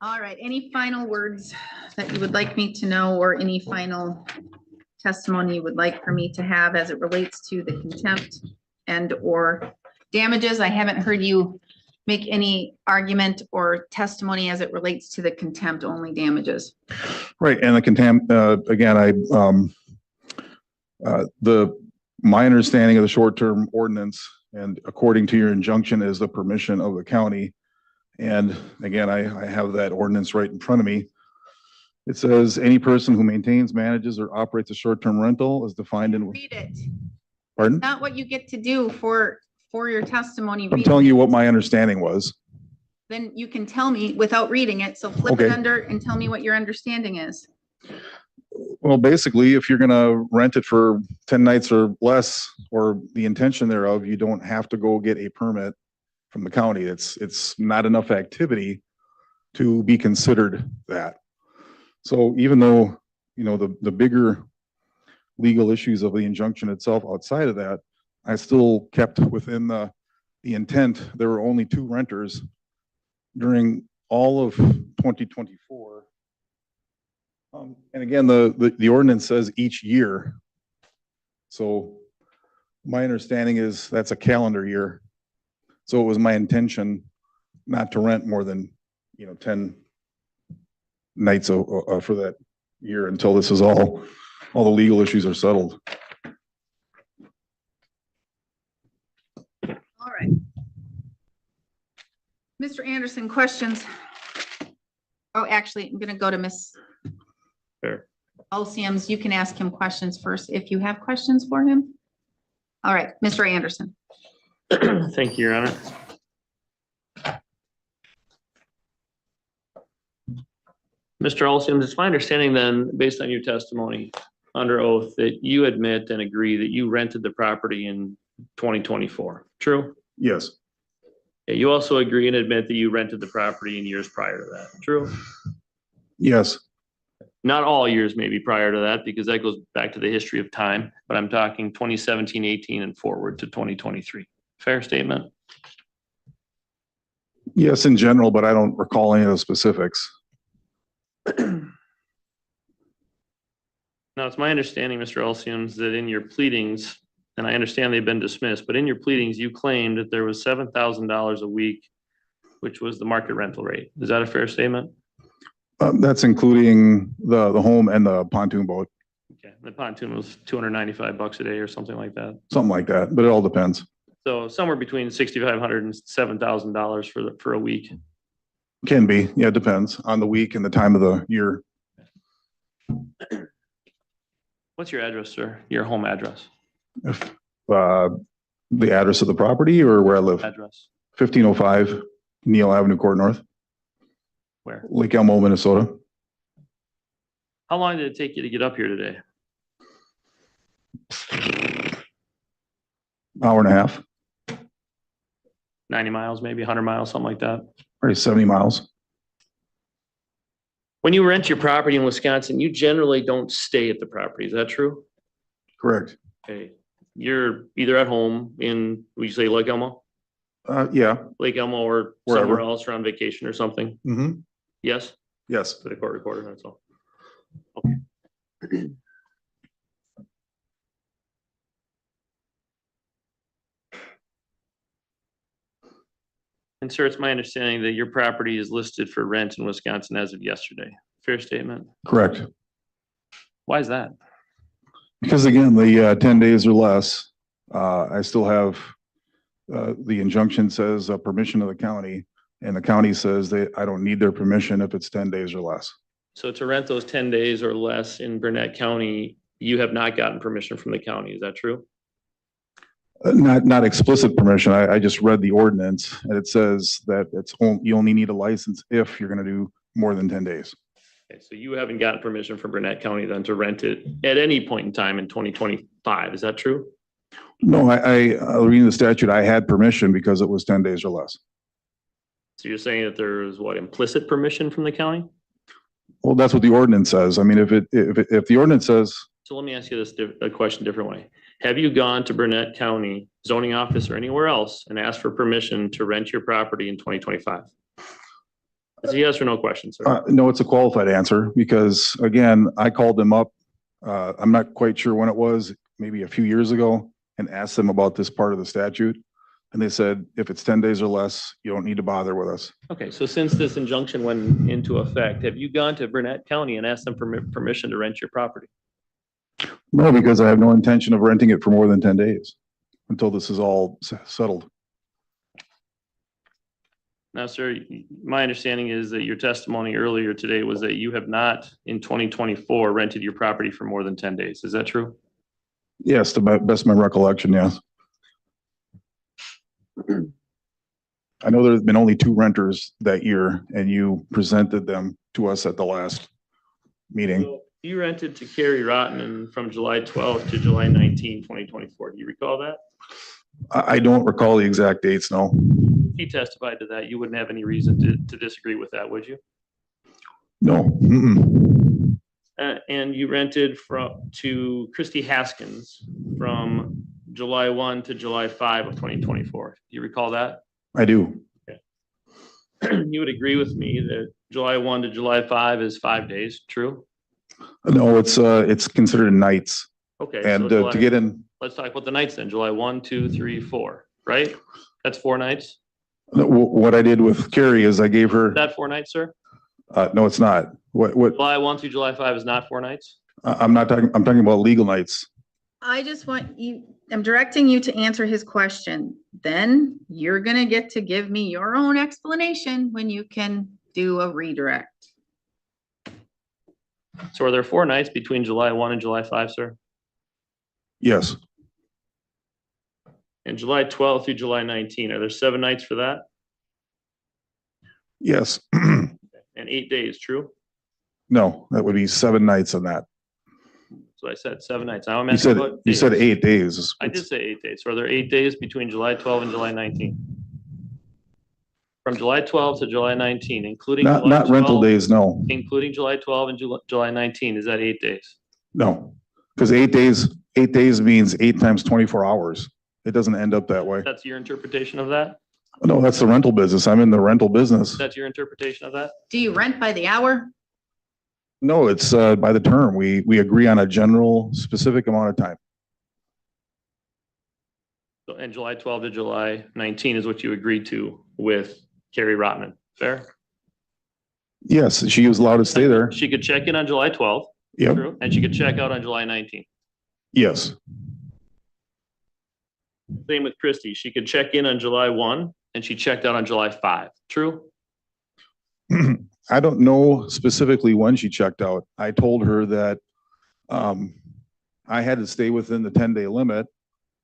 All right, any final words that you would like me to know, or any final testimony you would like for me to have as it relates to the contempt and or damages? I haven't heard you make any argument or testimony as it relates to the contempt only damages. Right, and the contempt, again, my understanding of the short-term ordinance, and according to your injunction, is the permission of the county. And again, I have that ordinance right in front of me. It says any person who maintains, manages, or operates a short-term rental is defined in. Read it. Pardon? Not what you get to do for your testimony. I'm Read telling it. you what my understanding was. then you can tell me without reading it. So flip it Okay. under and tell me what your understanding is. Well, basically, if you're gonna rent it for 10 nights or less, or the intention thereof, you don't have to go get a permit from the county. It's not enough activity to be considered that. So even though, you know, the bigger legal issues of the injunction itself outside of that, I still kept within the intent. There were only 2 renters during all of 2024. And again, the ordinance says each year. So my understanding is that's a calendar year. So it was my intention not to rent more than, 10 nights for that year until this is all the legal issues are settled. All right. Mr. Anderson, questions? Oh, actually, I'm gonna go to Miss Fair. Olsiams. You can ask him questions first if you have questions for him. All right, Mr. Anderson. Thank you, Your Honor. Mr. Olson, it's my understanding then, based on your testimony under oath, that you admit and agree that you rented the property in 2024. True? Yes, Yeah, you also agree and admit that you rented the property in years prior to that. True? yes, Not all years maybe prior to that, because that goes back to the history of time, but I'm talking 2017, 18 and forward to 2023. Fair statement? yes, in general, but I don't recall any of the specifics. Now, it's my understanding, Mr. Elsiams, that in your pleadings, and I understand they've been dismissed, but in your pleadings, you claimed that there was $7,000 a week, which was the market rental rate. Is that a fair statement? That's including the home and the pontoon boat, Okay, the pontoon was $295 a day or something like that. something like that, but it all depends. So somewhere between $6,500 and $7,000 for a week. Can be, yeah, it depends on the week and the time of the year. What's your address, sir? Your home address? If, the address of the property or where I live, Address? 1505 Neal Avenue, Court North, Where? Lake Elmo, Minnesota. How long did it take you to get up here today? Hour and a half, 90 miles, maybe 100 miles, something like that. or 70 miles. When you rent your property in Wisconsin, you generally don't stay at the property. Is that true? Correct. Okay. You're either at home in, would you say Lake Elmo? Yeah. Lake Elmo or Wherever. somewhere else or on vacation or something? Mm-hmm. Yes, Yes. for the court recorder, that's all. Okay. And sir, it's my understanding that your property is listed for rent in Wisconsin as of yesterday. Fair statement? Correct. Why is that? Because again, the 10 days or less, I still have, the injunction says permission of the county, and the county says I don't need their permission if it's 10 days or less. So to rent those 10 days or less in Burnett County, you have not gotten permission from the county. Is that true? Not explicit permission. I just read the ordinance and it says that you only need a license if you're gonna do more than 10 days. Okay, so you haven't gotten permission from Burnett County then to rent it at any point in time in 2025. Is that true? No, reading the statute, I had permission because it was 10 days or less. So you're saying that there's what, implicit permission from the county? Well, that's what the ordinance says. I mean, if the ordinance says, So let me ask you this, a question a different way. Have you gone to Burnett County zoning office or anywhere else and asked for permission to rent your property in 2025? It's a yes or no question, sir. no, it's a qualified answer because again, I called them up. I'm not quite sure when it was, maybe a few years ago, and asked them about this part of the statute. And they said, if it's 10 days or less, you don't need to bother with us. Okay, so since this injunction went into effect, have you gone to Burnett County and asked them for permission to rent your property? No, because I have no intention of renting it for more than 10 days until this is all settled. Now, sir, my understanding is that your testimony earlier today was that you have not in 2024 rented your property for more than 10 days. Is that true? Yes, to my best of my recollection, yes. I know there's been only 2 renters that year and you presented them to us at the last meeting. So you rented to Carrie Rotten from July 12th to July 19, 2024. Do you recall that? I don't recall the exact dates, no. He testified to that. You wouldn't have any reason to disagree with that, would you? No. Mm-mm. And you rented to Christy Haskins from July 1 to July 5 of 2024. Do you recall that? I do. You would agree with me that July 1 to July 5 is 5 days, true? No, it's considered nights. Okay. And so to get in, let's talk about the nights then. July 1, 2, 3, 4, right? That's 4 nights? what I did with Carrie is I gave her, Is that 4 nights, sir? no, it's not. What, July 1 through July 5 is not 4 nights? I'm talking about legal nights. I just want you, I'm directing you to answer his question. Then you're gonna get to give me your own explanation when you can do a redirect. So are there 4 nights between July 1 and July 5, sir? Yes, And July 12 through July 19, are there 7 nights for that? yes. And 8 days, true? No, that would be 7 nights on that. So I said 7 nights. Now I'm You asking said, about you said days. 8 days. I did say 8 days. So are there 8 days between July 12 and July 19? From July 12 to July 19, including Not, July not rental 12 days, no, including July 12 and July 19, is that 8 days? no. Because 8 days means 8 times 24 hours. It doesn't end up that way. That's your interpretation of that? No, that's the rental business. I'm in the rental business. That's your interpretation of that? Do you rent by the hour? No, it's by the term. We agree on a general specific amount of time. So, and July 12 to July 19 is what you agreed to with Carrie Rotman, fair? Yes, she was allowed to stay there. She could check in on July 12th, Yep, true, and she could check out on July 19. yes, Same with Christie. She could check in on July 1 and she checked out on July 5, true? I don't know specifically when she checked out. I told her that I had to stay within the 10-day limit.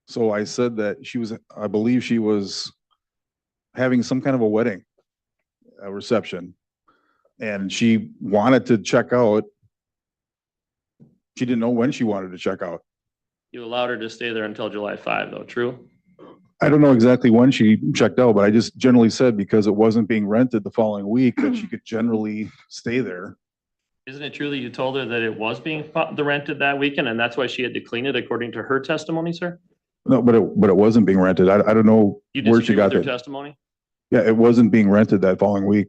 So I said that I believe she was having some kind of a wedding, a reception. And she wanted to check out. She didn't know when she wanted to check out. You allowed her to stay there until July 5 though, true? I don't know exactly when she checked out, but I just generally said because it wasn't being rented the following week that she could generally stay there. Isn't it true that you told her that it was being rented that weekend and that's why she had to clean it according to her testimony, sir? No, but it wasn't being rented. I don't know You where she disagree got with her that. testimony? Yeah, it wasn't being rented that following week.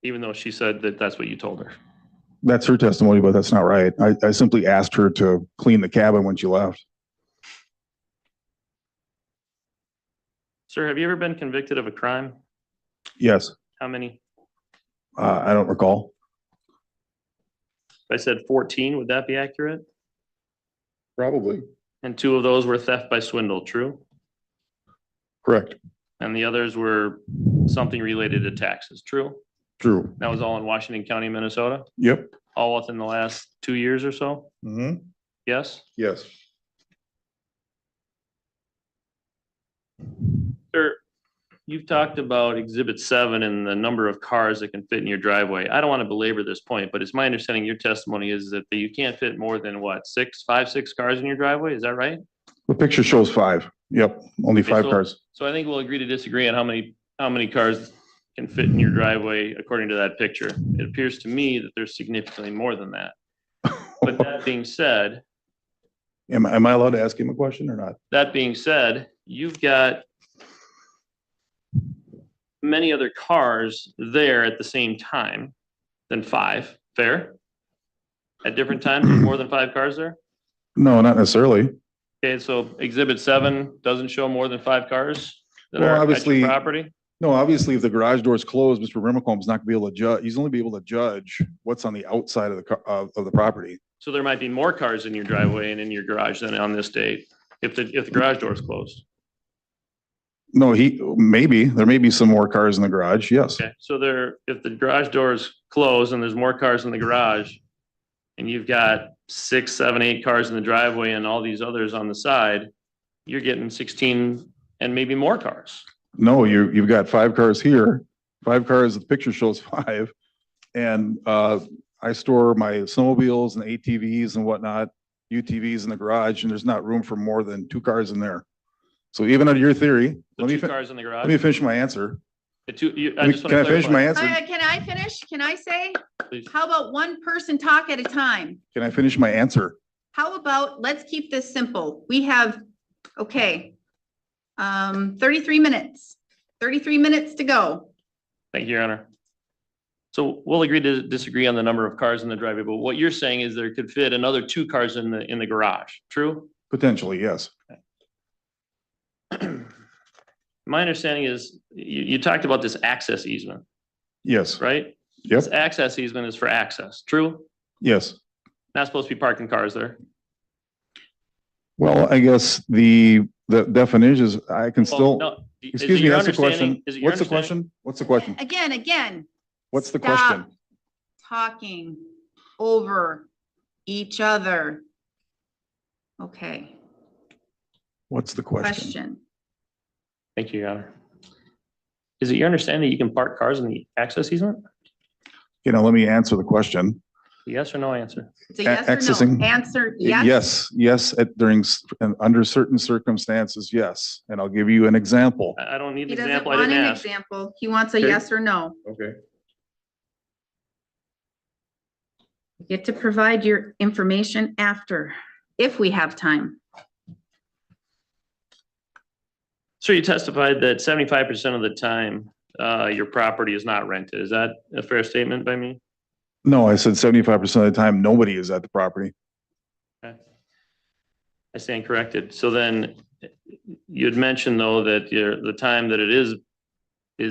Even though she said that that's what you told her. That's her testimony, but that's not right. I simply asked her to clean the cabin when she left. Sir, have you ever been convicted of a crime? Yes, How many? I don't recall. If I said 14, would that be accurate? Probably. And 2 of those were theft by swindle, true? Correct. And the others were something related to taxes, true? True. That was all in Washington County, Minnesota, Yep. all within the last 2 years or so? Mm-hmm. Yes? Yes. Sir, you've talked about Exhibit 7 and the number of cars that can fit in your driveway. I don't want to belabor this point, but it's my understanding your testimony is that you can't fit more than what, 6 cars in your driveway? Is that right? The picture shows 5. Yep, only Okay, 5 so- cars. So I think we'll agree to disagree on how many cars can fit in your driveway according to that picture. It appears to me that there's significantly more than that. But that being said, Am I allowed to ask him a question or not? you've got many other cars there at the same time than 5, fair? At different times, there's more than 5 cars there? No, not necessarily. Okay, so Exhibit 7 doesn't show more than 5 cars that Well, are at obviously- your property? No, obviously, if the garage door is closed, Mr. Rimmelcomb's not gonna be able to judge. He's only be able to judge what's on the outside of the property. So there might be more cars in your driveway and in your garage than on this date, if the garage door is closed. No, there may be some more cars in the garage. Yes. Okay, so if the garage door is closed and there's more cars in the garage, and you've got 6, 7, 8 cars in the driveway and all these others on the side, you're getting 16 and maybe more cars. No, you've got 5 cars here, 5 cars, the picture shows 5. And I store my snowmobiles and ATVs and whatnot, UTVs in the garage, and there's not room for more than 2 cars in there. So even under your theory, The 2 cars in the let me garage? finish my answer. The two, Let me- Can I finish my answer? Can I finish? Can I say? Please. How about one person talk at a time? Can I finish my answer? How about, let's keep this simple. We have, okay, 33 minutes, 33 minutes to go. Thank you, Your Honor. So we'll agree to disagree on the number of cars in the driveway, but what you're saying is there could fit another 2 cars in the garage, true? Potentially, yes. My understanding is you talked about this access easement, Yes. right? Yep. This access easement is for access, true? Yes. Not supposed to be parking cars there. Well, I guess the definition is I can Well, still, no, is it excuse me, your that's the understanding- question. is it your What's the understanding- question? What's the question? Again. What's the Stop question? Talking over each other. Okay, What's the question? question. Thank you, Your Honor. Is it your understanding that you can park cars in the access easement? You know, let me answer the question. Yes or no answer? It's a yes or Accessing- no. Answer yes. Yes, and under certain circumstances, yes. And I'll give you an example. I don't need He an doesn't example. I want didn't an ask. example. He wants a Okay. yes or no. Okay. You get to provide your information after, if we have time. So you testified that 75% of the time, your property is not rented. Is that a fair statement by me? No, I said 75% of the time, nobody is at the property. Okay. I stand corrected. So then you had mentioned though that the time that it is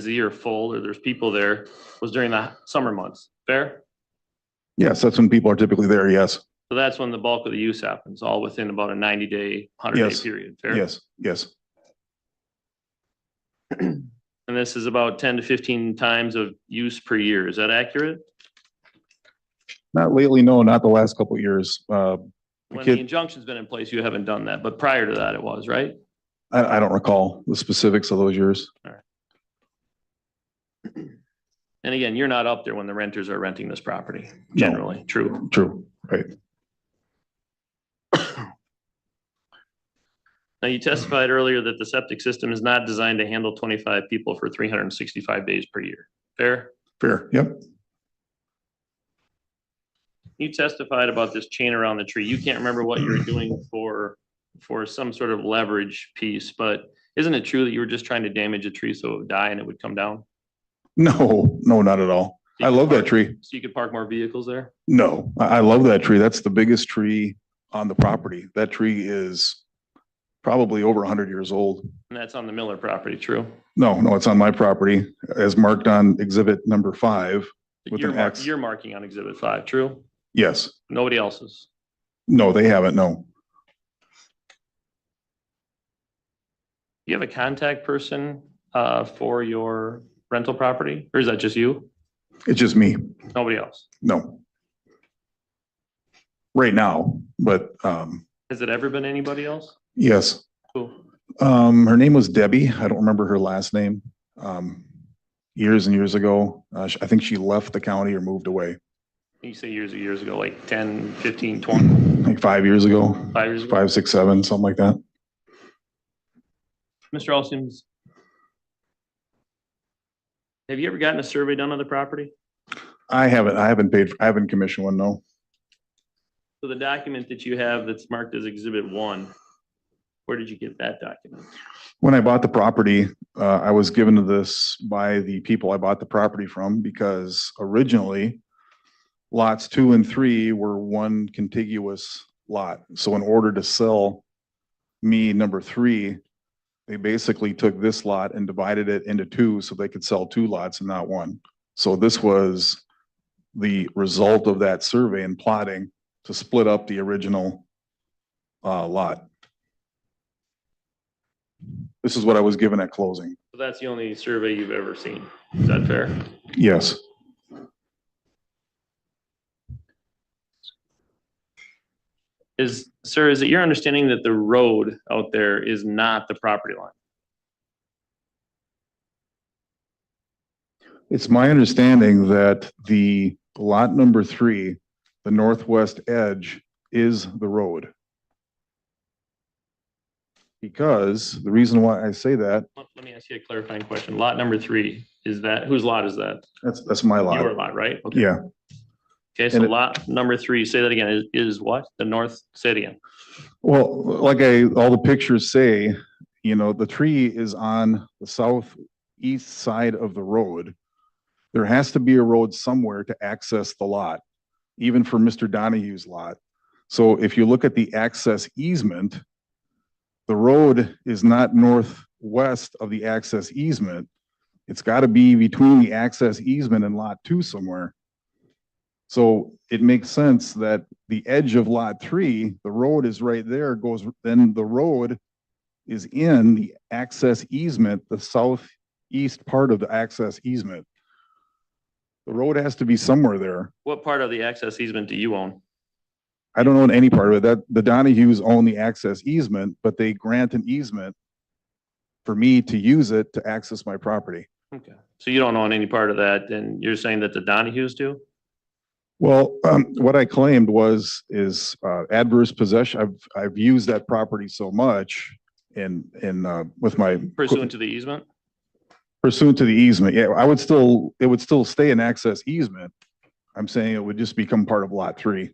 either full or there's people there was during the summer months. Fair? Yes, that's when people are typically there. Yes, So that's when the bulk of the use happens, all within about a 90-day, 100-day Yes. period. Fair? yes. And this is about 10 to 15 times of use per year. Is that accurate? Not lately, no, not the last couple of years. When the kid- injunction's been in place, you haven't done that, but prior to that it was, right? I don't recall the specifics of those years. And again, you're not up there when the renters are renting this property, generally, true. True, right. Now, you testified earlier that the septic system is not designed to handle 25 people for 365 days per year. Fair? Fair, yep. You testified about this chain around the tree. You can't remember what you were doing for some sort of leverage piece, but isn't it true that you were just trying to damage a tree so it would die and it would come down? No, not at all. So you I could love that park- tree. So you could park more vehicles there? No, I love that tree. That's the biggest tree on the property. That tree is probably over 100 years old. And that's on the Miller property, true? No, it's on my property as marked on exhibit number 5 with You're an X. you're marking on exhibit 5, true? Yes. Nobody else's. No, they haven't. No. You have a contact person for your rental property, or is that just you? It's just me. Nobody else? No. Right now, but Has it ever been anybody else? yes. Who? Her name was Debbie. I don't remember her last name. Years and years ago, I think she left the county or moved away. You say years ago, like 10, 15, 20, Like 5 years ago, 5 years ago? 5, 6, 7, something like that. Mr. Alstins, have you ever gotten a survey done on the property? I haven't commissioned one, no. So the document that you have that's marked as exhibit 1, where did you get that document? When I bought the property, I was given this by the people I bought the property from because originally lots 2 and 3 were one contiguous lot. So in order to sell me number 3, they basically took this lot and divided it into 2 so they could sell 2 lots and not 1. So this was the result of that survey and plotting to split up the original lot. This is what I was given at closing. So that's the only survey you've ever seen. Is that fair? Yes. Sir, is it your understanding that the road out there is not the property line? It's my understanding that the lot number 3, the northwest edge, is the road. Because the reason why I say that, Let me ask you a clarifying question. Lot number 3, is that, whose lot is that? that's my lot. Your lot, right? Okay. Yeah. Okay, so And it- lot number 3, say that again, is what? The north, say it again. Well, like all the pictures say, you know, the tree is on the southeast side of the road. There has to be a road somewhere to access the lot, even for Mr. Donahue's lot. So if you look at the access easement, the road is not northwest of the access easement. It's got to be between the access easement and lot 2 somewhere. So it makes sense that the edge of lot 3, the road is right there, then the road is in the access easement, the southeast part of the access easement. The road has to be somewhere there. What part of the access easement do you own? I don't own any part of it. That the Donahues own the access easement, but they grant an easement for me to use it to access my property. Okay, so you don't own any part of that, and you're saying that the Donahues do? Well, what I claimed is adverse possession. I've used that property so much with my Pursuant to the easement? Pursuant to the easement. Yeah, it would still stay an access easement. I'm saying it would just become part of lot 3.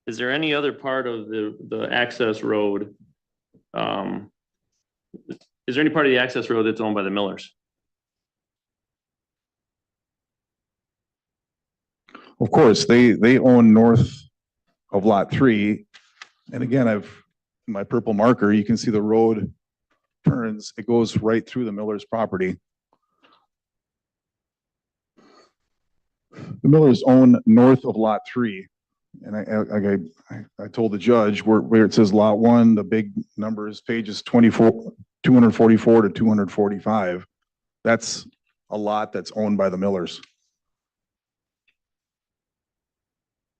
Is there any other part of the access road? Is there any part of the access road that's owned by the Millers? Of course, they own north of lot 3. And again, my purple marker, you can see the road turns, it goes right through the Miller's property. The Millers own north of lot 3. And I told the judge where it says lot 1, the big numbers, pages 244 to 245. That's a lot that's owned by the Millers.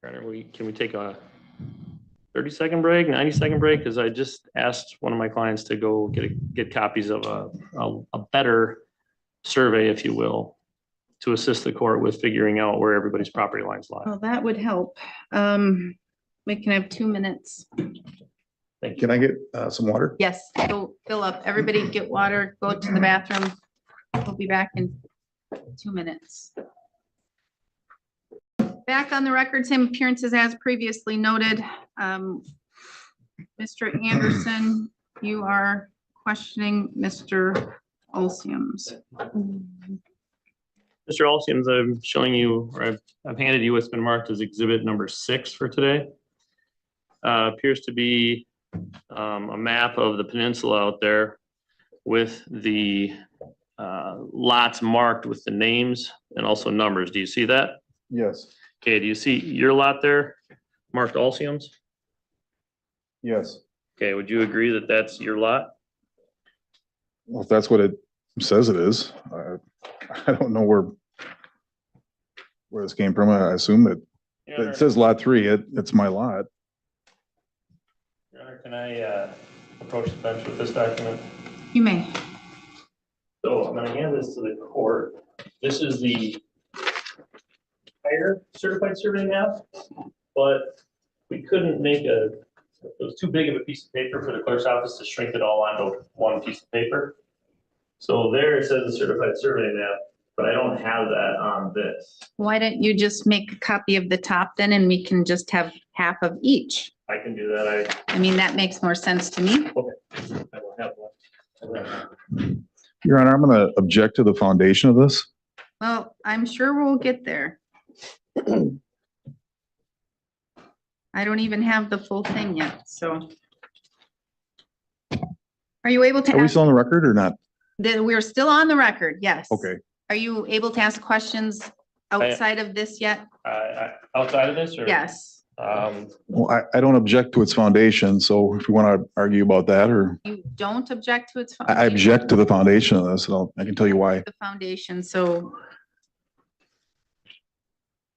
Can we take a 30-second break, 90-second break? Because I just asked one of my clients to go get copies of a better survey, if you will, to assist the court with figuring out where everybody's property lines lie. Well, that would help. We can have 2 minutes. Thank you. Can I get some water? Yes, go fill up. Everybody get water, go to the bathroom. We'll be back in 2 minutes. Back on the record, same appearances as previously noted. Mr. Anderson, you are questioning Mr. Olsiums. Mr. Olsiams, I'm showing you, or I've handed you what's been marked as exhibit number 6 for today. Appears to be a map of the peninsula out there with the lots marked with the names and also numbers. Do you see that? Yes. Okay, do you see your lot there marked Olsiums? Yes. Okay, would you agree that that's your lot? Well, if that's what it says it is, I don't know where this came from. I assume that Your Honor, it says lot 3. It's my lot. Your Honor, can I approach the bench with this document? You may. So I'm gonna hand this to the court. This is the entire certified survey map, but we couldn't make it was too big of a piece of paper for the clerk's office to shrink it all onto one piece of paper. So there it says the certified survey map, but I don't have that on this. Why don't you just make a copy of the top then, and we can just have half of each? I can do that. I mean, that makes more sense to me. I will have one. Your Honor, I'm going to object to the foundation of this. Well, I'm sure we'll get there. I don't even have the full thing yet, so. Are you able to? Are we ask- still on the record or not? We're still on the record, yes. Okay. Are you able to ask questions outside of this yet? Outside of this, or? Yes. Well, I don't object to its foundation, so if you want to argue about that, or You don't object to its. I object to the foundation of this, and I can tell you why. The foundation, so.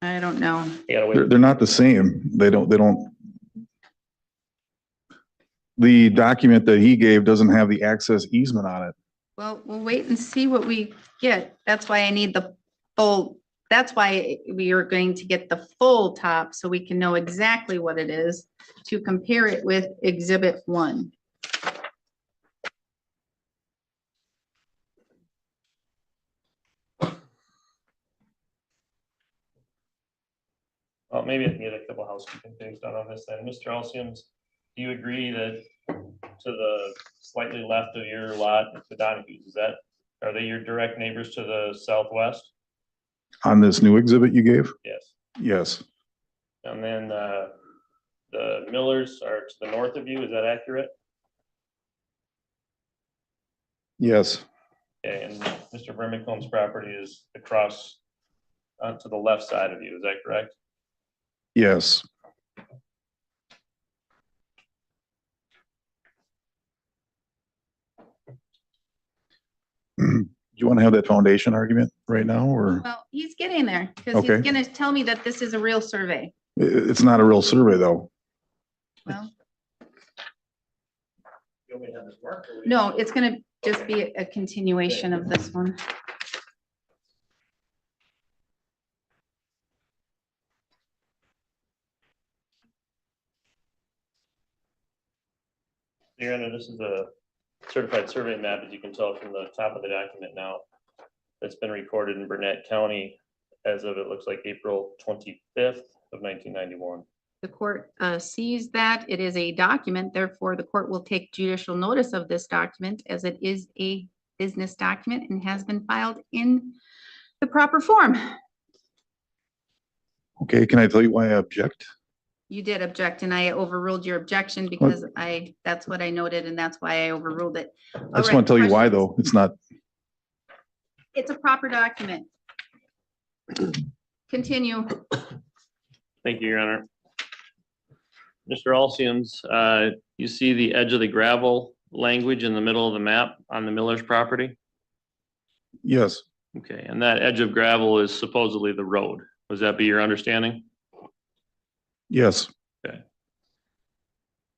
I don't know. You gotta wait. They're not the same. They don't. The document that he gave doesn't have the access easement on it. Well, we'll wait and see what we get. That's why I need the full, that's why we are going to get the full top so we can know exactly what it is to compare it with Exhibit 1. Well, maybe I can get a couple housekeeping things done on this then. Mr. Alciums, do you agree that to the slightly left of your lot, the Donahue's, are they your direct neighbors to the southwest? On this new exhibit you gave? Yes. Yes. And then the Millers are to the north of you, is that accurate? Yes. Okay, and Mr. Brimacombe's property is across to the left side of you, is that correct? Yes. Do you want to have that foundation argument right now, or Well, he's getting there because he's Okay. gonna tell me that this is a real survey. it's not a real survey though? Well, You want me to have this marked, or no, it's gonna just be a continuation of this one. Your Honor, this is a certified survey map, as you can tell from the top of the document now. That's been recorded in Burnett County as of, it looks like April 25th of 1991. The court sees that it is a document, therefore the court will take judicial notice of this document as it is a business document and has been filed in the proper form. Okay, can I tell you why I object? You did object and I overruled your objection because that's what I noted and that's why I overruled it. I just want to tell you why though. It's not, It's a proper document. Continue. Thank you, Your Honor. Mr. Alciums, you see the edge of the gravel language in the middle of the map on the Miller's property? yes, Okay, and that edge of gravel is supposedly the road. Was that be your understanding? yes,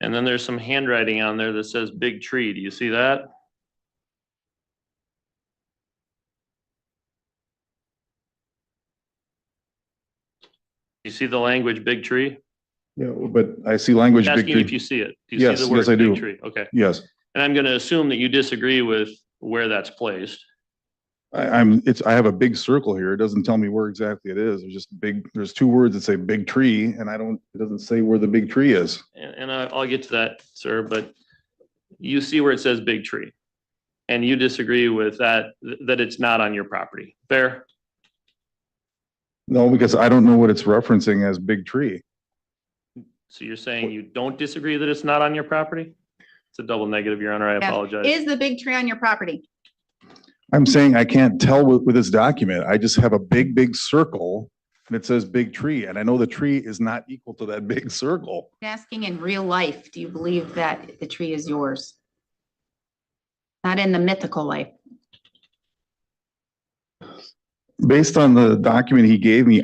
And then there's some handwriting on there that says big tree. Do you see that? You see the language big tree? yeah, but I see language big Asking if tree. you see it. Do you see Yes, the yes, word I big do. tree? Okay. Yes, And I'm going to assume that you disagree with where that's placed. I have a big circle here. It doesn't tell me where exactly it is. There's just big, there's two words that say big tree and it doesn't say where the big tree is. And I'll get to that, sir, but you see where it says big tree. And you disagree with that it's not on your property. Fair? No, because I don't know what it's referencing as big tree. So you're saying you don't disagree that it's not on your property? It's a double negative, Your Honor. I apologize. Is the big tree on your property? I'm saying I can't tell with this document. I just have a big circle and it says big tree. And I know the tree is not equal to that big circle. I'm asking in real life, do you believe that the tree is yours? Not in the mythical life. Based on the document he gave me,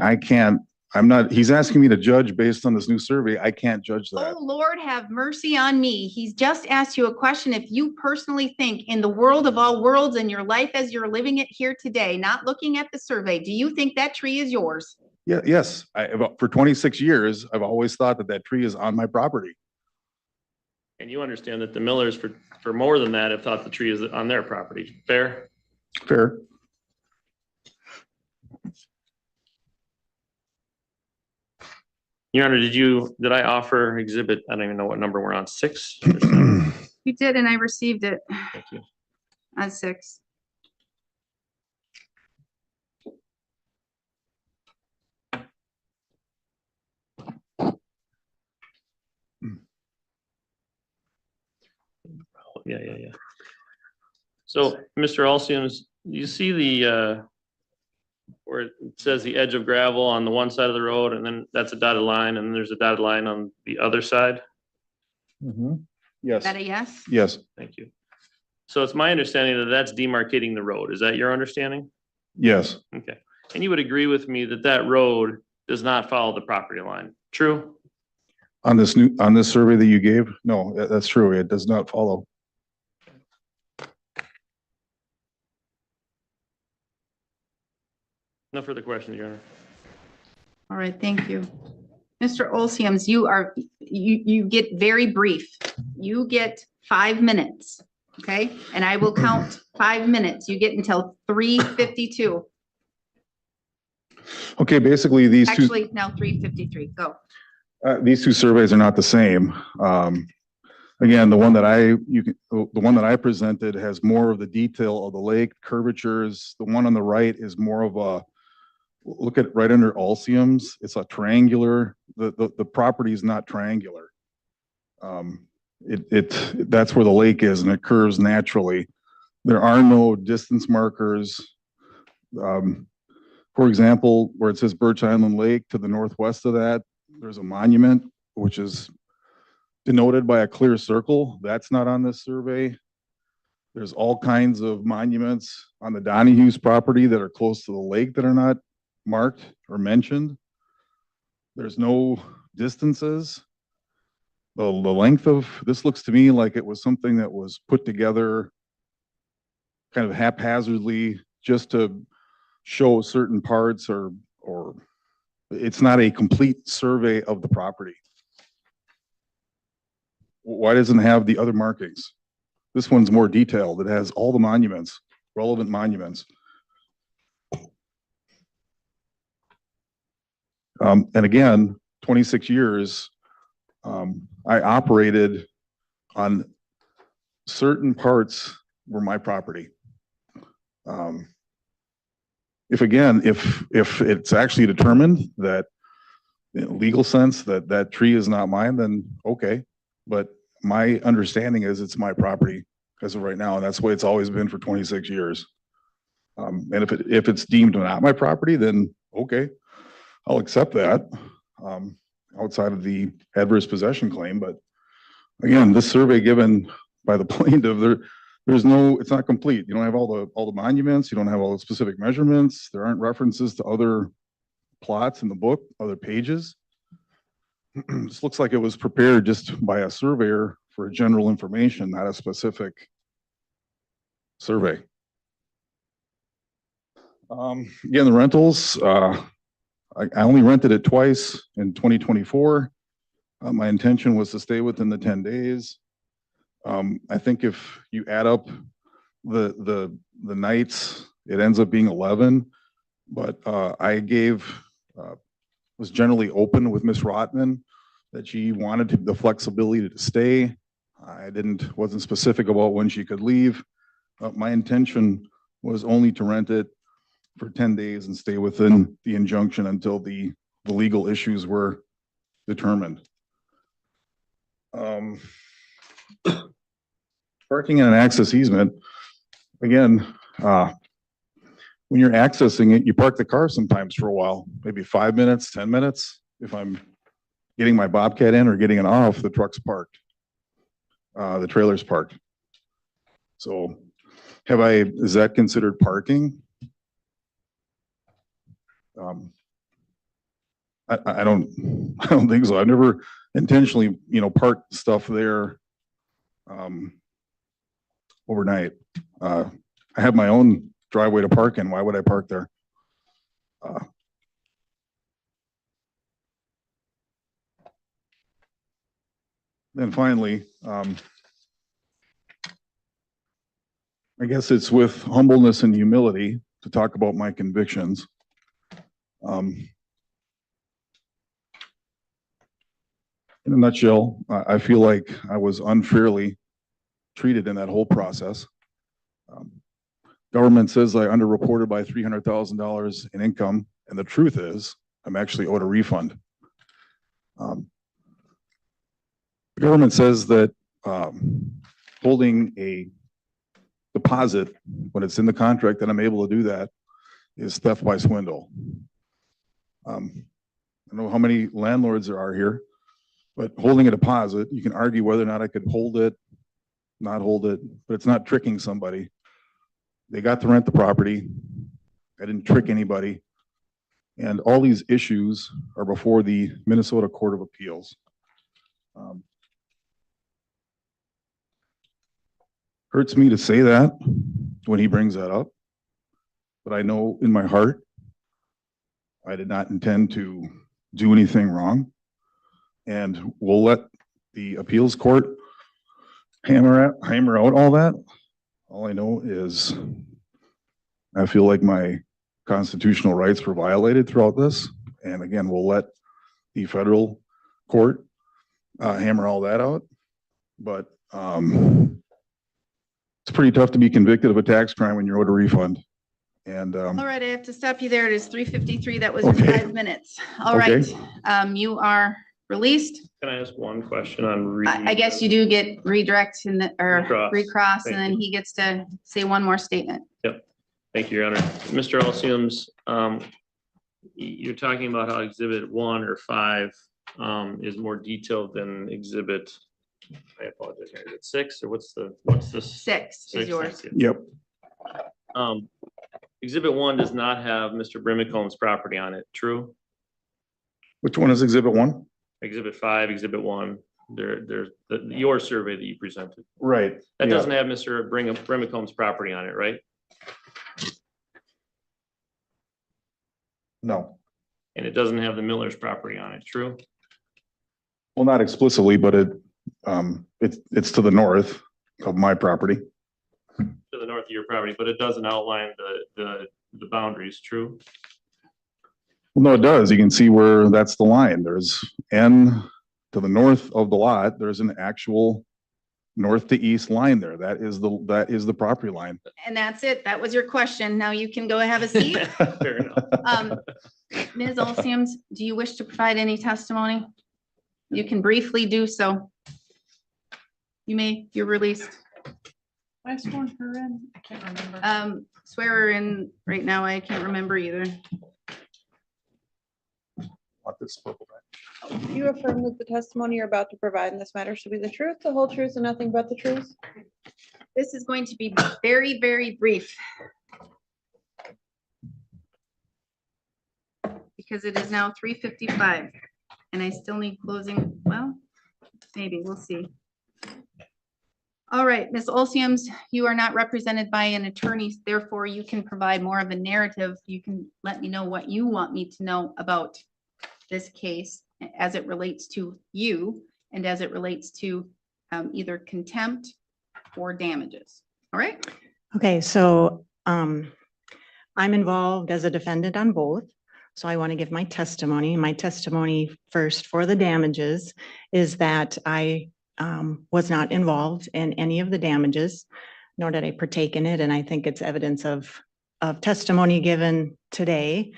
he's asking me to judge based on this new survey. I can't judge that. Oh, Lord, have mercy on me. He's just asked you a question. If you personally think in the world of all worlds and your life as you're living it here today, not looking at the survey, do you think that tree is yours? Yeah, yes. For 26 years, I've always thought that tree is on my property. And you understand that the Millers for more than that have thought the tree is on their property. Fair? Fair. Your Honor, did I offer exhibit, I don't even know what number we're on, 6? You did, and I received it Thank you. on 6. Yeah. So, Mr. Alciums, you see the, where it says the edge of gravel on the one side of the road, and then that's a dotted line, and then there's a dotted line on the other side? Yes, Is that a yes? yes, Thank you. So it's my understanding that that's demarcating the road. Is that your understanding? yes, Okay. And you would agree with me that that road does not follow the property line, true? On this survey that you gave? No, that's true. It does not follow. No further questions, Your Honor. All right, thank you. Mr. Olsiams, you get very brief. You get 5 minutes, okay? And I will count 5 minutes. You get until 3:52. Okay, basically Actually, now 3:53, go. these two surveys are not the same. Again, the one that I presented has more of the detail of the lake curvatures. The one on the right is more of a, look at right under Olsiams. It's a triangular. The property is not triangular. That's where the lake is, and it curves naturally. There are no distance markers. For example, where it says Birch Island Lake, to the northwest of that, there's a monument, which is denoted by a clear circle. That's not on this survey. There's all kinds of monuments on the Donahue's property that are close to the lake that are not marked or mentioned. There's no distances. The length of this looks to me like it was something that was put together kind of haphazardly just to show certain parts, or it's not a complete survey of the property. Why doesn't it have the other markings? This one's more detailed. It has all the monuments, relevant monuments. And again, 26 years, I operated on certain parts were my property. If it's actually determined that in legal sense that tree is not mine, then okay. But my understanding is it's my property as of right now, and that's the way it's always been for 26 years. And if it's deemed not my property, then okay, I'll accept that, outside of the adverse possession claim. But again, this survey given by the plaintiff, it's not complete. You don't have all the monuments. You don't have all the specific measurements. There aren't references to other plots in the book, other pages. This looks like it was prepared just by a surveyor for general information, not a specific survey. Again, the rentals, I only rented it twice in 2024. My intention was to stay within the 10 days. I think if you add up the nights, it ends up being 11. But I was generally open with Ms. Rotman that she wanted the flexibility to stay. I wasn't specific about when she could leave. My intention was only to rent it for 10 days and stay within the injunction until the legal issues were determined. Parking and an access easement, again, when you're accessing it, you park the car sometimes for a while, maybe 5 minutes, 10 minutes. If I'm getting my Bobcat in or getting it off, the truck's parked. The trailer's parked. So is that considered parking? I don't think so. I've never intentionally, parked stuff there overnight. I have my own driveway to park in. Why would I park there? Then finally, I guess it's with humbleness and humility to talk about my convictions. In a nutshell, I feel like I was unfairly treated in that whole process. Government says I underreported by $300,000 in income, and the truth is I'm actually owed a refund. The government says that holding a deposit when it's in the contract that I'm able to do that is theft by swindle. I don't know how many landlords there are here, but holding a deposit, you can argue whether or not I could hold it, not hold it, but it's not tricking somebody. They got to rent the property. I didn't trick anybody. And all these issues are before the Minnesota Court of Appeals. Hurts me to say that when he brings that up, but I know in my heart, I did not intend to do anything wrong. And we'll let the appeals court hammer out all that. All I know is I feel like my constitutional rights were violated throughout this. And again, we'll let the federal court hammer all that out. But it's pretty tough to be convicted of a tax crime when you're owed a refund. And All right, I have to stop you there. It is 3:53. That was your Okay. 5 minutes. All right, Okay. you are released. Can I ask one question on? I guess you do get redirect in the, or Recross. recross, and Thank then you. he gets to say one more statement. Thank you, Your Honor. Mr. Alciums, you're talking about how exhibit 1 or 5 is more detailed than exhibit, I apologize, is it 6 or what's this? 6 is 6, yours. thank you. yep, Exhibit 1 does not have Mr. Brimacombe's property on it, true? which one is exhibit 1? Exhibit 5, exhibit 1, there's your survey that you presented. Right. That yeah. doesn't have Mr. Brimacombe's property on it, right? No, And it doesn't have the Miller's property on it, true? well, not explicitly, but it's to the north of my property. To the north of your property, but it doesn't outline the boundaries, true? Well, no, it does. You can see where that's the line. There's N to the north of the lot. There's an actual north to east line there. That is the property line. And that's it. That was your question. Now you can go have a seat. Fair enough. Ms. Olsiams, do you wish to provide any testimony? You can briefly do so. You're released. I sworn her in. I can't remember. Swear her in right now. I can't remember either. Want this purple back? You affirm that the testimony you're about to provide in this matter should be the truth, the whole truth, and nothing but the truth? This is going to be very, very brief. Because it is now 3:55 and I still need closing. Well, maybe we'll see. All right, Ms. Olsiams, you are not represented by an attorney, therefore you can provide more of a narrative. You can let me know what you want me to know about this case as it relates to you and as it relates to either contempt or damages. All right? Okay, so I'm involved as a defendant on both. So I want to give my testimony. My testimony first for the damages is that I was not involved in any of the damages, nor did I partake in it. And I think it's evidence of testimony given today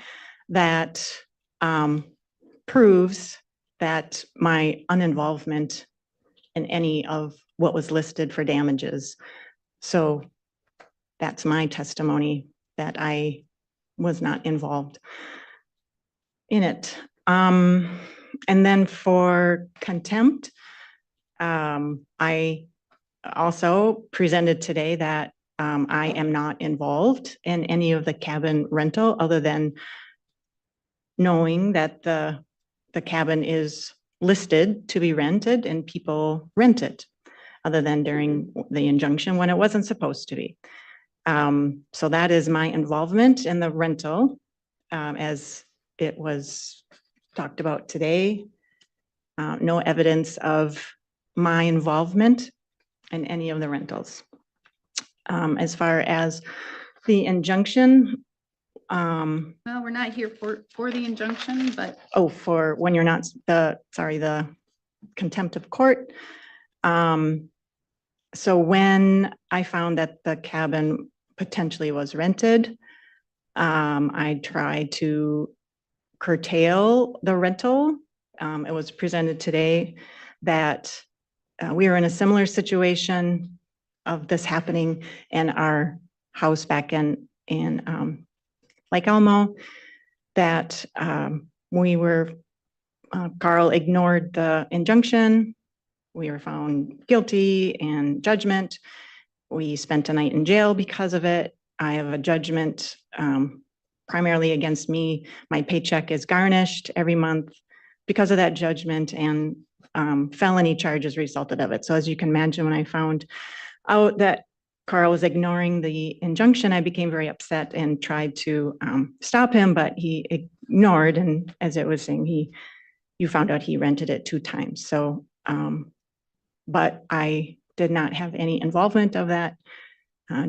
that proves that my uninvolvement in any of what was listed for damages. So that's my testimony, that I was not involved in it. And then for contempt, I also presented today that I am not involved in any of the cabin rental other than knowing that the cabin is listed to be rented and people rent it, other than during the injunction when it wasn't supposed to be. So that is my involvement in the rental, as it was talked about today. No evidence of my involvement in any of the rentals. As far as the injunction, Well, we're not here for the injunction, but oh, for when you're not, the contempt of court. So when I found that the cabin potentially was rented, I tried to curtail the rental. It was presented today that we were in a similar situation of this happening in our house back in Lake Elmo, that Carl ignored the injunction. We were found guilty and judgment. We spent a night in jail because of it. I have a judgment primarily against me. My paycheck is garnished every month because of that judgment and felony charges resulted of it. So as you can imagine, when I found out that Carl was ignoring the injunction, I became very upset and tried to stop him, but he ignored. And as it was saying, you found out he rented it 2 times. So, but I did not have any involvement of that,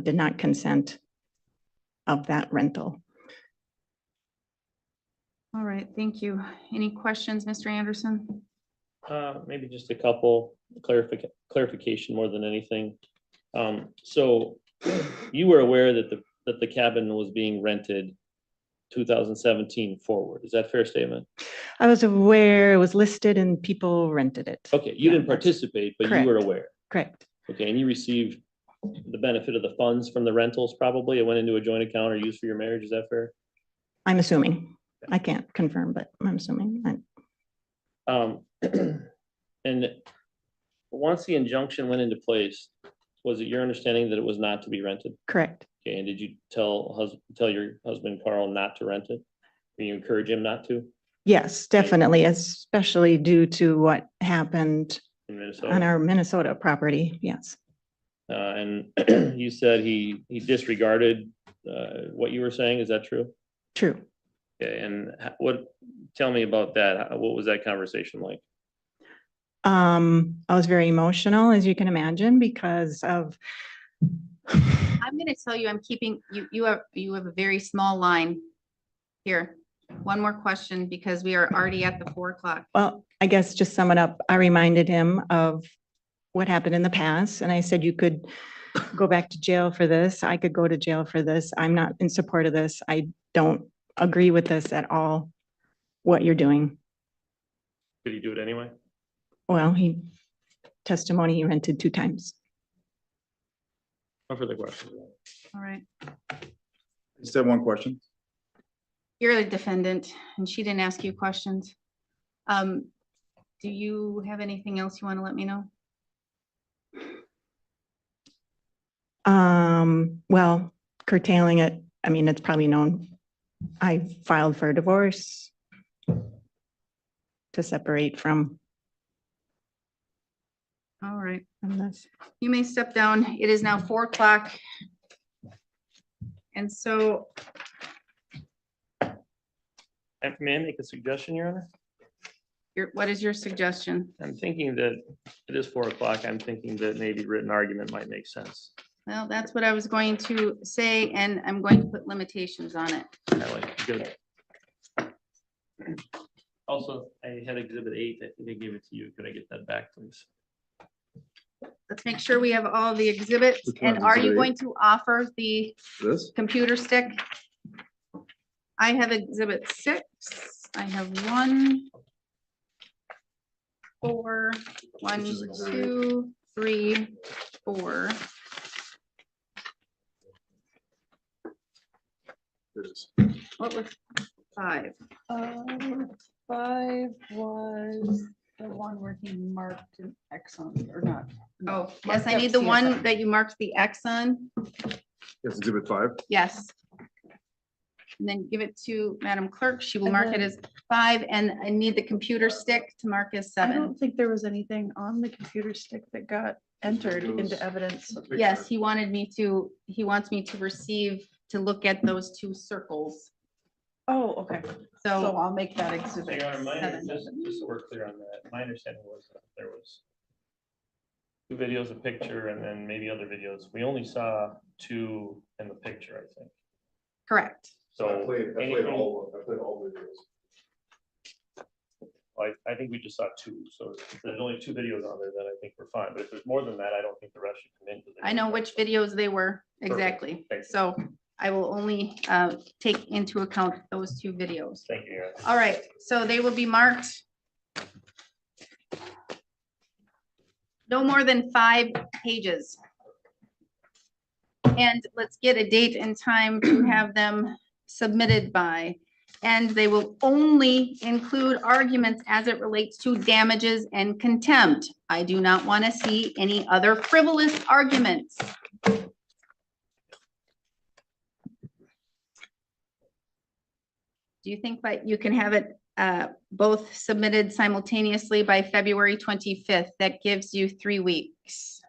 did not consent of that rental. All right, thank you. Any questions, Mr. Anderson? Maybe just a couple clarification more than anything. So you were aware that the cabin was being rented 2017 forward. Is that a fair statement? I was aware it was listed and people rented it. Okay, you didn't participate, but you were aware. Correct. Okay, and you received the benefit of the funds from the rentals probably. It went into a joint account or used for your marriage. Is that fair? I'm assuming. I can't confirm, but I'm assuming. And once the injunction went into place, was it your understanding that it was not to be rented? Correct. Okay, and did you tell your husband Carl not to rent it? Or you encourage him not to? Yes, definitely, especially due to what happened In Minnesota? on our Minnesota property. Yes. And you said he disregarded what you were saying. Is that true? True. Okay, and tell me about that. What was that conversation like? I was very emotional, as you can imagine, because of I'm gonna tell you, I'm keeping, you have a very small line here. One more question, because we are already at the 4 o'clock. well, I guess just sum it up. I reminded him of what happened in the past, and I said, you could go back to jail for this. I could go to jail for this. I'm not in support of this. I don't agree with this at all, what you're doing. Did he do it anyway? Well, he testimony he rented 2 times. No further questions. All right, Just have one question. you're the defendant, and she didn't ask you questions. Do you have anything else you want to let me know? Well, curtailing it, I mean, it's probably known. I filed for a divorce to separate from All right, this. you may step down. It is now 4 o'clock. And so, May I make a suggestion, Your Honor? what is your suggestion? I'm thinking that it is 4 o'clock. I'm thinking that maybe written argument might make sense. Well, that's what I was going to say, and I'm going to put limitations on it. I like good. Also, I had exhibit 8. I think I gave it to you. Could I get that back, please? Let's make sure we have all the exhibits. Which one And is are you exhibit going to offer the This? computer stick? I have exhibit 6. I have 1, 4, 1, Which is exhibit 2, 3, 4. What was 5? 5 was the one where he marked an X on it, or not. Oh, yes, I need the one that you marked the X on. Yes, exhibit 5. Yes. And then give it to Madam Clerk. She will And mark it then- as 5, and I need the computer stick to mark as I 7. don't think there was anything on the computer stick that got entered into evidence. Yes, he wants me to receive, to look at those 2 circles. Oh, okay. So So, I'll make that exhibit. Your Honor, Seven. just so we're clear on that, my understanding was that there was 2 videos, a picture, and then maybe other videos. We only saw 2 in the picture, I think. correct. So I played anything- all videos. I think we just saw 2. So if there's only 2 videos on there, then I think we're fine. But if there's more than that, I don't think the rest should come in. I know which videos they were exactly. Thank you. So I will only take into account those 2 videos. Thank you, Your Honor. All right, so they will be marked no more than 5 pages. And let's get a date and time to have them submitted by. And they will only include arguments as it relates to damages and contempt. I do not want to see any other frivolous arguments. Do you think that you can have it both submitted simultaneously by February 25th. That gives you 3 weeks.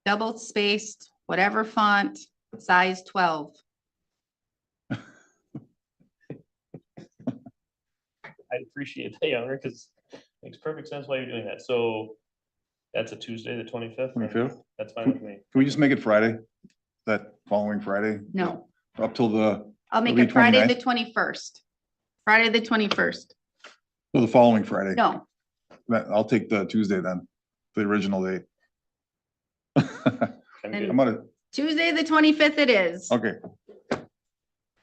Double spaced, whatever font, size 12. I'd appreciate that, Younger, because it makes perfect sense why you're doing that. So that's a Tuesday, the 25th? 25th? That's fine with me. Can we just make it Friday? That following Friday? No, Up till I'll make It'll it be Friday, 29th? the 21st. Friday, the 21st. till the following Friday? No, I'll take the Tuesday then, the original date. I'm And- good. I'm gonna, Tuesday, the 25th it is, okay.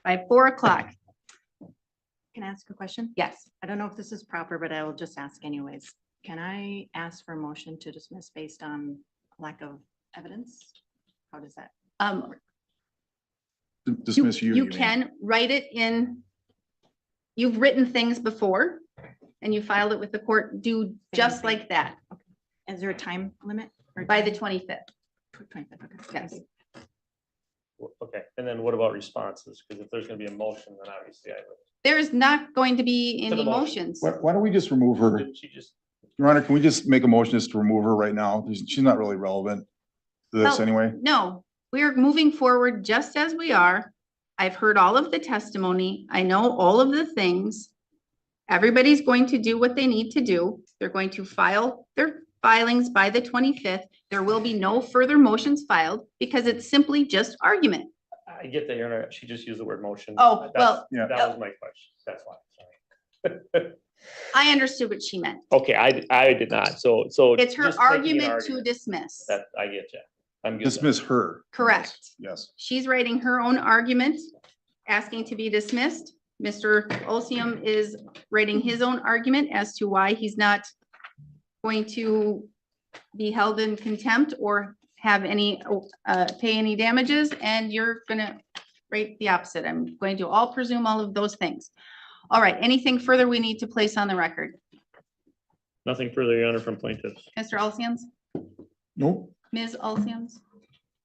by 4 o'clock. Can I ask a question? Yes. I don't know if this is proper, but I will just ask anyways. Can I ask for a motion to dismiss based on lack of evidence? How does that? Dismiss you. You mean. can write it in. You've written things before and you filed it with the court. Do just thing. like that Is there a time limit? or by the time? 25th. 25th, okay. Yes. Okay, and then what about responses? Because if there's gonna be a motion, then obviously I There's not going to be To the any motion. motions. Why don't we just remove her? would. She just, Your Honor, can we just make a motion just to remove her right now? She's not really relevant to this Well, anyway. No, we're moving forward just as we are. I've heard all of the testimony. I know all of the things. Everybody's going to do what they need to do. They're going to file their filings by the 25th. There will be no further motions filed because it's simply just argument. I get that, Your Honor, she just used the word motion. Oh, That's- well, Yeah. That was my question, that's why, sorry. I understood what she meant. Okay, I did not, so. It's her just making an argument to dismiss. That, I get you. I'm good. then. Dismiss her. Correct. Yes. She's writing her own argument, asking to be dismissed. Mr. Olsium is writing his own argument as to why he's not going to be held in contempt or have any, pay any damages, and you're gonna write the opposite. I'm going to all presume all of those things. All right, anything further we need to place on the record? Nothing further, Your Honor, from plaintiffs. Mr. Olsiums, Nope. Ms. Olsiums,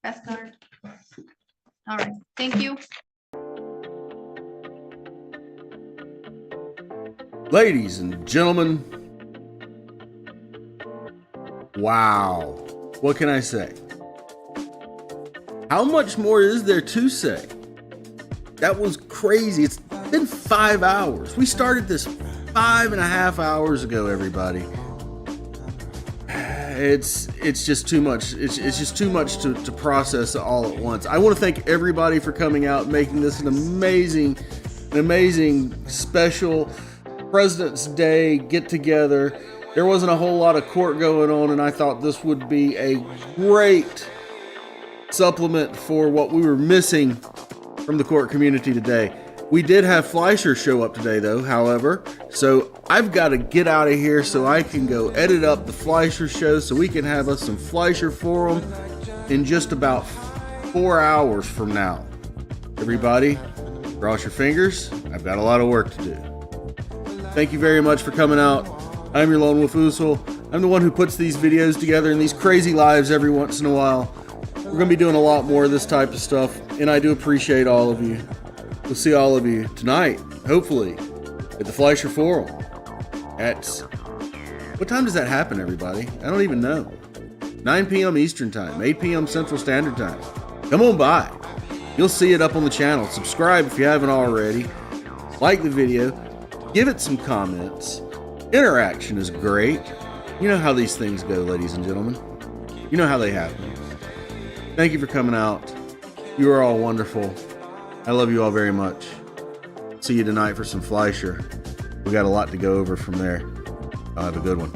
Beskar? All right, thank you. Ladies and gentlemen, wow, what can I say? How much more is there to say? That was crazy. It's been 5 hours. We started this 5.5 hours ago, everybody. It's just too much. It's just too much to process all at once. I want to thank everybody for coming out, making this an amazing special President's Day get together. There wasn't a whole lot of court going on, and I thought this would be a great supplement for what we were missing from the court community today. We did have Fleischer show up today, though, however, so I've got to get out of here so I can go edit up the Fleischer show so we can have us some Fleischer Forum in just about 4 hours from now. Everybody, cross your fingers. I've got a lot of work to do. Thank you very much for coming out. I'm your Lone Wolf Oozle. I'm the one who puts these videos together in these crazy lives every once in a while. We're going to be doing a lot more of this type of stuff, and I do appreciate all of you. We'll see all of you tonight, hopefully, at the Fleischer Forum. At what time does that happen, everybody? I don't even know. 9 p.m. Eastern Time, 8 p.m. Central Standard Time. Come on by. You'll see it up on the channel. Subscribe if you haven't already. Like the video. Give it some comments. Interaction is great. You know how these things go, ladies and gentlemen. You know how they happen. Thank you for coming out. You are all wonderful. I love you all very much. See you tonight for some Fleischer. We got a lot to go over from there. I'll have a good one.